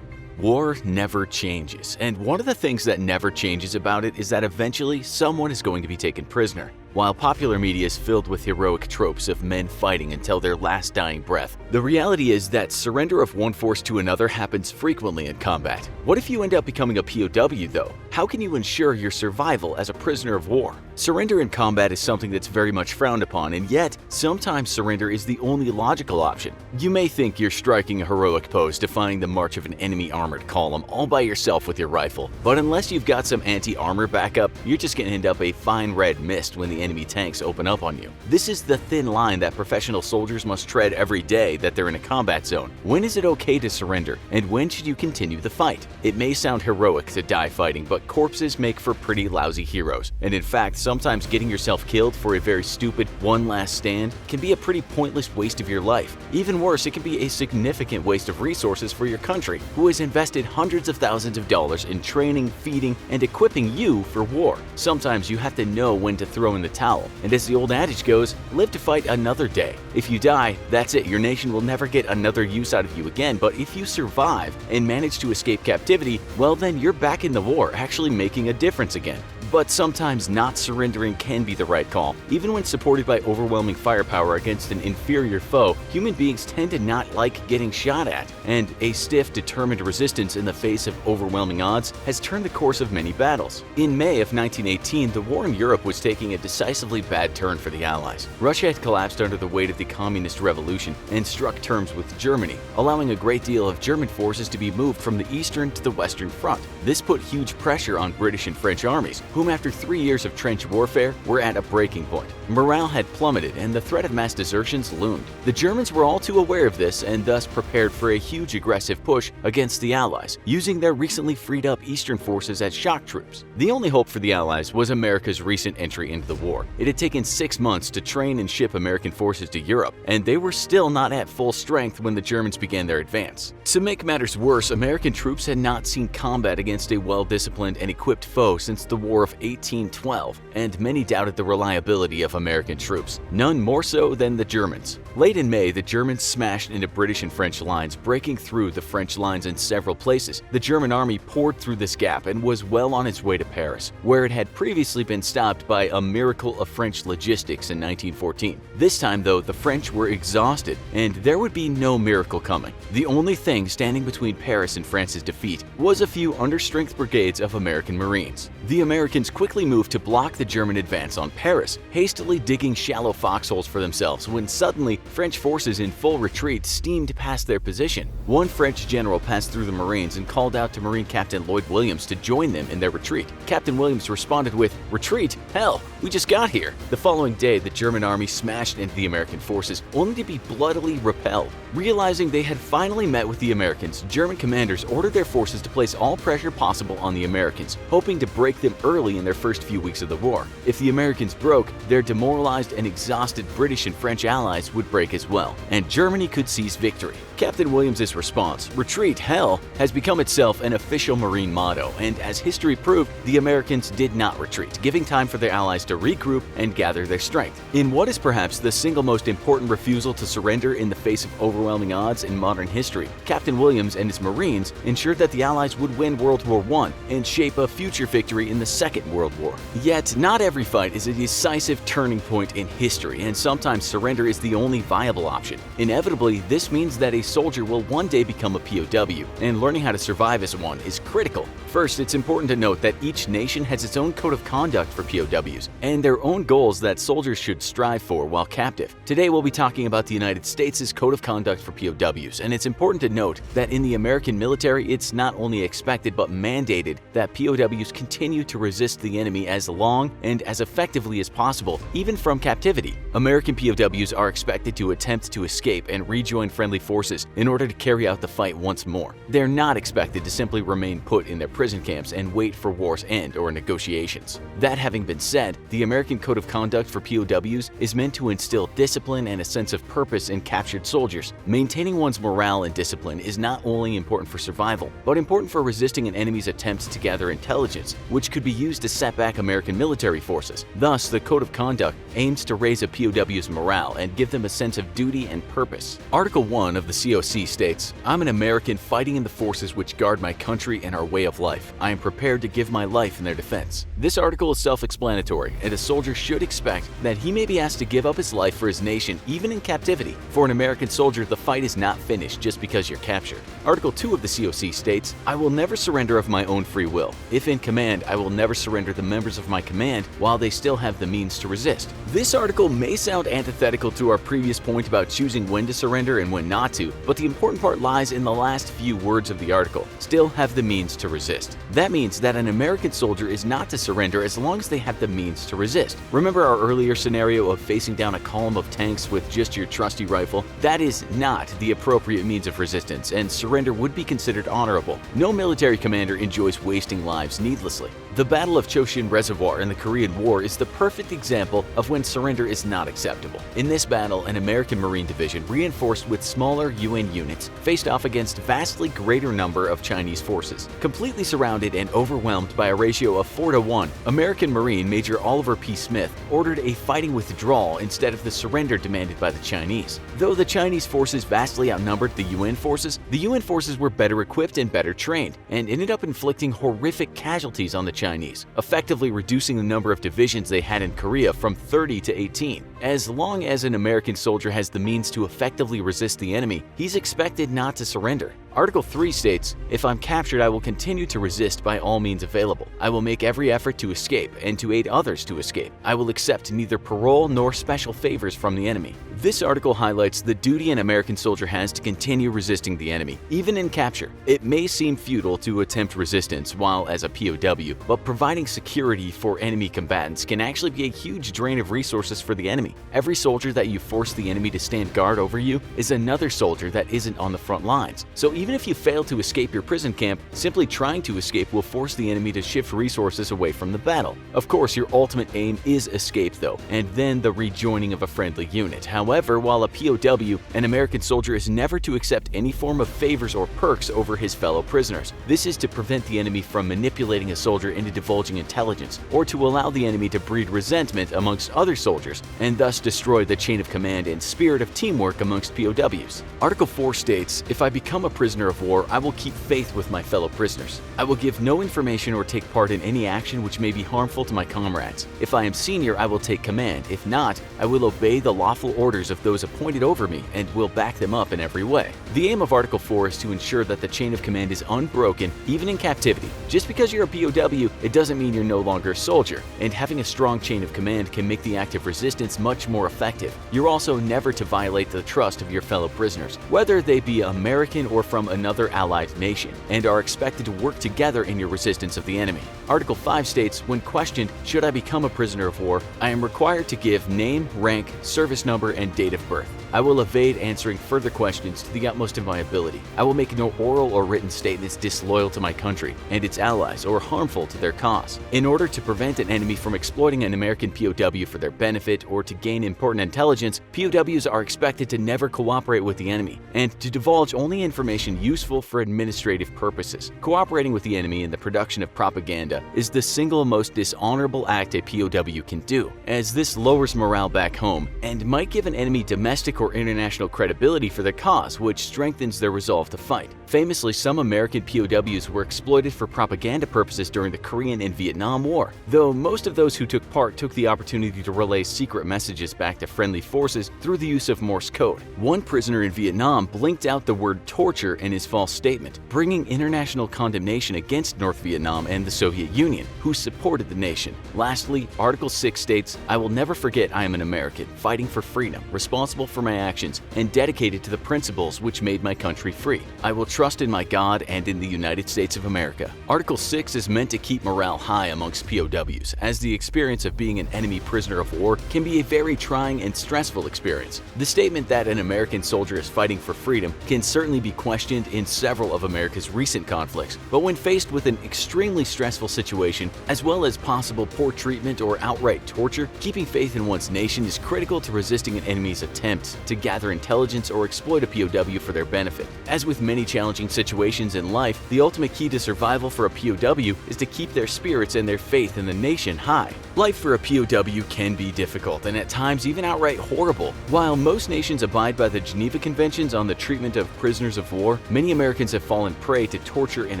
War never changes, and one of the things that never changes about it is that eventually someone is going to be taken prisoner. While popular media is filled with heroic tropes of men fighting until their last dying breath, the reality is that surrender of one force to another happens frequently in combat. What if you end up becoming a POW though? How can you ensure your survival as a prisoner of war? Surrender in combat is something that's very much frowned upon, and yet, sometimes surrender is the only logical option. You may think you're striking a heroic pose defying the march of an enemy armored column all by yourself with your rifle, but unless you've got some anti-armor backup, you're just gonna end up a fine red mist when the enemy tanks open up on you. This is the thin line that professional soldiers must tread every day that they're in a combat zone. When is it okay to surrender, and when should you continue the fight? It may sound heroic to die fighting, but corpses make for pretty lousy heroes, and in fact, sometimes getting yourself killed for a very stupid one last stand can be a pretty pointless waste of your life. Even worse, it can be a significant waste of resources for your country, who has invested hundreds of thousands of dollars in training, feeding, and equipping you for war. Sometimes you have to know when to throw in the towel, and as the old adage goes, live to fight another day. If you die, that's it, your nation will never get another use out of you again, but if you survive and manage to escape captivity, well then you're back in the war, actually making a difference again. But sometimes not surrendering can be the right call. Even when supported by overwhelming firepower against an inferior foe, human beings tend to not like getting shot at, and a stiff, determined resistance in the face of overwhelming odds has turned the course of many battles. In May of 1918, the war in Europe was taking a decisively bad turn for the Allies. Russia had collapsed under the weight of the Communist Revolution and struck terms with Germany, allowing a great deal of German forces to be moved from the Eastern to the Western Front. This put huge pressure on British and French armies, whom after 3 years of trench warfare were at a breaking point. Morale had plummeted and the threat of mass desertions loomed. The Germans were all too aware of this and thus prepared for a huge aggressive push against the Allies, using their recently freed up Eastern forces as shock troops. The only hope for the Allies was America's recent entry into the war. It had taken 6 months to train and ship American forces to Europe, and they were still not at full strength when the Germans began their advance. To make matters worse, American troops had not seen combat against a well-disciplined and equipped foe since the War of 1812, and many doubted the reliability of American troops, none more so than the Germans. Late in May, the Germans smashed into British and French lines, breaking through the French lines in several places. The German army poured through this gap and was well on its way to Paris, where it had previously been stopped by a miracle of French logistics in 1914. This time, though, the French were exhausted, and there would be no miracle coming. The only thing standing between Paris and France's defeat was a few understrength brigades of American Marines. The Americans quickly moved to block the German advance on Paris, hastily digging shallow foxholes for themselves when suddenly French forces in full retreat steamed past their position. One French general passed through the Marines and called out to Marine Captain Lloyd Williams to join them in their retreat. Captain Williams responded with, "Retreat? Hell, we just got here." The following day, the German army smashed into the American forces, only to be bloodily repelled. Realizing they had finally met with the Americans, German commanders ordered their forces to place all pressure possible on the Americans, hoping to break them early in their first few weeks of the war. If the Americans broke, their demoralized and exhausted British and French allies would break as well, and Germany could seize victory. Captain Williams' response, "Retreat, hell," has become itself an official Marine motto, and as history proved, the Americans did not retreat, giving time for their allies to regroup and gather their strength. In what is perhaps the single most important refusal to surrender in the face of overwhelming odds in modern history, Captain Williams and his Marines ensured that the Allies would win World War I and shape a future victory in the Second World War. Yet, not every fight is a decisive turning point in history, and sometimes surrender is the only viable option. Inevitably, this means that a soldier will one day become a POW, and learning how to survive as one is critical. First, it's important to note that each nation has its own code of conduct for POWs, and their own goals that soldiers should strive for while captive. Today, we'll be talking about the United States' code of conduct for POWs, and it's important to note that in the American military, it's not only expected but mandated that POWs continue to resist the enemy as long and as effectively as possible, even from captivity. American POWs are expected to attempt to escape and rejoin friendly forces in order to carry out the fight once more. They're not expected to simply remain put in their prison camps and wait for war's end or negotiations. That having been said, the American Code of Conduct for POWs is meant to instill discipline and a sense of purpose in captured soldiers. Maintaining one's morale and discipline is not only important for survival, but important for resisting an enemy's attempts to gather intelligence, which could be used used to set back American military forces. Thus, the Code of Conduct aims to raise a POW's morale and give them a sense of duty and purpose. Article 1 of the COC states, "I'm an American fighting in the forces which guard my country and our way of life. I am prepared to give my life in their defense." This article is self-explanatory, and a soldier should expect that he may be asked to give up his life for his nation even in captivity. For an American soldier, the fight is not finished just because you're captured. Article 2 of the COC states, "I will never surrender of my own free will. If in command, I will never surrender the members of my command while they still have the means to resist." This article may sound antithetical to our previous point about choosing when to surrender and when not to, but the important part lies in the last few words of the article, "still have the means to resist." That means that an American soldier is not to surrender as long as they have the means to resist. Remember our earlier scenario of facing down a column of tanks with just your trusty rifle? That is not the appropriate means of resistance, and surrender would be considered honorable. No military commander enjoys wasting lives needlessly. The Battle of Choshin Reservoir in the Korean War is the perfect example of when surrender is not acceptable. In this battle, an American Marine division, reinforced with smaller UN units, faced off against a vastly greater number of Chinese forces. Completely surrounded and overwhelmed by a ratio of 4-1, American Marine Major Oliver P. Smith ordered a fighting withdrawal instead of the surrender demanded by the Chinese. Though the Chinese forces vastly outnumbered the UN forces were better equipped and better trained, and ended up inflicting horrific casualties on the Chinese, effectively reducing the number of divisions they had in Korea from 30 to 18. As long as an American soldier has the means to effectively resist the enemy, he's expected not to surrender. Article 3 states, "If I'm captured, I will continue to resist by all means available. I will make every effort to escape and to aid others to escape. I will accept neither parole nor special favors from the enemy." This article highlights the duty an American soldier has to continue resisting the enemy, even in capture. It may seem futile to attempt resistance while as a POW, but providing security for enemy combatants can actually be a huge drain of resources for the enemy. Every soldier that you force the enemy to stand guard over you is another soldier that isn't on the front lines. So even if you fail to escape your prison camp, simply trying to escape will force the enemy to shift resources away from the battle. Of course, your ultimate aim is escape though, and then the rejoining of a friendly unit. However, while a POW, an American soldier is never to accept any form of favors or perks over his fellow prisoners. This is to prevent the enemy from manipulating a soldier into divulging intelligence, or to allow the enemy to breed resentment amongst other soldiers, and thus destroy the chain of command and spirit of teamwork amongst POWs. Article 4 states, "If I become a prisoner of war, I will keep faith with my fellow prisoners. I will give no information or take part in any action which may be harmful to my comrades. If I am senior, I will take command. If not, I will obey the lawful orders of those appointed over me and will back them up in every way." The aim of Article 4 is to ensure that the chain of command is unbroken even in captivity. Just because you're a POW, it doesn't mean you're no longer a soldier, and having a strong chain of command can make the act of resistance much more effective. You're also never to violate the trust of your fellow prisoners, whether they be American or from another allied nation, and are expected to work together in your resistance of the enemy. Article 5 states, "When questioned, should I become a prisoner of war, I am required to give name, rank, service number, and date of birth. I will evade answering further questions to the utmost of my ability. I will make no oral or written statements disloyal to my country and its allies or harmful to their cause." In order to prevent an enemy from exploiting an American POW for their benefit or to gain important intelligence, POWs are expected to never cooperate with the enemy and to divulge only information useful for administrative purposes. Cooperating with the enemy in the production of propaganda is the single most dishonorable act a POW can do, as this lowers morale back home and might give an enemy domestic or international credibility for their cause, which strengthens their resolve to fight. Famously, some American POWs were exploited for propaganda purposes during the Korean and Vietnam War, though most of those who took part took the opportunity to relay secret messages back to friendly forces through the use of Morse code. One prisoner in Vietnam blinked out the word torture in his false statement, bringing international condemnation against North Vietnam and the Soviet Union, who supported the nation. Lastly, Article 6 states, "I will never forget I am an American, fighting for freedom, responsible for my actions, and dedicated to the principles which made my country free. I will trust in my God and in the United States of America." Article 6 is meant to keep morale high amongst POWs, as the experience of being an enemy prisoner of war can be a very trying and stressful experience. The statement that an American soldier is fighting for freedom can certainly be questioned in several of America's recent conflicts, but when faced with an extremely stressful situation, as well as possible poor treatment or outright torture, keeping faith in one's nation is critical to resisting an enemy's attempts to gather intelligence or exploit a POW for their benefit. As with many challenging situations in life, the ultimate key to survival for a POW is to keep their spirits and their faith in the nation high. Life for a POW can be difficult and at times even outright horrible. While most nations abide by the Geneva Conventions on the treatment of prisoners of war, many Americans have fallen prey to torture and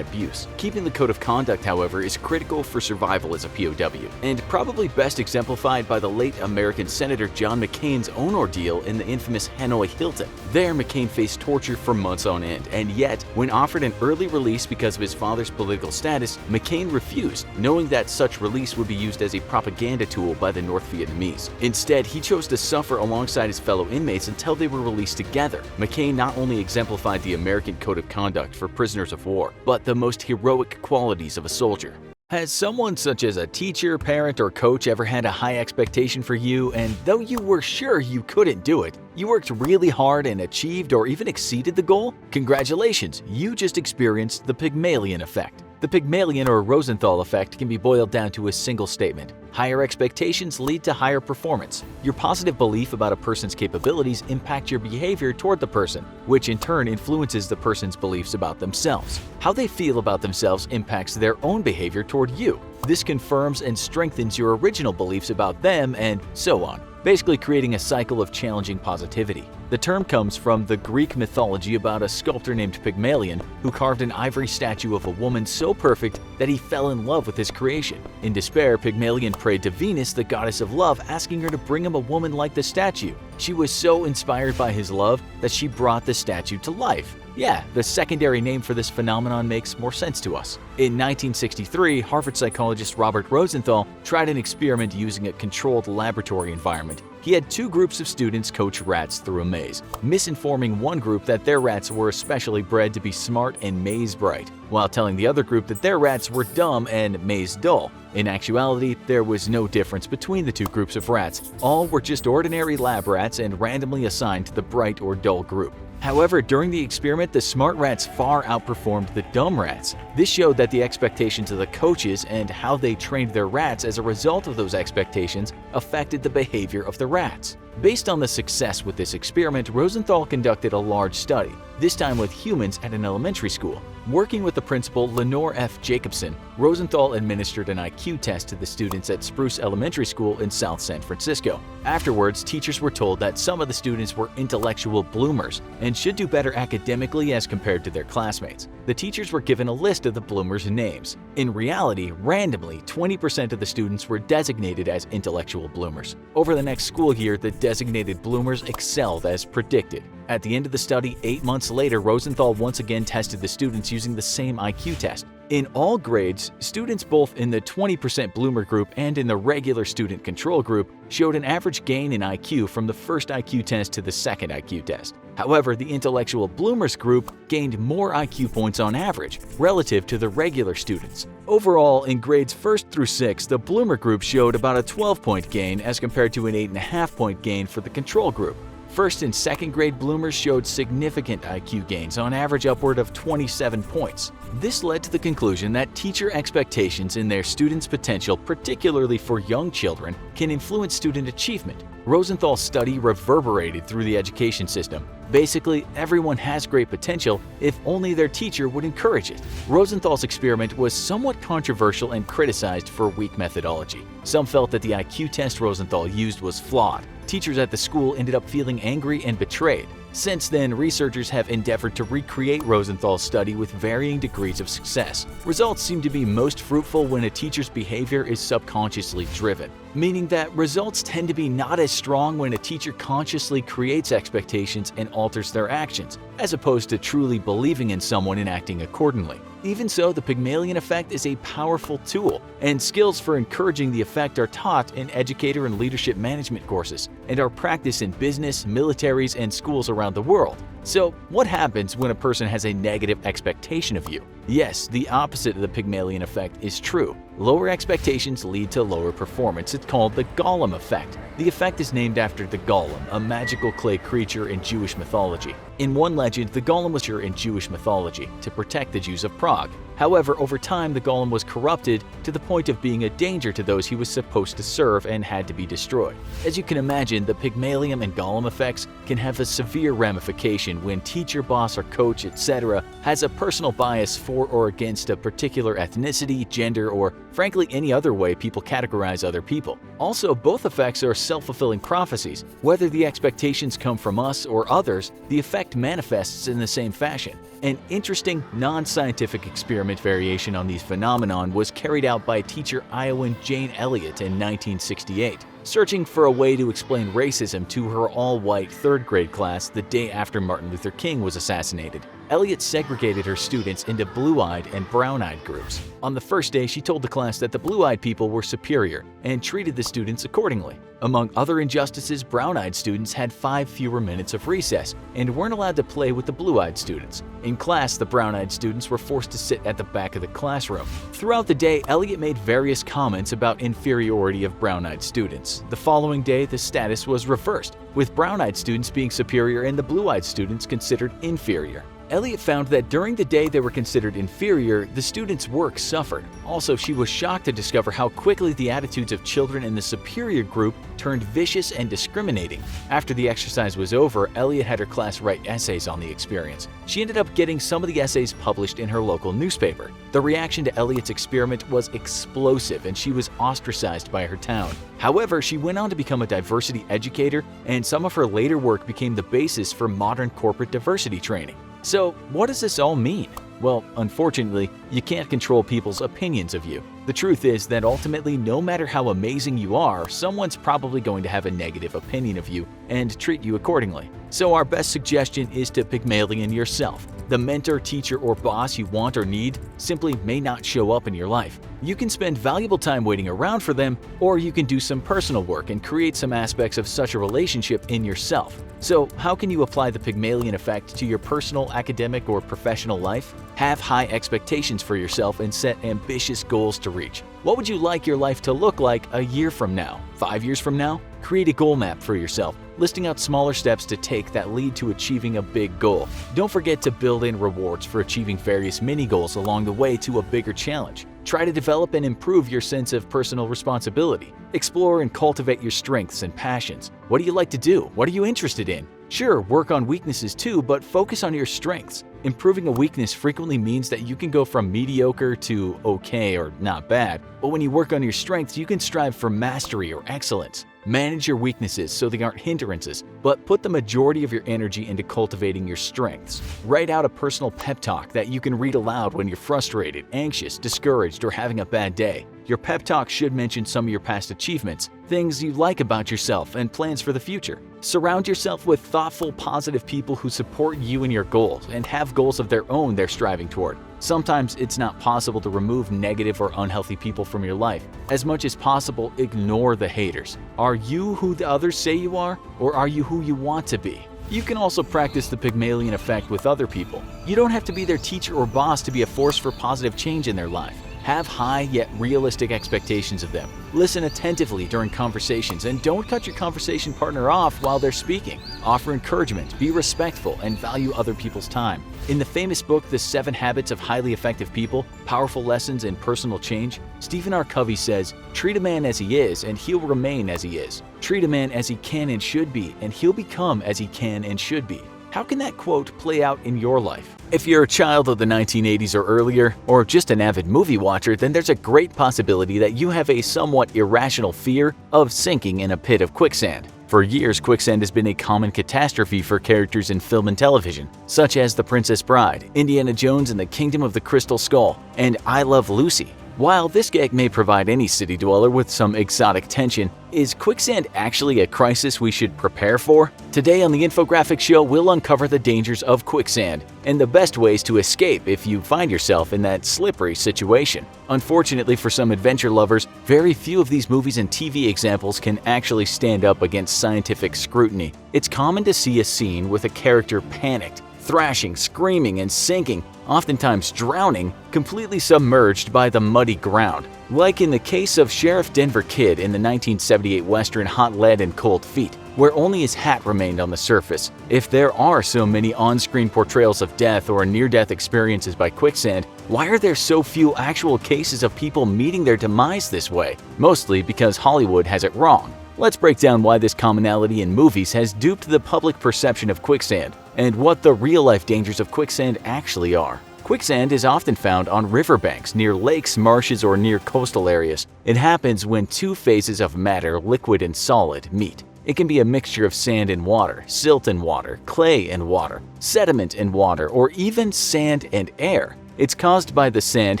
abuse. Keeping the code of conduct, however, is critical for survival as a POW, and probably best exemplified by the late American Senator John McCain's own ordeal in the infamous Hanoi Hilton. There, McCain faced torture for months on end, and yet, when offered an early release because of his father's political status, McCain refused, knowing that such release would be used as a propaganda tool by the North Vietnamese. Instead, he chose to suffer alongside his fellow inmates until they were released together. McCain not only exemplified the American code of conduct for prisoners of war, but the most heroic qualities of a soldier. Has someone such as a teacher, parent, or coach ever had a high expectation for you, and though you were sure you couldn't do it, you worked really hard and achieved or even exceeded the goal? Congratulations, you just experienced the Pygmalion effect. The Pygmalion or Rosenthal effect can be boiled down to a single statement. Higher expectations lead to higher performance. Your positive belief about a person's capabilities impact your behavior toward the person, which in turn influences the person's beliefs about themselves. How they feel about themselves impacts their own behavior toward you. This confirms and strengthens your original beliefs about them and so on, basically creating a cycle of challenging positivity. The term comes from the Greek mythology about a sculptor named Pygmalion who carved an ivory statue of a woman so perfect that he fell in love with his creation. In despair, Pygmalion prayed to Venus, the goddess of love, asking her to bring him a woman like the statue. She was so inspired by his love that she brought the statue to life. Yeah, the secondary name for this phenomenon makes more sense to us. In 1963, Harvard psychologist Robert Rosenthal tried an experiment using a controlled laboratory environment. He had two groups of students coach rats through a maze, misinforming one group that their rats were especially bred to be smart and maze bright, while telling the other group that their rats were dumb and maze dull. In actuality, there was no difference between the two groups of rats. All were just ordinary lab rats and randomly assigned to the bright or dull group. However, during the experiment, the smart rats far outperformed the dumb rats. This showed that the expectations of the coaches and how they trained their rats as a result of those expectations affected the behavior of the rats. Based on the success with this experiment, Rosenthal conducted a large study, this time with humans at an elementary school. Working with the principal Lenore F. Jacobson, Rosenthal administered an IQ test to the students at Spruce Elementary School in South San Francisco. Afterwards, teachers were told that some of the students were intellectual bloomers and should do better academically as compared to their classmates. The teachers were given a list of the bloomers' names. In reality, randomly, 20% of the students were designated as intellectual bloomers. Over the next school year, the designated bloomers excelled as predicted. At the end of the study, 8 months later, Rosenthal once again tested the students using the same IQ test. In all grades, students both in the 20% bloomer group and in the regular student control group showed an average gain in IQ from the first IQ test to the second IQ test. However, the intellectual bloomers group gained more IQ points on average relative to the regular students. Overall, in grades 1st through 6th, the bloomer group showed about a 12-point gain as compared to an 8.5-point gain for the control group. First and second grade bloomers showed significant IQ gains, on average upward of 27 points. This led to the conclusion that teacher expectations in their students' potential, particularly for young children, can influence student achievement. Rosenthal's study reverberated through the education system. Basically, everyone has great potential if only their teacher would encourage it. Rosenthal's experiment was somewhat controversial and criticized for weak methodology. Some felt that the IQ test Rosenthal used was flawed. Teachers at the school ended up feeling angry and betrayed. Since then, researchers have endeavored to recreate Rosenthal's study with varying degrees of success. Results seem to be most fruitful when a teacher's behavior is subconsciously driven, meaning that results tend to be not as strong when a teacher consciously creates expectations and alters their actions, as opposed to truly believing in someone and acting accordingly. Even so, the Pygmalion effect is a powerful tool, and skills for encouraging the effect are taught in educator and leadership management courses and are practiced in business, militaries, and schools around the world. So, what happens when a person has a negative expectation of you? Yes, the opposite of the Pygmalion effect is true. Lower expectations lead to lower performance. It's called the Golem effect. The effect is named after the Golem, a magical clay creature in Jewish mythology. In one legend, the Golem was here in Jewish mythology to protect the Jews of Prague. However, over time, the Golem was corrupted to the point of being a danger to those he was supposed to serve and had to be destroyed. As you can imagine, the Pygmalion and Golem effects can have a severe ramification when teacher, boss, or coach, etc. has a personal bias for or against a particular ethnicity, gender, or frankly any other way people categorize other people. Also, both effects are self-fulfilling prophecies. Whether the expectations come from us or others, the effect manifests in the same fashion. An interesting, non-scientific experiment variation on these phenomenon was carried out by teacher Iowan Jane Elliott in 1968. Searching for a way to explain racism to her all-white third-grade class the day after Martin Luther King was assassinated, Elliott segregated her students into blue-eyed and brown-eyed groups. On the first day, she told the class that the blue-eyed people were superior and treated the students accordingly. Among other injustices, brown-eyed students had 5 fewer minutes of recess and weren't allowed to play with the blue-eyed students. In class, the brown-eyed students were forced to sit at the back of the classroom. Throughout the day, Elliott made various comments about inferiority of brown-eyed students. The following day, the status was reversed, with brown-eyed students being superior and the blue-eyed students considered inferior. Elliott found that during the day they were considered inferior, the students' work suffered. Also, she was shocked to discover how quickly the attitudes of children in the superior group turned vicious and discriminating. After the exercise was over, Elliott had her class write essays on the experience. She ended up getting some of the essays published in her local newspaper. The reaction to Elliott's experiment was explosive and she was ostracized by her town. However, she went on to become a diversity educator, and some of her later work became the basis for modern corporate diversity training. So, what does this all mean? Well, unfortunately, you can't control people's opinions of you. The truth is that ultimately, no matter how amazing you are, someone's probably going to have a negative opinion of you and treat you accordingly. So our best suggestion is to Pygmalion yourself. The mentor, teacher, or boss you want or need simply may not show up in your life. You can spend valuable time waiting around for them, or you can do some personal work and create some aspects of such a relationship in yourself. So, how can you apply the Pygmalion effect to your personal, academic, or professional life? Have high expectations for yourself and set ambitious goals to reach. What would you like your life to look like a year from now? 5 years from now? Create a goal map for yourself, listing out smaller steps to take that lead to achieving a big goal. Don't forget to build in rewards for achieving various mini goals along the way to a bigger challenge. Try to develop and improve your sense of personal responsibility. Explore and cultivate your strengths and passions. What do you like to do? What are you interested in? Sure, work on weaknesses too, but focus on your strengths. Improving a weakness frequently means that you can go from mediocre to okay or not bad, but when you work on your strengths, you can strive for mastery or excellence. Manage your weaknesses so they aren't hindrances, but put the majority of your energy into cultivating your strengths. Write out a personal pep talk that you can read aloud when you're frustrated, anxious, discouraged, or having a bad day. Your pep talk should mention some of your past achievements, things you like about yourself, and plans for the future. Surround yourself with thoughtful, positive people who support you and your goals and have goals of their own they're striving toward. Sometimes it's not possible to remove negative or unhealthy people from your life. As much as possible, ignore the haters. Are you who the others say you are, or are you who you want to be? You can also practice the Pygmalion effect with other people. You don't have to be their teacher or boss to be a force for positive change in their life. Have high yet realistic expectations of them. Listen attentively during conversations and don't cut your conversation partner off while they're speaking. Offer encouragement, be respectful, and value other people's time. In the famous book, The 7 Habits of Highly Effective People, Powerful Lessons in Personal Change, Stephen R. Covey says, "Treat a man as he is, and he'll remain as he is. Treat a man as he can and should be, and he'll become as he can and should be." How can that quote play out in your life? If you're a child of the 1980s or earlier, or just an avid movie watcher, then there's a great possibility that you have a somewhat irrational fear of sinking in a pit of quicksand. For years, quicksand has been a common catastrophe for characters in film and television, such as The Princess Bride, Indiana Jones and the Kingdom of the Crystal Skull, and I Love Lucy. While this gag may provide any city dweller with some exotic tension, is quicksand actually a crisis we should prepare for? Today on the Infographics Show, we'll uncover the dangers of quicksand and the best ways to escape if you find yourself in that slippery situation. Unfortunately for some adventure lovers, very few of these movies and TV examples can actually stand up against scientific scrutiny. It's common to see a scene with a character panicked, thrashing, screaming, and sinking, oftentimes drowning, completely submerged by the muddy ground. Like in the case of Sheriff Denver Kid in the 1978 western Hot Lead and Cold Feet, where only his hat remained on the surface. If there are so many on-screen portrayals of death or near-death experiences by quicksand, why are there so few actual cases of people meeting their demise this way? Mostly because Hollywood has it wrong. Let's break down why this commonality in movies has duped the public perception of quicksand, and what the real-life dangers of quicksand actually are. Quicksand is often found on riverbanks, near lakes, marshes, or near coastal areas. It happens when two phases of matter, liquid and solid, meet. It can be a mixture of sand and water, silt and water, clay and water, sediment and water, or even sand and air. It's caused by the sand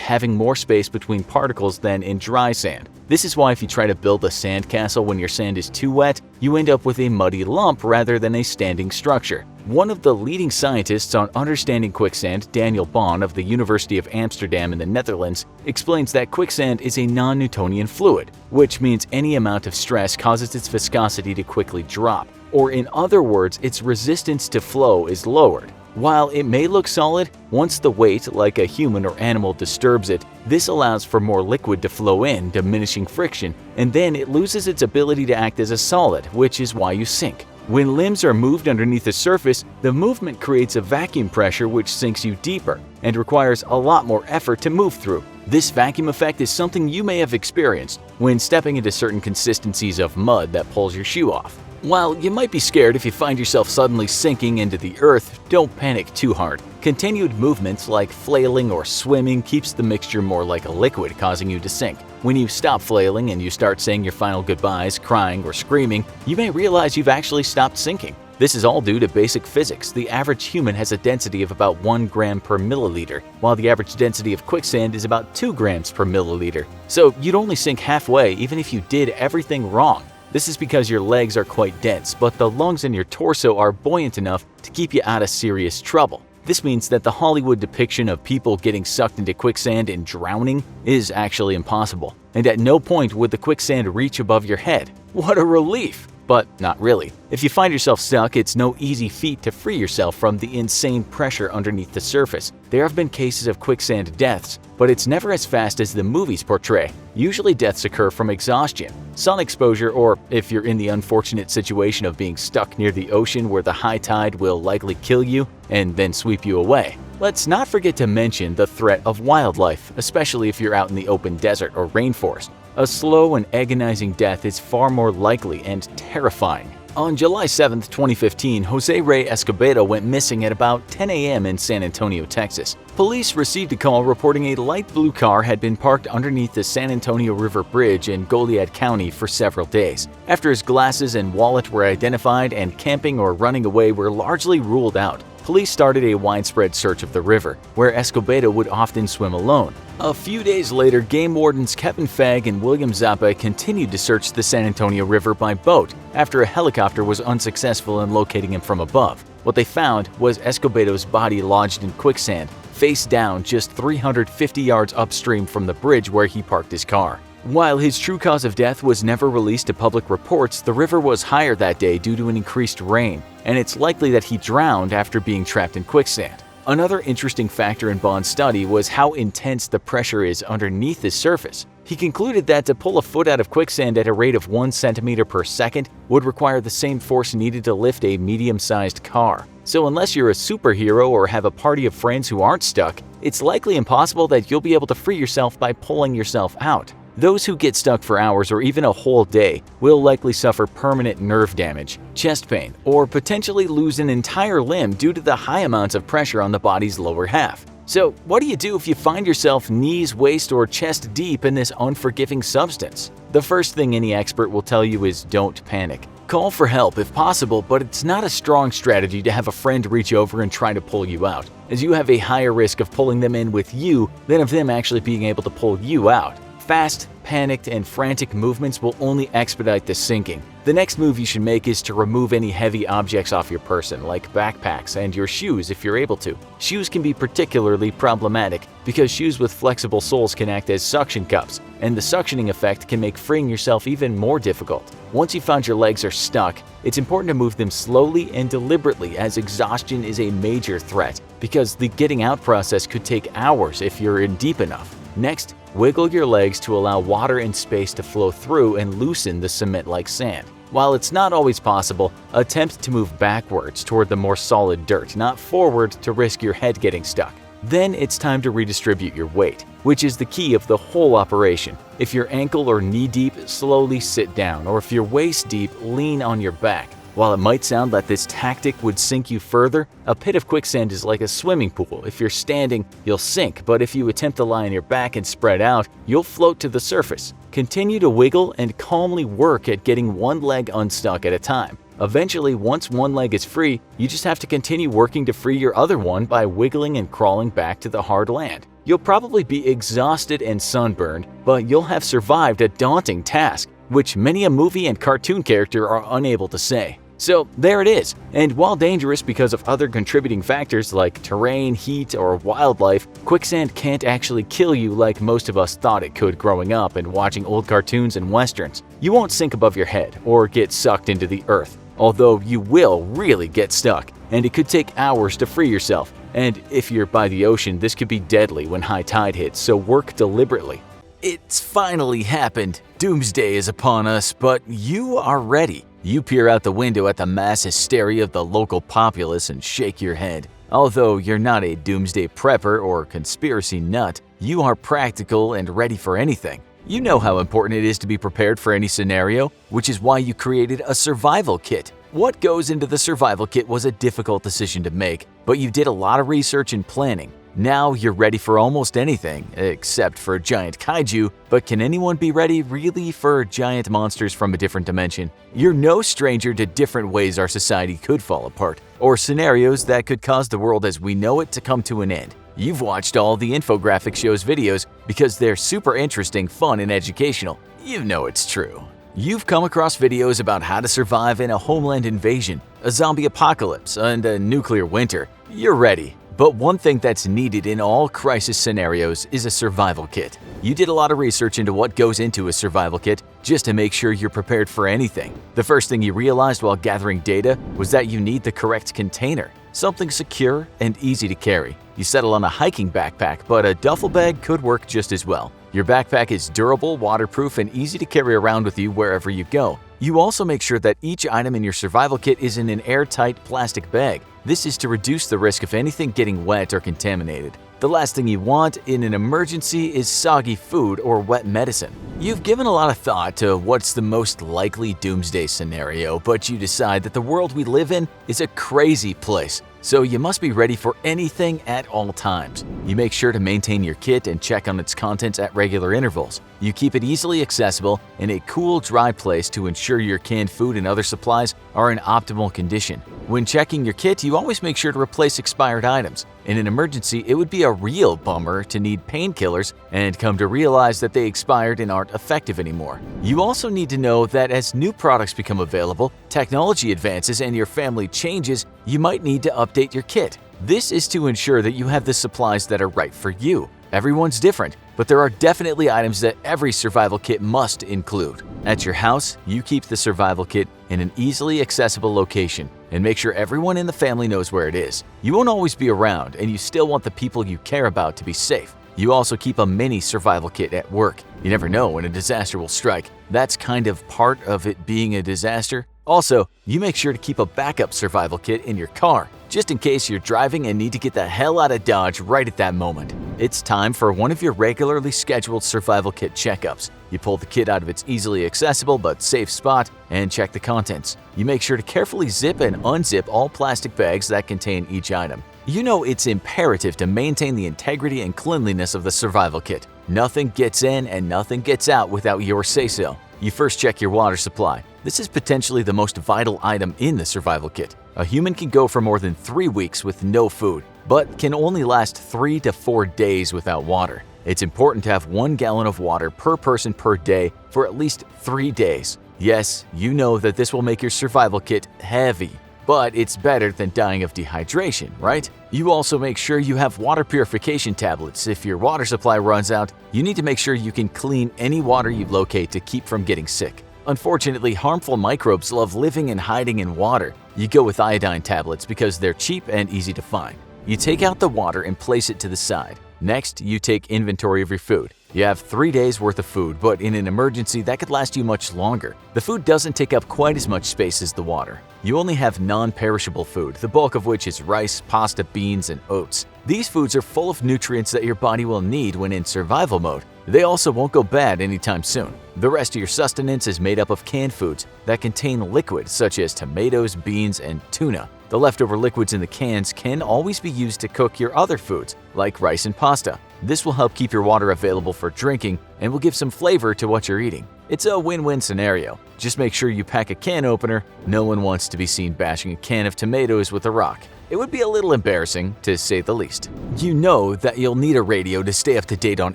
having more space between particles than in dry sand. This is why if you try to build a sandcastle when your sand is too wet, you end up with a muddy lump rather than a standing structure. One of the leading scientists on understanding quicksand, Daniel Bohn of the University of Amsterdam in the Netherlands, explains that quicksand is a non-Newtonian fluid, which means any amount of stress causes its viscosity to quickly drop, or in other words, its resistance to flow is lowered. While it may look solid, once the weight, like a human or animal, disturbs it, this allows for more liquid to flow in, diminishing friction, and then it loses its ability to act as a solid, which is why you sink. When limbs are moved underneath the surface, the movement creates a vacuum pressure which sinks you deeper and requires a lot more effort to move through. This vacuum effect is something you may have experienced when stepping into certain consistencies of mud that pulls your shoe off. While you might be scared if you find yourself suddenly sinking into the earth, don't panic too hard. Continued movements like flailing or swimming keeps the mixture more like a liquid, causing you to sink. When you stop flailing and you start saying your final goodbyes, crying or screaming, you may realize you've actually stopped sinking. This is all due to basic physics. The average human has a density of about 1 gram per milliliter, while the average density of quicksand is about 2 grams per milliliter. So you'd only sink halfway even if you did everything wrong. This is because your legs are quite dense, but the lungs in your torso are buoyant enough to keep you out of serious trouble. This means that the Hollywood depiction of people getting sucked into quicksand and drowning is actually impossible, and at no point would the quicksand reach above your head. What a relief! But not really. If you find yourself stuck, it's no easy feat to free yourself from the insane pressure underneath the surface. There have been cases of quicksand deaths, but it's never as fast as the movies portray. Usually deaths occur from exhaustion, sun exposure, or if you're in the unfortunate situation of being stuck near the ocean where the high tide will likely kill you and then sweep you away. Let's not forget to mention the threat of wildlife, especially if you're out in the open desert or rainforest. A slow and agonizing death is far more likely and terrifying. On July 7, 2015, Jose Rey Escobedo went missing at about 10 a.m. in San Antonio, Texas. Police received a call reporting a light blue car had been parked underneath the San Antonio River Bridge in Goliad County for several days. After his glasses and wallet were identified and camping or running away were largely ruled out, police started a widespread search of the river, where Escobedo would often swim alone. A few days later, game wardens Kevin Fagg and William Zappa continued to search the San Antonio River by boat after a helicopter was unsuccessful in locating him from above. What they found was Escobedo's body lodged in quicksand, face down just 350 yards upstream from the bridge where he parked his car. While his true cause of death was never released to public reports, the river was higher that day due to an increased rain, and it's likely that he drowned after being trapped in quicksand. Another interesting factor in Bond's study was how intense the pressure is underneath the surface. He concluded that to pull a foot out of quicksand at a rate of 1 centimeter per second would require the same force needed to lift a medium-sized car. So unless you're a superhero or have a party of friends who aren't stuck, it's likely impossible that you'll be able to free yourself by pulling yourself out. Those who get stuck for hours or even a whole day will likely suffer permanent nerve damage, chest pain, or potentially lose an entire limb due to the high amounts of pressure on the body's lower half. So what do you do if you find yourself knees, waist, or chest deep in this unforgiving substance? The first thing any expert will tell you is don't panic. Call for help if possible, but it's not a strong strategy to have a friend reach over and try to pull you out, as you have a higher risk of pulling them in with you than of them actually being able to pull you out. Fast, panicked, and frantic movements will only expedite the sinking. The next move you should make is to remove any heavy objects off your person, like backpacks and your shoes if you're able to. Shoes can be particularly problematic because shoes with flexible soles can act as suction cups, and the suctioning effect can make freeing yourself even more difficult. Once you found your legs are stuck, it's important to move them slowly and deliberately, as exhaustion is a major threat because the getting out process could take hours if you're in deep enough. Next, wiggle your legs to allow water and space to flow through and loosen the cement-like sand. While it's not always possible, attempt to move backwards toward the more solid dirt, not forward to risk your head getting stuck. Then it's time to redistribute your weight, which is the key of the whole operation. If you're ankle or knee deep, slowly sit down, or if you're waist deep, lean on your back. While it might sound that this tactic would sink you further, a pit of quicksand is like a swimming pool. If you're standing, you'll sink, but if you attempt to lie on your back and spread out, you'll float to the surface. Continue to wiggle and calmly work at getting one leg unstuck at a time. Eventually, once one leg is free, you just have to continue working to free your other one by wiggling and crawling back to the hard land. You'll probably be exhausted and sunburned, but you'll have survived a daunting task, which many a movie and cartoon character are unable to say. So there it is, and while dangerous because of other contributing factors like terrain, heat, or wildlife, quicksand can't actually kill you like most of us thought it could growing up and watching old cartoons and westerns. You won't sink above your head or get sucked into the earth, although you will really get stuck, and it could take hours to free yourself. And if you're by the ocean, this could be deadly when high tide hits, so work deliberately. It's finally happened. Doomsday is upon us, but you are ready. You peer out the window at the mass hysteria of the local populace and shake your head. Although you're not a doomsday prepper or conspiracy nut, you are practical and ready for anything. You know how important it is to be prepared for any scenario, which is why you created a survival kit. What goes into the survival kit was a difficult decision to make, but you did a lot of research and planning. Now you're ready for almost anything, except for a giant kaiju, but can anyone be ready really for giant monsters from a different dimension? You're no stranger to different ways our society could fall apart, or scenarios that could cause the world as we know it to come to an end. You've watched all the infographic show's videos because they're super interesting, fun, and educational. You know it's true. You've come across videos about how to survive in a homeland invasion, a zombie apocalypse, and a nuclear winter. You're ready. But one thing that's needed in all crisis scenarios is a survival kit. You did a lot of research into what goes into a survival kit just to make sure you're prepared for anything. The first thing you realized while gathering data was that you need the correct container, something secure and easy to carry. You settle on a hiking backpack, but a duffel bag could work just as well. Your backpack is durable, waterproof, and easy to carry around with you wherever you go. You also make sure that each item in your survival kit is in an airtight plastic bag. This is to reduce the risk of anything getting wet or contaminated. The last thing you want in an emergency is soggy food or wet medicine. You've given a lot of thought to what's the most likely doomsday scenario, but you decide that the world we live in is a crazy place. So you must be ready for anything at all times. You make sure to maintain your kit and check on its contents at regular intervals. You keep it easily accessible in a cool, dry place to ensure your canned food and other supplies are in optimal condition. When checking your kit, you always make sure to replace expired items. In an emergency, it would be a real bummer to need painkillers and come to realize that they expired and aren't effective anymore. You also need to know that as new products become available, technology advances, and your family changes, you might need to update your kit. This is to ensure that you have the supplies that are right for you. Everyone's different, but there are definitely items that every survival kit must include. At your house, you keep the survival kit in an easily accessible location and make sure everyone in the family knows where it is. You won't always be around, and you still want the people you care about to be safe. You also keep a mini survival kit at work. You never know when a disaster will strike. That's kind of part of it being a disaster. Also, you make sure to keep a backup survival kit in your car, just in case you're driving and need to get the hell out of Dodge right at that moment. It's time for one of your regularly scheduled survival kit checkups. You pull the kit out of its easily accessible but safe spot and check the contents. You make sure to carefully zip and unzip all plastic bags that contain each item. You know it's imperative to maintain the integrity and cleanliness of the survival kit. Nothing gets in and nothing gets out without your say-so. You first check your water supply. This is potentially the most vital item in the survival kit. A human can go for more than 3 weeks with no food, but can only last 3 to 4 days without water. It's important to have 1 gallon of water per person per day for at least 3 days. Yes, you know that this will make your survival kit heavy, but it's better than dying of dehydration, right? You also make sure you have water purification tablets. If your water supply runs out, you need to make sure you can clean any water you locate to keep from getting sick. Unfortunately, harmful microbes love living and hiding in water. You go with iodine tablets because they're cheap and easy to find. You take out the water and place it to the side. Next, you take inventory of your food. You have 3 days worth of food, but in an emergency, that could last you much longer. The food doesn't take up quite as much space as the water. You only have non-perishable food, the bulk of which is rice, pasta, beans, and oats. These foods are full of nutrients that your body will need when in survival mode. They also won't go bad anytime soon. The rest of your sustenance is made up of canned foods that contain liquid such as tomatoes, beans, and tuna. The leftover liquids in the cans can always be used to cook your other foods, like rice and pasta. This will help keep your water available for drinking and will give some flavor to what you're eating. It's a win-win scenario. Just make sure you pack a can opener. No one wants to be seen bashing a can of tomatoes with a rock. It would be a little embarrassing, to say the least. You know that you'll need a radio to stay up to date on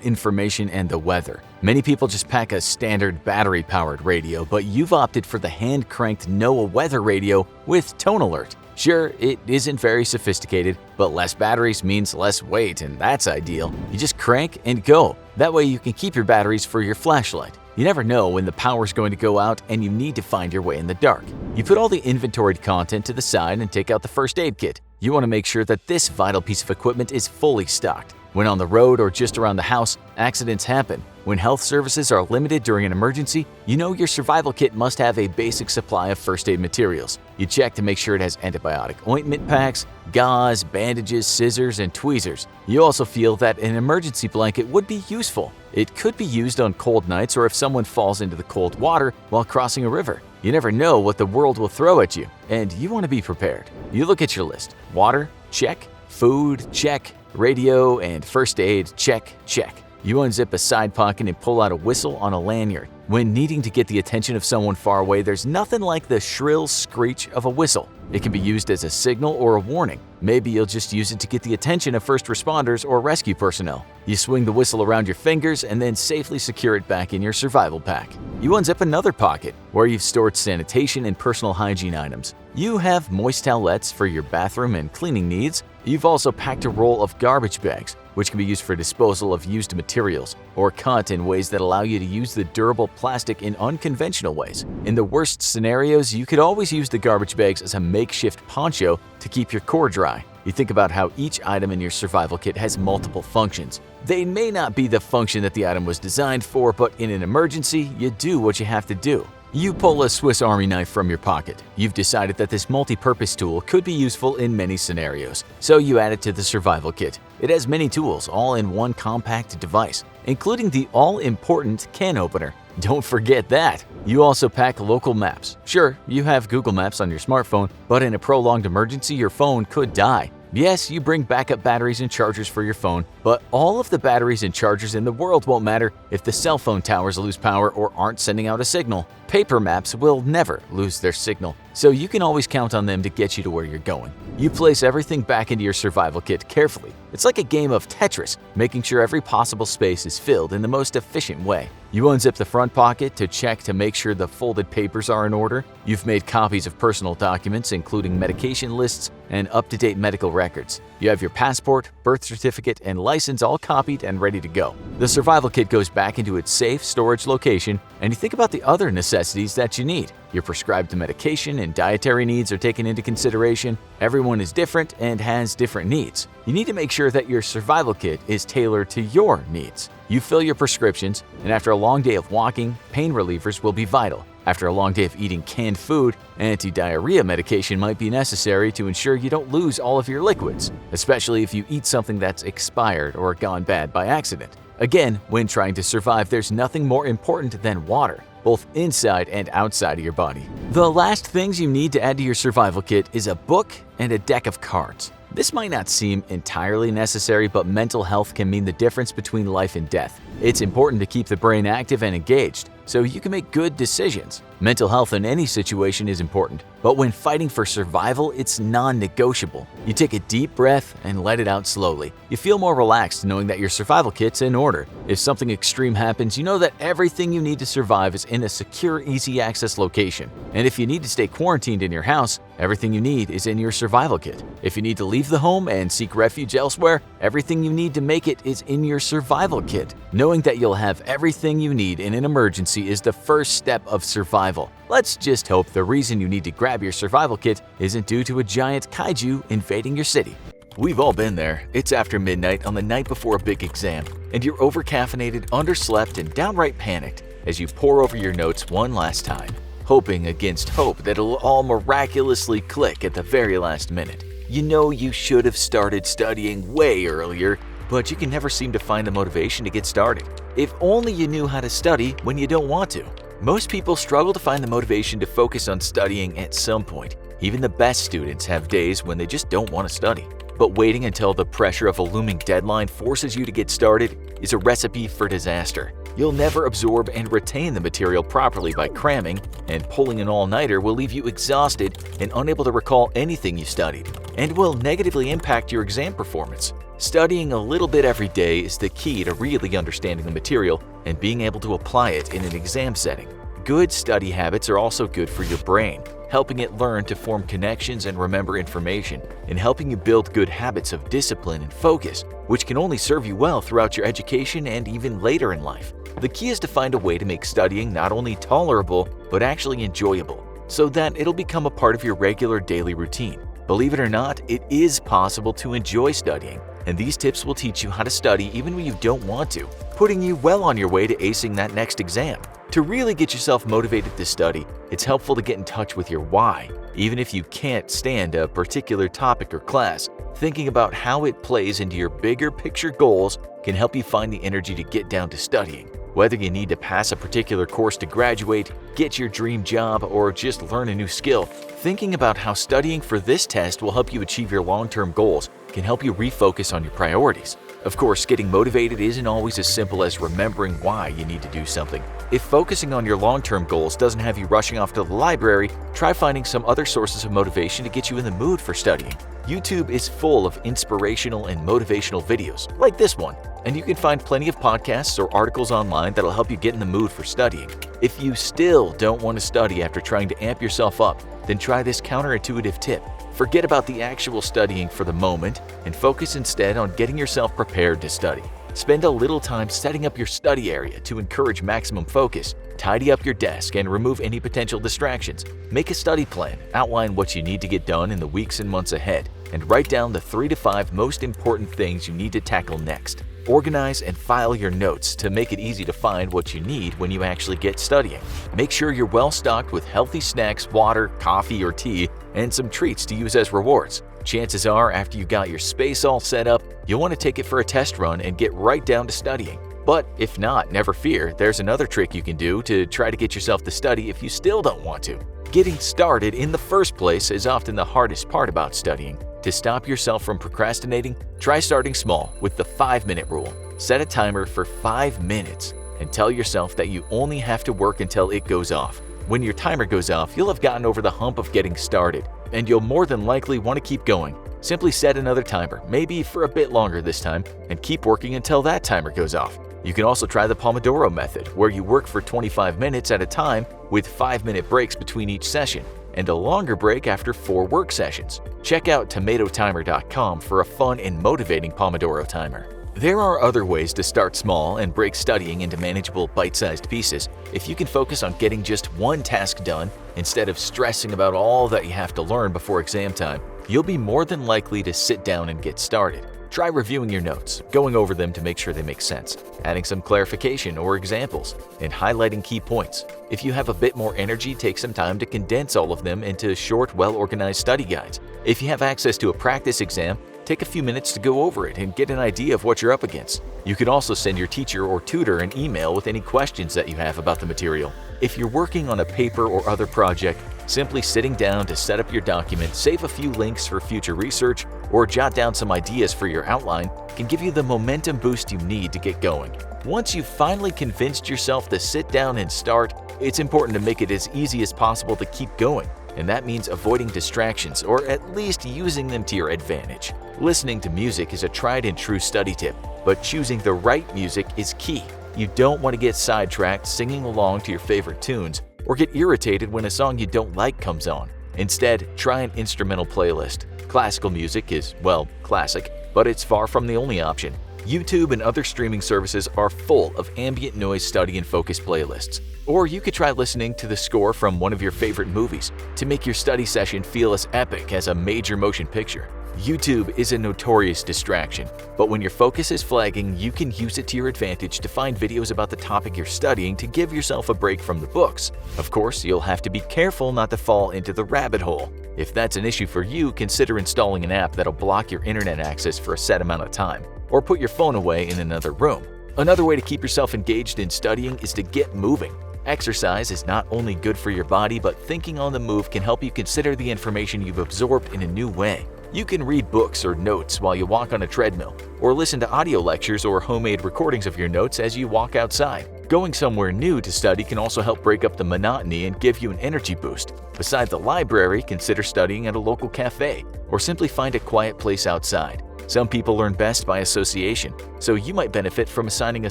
information and the weather. Many people just pack a standard battery-powered radio, but you've opted for the hand-cranked NOAA weather radio with tone alert. Sure, it isn't very sophisticated, but less batteries means less weight, and that's ideal. You just crank and go. That way you can keep your batteries for your flashlight. You never know when the power's going to go out and you need to find your way in the dark. You put all the inventoried content to the side and take out the first aid kit. You want to make sure that this vital piece of equipment is fully stocked. When on the road or just around the house, accidents happen. When health services are limited during an emergency, you know your survival kit must have a basic supply of first aid materials. You check to make sure it has antibiotic ointment packs, gauze, bandages, scissors, and tweezers. You also feel that an emergency blanket would be useful. It could be used on cold nights or if someone falls into the cold water while crossing a river. You never know what the world will throw at you, and you want to be prepared. You look at your list. Water? Check. Food? Check. Radio and first aid? Check, check. You unzip a side pocket and pull out a whistle on a lanyard. When needing to get the attention of someone far away, there's nothing like the shrill screech of a whistle. It can be used as a signal or a warning. Maybe you'll just use it to get the attention of first responders or rescue personnel. You swing the whistle around your fingers and then safely secure it back in your survival pack. You unzip another pocket where you've stored sanitation and personal hygiene items. You have moist towelettes for your bathroom and cleaning needs. You've also packed a roll of garbage bags, which can be used for disposal of used materials or cut in ways that allow you to use the durable plastic in unconventional ways. In the worst scenarios, you could always use the garbage bags as a makeshift poncho to keep your core dry. You think about how each item in your survival kit has multiple functions. They may not be the function that the item was designed for, but in an emergency, you do what you have to do. You pull a Swiss Army knife from your pocket. You've decided that this multi-purpose tool could be useful in many scenarios, so you add it to the survival kit. It has many tools, all in one compact device, including the all-important can opener. Don't forget that! You also pack local maps. Sure, you have Google Maps on your smartphone, but in a prolonged emergency, your phone could die. Yes, you bring backup batteries and chargers for your phone, but all of the batteries and chargers in the world won't matter if the cell phone towers lose power or aren't sending out a signal. Paper maps will never lose their signal, so you can always count on them to get you to where you're going. You place everything back into your survival kit carefully. It's like a game of Tetris, making sure every possible space is filled in the most efficient way. You unzip the front pocket to check to make sure the folded papers are in order. You've made copies of personal documents, including medication lists and up-to-date medical records. You have your passport, birth certificate, and license all copied and ready to go. The survival kit goes back into its safe storage location, and you think about the other necessities that you need. Your prescribed medication and dietary needs are taken into consideration. Everyone is different and has different needs. You need to make sure that your survival kit is tailored to your needs. You fill your prescriptions, and after a long day of walking, pain relievers will be vital. After a long day of eating canned food, anti-diarrhea medication might be necessary to ensure you don't lose all of your liquids, especially if you eat something that's expired or gone bad by accident. Again, when trying to survive, there's nothing more important than water, both inside and outside of your body. The last things you need to add to your survival kit is a book and a deck of cards. This might not seem entirely necessary, but mental health can mean the difference between life and death. It's important to keep the brain active and engaged so you can make good decisions. Mental health in any situation is important, but when fighting for survival, it's non-negotiable. You take a deep breath and let it out slowly. You feel more relaxed knowing that your survival kit's in order. If something extreme happens, you know that everything you need to survive is in a secure, easy-access location. And if you need to stay quarantined in your house, everything you need is in your survival kit. If you need to leave the home and seek refuge elsewhere, everything you need to make it is in your survival kit. Knowing that you'll have everything you need in an emergency is the first step of survival. Let's just hope the reason you need to grab your survival kit isn't due to a giant kaiju invading your city. We've all been there. It's after midnight on the night before a big exam, and you're overcaffeinated, underslept, and downright panicked as you pore over your notes one last time, hoping against hope that it'll all miraculously click at the very last minute. You know you should have started studying way earlier, but you can never seem to find the motivation to get started. If only you knew how to study when you don't want to. Most people struggle to find the motivation to focus on studying at some point. Even the best students have days when they just don't want to study. But waiting until the pressure of a looming deadline forces you to get started is a recipe for disaster. You'll never absorb and retain the material properly by cramming, and pulling an all-nighter will leave you exhausted and unable to recall anything you studied, and will negatively impact your exam performance. Studying a little bit every day is the key to really understanding the material and being able to apply it in an exam setting. Good study habits are also good for your brain, helping it learn to form connections and remember information, and helping you build good habits of discipline and focus, which can only serve you well throughout your education and even later in life. The key is to find a way to make studying not only tolerable, but actually enjoyable, so that it'll become a part of your regular daily routine. Believe it or not, it is possible to enjoy studying, and these tips will teach you how to study even when you don't want to, putting you well on your way to acing that next exam. To really get yourself motivated to study, it's helpful to get in touch with your why. Even if you can't stand a particular topic or class, thinking about how it plays into your bigger picture goals can help you find the energy to get down to studying. Whether you need to pass a particular course to graduate, get your dream job, or just learn a new skill, thinking about how studying for this test will help you achieve your long-term goals can help you refocus on your priorities. Of course, getting motivated isn't always as simple as remembering why you need to do something. If focusing on your long-term goals doesn't have you rushing off to the library, try finding some other sources of motivation to get you in the mood for studying. YouTube is full of inspirational and motivational videos, like this one, and you can find plenty of podcasts or articles online that'll help you get in the mood for studying. If you still don't want to study after trying to amp yourself up, then try this counterintuitive tip. Forget about the actual studying for the moment and focus instead on getting yourself prepared to study. Spend a little time setting up your study area to encourage maximum focus. Tidy up your desk and remove any potential distractions. Make a study plan, outline what you need to get done in the weeks and months ahead, and write down the 3 to 5 most important things you need to tackle next. Organize and file your notes to make it easy to find what you need when you actually get studying. Make sure you're well stocked with healthy snacks, water, coffee, or tea, and some treats to use as rewards. Chances are, after you got your space all set up, you'll want to take it for a test run and get right down to studying. But if not, never fear, there's another trick you can do to try to get yourself to study if you still don't want to. Getting started in the first place is often the hardest part about studying. To stop yourself from procrastinating, try starting small with the 5-minute rule. Set a timer for 5 minutes and tell yourself that you only have to work until it goes off. When your timer goes off, you'll have gotten over the hump of getting started, and you'll more than likely want to keep going. Simply set another timer, maybe for a bit longer this time, and keep working until that timer goes off. You can also try the Pomodoro method, where you work for 25 minutes at a time with 5-minute breaks between each session, and a longer break after 4 work sessions. Check out tomatotimer.com for a fun and motivating Pomodoro timer. There are other ways to start small and break studying into manageable bite-sized pieces. If you can focus on getting just one task done instead of stressing about all that you have to learn before exam time, you'll be more than likely to sit down and get started. Try reviewing your notes, going over them to make sure they make sense, adding some clarification or examples, and highlighting key points. If you have a bit more energy, take some time to condense all of them into short, well-organized study guides. If you have access to a practice exam, take a few minutes to go over it and get an idea of what you're up against. You can also send your teacher or tutor an email with any questions that you have about the material. If you're working on a paper or other project, simply sitting down to set up your document, save a few links for future research, or jot down some ideas for your outline can give you the momentum boost you need to get going. Once you've finally convinced yourself to sit down and start, It's important to make it as easy as possible to keep going, and that means avoiding distractions or at least using them to your advantage. Listening to music is a tried and true study tip, but choosing the right music is key. You don't want to get sidetracked singing along to your favorite tunes or get irritated when a song you don't like comes on. Instead, try an instrumental playlist. Classical music is, well, classic, but it's far from the only option. YouTube and other streaming services are full of ambient noise study and focus playlists. Or you could try listening to the score from one of your favorite movies to make your study session feel as epic as a major motion picture. YouTube is a notorious distraction, but when your focus is flagging, you can use it to your advantage to find videos about the topic you're studying to give yourself a break from the books. Of course, you'll have to be careful not to fall into the rabbit hole. If that's an issue for you, consider installing an app that'll block your internet access for a set amount of time, or put your phone away in another room. Another way to keep yourself engaged in studying is to get moving. Exercise is not only good for your body, but thinking on the move can help you consider the information you've absorbed in a new way. You can read books or notes while you walk on a treadmill, or listen to audio lectures or homemade recordings of your notes as you walk outside. Going somewhere new to study can also help break up the monotony and give you an energy boost. Beside the library, consider studying at a local cafe, or simply find a quiet place outside. Some people learn best by association, so you might benefit from assigning a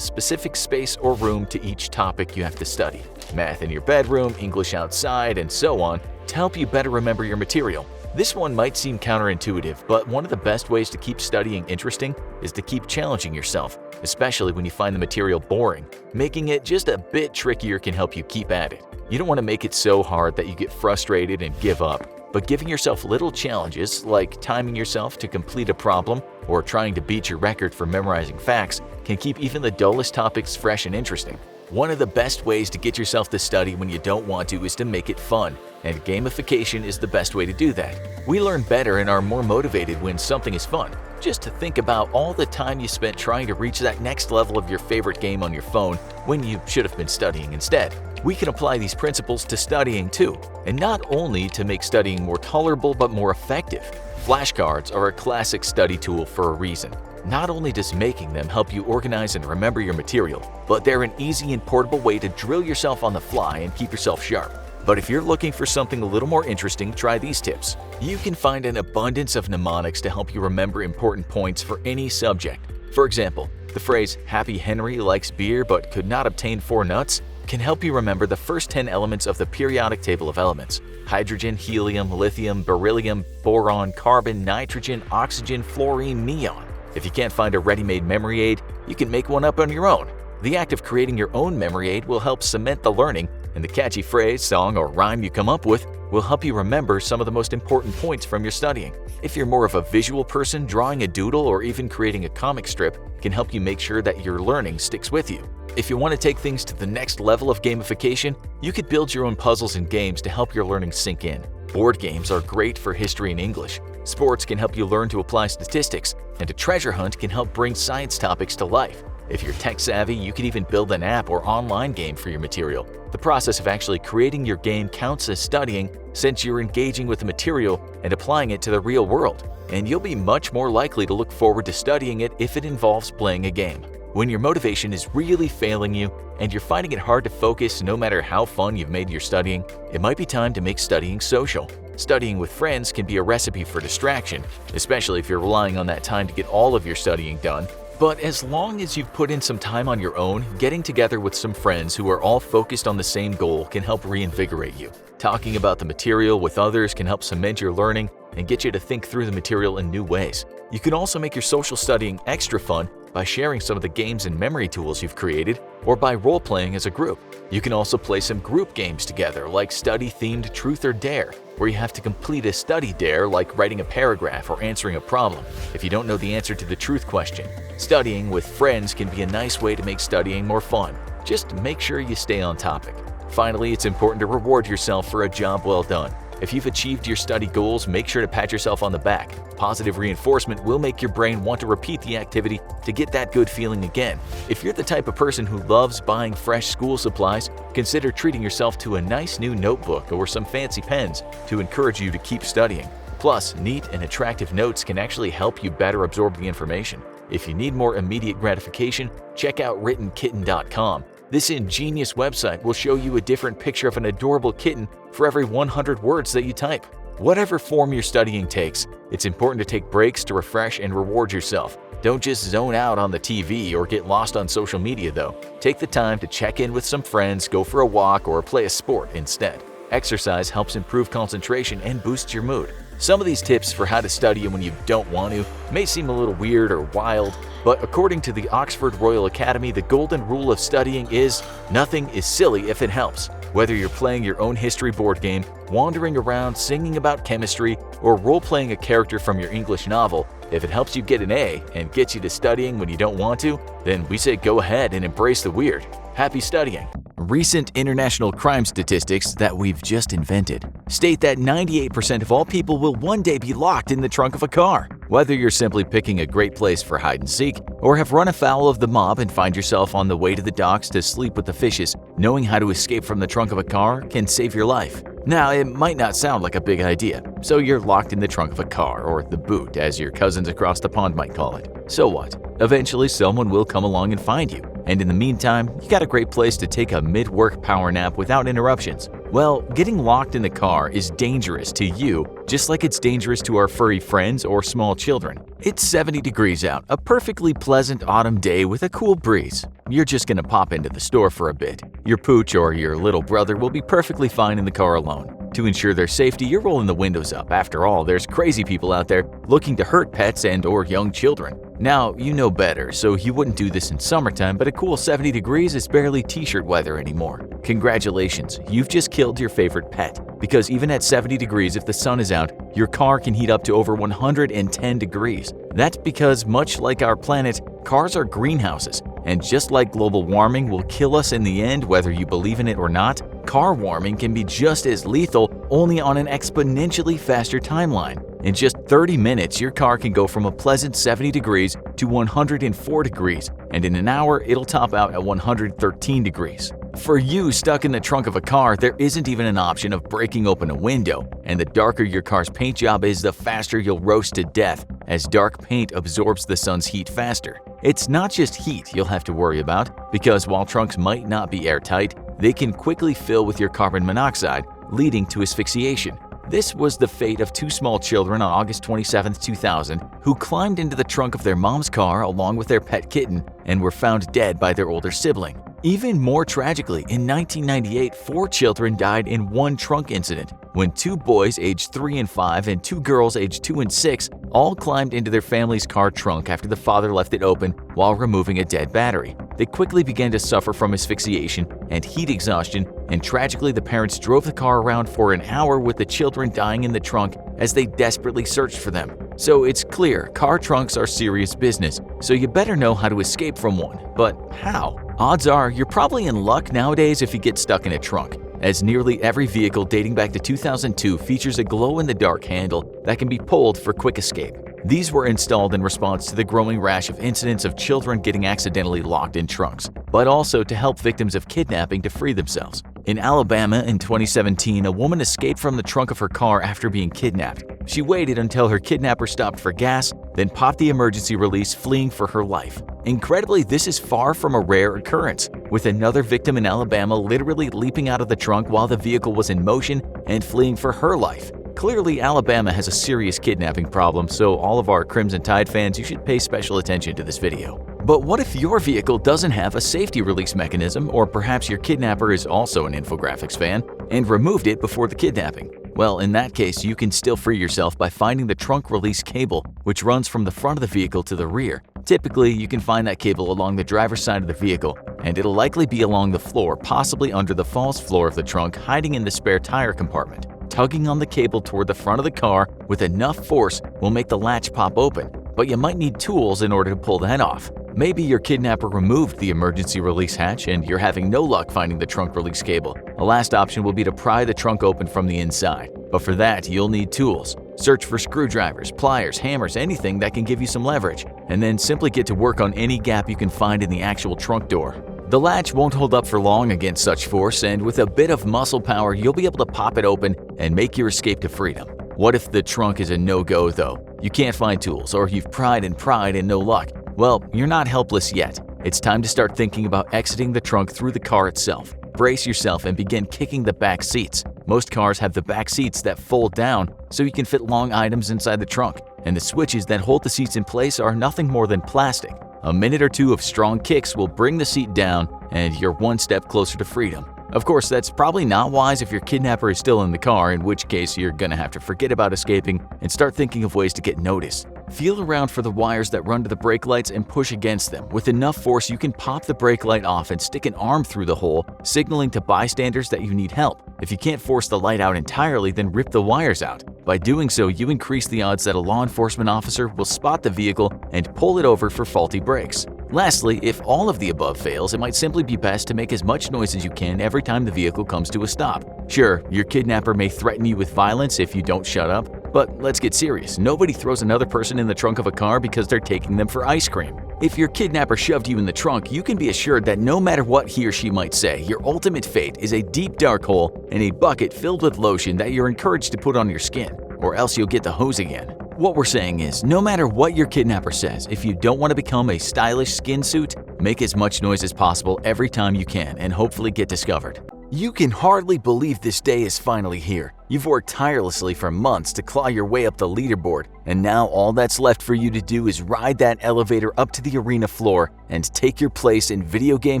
specific space or room to each topic you have to study. Math in your bedroom, English outside, and so on, to help you better remember your material. This one might seem counterintuitive, but one of the best ways to keep studying interesting is to keep challenging yourself, especially when you find the material boring. Making it just a bit trickier can help you keep at it. You don't want to make it so hard that you get frustrated and give up, but giving yourself little challenges, like timing yourself to complete a problem or trying to beat your record for memorizing facts, can keep even the dullest topics fresh and interesting. One of the best ways to get yourself to study when you don't want to is to make it fun, and gamification is the best way to do that. We learn better and are more motivated when something is fun. Just to think about all the time you spent trying to reach that next level of your favorite game on your phone when you should have been studying instead. We can apply these principles to studying too, and not only to make studying more tolerable but more effective. Flashcards are a classic study tool for a reason. Not only does making them help you organize and remember your material, but they're an easy and portable way to drill yourself on the fly and keep yourself sharp. But if you're looking for something a little more interesting, try these tips. You can find an abundance of mnemonics to help you remember important points for any subject. For example, the phrase, "Happy Henry likes beer but could not obtain 4 nuts," can help you remember the first 10 elements of the periodic table of elements: hydrogen, helium, lithium, beryllium, boron, carbon, nitrogen, oxygen, fluorine, neon. If you can't find a ready-made memory aid, you can make one up on your own. The act of creating your own memory aid will help cement the learning, and the catchy phrase, song, or rhyme you come up with will help you remember some of the most important points from your studying. If you're more of a visual person, drawing a doodle or even creating a comic strip can help you make sure that your learning sticks with you. If you want to take things to the next level of gamification, you could build your own puzzles and games to help your learning sink in. Board games are great for history and English. Sports can help you learn to apply statistics, and a treasure hunt can help bring science topics to life. If you're tech-savvy, you could even build an app or online game for your material. The process of actually creating your game counts as studying, since you're engaging with the material and applying it to the real world, and you'll be much more likely to look forward to studying it if it involves playing a game. When your motivation is really failing you and you're finding it hard to focus no matter how fun you've made your studying, it might be time to make studying social. Studying with friends can be a recipe for distraction, especially if you're relying on that time to get all of your studying done. But as long as you've put in some time on your own, getting together with some friends who are all focused on the same goal can help reinvigorate you. Talking about the material with others can help cement your learning and get you to think through the material in new ways. You can also make your social studying extra fun by sharing some of the games and memory tools you've created, or by role-playing as a group. You can also play some group games together, like study-themed Truth or Dare, where you have to complete a study dare like writing a paragraph or answering a problem if you don't know the answer to the truth question. Studying with friends can be a nice way to make studying more fun. Just make sure you stay on topic. Finally, it's important to reward yourself for a job well done. If you've achieved your study goals, make sure to pat yourself on the back. Positive reinforcement will make your brain want to repeat the activity to get that good feeling again. If you're the type of person who loves buying fresh school supplies, consider treating yourself to a nice new notebook or some fancy pens to encourage you to keep studying. Plus, neat and attractive notes can actually help you better absorb the information. If you need more immediate gratification, check out writtenkitten.com. This ingenious website will show you a different picture of an adorable kitten for every 100 words that you type. Whatever form your studying takes, it's important to take breaks to refresh and reward yourself. Don't just zone out on the TV or get lost on social media though. Take the time to check in with some friends, go for a walk, or play a sport instead. Exercise helps improve concentration and boosts your mood. Some of these tips for how to study when you don't want to may seem a little weird or wild, but according to the Oxford Royal Academy, the golden rule of studying is nothing is silly if it helps. Whether you're playing your own history board game, wandering around singing about chemistry, or role-playing a character from your English novel, if it helps you get an A and gets you to studying when you don't want to, then we say go ahead and embrace the weird. Happy studying! Recent international crime statistics that we've just invented state that 98% of all people will one day be locked in the trunk of a car. Whether you're simply picking a great place for hide and seek, or have run afoul of the mob and find yourself on the way to the docks to sleep with the fishes, knowing how to escape from the trunk of a car can save your life. Now, it might not sound like a big idea, so you're locked in the trunk of a car, or the boot, as your cousins across the pond might call it. So what? Eventually, someone will come along and find you. And in the meantime, you got a great place to take a mid-work power nap without interruptions. Well, getting locked in the car is dangerous to you, just like it's dangerous to our furry friends or small children. It's 70 degrees out, a perfectly pleasant autumn day with a cool breeze. You're just gonna pop into the store for a bit. Your pooch or your little brother will be perfectly fine in the car alone. To ensure their safety, you're rolling the windows up. After all, there's crazy people out there looking to hurt pets and or young children. Now, you know better, so you wouldn't do this in summertime, but a cool 70 degrees is barely t-shirt weather anymore. Congratulations, you've just killed your favorite pet. Because even at 70 degrees, if the sun is out, your car can heat up to over 110 degrees. That's because, much like our planet, cars are greenhouses. And just like global warming will kill us in the end, whether you believe in it or not, car warming can be just as lethal, only on an exponentially faster timeline. In just 30 minutes, your car can go from a pleasant 70 degrees to 104 degrees, and in an hour, it'll top out at 113 degrees. For you stuck in the trunk of a car, there isn't even an option of breaking open a window, and the darker your car's paint job is, the faster you'll roast to death, as dark paint absorbs the sun's heat faster. It's not just heat you'll have to worry about, because while trunks might not be airtight, they can quickly fill with your carbon monoxide, leading to asphyxiation. This was the fate of two small children on August 27, 2000, who climbed into the trunk of their mom's car along with their pet kitten and were found dead by their older sibling. Even more tragically, in 1998, 4 children died in one trunk incident when 2 boys aged 3 and 5 and 2 girls aged 2 and 6 all climbed into their family's car trunk after the father left it open while removing a dead battery. They quickly began to suffer from asphyxiation and heat exhaustion, and tragically the parents drove the car around for an hour with the children dying in the trunk as they desperately searched for them. So it's clear car trunks are serious business, so you better know how to escape from one. But how? Odds are you're probably in luck nowadays if you get stuck in a trunk, as nearly every vehicle dating back to 2002 features a glow-in-the-dark handle that can be pulled for quick escape. These were installed in response to the growing rash of incidents of children getting accidentally locked in trunks, but also to help victims of kidnapping to free themselves. In Alabama in 2017, a woman escaped from the trunk of her car after being kidnapped. She waited until her kidnapper stopped for gas, then popped the emergency release, fleeing for her life. Incredibly, this is far from a rare occurrence, with another victim in Alabama literally leaping out of the trunk while the vehicle was in motion and fleeing for her life. Clearly, Alabama has a serious kidnapping problem, so all of our Crimson Tide fans, you should pay special attention to this video. But what if your vehicle doesn't have a safety release mechanism, or perhaps your kidnapper is also an infographics fan and removed it before the kidnapping? Well, in that case, you can still free yourself by finding the trunk release cable, which runs from the front of the vehicle to the rear. Typically, you can find that cable along the driver's side of the vehicle, and it'll likely be along the floor, possibly under the false floor of the trunk, hiding in the spare tire compartment. Tugging on the cable toward the front of the car with enough force will make the latch pop open, but you might need tools in order to pull that off. Maybe your kidnapper removed the emergency release hatch and you're having no luck finding the trunk release cable. A last option will be to pry the trunk open from the inside, but for that you'll need tools. Search for screwdrivers, pliers, hammers, anything that can give you some leverage, and then simply get to work on any gap you can find in the actual trunk door. The latch won't hold up for long against such force, and with a bit of muscle power, you'll be able to pop it open and make your escape to freedom. What if the trunk is a no-go though? You can't find tools, or you've pried and no luck? Well, you're not helpless yet. It's time to start thinking about exiting the trunk through the car itself. Brace yourself and begin kicking the back seats. Most cars have the back seats that fold down so you can fit long items inside the trunk, and the switches that hold the seats in place are nothing more than plastic. A minute or two of strong kicks will bring the seat down, and you're one step closer to freedom. Of course, that's probably not wise if your kidnapper is still in the car, in which case you're gonna have to forget about escaping and start thinking of ways to get noticed. Feel around for the wires that run to the brake lights and push against them. With enough force, you can pop the brake light off and stick an arm through the hole, signaling to bystanders that you need help. If you can't force the light out entirely, then rip the wires out. By doing so, you increase the odds that a law enforcement officer will spot the vehicle and pull it over for faulty brakes. Lastly, if all of the above fails, it might simply be best to make as much noise as you can every time the vehicle comes to a stop. Sure, your kidnapper may threaten you with violence if you don't shut up, but let's get serious. Nobody throws another person in the trunk of a car because they're taking them for ice cream. If your kidnapper shoved you in the trunk, you can be assured that no matter what he or she might say, your ultimate fate is a deep dark hole and a bucket filled with lotion that you're encouraged to put on your skin, or else you'll get the hose again. What we're saying is, no matter what your kidnapper says, if you don't want to become a stylish skin suit, make as much noise as possible every time you can and hopefully get discovered. You can hardly believe this day is finally here. You've worked tirelessly for months to claw your way up the leaderboard, and now all that's left for you to do is ride that elevator up to the arena floor and take your place in video game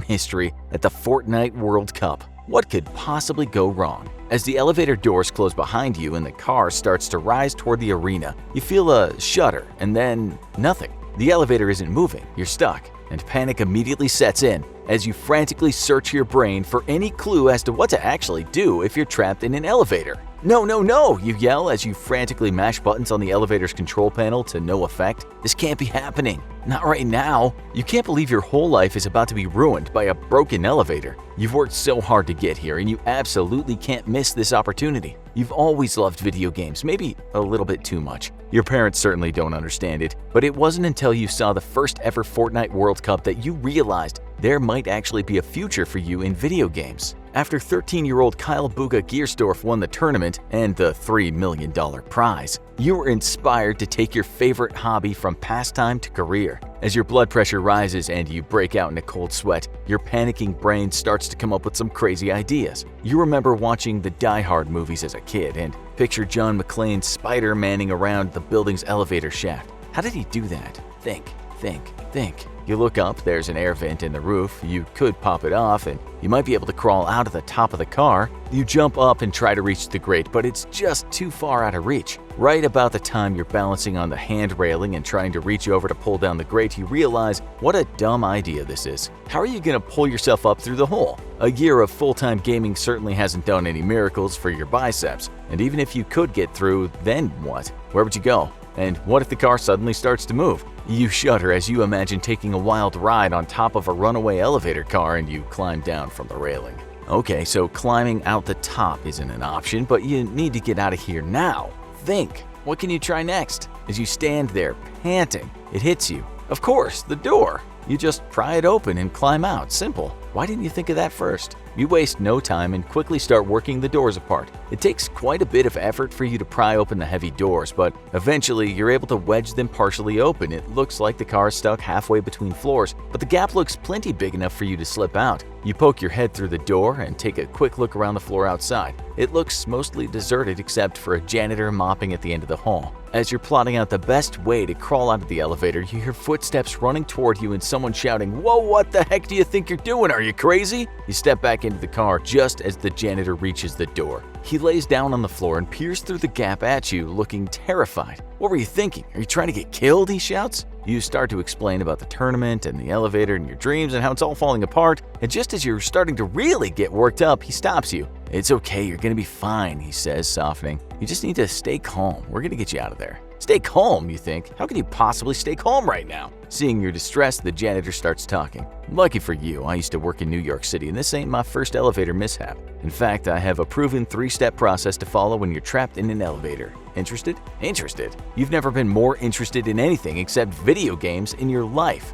history at the Fortnite World Cup. What could possibly go wrong? As the elevator doors close behind you and the car starts to rise toward the arena, you feel a shudder and then nothing. The elevator isn't moving, you're stuck, and panic immediately sets in as you frantically search your brain for any clue as to what to actually do if you're trapped in an elevator. No, no, no, you yell as you frantically mash buttons on the elevator's control panel to no effect. This can't be happening. Not right now. You can't believe your whole life is about to be ruined by a broken elevator. You've worked so hard to get here and you absolutely can't miss this opportunity. You've always loved video games, maybe a little bit too much. Your parents certainly don't understand it, but it wasn't until you saw the first ever Fortnite World Cup that you realized there might actually be a future for you in video games. After 13-year-old Kyle Buga Giersdorf won the tournament and the $3 million prize, you were inspired to take your favorite hobby from pastime to career. As your blood pressure rises and you break out in a cold sweat, your panicking brain starts to come up with some crazy ideas. You remember watching the Die Hard movies as a kid and picture John McClane's Spider-Manning around the building's elevator shaft. How did he do that? Think, think, think. You look up, there's an air vent in the roof. You could pop it off and you might be able to crawl out of the top of the car. You jump up and try to reach the grate, but it's just too far out of reach. Right about the time you're balancing on the hand railing and trying to reach over to pull down the grate, you realize what a dumb idea this is. How are you going to pull yourself up through the hole? A year of full-time gaming certainly hasn't done any miracles for your biceps. And even if you could get through, then what? Where would you go? And what if the car suddenly starts to move? You shudder as you imagine taking a wild ride on top of a runaway elevator car and you climb down from the railing. Okay, so climbing out the top isn't an option, but you need to get out of here now. Think, what can you try next? As you stand there, panting, it hits you. Of course, the door. You just pry it open and climb out. Simple. Why didn't you think of that first? You waste no time and quickly start working the doors apart. It takes quite a bit of effort for you to pry open the heavy doors, but eventually you're able to wedge them partially open. It looks like the car is stuck halfway between floors, but the gap looks plenty big enough for you to slip out. You poke your head through the door and take a quick look around the floor outside. It looks mostly deserted except for a janitor mopping at the end of the hall. As you're plotting out the best way to crawl out of the elevator, you hear footsteps running toward you and someone shouting, "Whoa, what the heck do you think you're doing? Are you crazy?" You step back into the car just as the janitor reaches the door. He lays down on the floor and peers through the gap at you, looking terrified. "What were you thinking? Are you trying to get killed?" he shouts. You start to explain about the tournament and the elevator and your dreams and how it's all falling apart, and just as you're starting to really get worked up, he stops you. "It's okay, you're gonna be fine," he says, softening. "You just need to stay calm. We're gonna get you out of there." Stay calm, you think? How can you possibly stay calm right now? Seeing your distress, the janitor starts talking. "Lucky for you, I used to work in New York City, and this ain't my first elevator mishap. In fact, I have a proven 3-step process to follow when you're trapped in an elevator. Interested?" Interested? You've never been more interested in anything except video games in your life.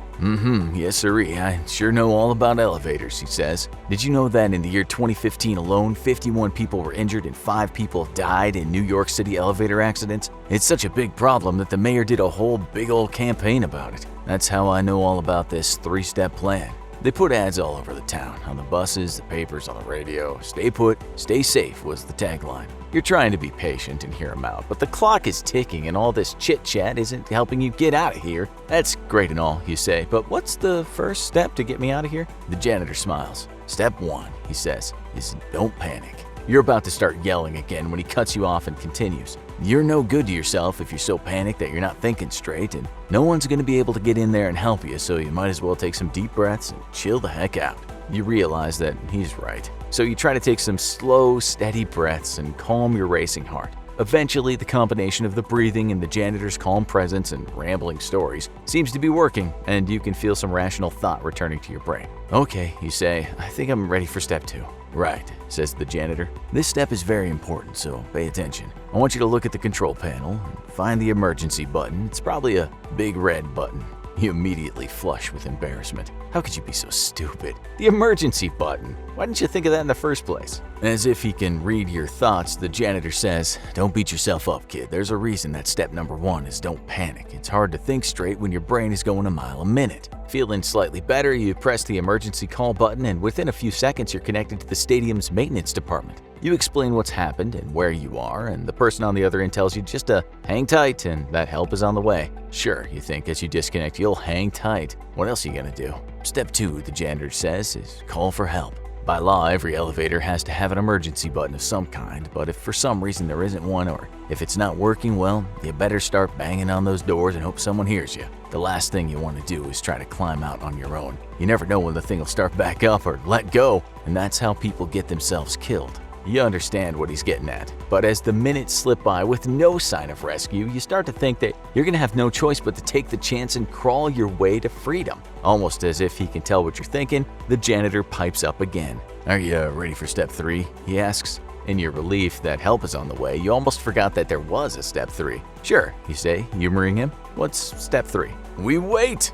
Yes sirree, I sure know all about elevators," he says. "Did you know that in the year 2015 alone, 51 people were injured and 5 people died in New York City elevator accidents? It's such a big problem that the mayor did a whole big old campaign about it. That's how I know all about this 3-step plan. They put ads all over the town, on the buses, the papers, on the radio. Stay put, stay safe was the tagline. You're trying to be patient and hear them out, but the clock is ticking and all this chit-chat isn't helping you get out of here. That's great and all, you say, but what's the first step to get me out of here? The janitor smiles. Step 1, he says, is don't panic. You're about to start yelling again when he cuts you off and continues. You're no good to yourself if you're so panicked that you're not thinking straight, and no one's going to be able to get in there and help you, so you might as well take some deep breaths and chill the heck out. You realize that he's right, so you try to take some slow, steady breaths and calm your racing heart. Eventually, the combination of the breathing and the janitor's calm presence and rambling stories seems to be working, and you can feel some rational thought returning to your brain. Okay, you say, I think I'm ready for step 2. Right, says the janitor. This step is very important, so pay attention. I want you to look at the control panel and find the emergency button. It's probably a big red button. You immediately flush with embarrassment. How could you be so stupid? The emergency button. Why didn't you think of that in the first place? As if he can read your thoughts, the janitor says, don't beat yourself up, kid. There's a reason that step number 1 is don't panic. It's hard to think straight when your brain is going a mile a minute. Feeling slightly better, you press the emergency call button, and within a few seconds you're connected to the stadium's maintenance department. You explain what's happened and where you are, and the person on the other end tells you just to hang tight and that help is on the way. Sure, you think as you disconnect you'll hang tight. What else are you gonna do? Step 2, the janitor says, is call for help. By law, every elevator has to have an emergency button of some kind, but if for some reason there isn't one, or if it's not working, well, you better start banging on those doors and hope someone hears you. The last thing you want to do is try to climb out on your own. You never know when the thing will start back up or let go, and that's how people get themselves killed. You understand what he's getting at, but as the minutes slip by with no sign of rescue, you start to think that you're gonna have no choice but to take the chance and crawl your way to freedom. Almost as if he can tell what you're thinking, the janitor pipes up again. Are you ready for step 3? He asks. In your relief that help is on the way, you almost forgot that there was a step 3. Sure, you say, humoring him. What's step 3? We wait!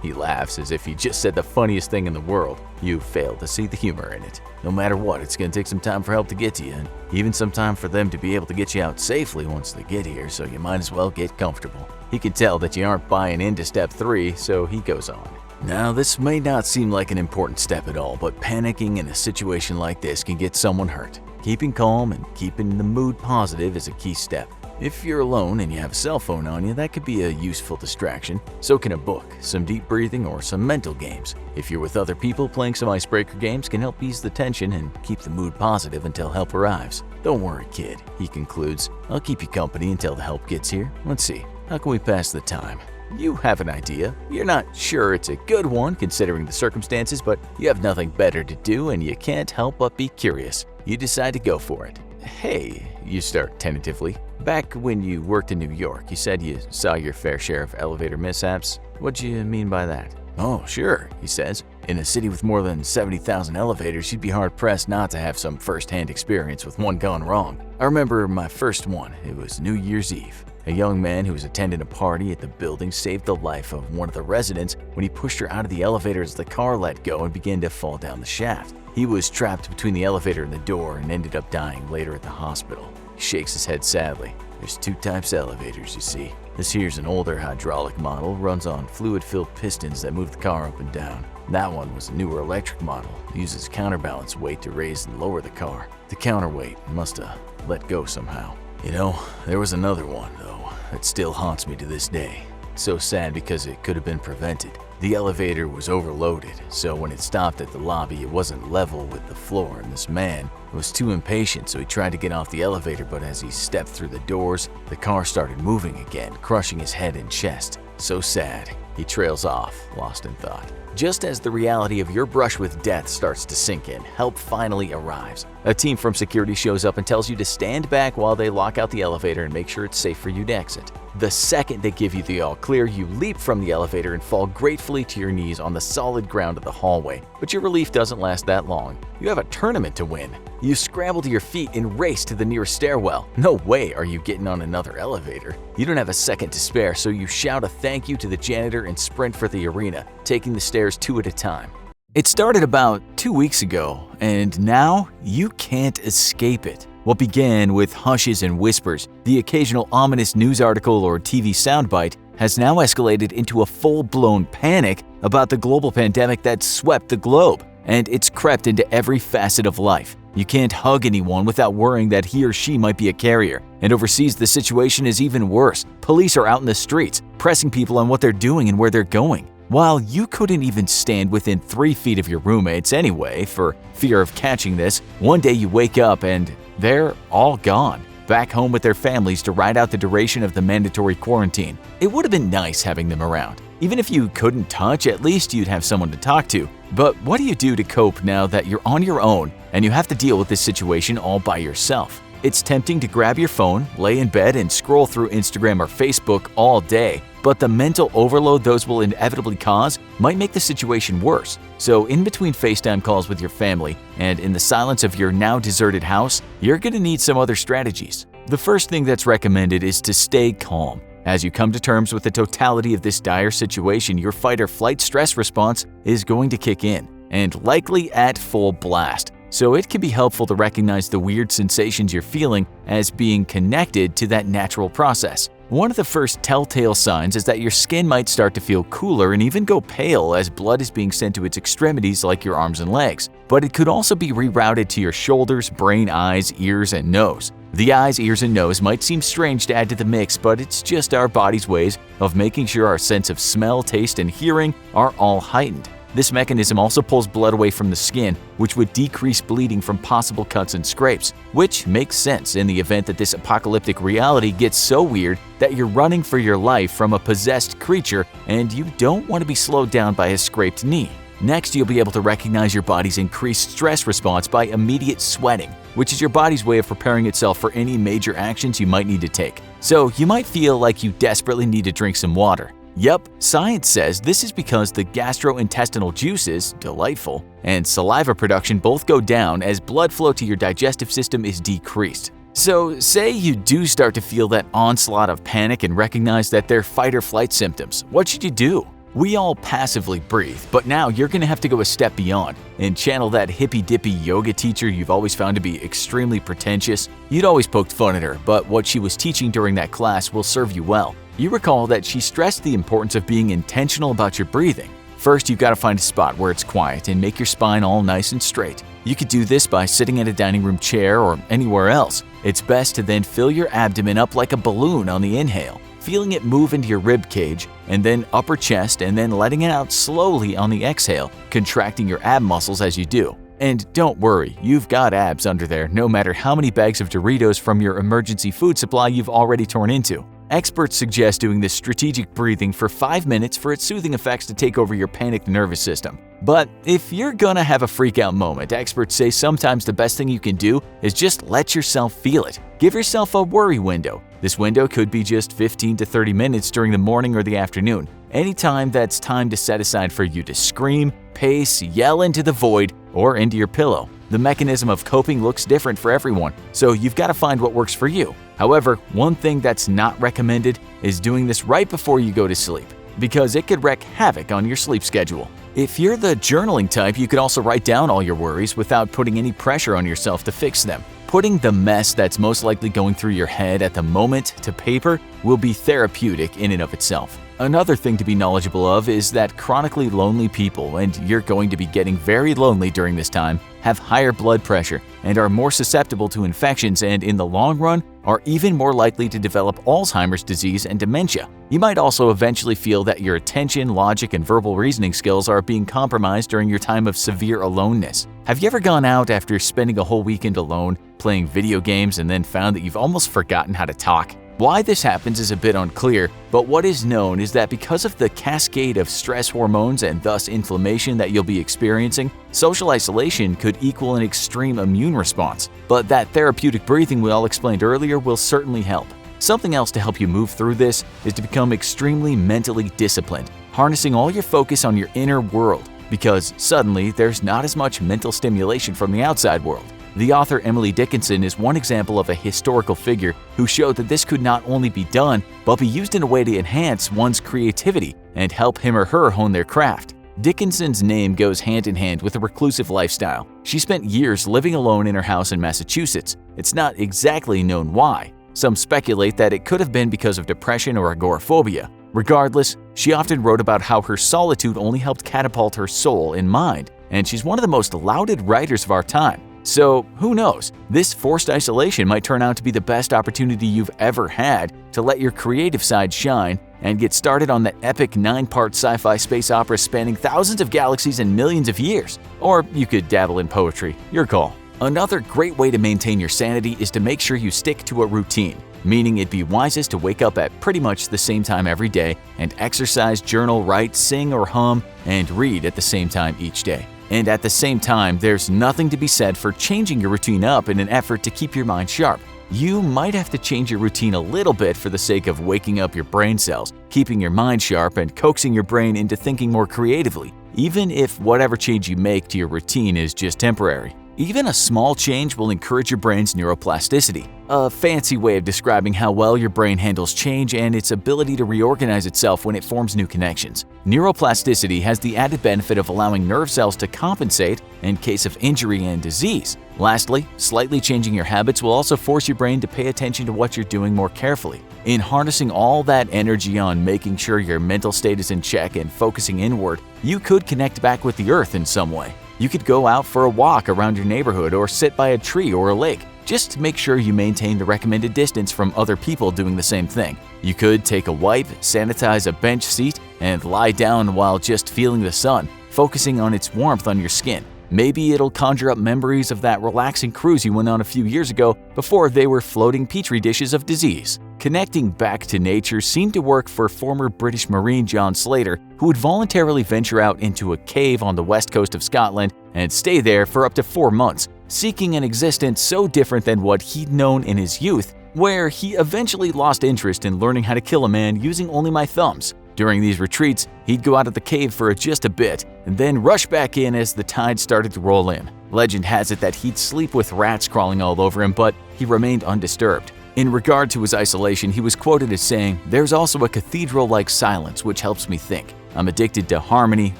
He laughs as if he just said the funniest thing in the world. You fail to see the humor in it. No matter what, it's going to take some time for help to get to you, and even some time for them to be able to get you out safely once they get here, so you might as well get comfortable. He can tell that you aren't buying into step 3, so he goes on. Now, this may not seem like an important step at all, but panicking in a situation like this can get someone hurt. Keeping calm and keeping the mood positive is a key step. If you're alone and you have a cell phone on you, that could be a useful distraction. So can a book, some deep breathing, or some mental games. If you're with other people, playing some icebreaker games can help ease the tension and keep the mood positive until help arrives. Don't worry, kid, he concludes. I'll keep you company until the help gets here. Let's see, how can we pass the time? You have an idea. You're not sure it's a good one considering the circumstances, but you have nothing better to do and you can't help but be curious. You decide to go for it. Hey, you start tentatively. Back when you worked in New York, you said you saw your fair share of elevator mishaps. What do you mean by that? Oh, sure, he says. In a city with more than 70,000 elevators, you'd be hard-pressed not to have some first-hand experience with one gone wrong. I remember my first one. It was New Year's Eve. A young man who was attending a party at the building saved the life of one of the residents when he pushed her out of the elevator as the car let go and began to fall down the shaft. He was trapped between the elevator and the door and ended up dying later at the hospital. He shakes his head sadly. There's 2 types of elevators, you see. This here's an older hydraulic model, runs on fluid-filled pistons that move the car up and down. That one was a newer electric model, uses counterbalance weight to raise and lower the car. The counterweight must have let go somehow. You know, there was another one, though, that still haunts me to this day. It's so sad because it could have been prevented. The elevator was overloaded, so when it stopped at the lobby, it wasn't level with the floor, and this man was too impatient, so he tried to get off the elevator, but as he stepped through the doors, the car started moving again, crushing his head and chest. So sad. He trails off, lost in thought. Just as the reality of your brush with death starts to sink in, help finally arrives. A team from security shows up and tells you to stand back while they lock out the elevator and make sure it's safe for you to exit. The second they give you the all clear, you leap from the elevator and fall gratefully to your knees on the solid ground of the hallway. But your relief doesn't last that long. You have a tournament to win. You scramble to your feet and race to the nearest stairwell. No way are you getting on another elevator. You don't have a second to spare, so you shout a thank you to the janitor and sprint for the arena, taking the stairs 2 at a time. It started about 2 weeks ago, and now you can't escape it. What began with hushes and whispers, the occasional ominous news article or TV soundbite, has now escalated into a full-blown panic about the global pandemic that swept the globe, and it's crept into every facet of life. You can't hug anyone without worrying that he or she might be a carrier. And overseas, the situation is even worse. Police are out in the streets, pressing people on what they're doing and where they're going. While you couldn't even stand within 3 feet of your roommates anyway for fear of catching this, one day you wake up and they're all gone, back home with their families to ride out the duration of the mandatory quarantine. It would have been nice having them around. Even if you couldn't touch, at least you'd have someone to talk to. But what do you do to cope now that you're on your own and you have to deal with this situation all by yourself? It's tempting to grab your phone, lay in bed, and scroll through Instagram or Facebook all day, but the mental overload those will inevitably cause might make the situation worse. So in between FaceTime calls with your family and in the silence of your now deserted house, you're going to need some other strategies. The first thing that's recommended is to stay calm. As you come to terms with the totality of this dire situation, your fight or flight stress response is going to kick in, and likely at full blast. So it can be helpful to recognize the weird sensations you're feeling as being connected to that natural process. One of the first telltale signs is that your skin might start to feel cooler and even go pale as blood is being sent to its extremities like your arms and legs. But it could also be rerouted to your shoulders, brain, eyes, ears, and nose. The eyes, ears, and nose might seem strange to add to the mix, but it's just our body's ways of making sure our sense of smell, taste, and hearing are all heightened. This mechanism also pulls blood away from the skin, which would decrease bleeding from possible cuts and scrapes, which makes sense in the event that this apocalyptic reality gets so weird that you're running for your life from a possessed creature and you don't want to be slowed down by a scraped knee. Next, you'll be able to recognize your body's increased stress response by immediate sweating, which is your body's way of preparing itself for any major actions you might need to take. So you might feel like you desperately need to drink some water. Yup, science says this is because the gastrointestinal juices, delightful, and saliva production both go down as blood flow to your digestive system is decreased. So say you do start to feel that onslaught of panic and recognize that they're fight or flight symptoms. What should you do? We all passively breathe, but now you're going to have to go a step beyond and channel that hippy-dippy yoga teacher you've always found to be extremely pretentious. You'd always poked fun at her, but what she was teaching during that class will serve you well. You recall that she stressed the importance of being intentional about your breathing. First, you've got to find a spot where it's quiet and make your spine all nice and straight. You could do this by sitting in a dining room chair or anywhere else. It's best to then fill your abdomen up like a balloon on the inhale, feeling it move into your rib cage, and then upper chest, and then letting it out slowly on the exhale, contracting your ab muscles as you do. And don't worry, you've got abs under there no matter how many bags of Doritos from your emergency food supply you've already torn into. Experts suggest doing this strategic breathing for 5 minutes for its soothing effects to take over your panicked nervous system. But if you're gonna have a freak-out moment, experts say sometimes the best thing you can do is just let yourself feel it. Give yourself a worry window. This window could be just 15 to 30 minutes during the morning or the afternoon. Anytime that's time to set aside for you to scream, pace, yell into the void, or into your pillow. The mechanism of coping looks different for everyone, so you've got to find what works for you. However, one thing that's not recommended is doing this right before you go to sleep, because it could wreak havoc on your sleep schedule. If you're the journaling type, you could also write down all your worries without putting any pressure on yourself to fix them. Putting the mess that's most likely going through your head at the moment to paper will be therapeutic in and of itself. Another thing to be knowledgeable of is that chronically lonely people, and you're going to be getting very lonely during this time, have higher blood pressure and are more susceptible to infections and, in the long run, are even more likely to develop Alzheimer's disease and dementia. You might also eventually feel that your attention, logic, and verbal reasoning skills are being compromised during your time of severe aloneness. Have you ever gone out after spending a whole weekend alone, playing video games, and then found that you've almost forgotten how to talk? Why this happens is a bit unclear, but what is known is that because of the cascade of stress hormones and thus inflammation that you'll be experiencing, social isolation could equal an extreme immune response. But that therapeutic breathing we all explained earlier will certainly help. Something else to help you move through this is to become extremely mentally disciplined, harnessing all your focus on your inner world, because suddenly there's not as much mental stimulation from the outside world. The author Emily Dickinson is one example of a historical figure who showed that this could not only be done, but be used in a way to enhance one's creativity and help him or her hone their craft. Dickinson's name goes hand in hand with a reclusive lifestyle. She spent years living alone in her house in Massachusetts. It's not exactly known why. Some speculate that it could have been because of depression or agoraphobia. Regardless, she often wrote about how her solitude only helped catapult her soul and mind, and she's one of the most lauded writers of our time. So, who knows? This forced isolation might turn out to be the best opportunity you've ever had to let your creative side shine and get started on that epic 9-part sci-fi space opera spanning thousands of galaxies and millions of years. Or you could dabble in poetry, your call. Another great way to maintain your sanity is to make sure you stick to a routine, meaning it'd be wisest to wake up at pretty much the same time every day and exercise, journal, write, sing or hum, and read at the same time each day. And at the same time, there's nothing to be said for changing your routine up in an effort to keep your mind sharp. You might have to change your routine a little bit for the sake of waking up your brain cells, keeping your mind sharp, and coaxing your brain into thinking more creatively, even if whatever change you make to your routine is just temporary. Even a small change will encourage your brain's neuroplasticity, a fancy way of describing how well your brain handles change and its ability to reorganize itself when it forms new connections. Neuroplasticity has the added benefit of allowing nerve cells to compensate in case of injury and disease. Lastly, slightly changing your habits will also force your brain to pay attention to what you're doing more carefully. In harnessing all that energy on making sure your mental state is in check and focusing inward, you could connect back with the earth in some way. You could go out for a walk around your neighborhood or sit by a tree or a lake. Just make sure you maintain the recommended distance from other people doing the same thing. You could take a wipe, sanitize a bench seat, and lie down while just feeling the sun, focusing on its warmth on your skin. Maybe it'll conjure up memories of that relaxing cruise you went on a few years ago before they were floating petri dishes of disease. Connecting back to nature seemed to work for former British Marine John Slater, who would voluntarily venture out into a cave on the west coast of Scotland and stay there for up to 4 months, seeking an existence so different than what he'd known in his youth, where he eventually lost interest in learning how to kill a man using only my thumbs. During these retreats, he'd go out of the cave for just a bit and then rush back in as the tide started to roll in. Legend has it that he'd sleep with rats crawling all over him, but he remained undisturbed. In regard to his isolation, he was quoted as saying, "There's also a cathedral-like silence which helps me think. I'm addicted to harmony,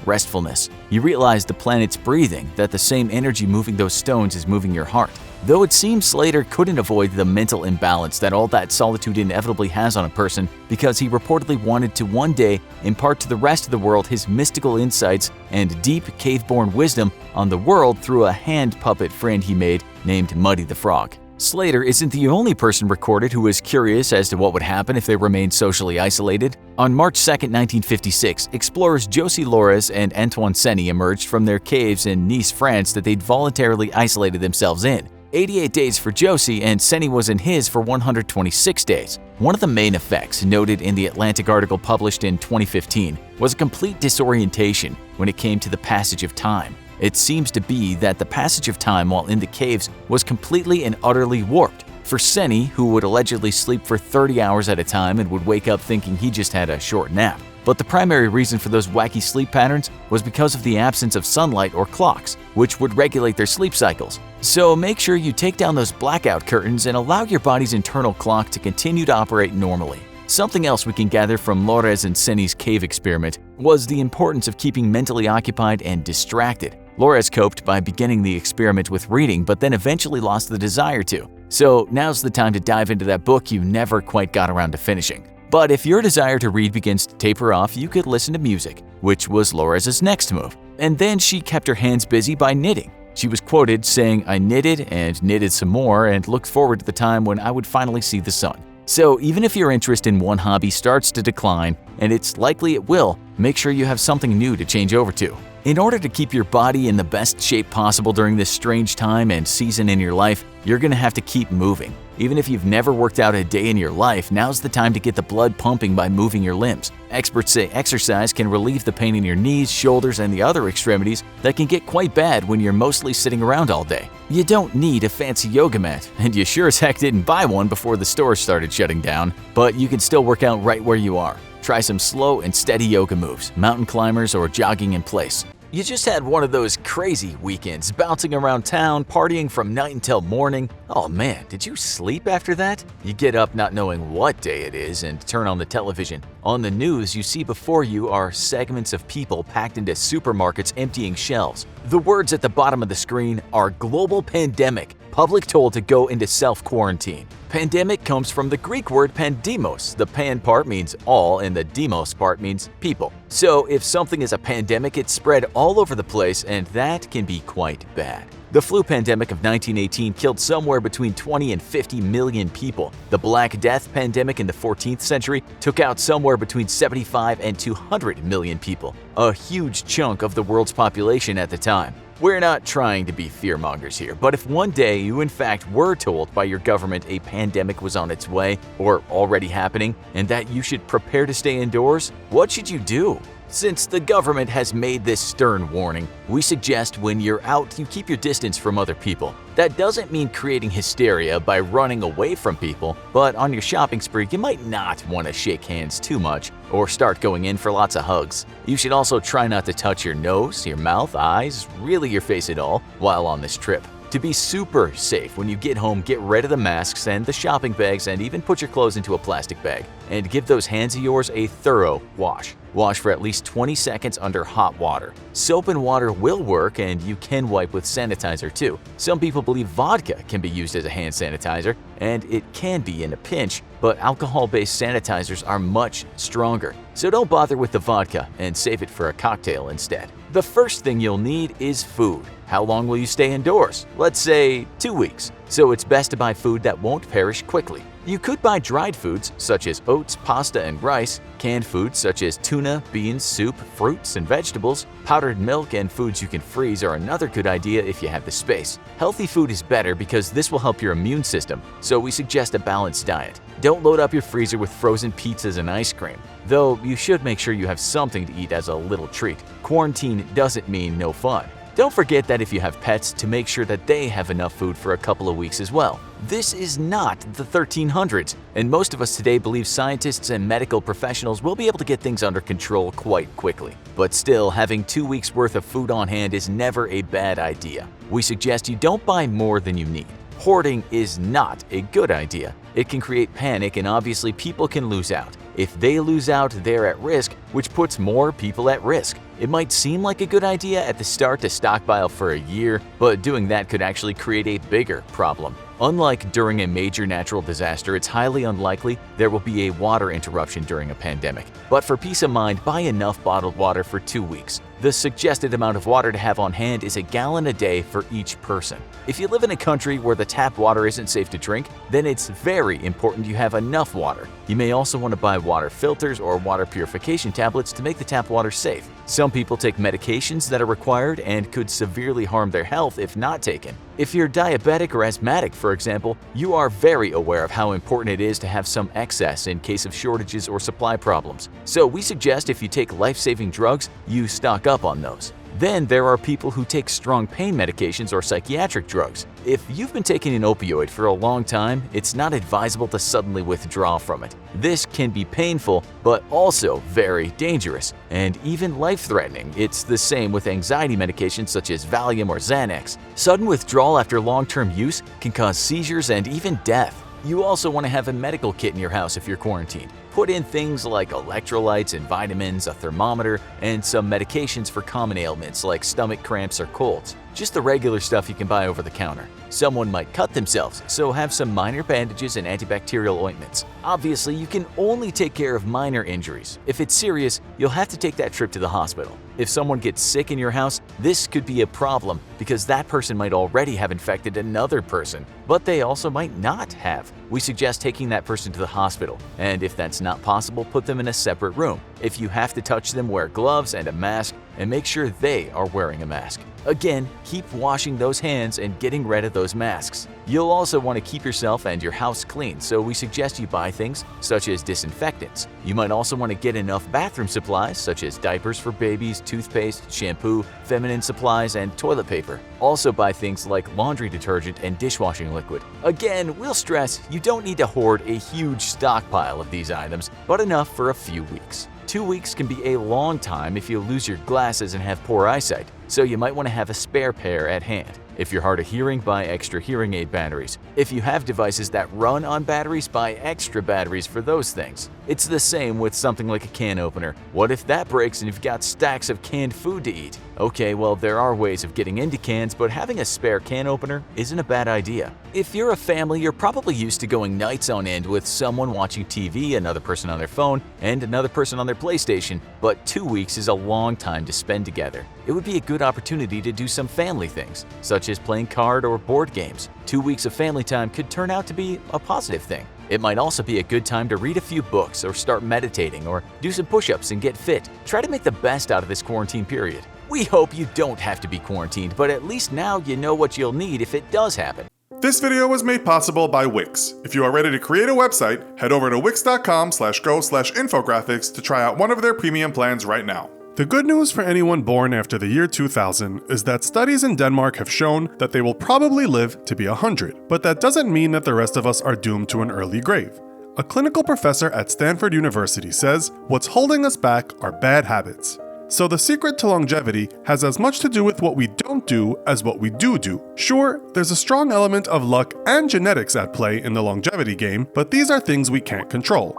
restfulness. You realize the planet's breathing, that the same energy moving those stones is moving your heart." Though it seems Slater couldn't avoid the mental imbalance that all that solitude inevitably has on a person, because he reportedly wanted to one day impart to the rest of the world his mystical insights and deep cave-born wisdom on the world through a hand puppet friend he made named Muddy the Frog. Slater isn't the only person recorded who was curious as to what would happen if they remained socially isolated. On March 2, 1956, explorers Josie Lores and Antoine Seny emerged from their caves in Nice, France that they'd voluntarily isolated themselves in. 88 days for Josie, and Seny was in his for 126 days. One of the main effects, noted in the Atlantic article published in 2015, was a complete disorientation when it came to the passage of time. It seems to be that the passage of time while in the caves was completely and utterly warped. For Seny, who would allegedly sleep for 30 hours at a time and would wake up thinking he just had a short nap. But the primary reason for those wacky sleep patterns was because of the absence of sunlight or clocks, which would regulate their sleep cycles. So make sure you take down those blackout curtains and allow your body's internal clock to continue to operate normally. Something else we can gather from Lores and Seny's cave experiment was the importance of keeping mentally occupied and distracted. Lores coped by beginning the experiment with reading, but then eventually lost the desire to. So now's the time to dive into that book you never quite got around to finishing. But if your desire to read begins to taper off, you could listen to music, which was Lores' next move. And then she kept her hands busy by knitting. She was quoted saying, "I knitted and knitted some more and looked forward to the time when I would finally see the sun." So even if your interest in one hobby starts to decline, and it's likely it will, make sure you have something new to change over to. In order to keep your body in the best shape possible during this strange time and season in your life, you're going to have to keep moving. Even if you've never worked out a day in your life, now's the time to get the blood pumping by moving your limbs. Experts say exercise can relieve the pain in your knees, shoulders, and the other extremities that can get quite bad when you're mostly sitting around all day. You don't need a fancy yoga mat, and you sure as heck didn't buy one before the stores started shutting down, but you can still work out right where you are. Try some slow and steady yoga moves, mountain climbers, or jogging in place. You just had one of those crazy weekends, bouncing around town, partying from night until morning. Oh man, did you sleep after that? You get up not knowing what day it is and turn on the television. On the news, you see before you are segments of people packed into supermarkets emptying shelves. The words at the bottom of the screen are "global pandemic, public told to go into self-quarantine. Pandemic comes from the Greek word pandemos. The pan part means all and the demos part means people. So if something is a pandemic, it's spread all over the place, and that can be quite bad. The flu pandemic of 1918 killed somewhere between 20 and 50 million people. The Black Death pandemic in the 14th century took out somewhere between 75 and 200 million people, a huge chunk of the world's population at the time. We're not trying to be fearmongers here, but if one day you in fact were told by your government a pandemic was on its way or already happening and that you should prepare to stay indoors, what should you do? Since the government has made this stern warning, we suggest when you're out you keep your distance from other people. That doesn't mean creating hysteria by running away from people, but on your shopping spree you might not want to shake hands too much or start going in for lots of hugs. You should also try not to touch your nose, your mouth, eyes, really your face at all while on this trip. To be super safe when you get home, get rid of the masks and the shopping bags and even put your clothes into a plastic bag. And give those hands of yours a thorough wash. Wash for at least 20 seconds under hot water. Soap and water will work, and you can wipe with sanitizer too. Some people believe vodka can be used as a hand sanitizer, and it can be in a pinch, but alcohol-based sanitizers are much stronger. So don't bother with the vodka and save it for a cocktail instead. The first thing you'll need is food. How long will you stay indoors? Let's say 2 weeks. So it's best to buy food that won't perish quickly. You could buy dried foods such as oats, pasta, and rice, canned foods such as tuna, beans, soup, fruits, and vegetables, powdered milk, and foods you can freeze are another good idea if you have the space. Healthy food is better because this will help your immune system, so we suggest a balanced diet. Don't load up your freezer with frozen pizzas and ice cream, though you should make sure you have something to eat as a little treat. Quarantine doesn't mean no fun. Don't forget that if you have pets, to make sure that they have enough food for a couple of weeks as well. This is not the 1300s, and most of us today believe scientists and medical professionals will be able to get things under control quite quickly. But still, having 2 weeks worth of food on hand is never a bad idea. We suggest you don't buy more than you need. Hoarding is not a good idea. It can create panic, and obviously people can lose out. If they lose out, they're at risk, which puts more people at risk. It might seem like a good idea at the start to stockpile for a year, but doing that could actually create a bigger problem. Unlike during a major natural disaster, it's highly unlikely there will be a water interruption during a pandemic. But for peace of mind, buy enough bottled water for 2 weeks. The suggested amount of water to have on hand is a gallon a day for each person. If you live in a country where the tap water isn't safe to drink, then it's very important you have enough water. You may also want to buy water filters or water purification tablets to make the tap water safe. Some people take medications that are required and could severely harm their health if not taken. If you're diabetic or asthmatic, for example, you are very aware of how important it is to have some excess in case of shortages or supply problems. So we suggest if you take life-saving drugs, you stock up on those. Then there are people who take strong pain medications or psychiatric drugs. If you've been taking an opioid for a long time, it's not advisable to suddenly withdraw from it. This can be painful, but also very dangerous, and even life-threatening. It's the same with anxiety medications such as Valium or Xanax. Sudden withdrawal after long-term use can cause seizures and even death. You also want to have a medical kit in your house if you're quarantined. Put in things like electrolytes and vitamins, a thermometer, and some medications for common ailments like stomach cramps or colds. Just the regular stuff you can buy over the counter. Someone might cut themselves, so have some minor bandages and antibacterial ointments. Obviously, you can only take care of minor injuries. If it's serious, you'll have to take that trip to the hospital. If someone gets sick in your house, this could be a problem because that person might already have infected another person, but they also might not have. We suggest taking that person to the hospital, and if that's not possible, put them in a separate room. If you have to touch them, wear gloves and a mask, and make sure they are wearing a mask. Again, keep washing those hands and getting rid of those masks. You'll also want to keep yourself and your house clean, so we suggest you buy things such as disinfectants. You might also want to get enough bathroom supplies such as diapers for babies, toothpaste, shampoo, feminine supplies, and toilet paper. Also buy things like laundry detergent and dishwashing liquid. Again, we'll stress you don't need to hoard a huge stockpile of these items, but enough for a few weeks. 2 weeks can be a long time if you lose your glasses and have poor eyesight. so you might want to have a spare pair at hand. If you're hard of hearing, buy extra hearing aid batteries. If you have devices that run on batteries, buy extra batteries for those things. It's the same with something like a can opener. What if that breaks and you've got stacks of canned food to eat? Okay, well, there are ways of getting into cans, but having a spare can opener isn't a bad idea. If you're a family, you're probably used to going nights on end with someone watching TV, another person on their phone, and another person on their PlayStation, but 2 weeks is a long time to spend together. It would be a good opportunity to do some family things, such as playing card or board games. 2 weeks of family time could turn out to be a positive thing. It might also be a good time to read a few books or start meditating or do some push-ups and get fit. Try to make the best out of this quarantine period. We hope you don't have to be quarantined, but at least now you know what you'll need if it does happen. This video was made possible by Wix. If you are ready to create a website, head over to wix.com/go/infographics to try out one of their premium plans right now. The good news for anyone born after the year 2000 is that studies in Denmark have shown that they will probably live to be 100, but that doesn't mean that the rest of us are doomed to an early grave. A clinical professor at Stanford University says, "What's holding us back are bad habits." So the secret to longevity has as much to do with what we don't do as what we do. Sure, there's a strong element of luck and genetics at play in the longevity game, but these are things we can't control.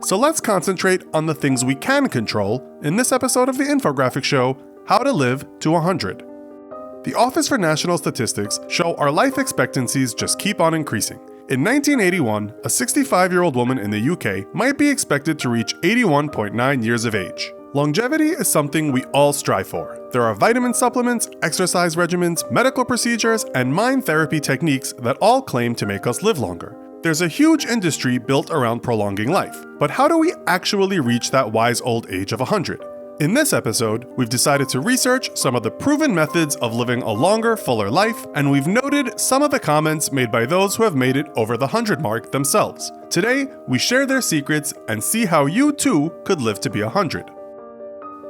So let's concentrate on the things we can control in this episode of the infographic show, How to Live to 100. The Office for National Statistics show our life expectancies just keep on increasing. In 1981, a 65-year-old woman in the UK might be expected to reach 81.9 years of age. Longevity is something we all strive for. There are vitamin supplements, exercise regimens, medical procedures, and mind therapy techniques that all claim to make us live longer. There's a huge industry built around prolonging life. But how do we actually reach that wise old age of 100? In this episode, we've decided to research some of the proven methods of living a longer, fuller life, and we've noted some of the comments made by those who have made it over the 100 mark themselves. Today, we share their secrets and see how you too could live to be 100.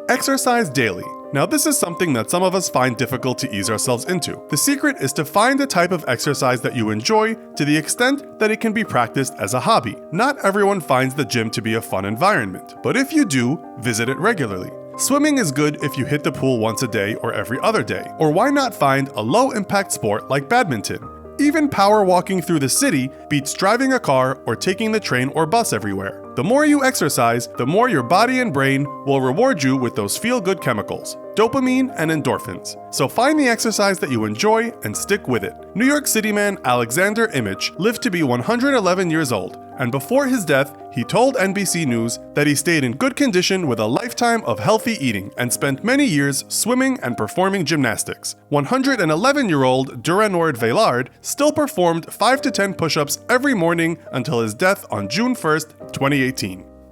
Exercise daily. Now this is something that some of us find difficult to ease ourselves into. The secret is to find a type of exercise that you enjoy to the extent that it can be practiced as a hobby. Not everyone finds the gym to be a fun environment, but if you do, visit it regularly. Swimming is good if you hit the pool once a day or every other day. Or why not find a low-impact sport like badminton? Even power walking through the city beats driving a car or taking the train or bus everywhere. The more you exercise, the more your body and brain will reward you with those feel-good chemicals, dopamine and endorphins. So find the exercise that you enjoy and stick with it. New York City man Alexander Imich lived to be 111 years old, and before his death, he told NBC News that he stayed in good condition with a lifetime of healthy eating and spent many years swimming and performing gymnastics. 111-year-old Duranord Veillard still performed 5 to 10 push-ups every morning until his death on June 1st, 2018.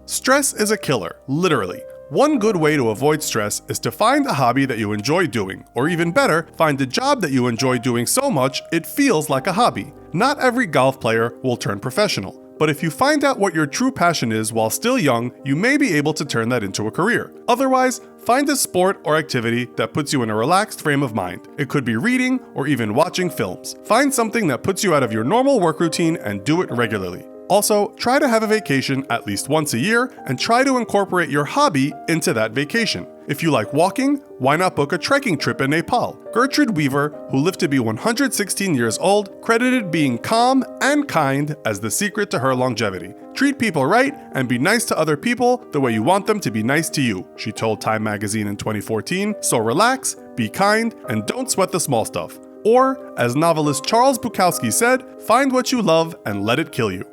Stress is a killer, literally. One good way to avoid stress is to find a hobby that you enjoy doing, or even better, find a job that you enjoy doing so much it feels like a hobby. Not every golf player will turn professional, but if you find out what your true passion is while still young, you may be able to turn that into a career. Otherwise, find a sport or activity that puts you in a relaxed frame of mind. It could be reading or even watching films. Find something that puts you out of your normal work routine and do it regularly. Also, try to have a vacation at least once a year and try to incorporate your hobby into that vacation. If you like walking, why not book a trekking trip in Nepal? Gertrude Weaver, who lived to be 116 years old, credited being calm and kind as the secret to her longevity. Treat people right and be nice to other people the way you want them to be nice to you, she told Time magazine in 2014. So relax, be kind, and don't sweat the small stuff. Or, as novelist Charles Bukowski said, find what you love and let it kill you.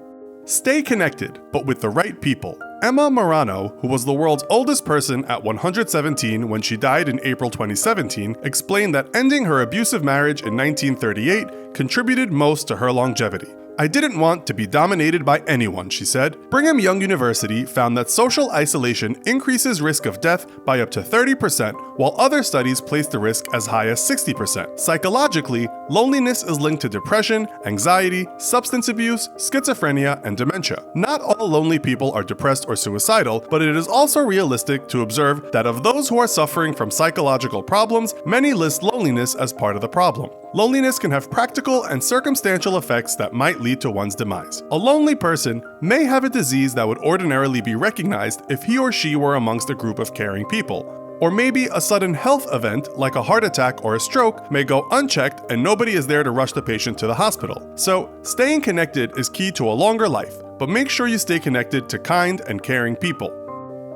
Stay connected, but with the right people. Emma Morano, who was the world's oldest person at 117 when she died in April 2017, explained that ending her abusive marriage in 1938 contributed most to her longevity. "I didn't want to be dominated by anyone," she said. Brigham Young University found that social isolation increases risk of death by up to 30%, while other studies place the risk as high as 60%. Psychologically, loneliness is linked to depression, anxiety, substance abuse, schizophrenia, and dementia. Not all lonely people are depressed or suicidal, but it is also realistic to observe that of those who are suffering from psychological problems, many list loneliness as part of the problem. Loneliness can have practical and circumstantial effects that might lead to one's demise. A lonely person may have a disease that would ordinarily be recognized if he or she were amongst a group of caring people. Or maybe a sudden health event like a heart attack or a stroke may go unchecked and nobody is there to rush the patient to the hospital. So, staying connected is key to a longer life, but make sure you stay connected to kind and caring people.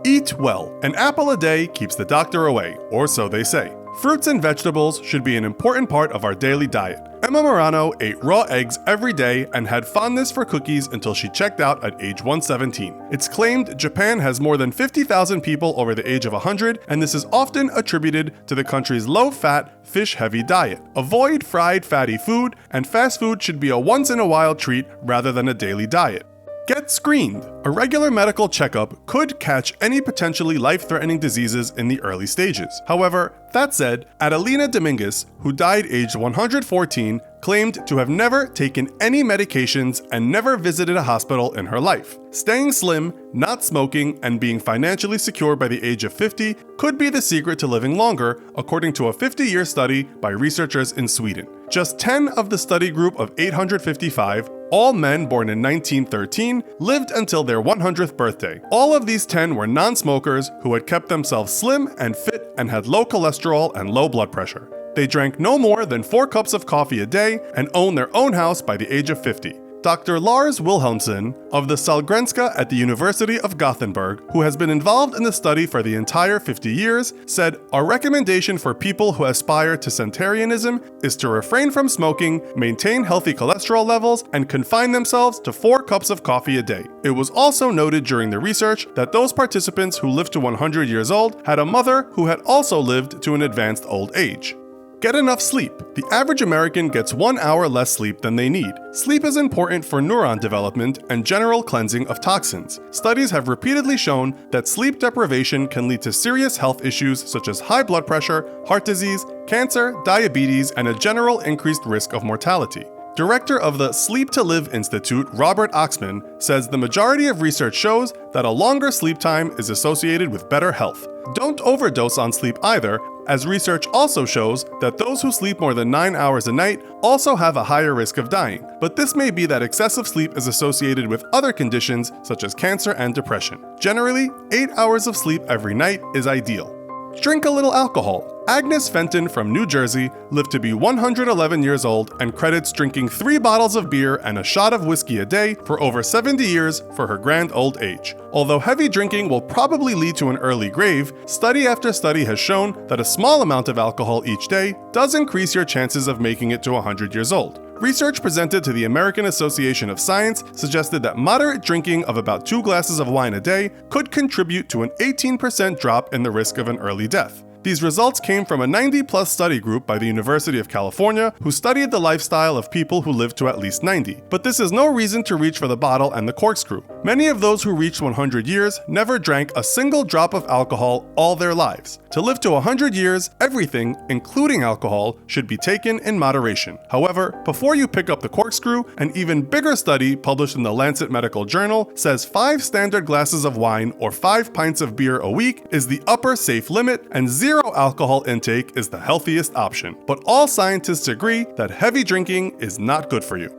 Eat well. An apple a day keeps the doctor away, or so they say. Fruits and vegetables should be an important part of our daily diet. Emma Morano ate raw eggs every day and had fondness for cookies until she checked out at age 117. It's claimed Japan has more than 50,000 people over the age of 100, and this is often attributed to the country's low-fat, fish-heavy diet. Avoid fried, fatty food, and fast food should be a once-in-a-while treat rather than a daily diet. Get screened. A regular medical checkup could catch any potentially life-threatening diseases in the early stages. However, that said, Adelina Dominguez, who died aged 114, claimed to have never taken any medications and never visited a hospital in her life. Staying slim, not smoking, and being financially secure by the age of 50 could be the secret to living longer, according to a 50-year study by researchers in Sweden. Just 10 of the study group of 855, all men born in 1913, lived until their 100th birthday. All of these 10 were non-smokers who had kept themselves slim and fit and had low cholesterol and low blood pressure. They drank no more than 4 cups of coffee a day and owned their own house by the age of 50. Dr. Lars Wilhelmsen of the Sahlgrenska at the University of Gothenburg, who has been involved in the study for the entire 50 years, said, "Our recommendation for people who aspire to centenarianism is to refrain from smoking, maintain healthy cholesterol levels, and confine themselves to 4 cups of coffee a day." It was also noted during the research that those participants who lived to 100 years old had a mother who had also lived to an advanced old age. Get enough sleep. The average American gets 1 hour less sleep than they need. Sleep is important for neuron development and general cleansing of toxins. Studies have repeatedly shown that sleep deprivation can lead to serious health issues such as high blood pressure, heart disease, cancer, diabetes, and a general increased risk of mortality. Director of the Sleep to Live Institute, Robert Oxman, says the majority of research shows that a longer sleep time is associated with better health. Don't overdose on sleep either, as research also shows that those who sleep more than 9 hours a night also have a higher risk of dying, but this may be that excessive sleep is associated with other conditions such as cancer and depression. Generally, 8 hours of sleep every night is ideal. Drink a little alcohol. Agnes Fenton from New Jersey lived to be 111 years old and credits drinking 3 bottles of beer and a shot of whiskey a day for over 70 years for her grand old age. Although heavy drinking will probably lead to an early grave, study after study has shown that a small amount of alcohol each day does increase your chances of making it to 100 years old. Research presented to the American Association of Science suggested that moderate drinking of about 2 glasses of wine a day could contribute to an 18% drop in the risk of an early death. These results came from a 90-plus study group by the University of California who studied the lifestyle of people who lived to at least 90. But this is no reason to reach for the bottle and the corkscrew. Many of those who reached 100 years never drank a single drop of alcohol all their lives. To live to 100 years, everything, including alcohol, should be taken in moderation. However, before you pick up the corkscrew, an even bigger study published in the Lancet Medical Journal says 5 standard glasses of wine or 5 pints of beer a week is the upper safe limit, and 0 alcohol intake is the healthiest option. But all scientists agree that heavy drinking is not good for you.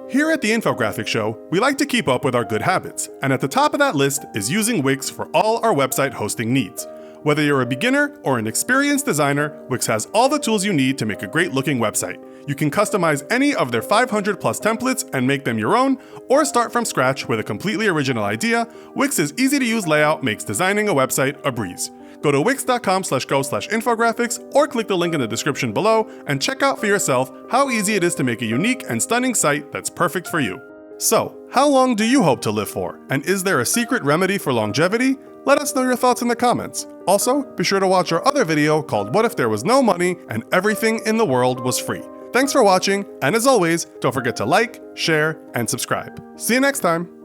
Here at the Infographic Show, we like to keep up with our good habits, and at the top of that list is using Wix for all our website hosting needs. Whether you're a beginner or an experienced designer, Wix has all the tools you need to make a great-looking website. You can customize any of their 500-plus templates and make them your own, or start from scratch with a completely original idea. Wix's easy-to-use layout makes designing a website a breeze. Go to wix.com/go/infographics or click the link in the description below and check out for yourself how easy it is to make a unique and stunning site that's perfect for you. So, how long do you hope to live for? And is there a secret remedy for longevity? Let us know your thoughts in the comments. Also, be sure to watch our other video called What If There Was No Money and Everything in the World Was Free. Thanks for watching, and as always, don't forget to like, share, and subscribe. See you next time!